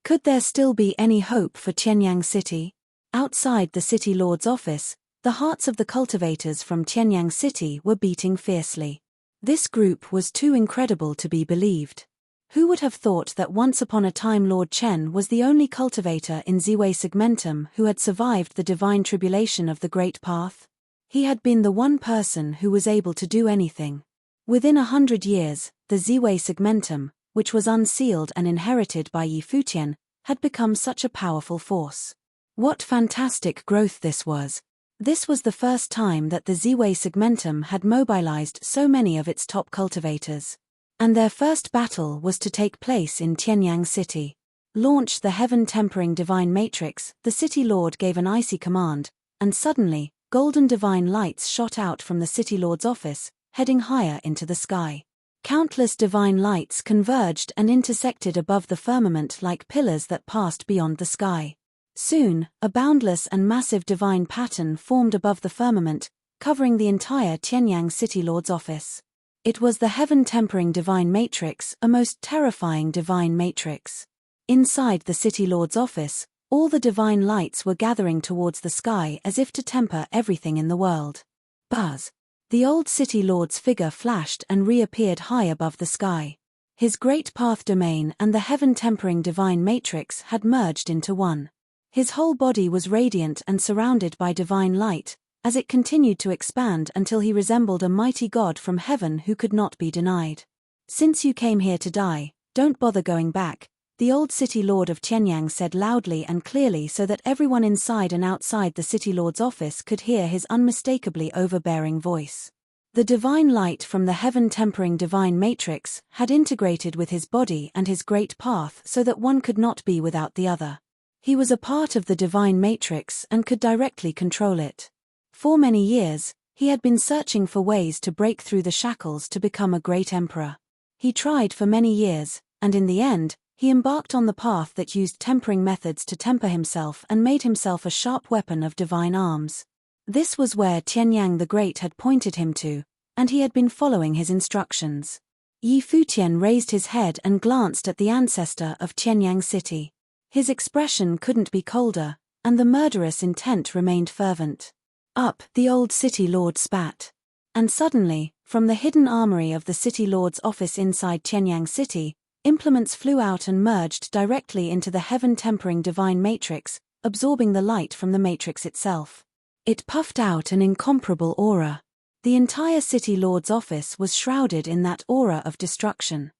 Could there still be any hope for Tianyang City? Outside the City Lord's office, the hearts of the cultivators from Tianyang City were beating fiercely. This group was too incredible to be believed. Who would have thought that once upon a time Lord Chen was the only cultivator in Ziwei Segmentum who had survived the divine tribulation of the Great Path? He had been the one person who was able to do anything. Within 100 years, the Ziwei Segmentum, which was unsealed and inherited by Futian, had become such a powerful force. What fantastic growth this was! This was the first time that the Ziwei Segmentum had mobilized so many of its top cultivators. And their first battle was to take place in Tianyang City. Launch the heaven-tempering divine matrix, the City Lord gave an icy command, and suddenly, golden divine lights shot out from the City Lord's office, heading higher into the sky. Countless divine lights converged and intersected above the firmament like pillars that passed beyond the sky. Soon, a boundless and massive divine pattern formed above the firmament, covering the entire Tianyang City Lord's office. It was the heaven-tempering divine matrix, a most terrifying divine matrix. Inside the City Lord's office, all the divine lights were gathering towards the sky as if to temper everything in the world. Buzz! The old City Lord's figure flashed and reappeared high above the sky. His great path domain and the heaven-tempering divine matrix had merged into one. His whole body was radiant and surrounded by divine light, as it continued to expand until he resembled a mighty god from heaven who could not be denied. "Since you came here to die, don't bother going back," the old City Lord of Tianyang said loudly and clearly so that everyone inside and outside the City Lord's office could hear his unmistakably overbearing voice. The divine light from the heaven-tempering divine matrix had integrated with his body and his great path so that one could not be without the other. He was a part of the divine matrix and could directly control it. For many years, he had been searching for ways to break through the shackles to become a great emperor. He tried for many years, and in the end, he embarked on the path that used tempering methods to temper himself and made himself a sharp weapon of divine arms. This was where Tianyang the Great had pointed him to, and he had been following his instructions. Futian raised his head and glanced at the ancestor of Tianyang City. His expression couldn't be colder, and the murderous intent remained fervent. Up, the old City Lord spat. And suddenly, from the hidden armory of the City Lord's office inside Tianyang City, implements flew out and merged directly into the heaven-tempering divine matrix, absorbing the light from the matrix itself. It puffed out an incomparable aura. The entire City Lord's office was shrouded in that aura of destruction.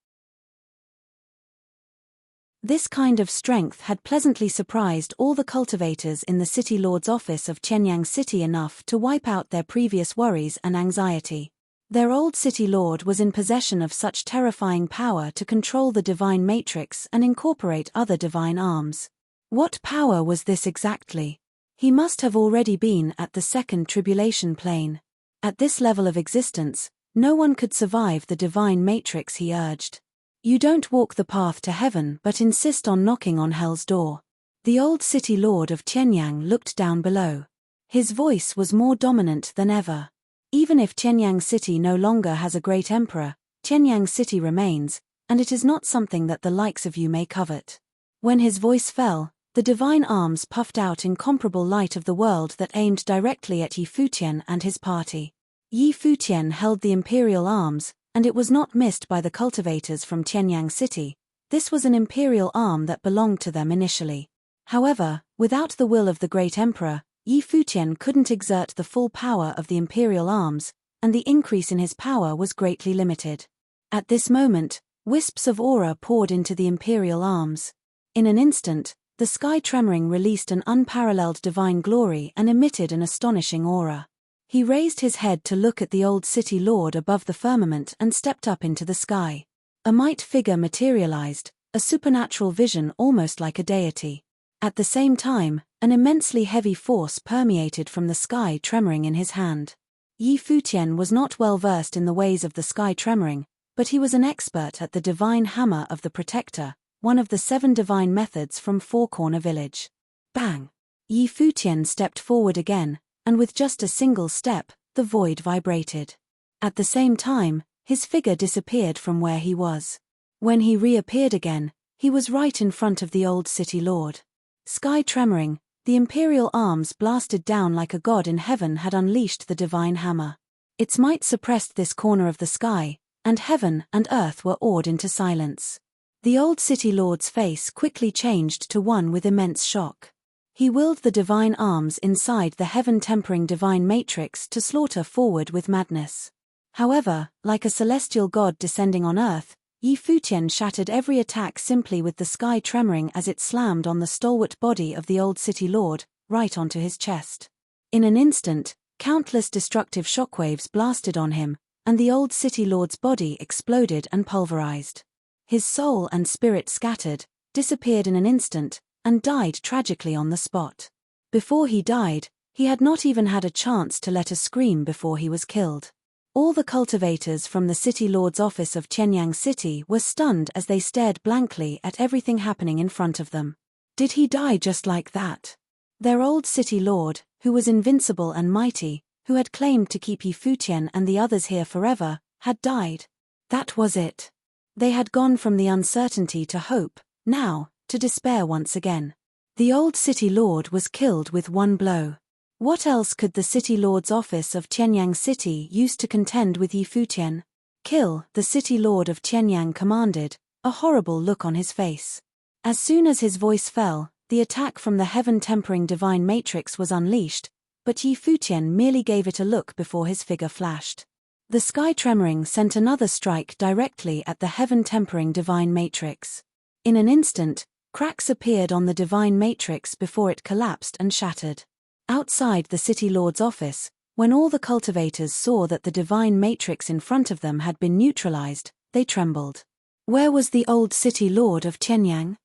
This kind of strength had pleasantly surprised all the cultivators in the City Lord's office of Tianyang City enough to wipe out their previous worries and anxiety. Their old City Lord was in possession of such terrifying power to control the divine matrix and incorporate other divine arms. What power was this exactly? He must have already been at the second tribulation plane. At this level of existence, no one could survive the divine matrix, he urged. You don't walk the path to heaven but insist on knocking on hell's door. The old City Lord of Tianyang looked down below. His voice was more dominant than ever. Even if Tianyang City no longer has a great emperor, Tianyang City remains, and it is not something that the likes of you may covet. When his voice fell, the divine arms puffed out incomparable light of the world that aimed directly at Futian and his party. Futian held the imperial arms, and it was not missed by the cultivators from Tianyang City. This was an imperial arm that belonged to them initially. However, without the will of the great emperor, Futian couldn't exert the full power of the imperial arms, and the increase in his power was greatly limited. At this moment, wisps of aura poured into the imperial arms. In an instant, the sky tremoring released an unparalleled divine glory and emitted an astonishing aura. He raised his head to look at the old City Lord above the firmament and stepped up into the sky. A might figure materialized, a supernatural vision almost like a deity. At the same time, an immensely heavy force permeated from the sky tremoring in his hand. Futian was not well versed in the ways of the sky tremoring, but he was an expert at the divine hammer of the Protector, one of the 7 divine methods from Four Corner Village. Bang! Futian stepped forward again, and with just a single step, the void vibrated. At the same time, his figure disappeared from where he was. When he reappeared again, he was right in front of the old City Lord. Sky tremoring, the imperial arms blasted down like a god in heaven had unleashed the divine hammer. Its might suppressed this corner of the sky, and heaven and earth were awed into silence. The old City Lord's face quickly changed to one with immense shock. He willed the divine arms inside the heaven-tempering divine matrix to slaughter forward with madness. However, like a celestial god descending on earth, Futian shattered every attack simply with the sky tremoring as it slammed on the stalwart body of the old City Lord, right onto his chest. In an instant, countless destructive shockwaves blasted on him, and the old City Lord's body exploded and pulverized. His soul and spirit scattered, disappeared in an instant, and died tragically on the spot. Before he died, he had not even had a chance to let a scream before he was killed. All the cultivators from the city lord's office of Qianyang City were stunned as they stared blankly at everything happening in front of them. Did he die just like that? Their old city lord, who was invincible and mighty, who had claimed to keep Yi Futian and the others here forever, had died. That was it. They had gone from the uncertainty to hope, now, to despair once again. The old city lord was killed with one blow. What else could the city lord's office of Qianyang City use to contend with Yi Futian? Kill, the city lord of Qianyang commanded, a horrible look on his face. As soon as his voice fell, the attack from the heaven-tempering divine matrix was unleashed, but Yi Futian merely gave it a look before his figure flashed. The sky tremoring sent another strike directly at the heaven-tempering divine matrix. In an instant, cracks appeared on the divine matrix before it collapsed and shattered. Outside the city lord's office, when all the cultivators saw that the divine matrix in front of them had been neutralized, they trembled. Where was the old city lord of Qianyang?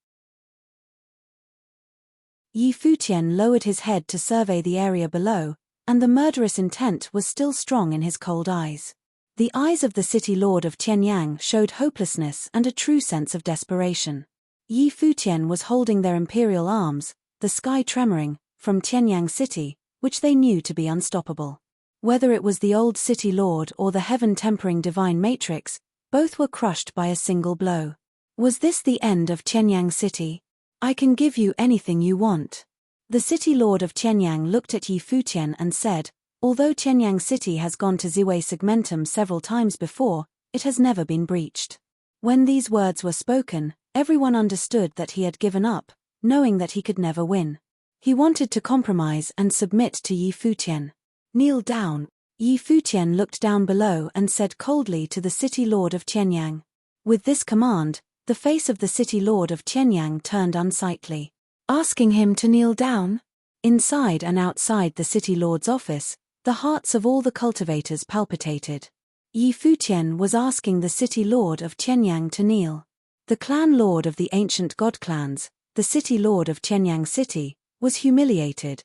Yi Futian lowered his head to survey the area below, and the murderous intent was still strong in his cold eyes. The eyes of the city lord of Qianyang showed hopelessness and a true sense of desperation. Yi Futian was holding their imperial arms, the sky tremoring, from Qianyang City, which they knew to be unstoppable. Whether it was the old city lord or the heaven-tempering divine matrix, both were crushed by a single blow. Was this the end of Qianyang City? I can give you anything you want. The city lord of Qianyang looked at Yi Futian and said, although Qianyang City has gone to Ziwei Segmentum several times before, it has never been breached. When these words were spoken, everyone understood that he had given up, knowing that he could never win. He wanted to compromise and submit to Yi Futian. Kneel down. Yi Futian looked down below and said coldly to the city lord of Qianyang. With this command, the face of the city lord of Qianyang turned unsightly. Asking him to kneel down? Inside and outside the city lord's office, the hearts of all the cultivators palpitated. Yi Futian was asking the city lord of Qianyang to kneel. The clan lord of the ancient god clans, the city lord of Qianyang City, was humiliated.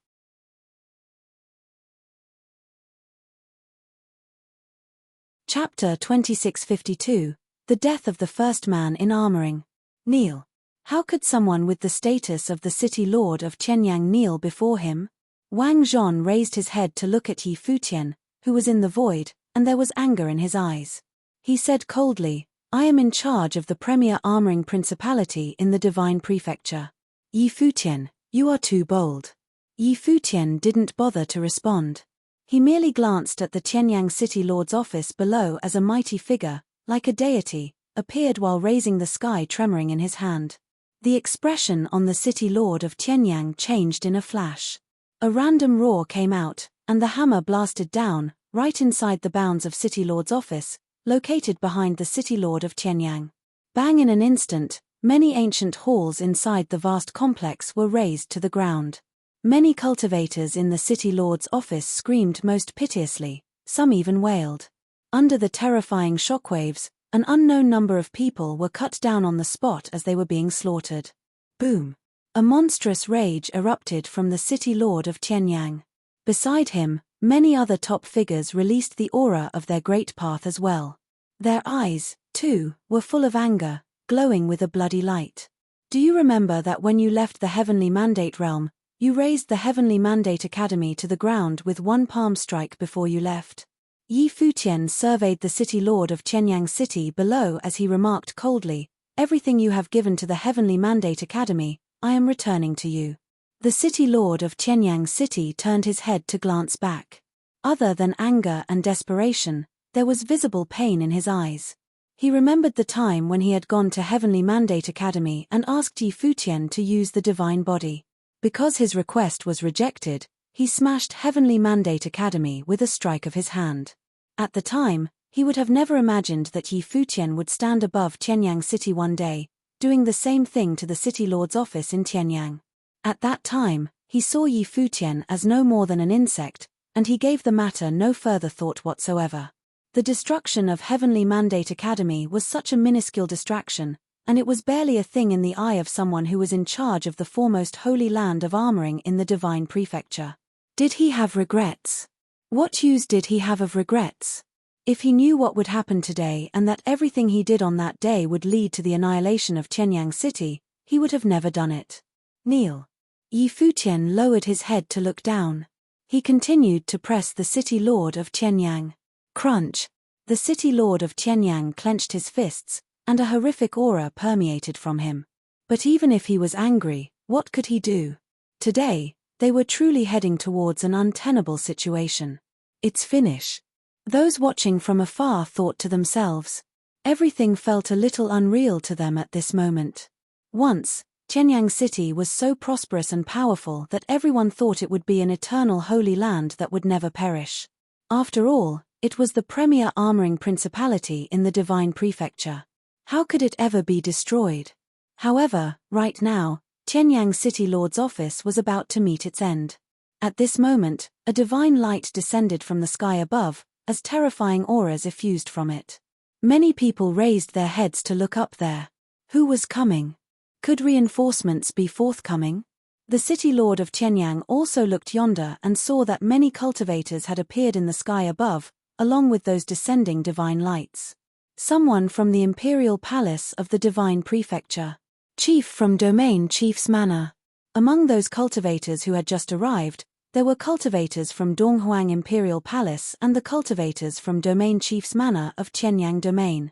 Chapter 2652, The Death of the First Man in Armoring. Kneel. How could someone with the status of the city lord of Qianyang kneel before him? Wang Zhon raised his head to look at Yi Futian, who was in the void, and there was anger in his eyes. He said coldly, I am in charge of the premier armoring principality in the divine prefecture. Yi Futian, you are too bold. Yi Futian didn't bother to respond. He merely glanced at the Qianyang city lord's office below as a mighty figure, like a deity, appeared while raising the sky tremoring in his hand. The expression on the city lord of Qianyang changed in a flash. A random roar came out, and the hammer blasted down, right inside the bounds of city lord's office, located behind the city lord of Qianyang. Bang! In an instant, many ancient halls inside the vast complex were razed to the ground. Many cultivators in the city lord's office screamed most piteously, some even wailed. Under the terrifying shockwaves, an unknown number of people were cut down on the spot as they were being slaughtered. Boom! A monstrous rage erupted from the city lord of Qianyang. Beside him, many other top figures released the aura of their great path as well. Their eyes, too, were full of anger, glowing with a bloody light. Do you remember that when you left the Heavenly Mandate realm, you razed the Heavenly Mandate Academy to the ground with one palm strike before you left? Yi Futian surveyed the city lord of Qianyang City below as he remarked coldly, everything you have given to the Heavenly Mandate Academy, I am returning to you. The city lord of Qianyang City turned his head to glance back. Other than anger and desperation, there was visible pain in his eyes. He remembered the time when he had gone to Heavenly Mandate Academy and asked Yi Futian to use the divine body. Because his request was rejected, he smashed Heavenly Mandate Academy with a strike of his hand. At the time, he would have never imagined that Yi Futian would stand above Qianyang City one day, doing the same thing to the city lord's office in Qianyang. At that time, he saw Yi Futian as no more than an insect, and he gave the matter no further thought whatsoever. The destruction of Heavenly Mandate Academy was such a minuscule distraction, and it was barely a thing in the eye of someone who was in charge of the foremost holy land of armoring in the divine prefecture. Did he have regrets? What use did he have of regrets? If he knew what would happen today and that everything he did on that day would lead to the annihilation of Qianyang City, he would have never done it. Kneel. Yi Futian lowered his head to look down. He continued to press the city lord of Qianyang. Crunch. The city lord of Qianyang clenched his fists, and a horrific aura permeated from him. But even if he was angry, what could he do? Today, they were truly heading towards an untenable situation. It's finish. Those watching from afar thought to themselves. Everything felt a little unreal to them at this moment. Once, Qianyang City was so prosperous and powerful that everyone thought it would be an eternal holy land that would never perish. After all, it was the premier armoring principality in the divine prefecture. How could it ever be destroyed? However, right now, Qianyang City Lord's office was about to meet its end. At this moment, a divine light descended from the sky above, as terrifying auras effused from it. Many people raised their heads to look up there. Who was coming? Could reinforcements be forthcoming? The city lord of Qianyang also looked yonder and saw that many cultivators had appeared in the sky above, along with those descending divine lights. Someone from the imperial palace of the divine prefecture. Chief from domain chief's manor. Among those cultivators who had just arrived, there were cultivators from Donghuang Imperial Palace and the cultivators from Domain Chief's Manor of Qianyang Domain.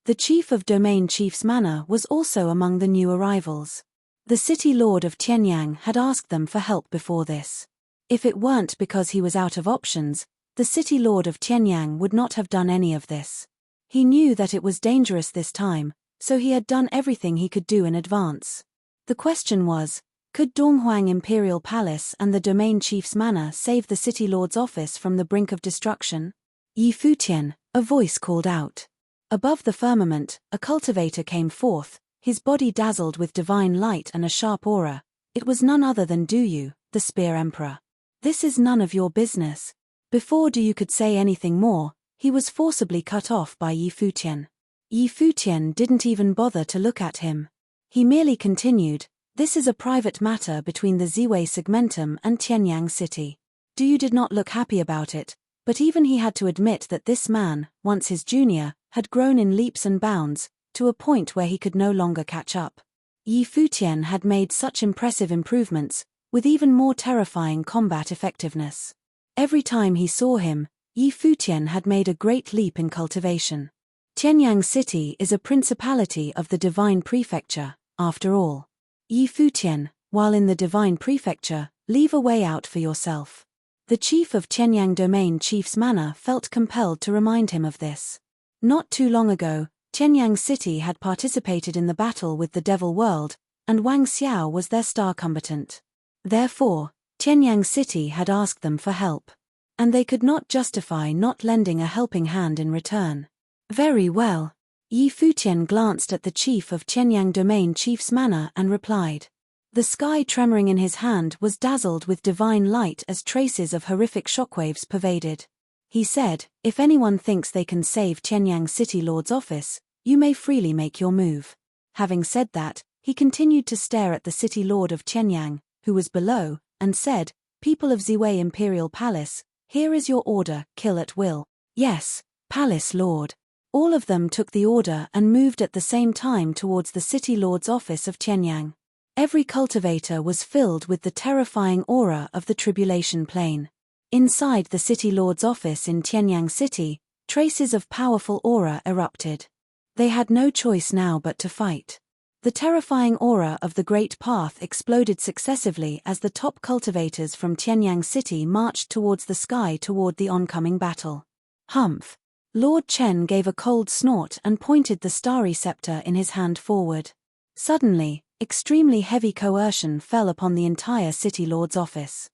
The chief of Domain Chief's Manor was also among the new arrivals. The city lord of Qianyang had asked them for help before this. If it weren't because he was out of options, the city lord of Qianyang would not have done any of this. He knew that it was dangerous this time, so he had done everything he could do in advance. The question was, could Donghuang Imperial Palace and the Domain Chief's Manor save the City Lord's office from the brink of destruction? Yi Futian, a voice called out. Above the firmament, a cultivator came forth, his body dazzled with divine light and a sharp aura. It was none other than Duyu, the Spear Emperor. This is none of your business. Before Duyu could say anything more, he was forcibly cut off by Yi Futian. Yi Futian didn't even bother to look at him. He merely continued, "This is a private matter between the Ziwei Segmentum and Qianyang City." Duyu did not look happy about it, but even he had to admit that this man, once his junior, had grown in leaps and bounds, to a point where he could no longer catch up. Yi Futian had made such impressive improvements, with even more terrifying combat effectiveness. Every time he saw him, Yi Futian had made a great leap in cultivation. Qianyang City is a principality of the divine prefecture, after all. Yi Futian, while in the divine prefecture, leave a way out for yourself. The chief of Qianyang Domain Chief's Manor felt compelled to remind him of this. Not too long ago, Qianyang City had participated in the battle with the Devil World, and Wang Xiao was their star combatant. Therefore, Qianyang City had asked them for help. And they could not justify not lending a helping hand in return. Very well. Yi Futian glanced at the chief of Qianyang Domain Chief's Manor and replied. The sky tremoring in his hand was dazzled with divine light as traces of horrific shockwaves pervaded. He said, "If anyone thinks they can save Qianyang City Lord's office, you may freely make your move." Having said that, he continued to stare at the city lord of Qianyang, who was below, and said, "People of Ziwei Imperial Palace, here is your order, kill at will." "Yes, Palace Lord." All of them took the order and moved at the same time towards the city lord's office of Qianyang. Every cultivator was filled with the terrifying aura of the tribulation plane. Inside the city lord's office in Qianyang City, traces of powerful aura erupted. They had no choice now but to fight. The terrifying aura of the Great Path exploded successively as the top cultivators from Qianyang City marched towards the sky toward the oncoming battle. Humph! Lord Chen gave a cold snort and pointed the starry scepter in his hand forward. Suddenly, extremely heavy coercion fell upon the entire city lord's office.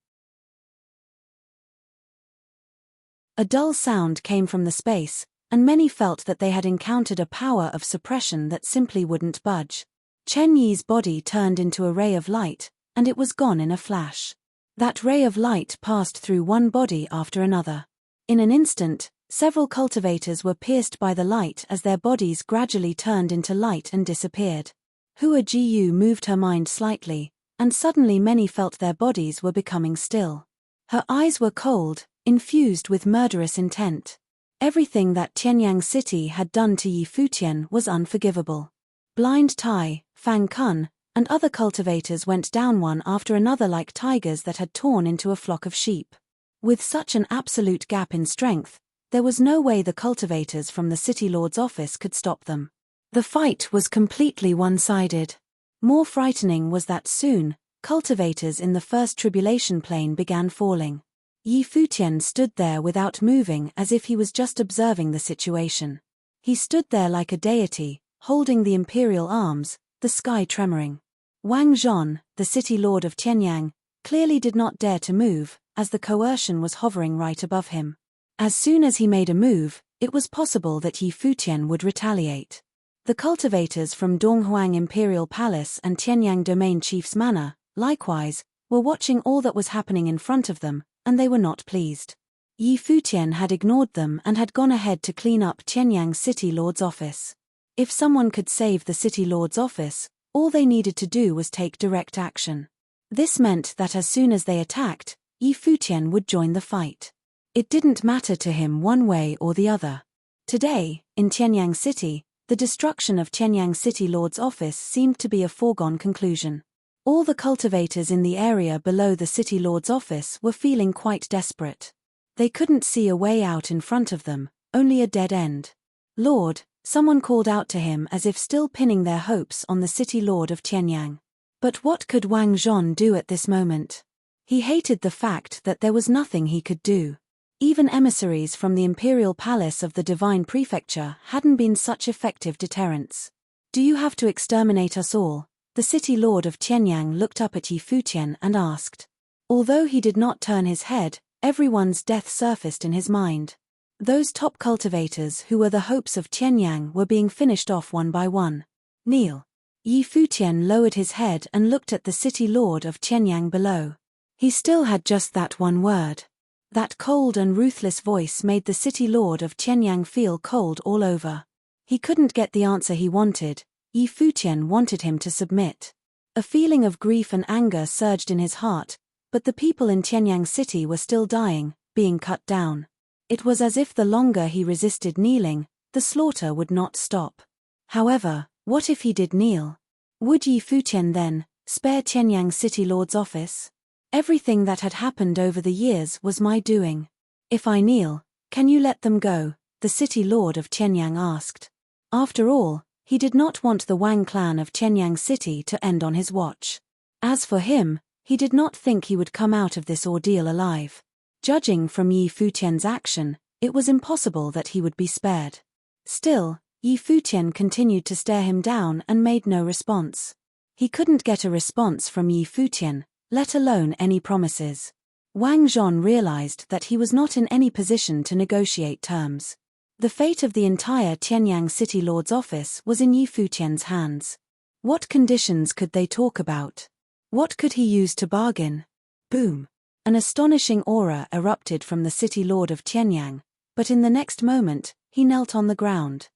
A dull sound came from the space, and many felt that they had encountered a power of suppression that simply wouldn't budge. Chen Yi's body turned into a ray of light, and it was gone in a flash. That ray of light passed through one body after another. In an instant, several cultivators were pierced by the light as their bodies gradually turned into light and disappeared. Hua Jiyu moved her mind slightly, and suddenly many felt their bodies were becoming still. Her eyes were cold, infused with murderous intent. Everything that Tianyang City had done to Yi Futian was unforgivable. Blind Tai, Fang Kun, and other cultivators went down one after another like tigers that had torn into a flock of sheep. With such an absolute gap in strength, there was no way the cultivators from the City Lord's office could stop them. The fight was completely one-sided. More frightening was that soon, cultivators in the first tribulation plane began falling. Yi Futian stood there without moving as if he was just observing the situation. He stood there like a deity, holding the imperial arms, the sky tremoring. Wang Zhon, the city lord of Tianyang, clearly did not dare to move, as the coercion was hovering right above him. As soon as he made a move, it was possible that Yi Futian would retaliate. The cultivators from Donghuang Imperial Palace and Tianyang Domain Chief's Manor, likewise, were watching all that was happening in front of them, and they were not pleased. Yi Futian had ignored them and had gone ahead to clean up Tianyang City Lord's office. If someone could save the City Lord's office, all they needed to do was take direct action. This meant that as soon as they attacked, Yi Futian would join the fight. It didn't matter to him one way or the other. Today, in Tianyang City, the destruction of Tianyang City Lord's office seemed to be a foregone conclusion. All the cultivators in the area below the City Lord's office were feeling quite desperate. They couldn't see a way out in front of them, only a dead end. "Lord," someone called out to him as if still pinning their hopes on the City Lord of Tianyang. But what could Wang Zhon do at this moment? He hated the fact that there was nothing he could do. Even emissaries from the Imperial Palace of the Divine Prefecture hadn't been such effective deterrents. "Do you have to exterminate us all?" The City Lord of Tianyang looked up at Yi Futian and asked. Although he did not turn his head, everyone's death surfaced in his mind. Those top cultivators who were the hopes of Tianyang were being finished off one by one. "Kneel." Yi Futian lowered his head and looked at the City Lord of Tianyang below. He still had just that one word. That cold and ruthless voice made the City Lord of Tianyang feel cold all over. He couldn't get the answer he wanted. Yi Futian wanted him to submit. A feeling of grief and anger surged in his heart, but the people in Tianyang City were still dying, being cut down. It was as if the longer he resisted kneeling, the slaughter would not stop. However, what if he did kneel? Would Yi Futian then spare Tianyang City Lord's office? "Everything that had happened over the years was my doing. If I kneel, can you let them go?" the City Lord of Tianyang asked. After all, he did not want the Wang clan of Tianyang City to end on his watch. As for him, he did not think he would come out of this ordeal alive. Judging from Yi Futian's action, it was impossible that he would be spared. Still, Yi Futian continued to stare him down and made no response. He couldn't get a response from Yi Futian, let alone any promises. Wang Zhon realized that he was not in any position to negotiate terms. The fate of the entire Tianyang City Lord's office was in Yi Futian's hands. What conditions could they talk about? What could he use to bargain? Boom! An astonishing aura erupted from the City Lord of Tianyang, but in the next moment, he knelt on the ground.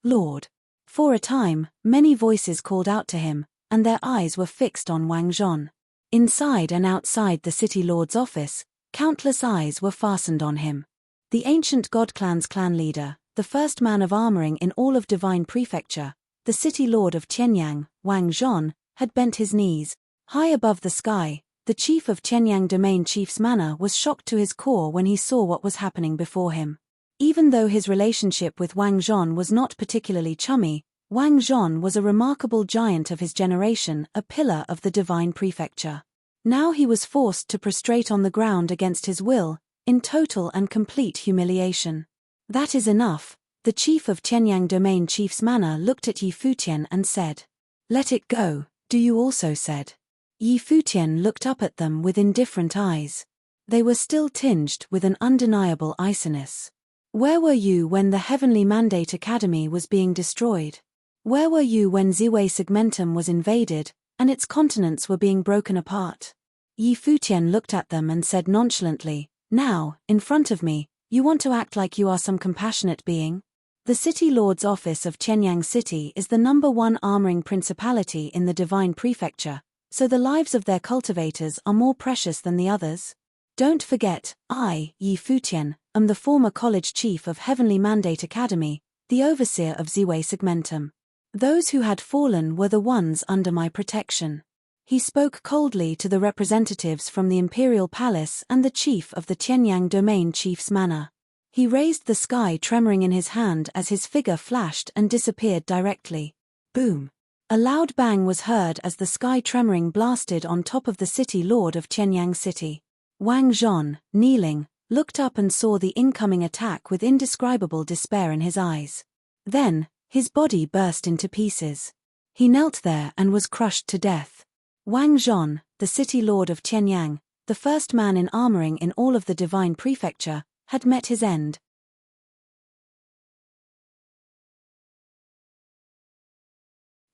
"Lord." For a time, many voices called out to him, and their eyes were fixed on Wang Zhon. Inside and outside the City Lord's office, countless eyes were fastened on him. The ancient God Clan's clan leader, the first man of armoring in all of Divine Prefecture, the City Lord of Tianyang, Wang Zhon, had bent his knees. High above the sky, the chief of Tianyang Domain Chief's Manor was shocked to his core when he saw what was happening before him. Even though his relationship with Wang Zhon was not particularly chummy, Wang Zhon was a remarkable giant of his generation, a pillar of the Divine Prefecture. Now he was forced to prostrate on the ground against his will, in total and complete humiliation. "That is enough," the chief of Tianyang Domain Chief's Manor looked at Yi Futian and said. "Let it go, do you also?" said. Yi Futian looked up at them with indifferent eyes. They were still tinged with an undeniable iciness. "Where were you when the Heavenly Mandate Academy was being destroyed? Where were you when Ziwei Segmentum was invaded, and its continents were being broken apart?" Yi Futian looked at them and said nonchalantly, "Now, in front of me, you want to act like you are some compassionate being? The City Lord's office of Tianyang City is the #1 armoring principality in the Divine Prefecture, so the lives of their cultivators are more precious than the others. Don't forget, I, Yi Futian, am the former college chief of Heavenly Mandate Academy, the overseer of Ziwei Segmentum. Those who had fallen were the ones under my protection. He spoke coldly to the representatives from the Imperial Palace and the chief of the Qianyang Domain Chief's manor. He raised the sky tremoring in his hand as his figure flashed and disappeared directly. Boom! A loud bang was heard as the sky tremoring blasted on top of the city lord of Qianyang City. Wang Zhon, kneeling, looked up and saw the incoming attack with indescribable despair in his eyes. Then, his body burst into pieces. He knelt there and was crushed to death. Wang Zhon, the city lord of Qianyang, the first man in armoring in all of the divine prefecture, had met his end.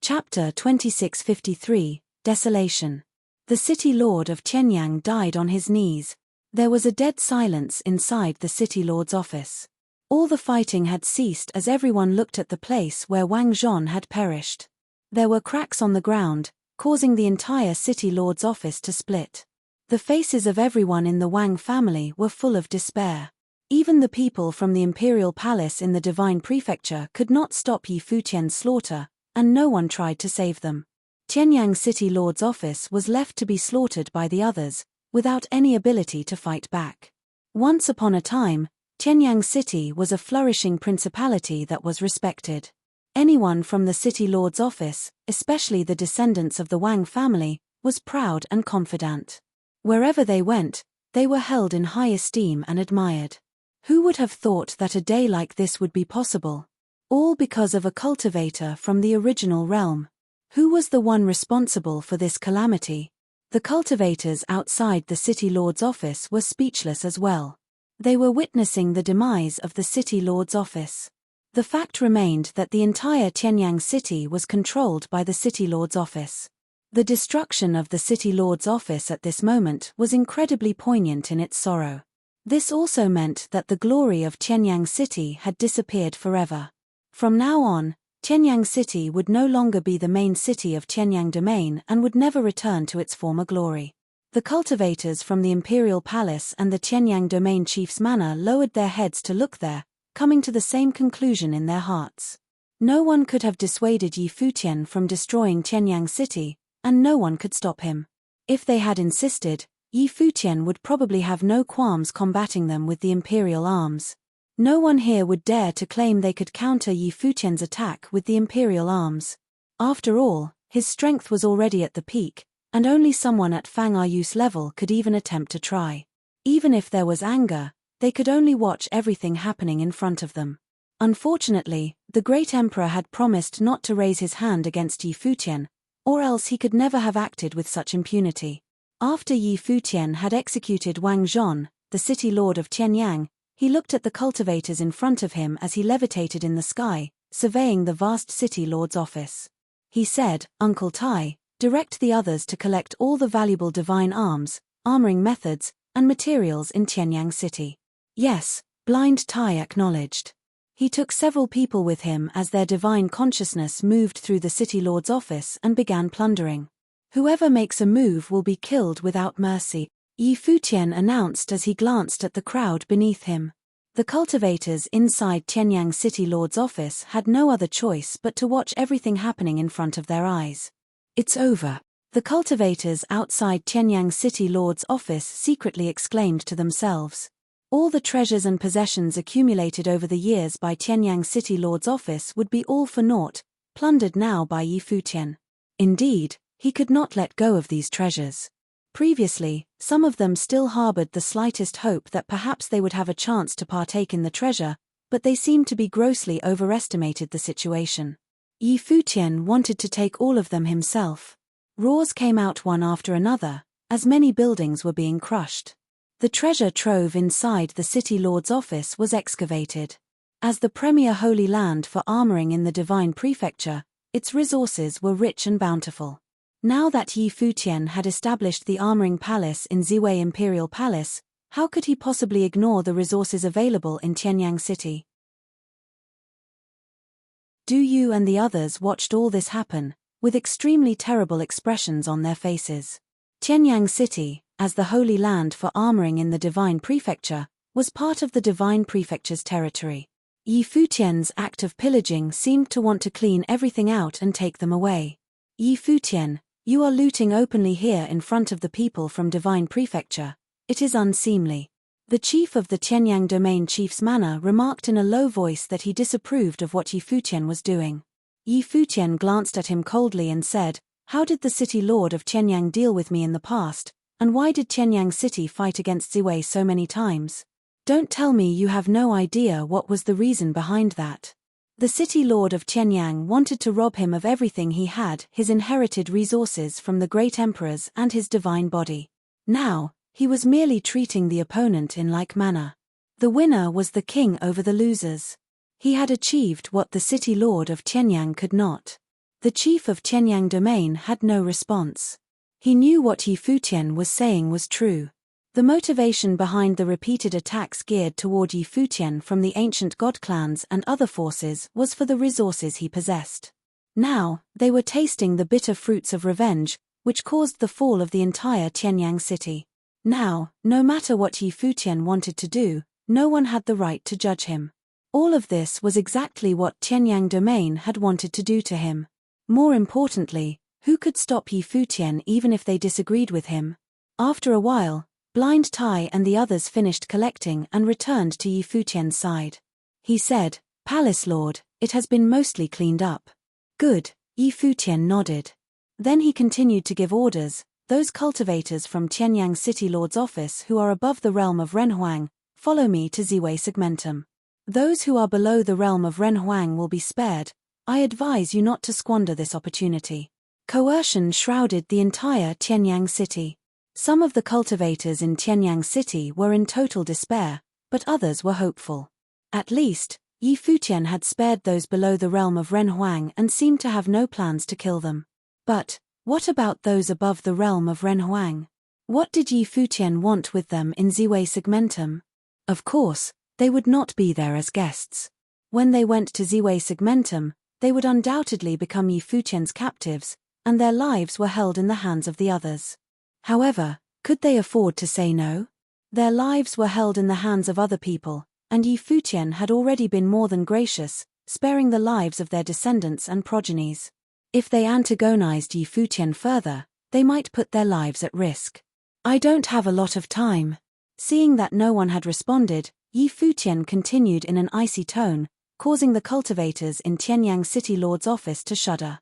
Chapter 2653, Desolation. The city lord of Qianyang died on his knees. There was a dead silence inside the city lord's office. All the fighting had ceased as everyone looked at the place where Wang Zhon had perished. There were cracks on the ground, causing the entire city lord's office to split. The faces of everyone in the Wang family were full of despair. Even the people from the imperial palace in the divine prefecture could not stop Yi Futian's slaughter, and no one tried to save them. Qianyang City Lord's office was left to be slaughtered by the others, without any ability to fight back. Once upon a time, Qianyang City was a flourishing principality that was respected. Anyone from the City Lord's office, especially the descendants of the Wang family, was proud and confident. Wherever they went, they were held in high esteem and admired. Who would have thought that a day like this would be possible? All because of a cultivator from the original realm. Who was the one responsible for this calamity? The cultivators outside the City Lord's office were speechless as well. They were witnessing the demise of the City Lord's office. The fact remained that the entire Qianyang city was controlled by the City Lord's office. The destruction of the City Lord's office at this moment was incredibly poignant in its sorrow. This also meant that the glory of Qianyang City had disappeared forever. From now on, Qianyang City would no longer be the main city of Qianyang Domain and would never return to its former glory. The cultivators from the Imperial Palace and the Qianyang Domain Chief's manor lowered their heads to look there, coming to the same conclusion in their hearts. No one could have dissuaded Yi Futian from destroying Qianyang City, and no one could stop him. If they had insisted, Yi Futian would probably have no qualms combating them with the Imperial arms. No one here would dare to claim they could counter Yi Futian's attack with the Imperial arms. After all, his strength was already at the peak, and only someone at Fang Ayu's level could even attempt to try. Even if there was anger, they could only watch everything happening in front of them. Unfortunately, the great emperor had promised not to raise his hand against Yi Futian, or else he could never have acted with such impunity. After Yi Futian had executed Wang Zhon, the city lord of Qianyang, he looked at the cultivators in front of him as he levitated in the sky, surveying the vast city lord's office. He said, "Uncle Tai, direct the others to collect all the valuable divine arms, armoring methods, and materials in Qianyang City." "Yes," Blind Tai acknowledged. He took several people with him as their divine consciousness moved through the city lord's office and began plundering. "Whoever makes a move will be killed without mercy," Yi Futian announced as he glanced at the crowd beneath him. The cultivators inside Qianyang City Lord's office had no other choice but to watch everything happening in front of their eyes. "It's over," the cultivators outside Qianyang City Lord's office secretly exclaimed to themselves. All the treasures and possessions accumulated over the years by Qianyang City Lord's office would be all for naught, plundered now by Yi Futian. Indeed, he could not let go of these treasures. Previously, some of them still harbored the slightest hope that perhaps they would have a chance to partake in the treasure, but they seemed to be grossly overestimated the situation. Yi Futian wanted to take all of them himself. Roars came out one after another, as many buildings were being crushed. The treasure trove inside the city lord's office was excavated. As the premier holy land for armoring in the divine prefecture, its resources were rich and bountiful. Now that Yi Futian had established the armoring palace in Ziwei Imperial Palace, how could he possibly ignore the resources available in Qianyang City? Du Yu and the others watched all this happen, with extremely terrible expressions on their faces. Qianyang City, as the Holy Land for armoring in the Divine Prefecture, was part of the Divine Prefecture's territory. Yi Futian's act of pillaging seemed to want to clean everything out and take them away. Yi Futian, you are looting openly here in front of the people from Divine Prefecture. It is unseemly. The chief of the Tianyang Domain Chief's manor remarked in a low voice that he disapproved of what Yi Futian was doing. Yi Futian glanced at him coldly and said, "How did the city lord of Tianyang deal with me in the past, and why did Tianyang City fight against Ziwei so many times? Don't tell me you have no idea what was the reason behind that." The city lord of Tianyang wanted to rob him of everything he had, his inherited resources from the great emperors and his divine body. Now, he was merely treating the opponent in like manner. The winner was the king over the losers. He had achieved what the city lord of Tianyang could not. The chief of Tianyang Domain had no response. He knew what Yi Futian was saying was true. The motivation behind the repeated attacks geared toward Yi Futian from the ancient god clans and other forces was for the resources he possessed. Now, they were tasting the bitter fruits of revenge, which caused the fall of the entire Tianyang city. Now, no matter what Yi Futian wanted to do, no one had the right to judge him. All of this was exactly what Tianyang Domain had wanted to do to him. More importantly, who could stop Yi Futian even if they disagreed with him? After a while, Blind Tai and the others finished collecting and returned to Yi Futian's side. He said, "Palace Lord, it has been mostly cleaned up." "Good," Yi Futian nodded. Then he continued to give orders. "Those cultivators from Tianyang City Lord's office who are above the realm of Renhuang, follow me to Ziwei Segmentum. Those who are below the realm of Renhuang will be spared. I advise you not to squander this opportunity." Coercion shrouded the entire Tianyang city. Some of the cultivators in Tianyang City were in total despair, but others were hopeful. At least, Yi Futian had spared those below the realm of Renhuang and seemed to have no plans to kill them. But what about those above the realm of Renhuang? What did Yi Futian want with them in Ziwei Segmentum? Of course, they would not be there as guests. When they went to Ziwei Segmentum, they would undoubtedly become Yi Futian's captives, and their lives were held in the hands of the others. However, could they afford to say no? Their lives were held in the hands of other people, and Yi Futian had already been more than gracious, sparing the lives of their descendants and progenies. If they antagonized Yi Futian further, they might put their lives at risk. "I don't have a lot of time." Seeing that no one had responded, Yi Futian continued in an icy tone, causing the cultivators in Tianyang City Lord's office to shudder.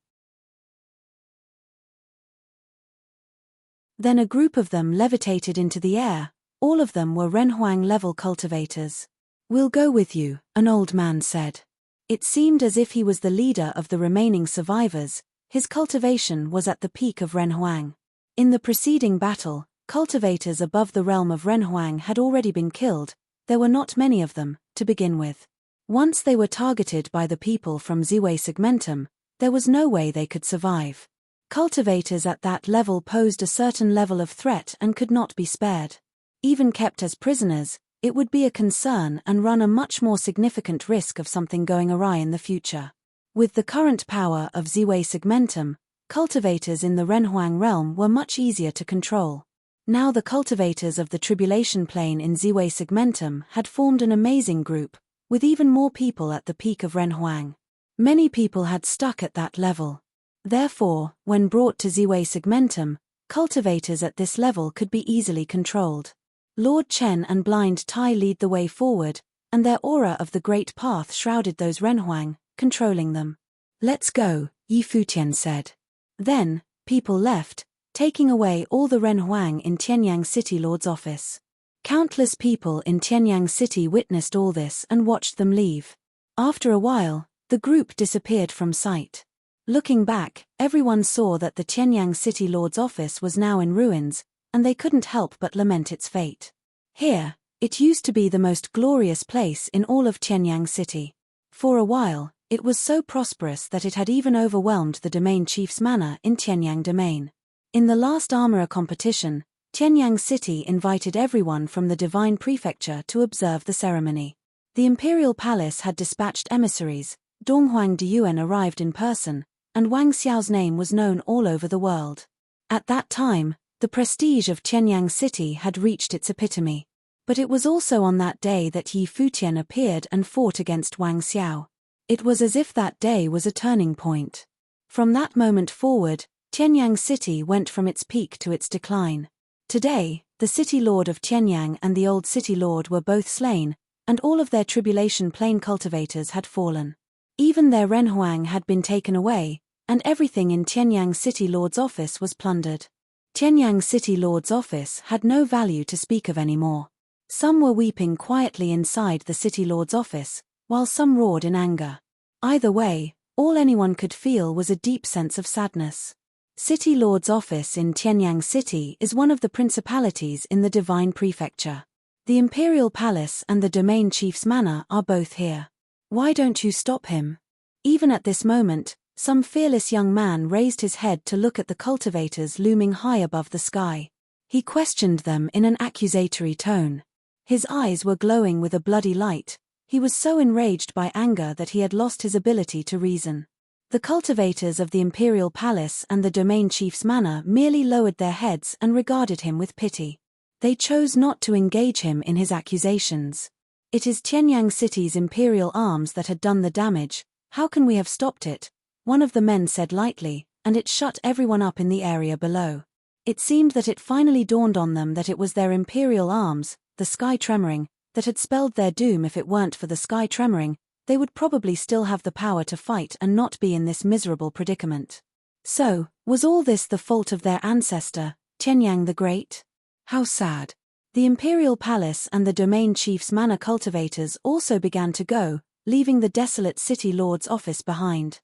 Then a group of them levitated into the air. All of them were Renhuang-level cultivators. "We'll go with you," an old man said. It seemed as if he was the leader of the remaining survivors. His cultivation was at the peak of Renhuang. In the preceding battle, cultivators above the realm of Renhuang had already been killed. There were not many of them, to begin with. Once they were targeted by the people from Ziwei Segmentum, there was no way they could survive. Cultivators at that level posed a certain level of threat and could not be spared. Even kept as prisoners, it would be a concern and run a much more significant risk of something going awry in the future. With the current power of Ziwei Segmentum, cultivators in the Renhuang realm were much easier to control. Now the cultivators of the Tribulation Plane in Ziwei Segmentum had formed an amazing group, with even more people at the peak of Renhuang. Many people had stuck at that level. Therefore, when brought to Ziwei Segmentum, cultivators at this level could be easily controlled. Lord Chen and Blind Tai lead the way forward, and their aura of the Great Path shrouded those Renhuang, controlling them. "Let's go," Yi Futian said. Then, people left, taking away all the Renhuang in Tianyang City Lord's office. Countless people in Tianyang City witnessed all this and watched them leave. After a while, the group disappeared from sight. Looking back, everyone saw that the Tianyang City Lord's office was now in ruins, and they couldn't help but lament its fate. Here, it used to be the most glorious place in all of Tianyang City. For a while, it was so prosperous that it had even overwhelmed the domain chief's manor in Tianyang Domain. In the last armorer competition, Tianyang City invited everyone from the Divine Prefecture to observe the ceremony. The Imperial Palace had dispatched emissaries, Donghuang Diyuan arrived in person, and Wang Xiao's name was known all over the world. At that time, The prestige of Qianyang City had reached its epitome. But it was also on that day that Yi Futian appeared and fought against Wang Xiao. It was as if that day was a turning point. From that moment forward, Qianyang City went from its peak to its decline. Today, the city lord of Qianyang and the old city lord were both slain, and all of their tribulation plain cultivators had fallen. Even their renhuang had been taken away, and everything in Qianyang City Lord's office was plundered. Qianyang City Lord's office had no value to speak of anymore. Some were weeping quietly inside the City Lord's office, while some roared in anger. Either way, all anyone could feel was a deep sense of sadness. City Lord's office in Qianyang City is one of the principalities in the Divine Prefecture. The Imperial Palace and the Domain Chief's Manor are both here. Why don't you stop him? Even at this moment, some fearless young man raised his head to look at the cultivators looming high above the sky. He questioned them in an accusatory tone. His eyes were glowing with a bloody light. He was so enraged by anger that he had lost his ability to reason. The cultivators of the Imperial Palace and the Domain Chief's Manor merely lowered their heads and regarded him with pity. They chose not to engage him in his accusations. It is Qianyang City's imperial arms that had done the damage. How can we have stopped it? One of the men said lightly, and it shut everyone up in the area below. It seemed that it finally dawned on them that it was their imperial arms, the sky tremoring, that had spelled their doom. If it weren't for the sky tremoring, they would probably still have the power to fight and not be in this miserable predicament. So, was all this the fault of their ancestor, Qianyang the Great? How sad. The Imperial Palace and the Domain Chief's Manor cultivators also began to go, leaving the desolate City Lord's office behind.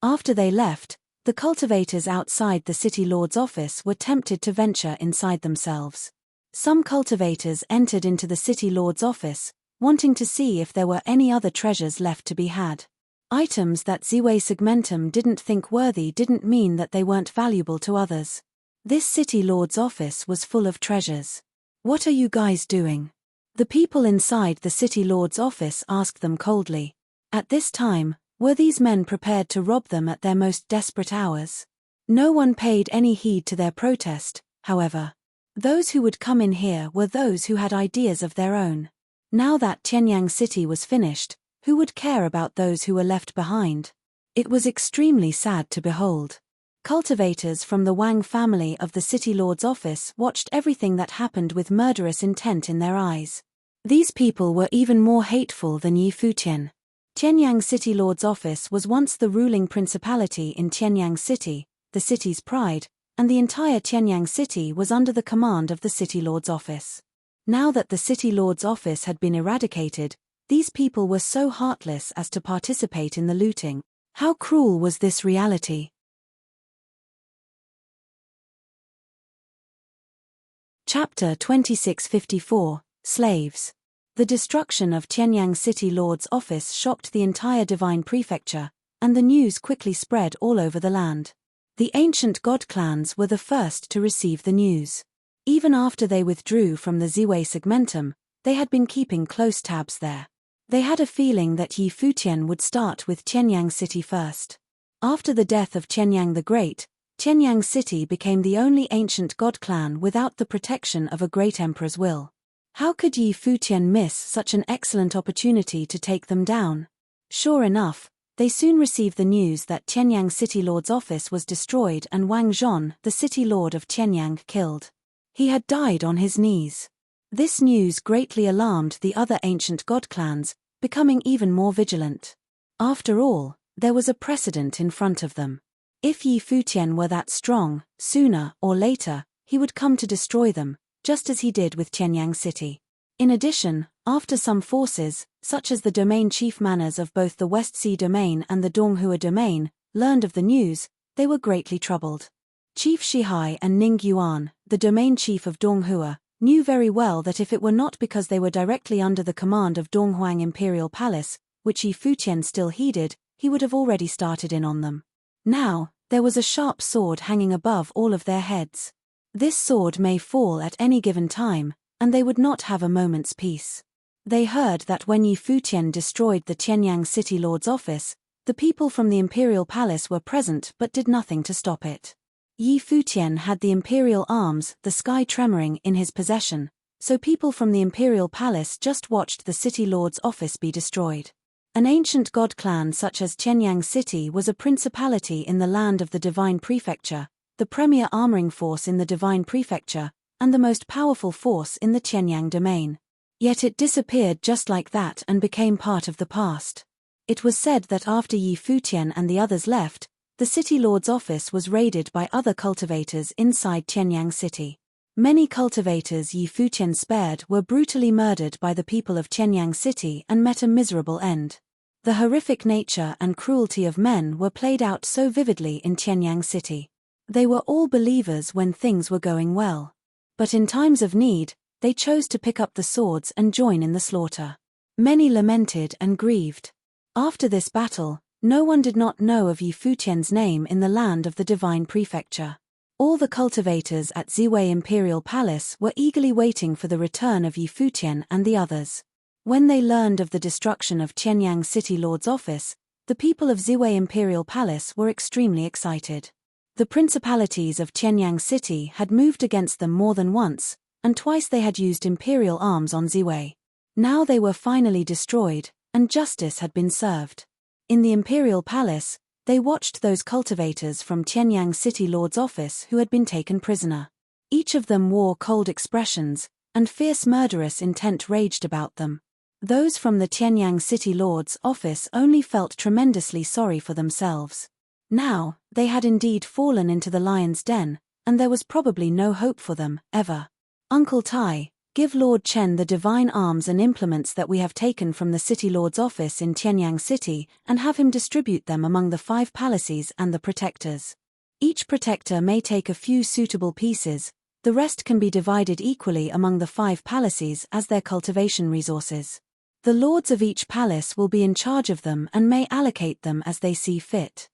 After they left, the cultivators outside the City Lord's office were tempted to venture inside themselves. Some cultivators entered into the City Lord's office, wanting to see if there were any other treasures left to be had. Items that Ziwei Segmentum didn't think worthy didn't mean that they weren't valuable to others. This City Lord's office was full of treasures. What are you guys doing? The people inside the City Lord's office asked them coldly. At this time, were these men prepared to rob them at their most desperate hours? No one paid any heed to their protest, however. Those who would come in here were those who had ideas of their own. Now that Qianyang City was finished, who would care about those who were left behind? It was extremely sad to behold. Cultivators from the Wang family of the City Lord's office watched everything that happened with murderous intent in their eyes. These people were even more hateful than Yi Futian. Qianyang City Lord's office was once the ruling principality in Qianyang City, the city's pride, and the entire Qianyang City was under the command of the City Lord's office. Now that the City Lord's office had been eradicated, these people were so heartless as to participate in the looting. How cruel was this reality? Chapter 2654, Slaves. The destruction of Qianyang City Lord's office shocked the entire Divine Prefecture, and the news quickly spread all over the land. The ancient god clans were the first to receive the news. Even after they withdrew from the Ziwei Segmentum, they had been keeping close tabs there. They had a feeling that Yi Futian would start with Qianyang City first. After the death of Qianyang the Great, Qianyang City became the only ancient god clan without the protection of a great emperor's will. How could Yi Futian miss such an excellent opportunity to take them down? Sure enough, they soon received the news that Qianyang City Lord's office was destroyed and Wang Zhon, the City Lord of Qianyang, killed. He had died on his knees. This news greatly alarmed the other ancient god clans, becoming even more vigilant. After all, there was a precedent in front of them. If Yi Futian were that strong, sooner or later, he would come to destroy them, just as he did with Qianyang City. In addition, after some forces, such as the domain chief manors of both the West Sea Domain and the Donghua Domain, learned of the news, they were greatly troubled. Chief Shihai and Ning Yuan, the domain chief of Donghua, knew very well that if it were not because they were directly under the command of Donghuang Imperial Palace, which Yi Futian still heeded, he would have already started in on them. Now, there was a sharp sword hanging above all of their heads. This sword may fall at any given time, and they would not have a moment's peace. They heard that when Yi Futian destroyed the Qianyang City Lord's office, The people from the imperial palace were present but did nothing to stop it. Yi Futian had the imperial arms, the sky tremoring, in his possession, so people from the imperial palace just watched the city lord's office be destroyed. An ancient god clan such as Qianyang City was a principality in the land of the Divine Prefecture, the premier armoring force in the Divine Prefecture, and the most powerful force in the Qianyang domain. Yet it disappeared just like that and became part of the past. It was said that after Yi Futian and the others left, the city lord's office was raided by other cultivators inside Qianyang City. Many cultivators Yi Futian spared were brutally murdered by the people of Qianyang City and met a miserable end. The horrific nature and cruelty of men were played out so vividly in Qianyang City. They were all believers when things were going well. But in times of need, they chose to pick up the swords and join in the slaughter. Many lamented and grieved. After this battle, no one did not know of Yi Futian's name in the land of the Divine Prefecture. All the cultivators at Ziwei Imperial Palace were eagerly waiting for the return of Yi Futian and the others. When they learned of the destruction of Qianyang City Lord's office, the people of Ziwei Imperial Palace were extremely excited. The principalities of Qianyang City had moved against them more than once, and twice they had used imperial arms on Ziwei. Now they were finally destroyed, and justice had been served. In the Imperial Palace, they watched those cultivators from Qianyang City Lord's office who had been taken prisoner. Each of them wore cold expressions, and fierce murderous intent raged about them. Those from the Qianyang City Lord's office only felt tremendously sorry for themselves. Now, they had indeed fallen into the lion's den, and there was probably no hope for them, ever. Uncle Tai, give Lord Chen the divine arms and implements that we have taken from the City Lord's office in Qianyang City and have him distribute them among the 5 palaces and the protectors. Each protector may take a few suitable pieces, the rest can be divided equally among the 5 palaces as their cultivation resources. The lords of each palace will be in charge of them and may allocate them as they see fit.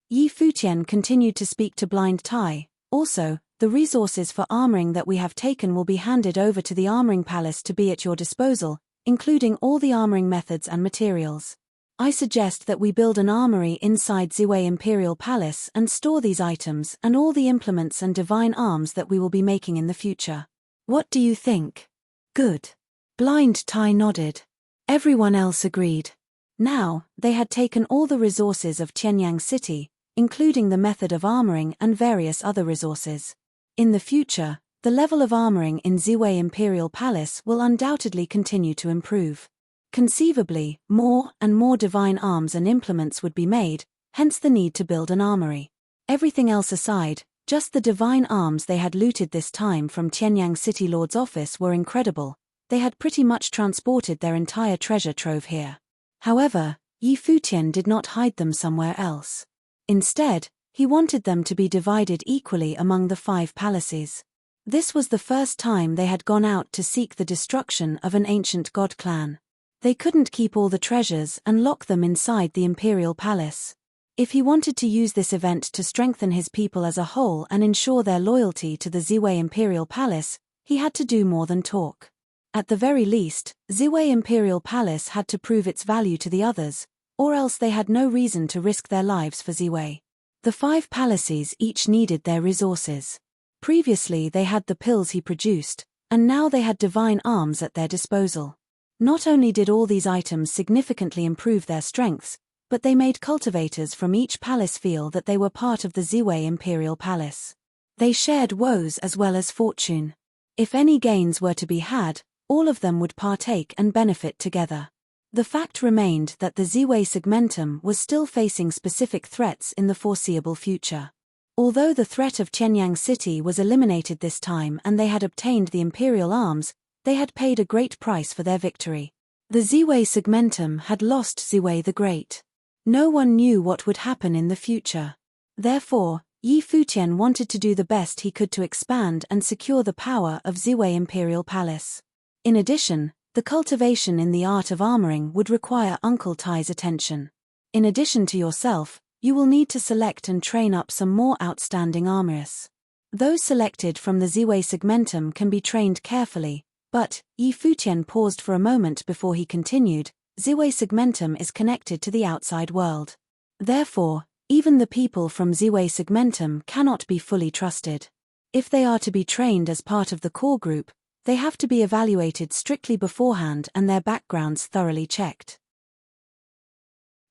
Yi Futian continued to speak to Blind Tai. Also, the resources for armoring that we have taken will be handed over to the armoring palace to be at your disposal, including all the armoring methods and materials. I suggest that we build an armory inside Ziwei Imperial Palace and store these items and all the implements and divine arms that we will be making in the future. What do you think? Good. Blind Tai nodded. Everyone else agreed. Now, they had taken all the resources of Qianyang City, including the method of armoring and various other resources. In the future, the level of armoring in Ziwei Imperial Palace will undoubtedly continue to improve. Conceivably, more and more divine arms and implements would be made, hence the need to build an armory. Everything else aside, just the divine arms they had looted this time from Qianyang City Lord's office were incredible. They had pretty much transported their entire treasure trove here. However, Yi Futian did not hide them somewhere else. Instead, he wanted them to be divided equally among the 5 palaces. This was the first time they had gone out to seek the destruction of an ancient god clan. They couldn't keep all the treasures and lock them inside the imperial palace. If he wanted to use this event to strengthen his people as a whole and ensure their loyalty to the Ziwei Imperial Palace, he had to do more than talk. At the very least, Ziwei Imperial Palace had to prove its value to the others, or else they had no reason to risk their lives for Ziwei. The 5 palaces each needed their resources. Previously they had the pills he produced, and now they had divine arms at their disposal. Not only did all these items significantly improve their strengths, but they made cultivators from each palace feel that they were part of the Ziwei Imperial Palace. They shared woes as well as fortune. If any gains were to be had, all of them would partake and benefit together. The fact remained that the Ziwei segmentum was still facing specific threats in the foreseeable future. Although the threat of Qianyang City was eliminated this time and they had obtained the imperial arms, they had paid a great price for their victory. The Ziwei segmentum had lost Ziwei the Great. No one knew what would happen in the future. Therefore, Yi Futian wanted to do the best he could to expand and secure the power of Ziwei Imperial Palace. In addition, the cultivation in the art of armoring would require Uncle Tai's attention. In addition to yourself, you will need to select and train up some more outstanding armorers. Those selected from the Ziwei segmentum can be trained carefully, but, Yi Futian paused for a moment before he continued, Ziwei segmentum is connected to the outside world. Therefore, even the people from Ziwei segmentum cannot be fully trusted. If they are to be trained as part of the core group, they have to be evaluated strictly beforehand and their backgrounds thoroughly checked.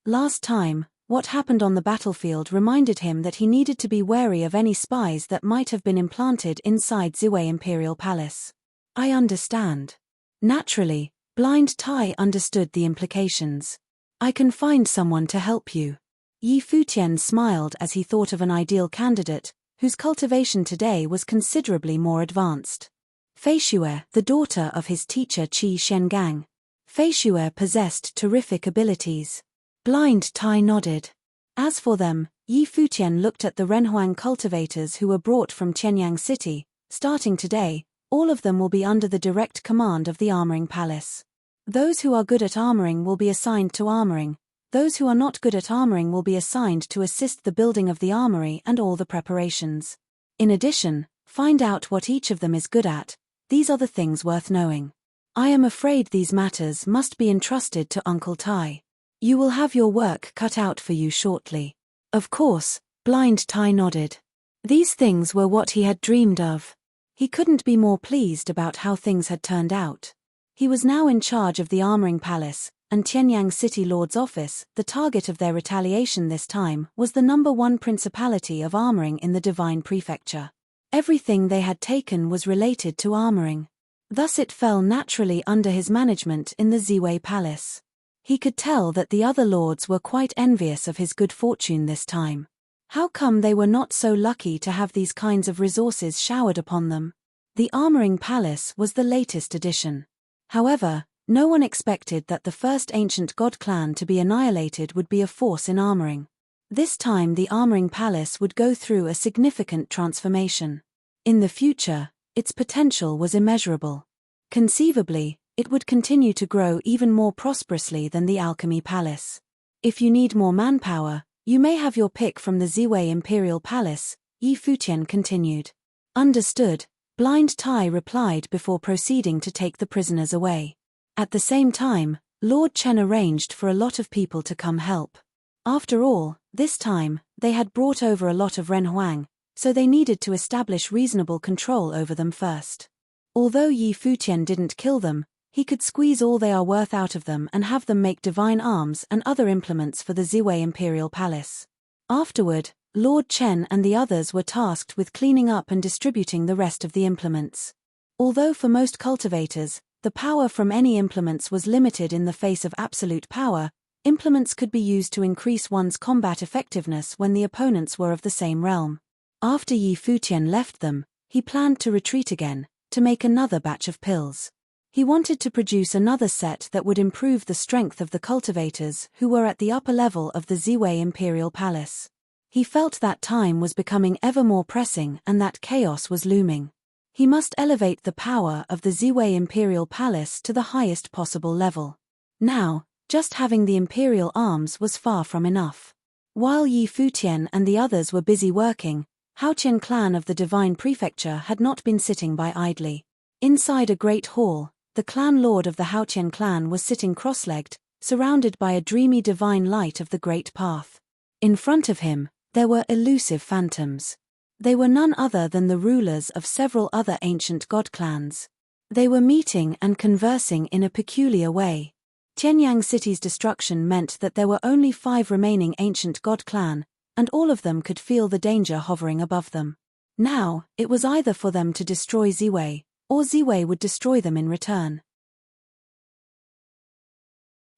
Last time, what happened on the battlefield reminded him that he needed to be wary of any spies that might have been implanted inside Ziwei Imperial Palace. I understand. Naturally, Blind Tai understood the implications. I can find someone to help you. Yi Futian smiled as he thought of an ideal candidate, whose cultivation today was considerably more advanced. Fei Xue, the daughter of his teacher Qi Shengang. Fei Xue possessed terrific abilities. Blind Tai nodded. As for them, Yi Futian looked at the Renhuang cultivators who were brought from Qianyang City. Starting today, all of them will be under the direct command of the Armoring Palace. Those who are good at armoring will be assigned to armoring. Those who are not good at armoring will be assigned to assist the building of the armory and all the preparations. In addition, find out what each of them is good at. These are the things worth knowing. I am afraid these matters must be entrusted to Uncle Tai. You will have your work cut out for you shortly. Of course, Blind Tai nodded. These things were what he had dreamed of. He couldn't be more pleased about how things had turned out. He was now in charge of the Armoring Palace, and Qianyang City Lord's office. The target of their retaliation this time was the #1 principality of armoring in the Divine Prefecture. Everything they had taken was related to armoring. Thus it fell naturally under his management in the Ziwei Palace. He could tell that the other lords were quite envious of his good fortune this time. How come they were not so lucky to have these kinds of resources showered upon them? The Armoring Palace was the latest addition. However, no one expected that the first ancient god clan to be annihilated would be a force in armoring. This time the Armoring Palace would go through a significant transformation. In the future, its potential was immeasurable. Conceivably, it would continue to grow even more prosperously than the Alchemy Palace. If you need more manpower, you may have your pick from the Ziwei Imperial Palace, Yi Futian continued. Understood, Blind Tai replied before proceeding to take the prisoners away. At the same time, Lord Chen arranged for a lot of people to come help. After all, this time, they had brought over a lot of Renhuang, so they needed to establish reasonable control over them first. Although Yi Futian didn't kill them, he could squeeze all they are worth out of them and have them make divine arms and other implements for the Ziwei Imperial Palace. Afterward, Lord Chen and the others were tasked with cleaning up and distributing the rest of the implements. Although for most cultivators, the power from any implements was limited in the face of absolute power, implements could be used to increase one's combat effectiveness when the opponents were of the same realm. After Yi Futian left them, he planned to retreat again, to make another batch of pills. He wanted to produce another set that would improve the strength of the cultivators who were at the upper level of the Ziwei Imperial Palace. He felt that time was becoming ever more pressing and that chaos was looming. He must elevate the power of the Ziwei Imperial Palace to the highest possible level. Now, just having the Imperial arms was far from enough. While Yi Futian and the others were busy working, Haoqian clan of the Divine Prefecture had not been sitting by idly. Inside a great hall, the clan lord of the Haoqian clan was sitting cross-legged, surrounded by a dreamy divine light of the Great Path. In front of him, there were elusive phantoms. They were none other than the rulers of several other ancient god clans. They were meeting and conversing in a peculiar way. Qianyang City's destruction meant that there were only 5 remaining ancient god clan, and all of them could feel the danger hovering above them. Now, it was either for them to destroy Ziwei, or Ziwei would destroy them in return.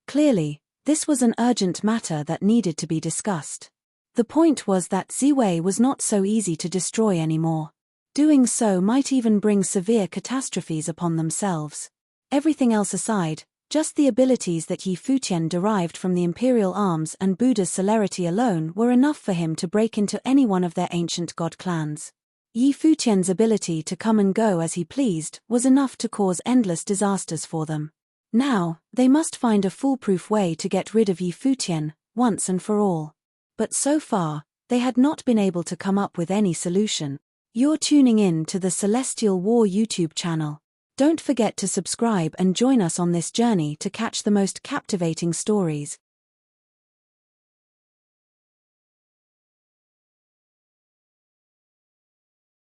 Clearly, this was an urgent matter that needed to be discussed. The point was that Ziwei was not so easy to destroy anymore. Doing so might even bring severe catastrophes upon themselves. Everything else aside, just the abilities that Yi Futian derived from the Imperial Arms and Buddha's celerity alone were enough for him to break into any one of their ancient god clans. Yi Futian's ability to come and go as he pleased was enough to cause endless disasters for them. Now, they must find a foolproof way to get rid of Yi Futian, once and for all. But so far, they had not been able to come up with any solution. You're tuning in to the Celestial War YouTube channel. Don't forget to subscribe and join us on this journey to catch the most captivating stories.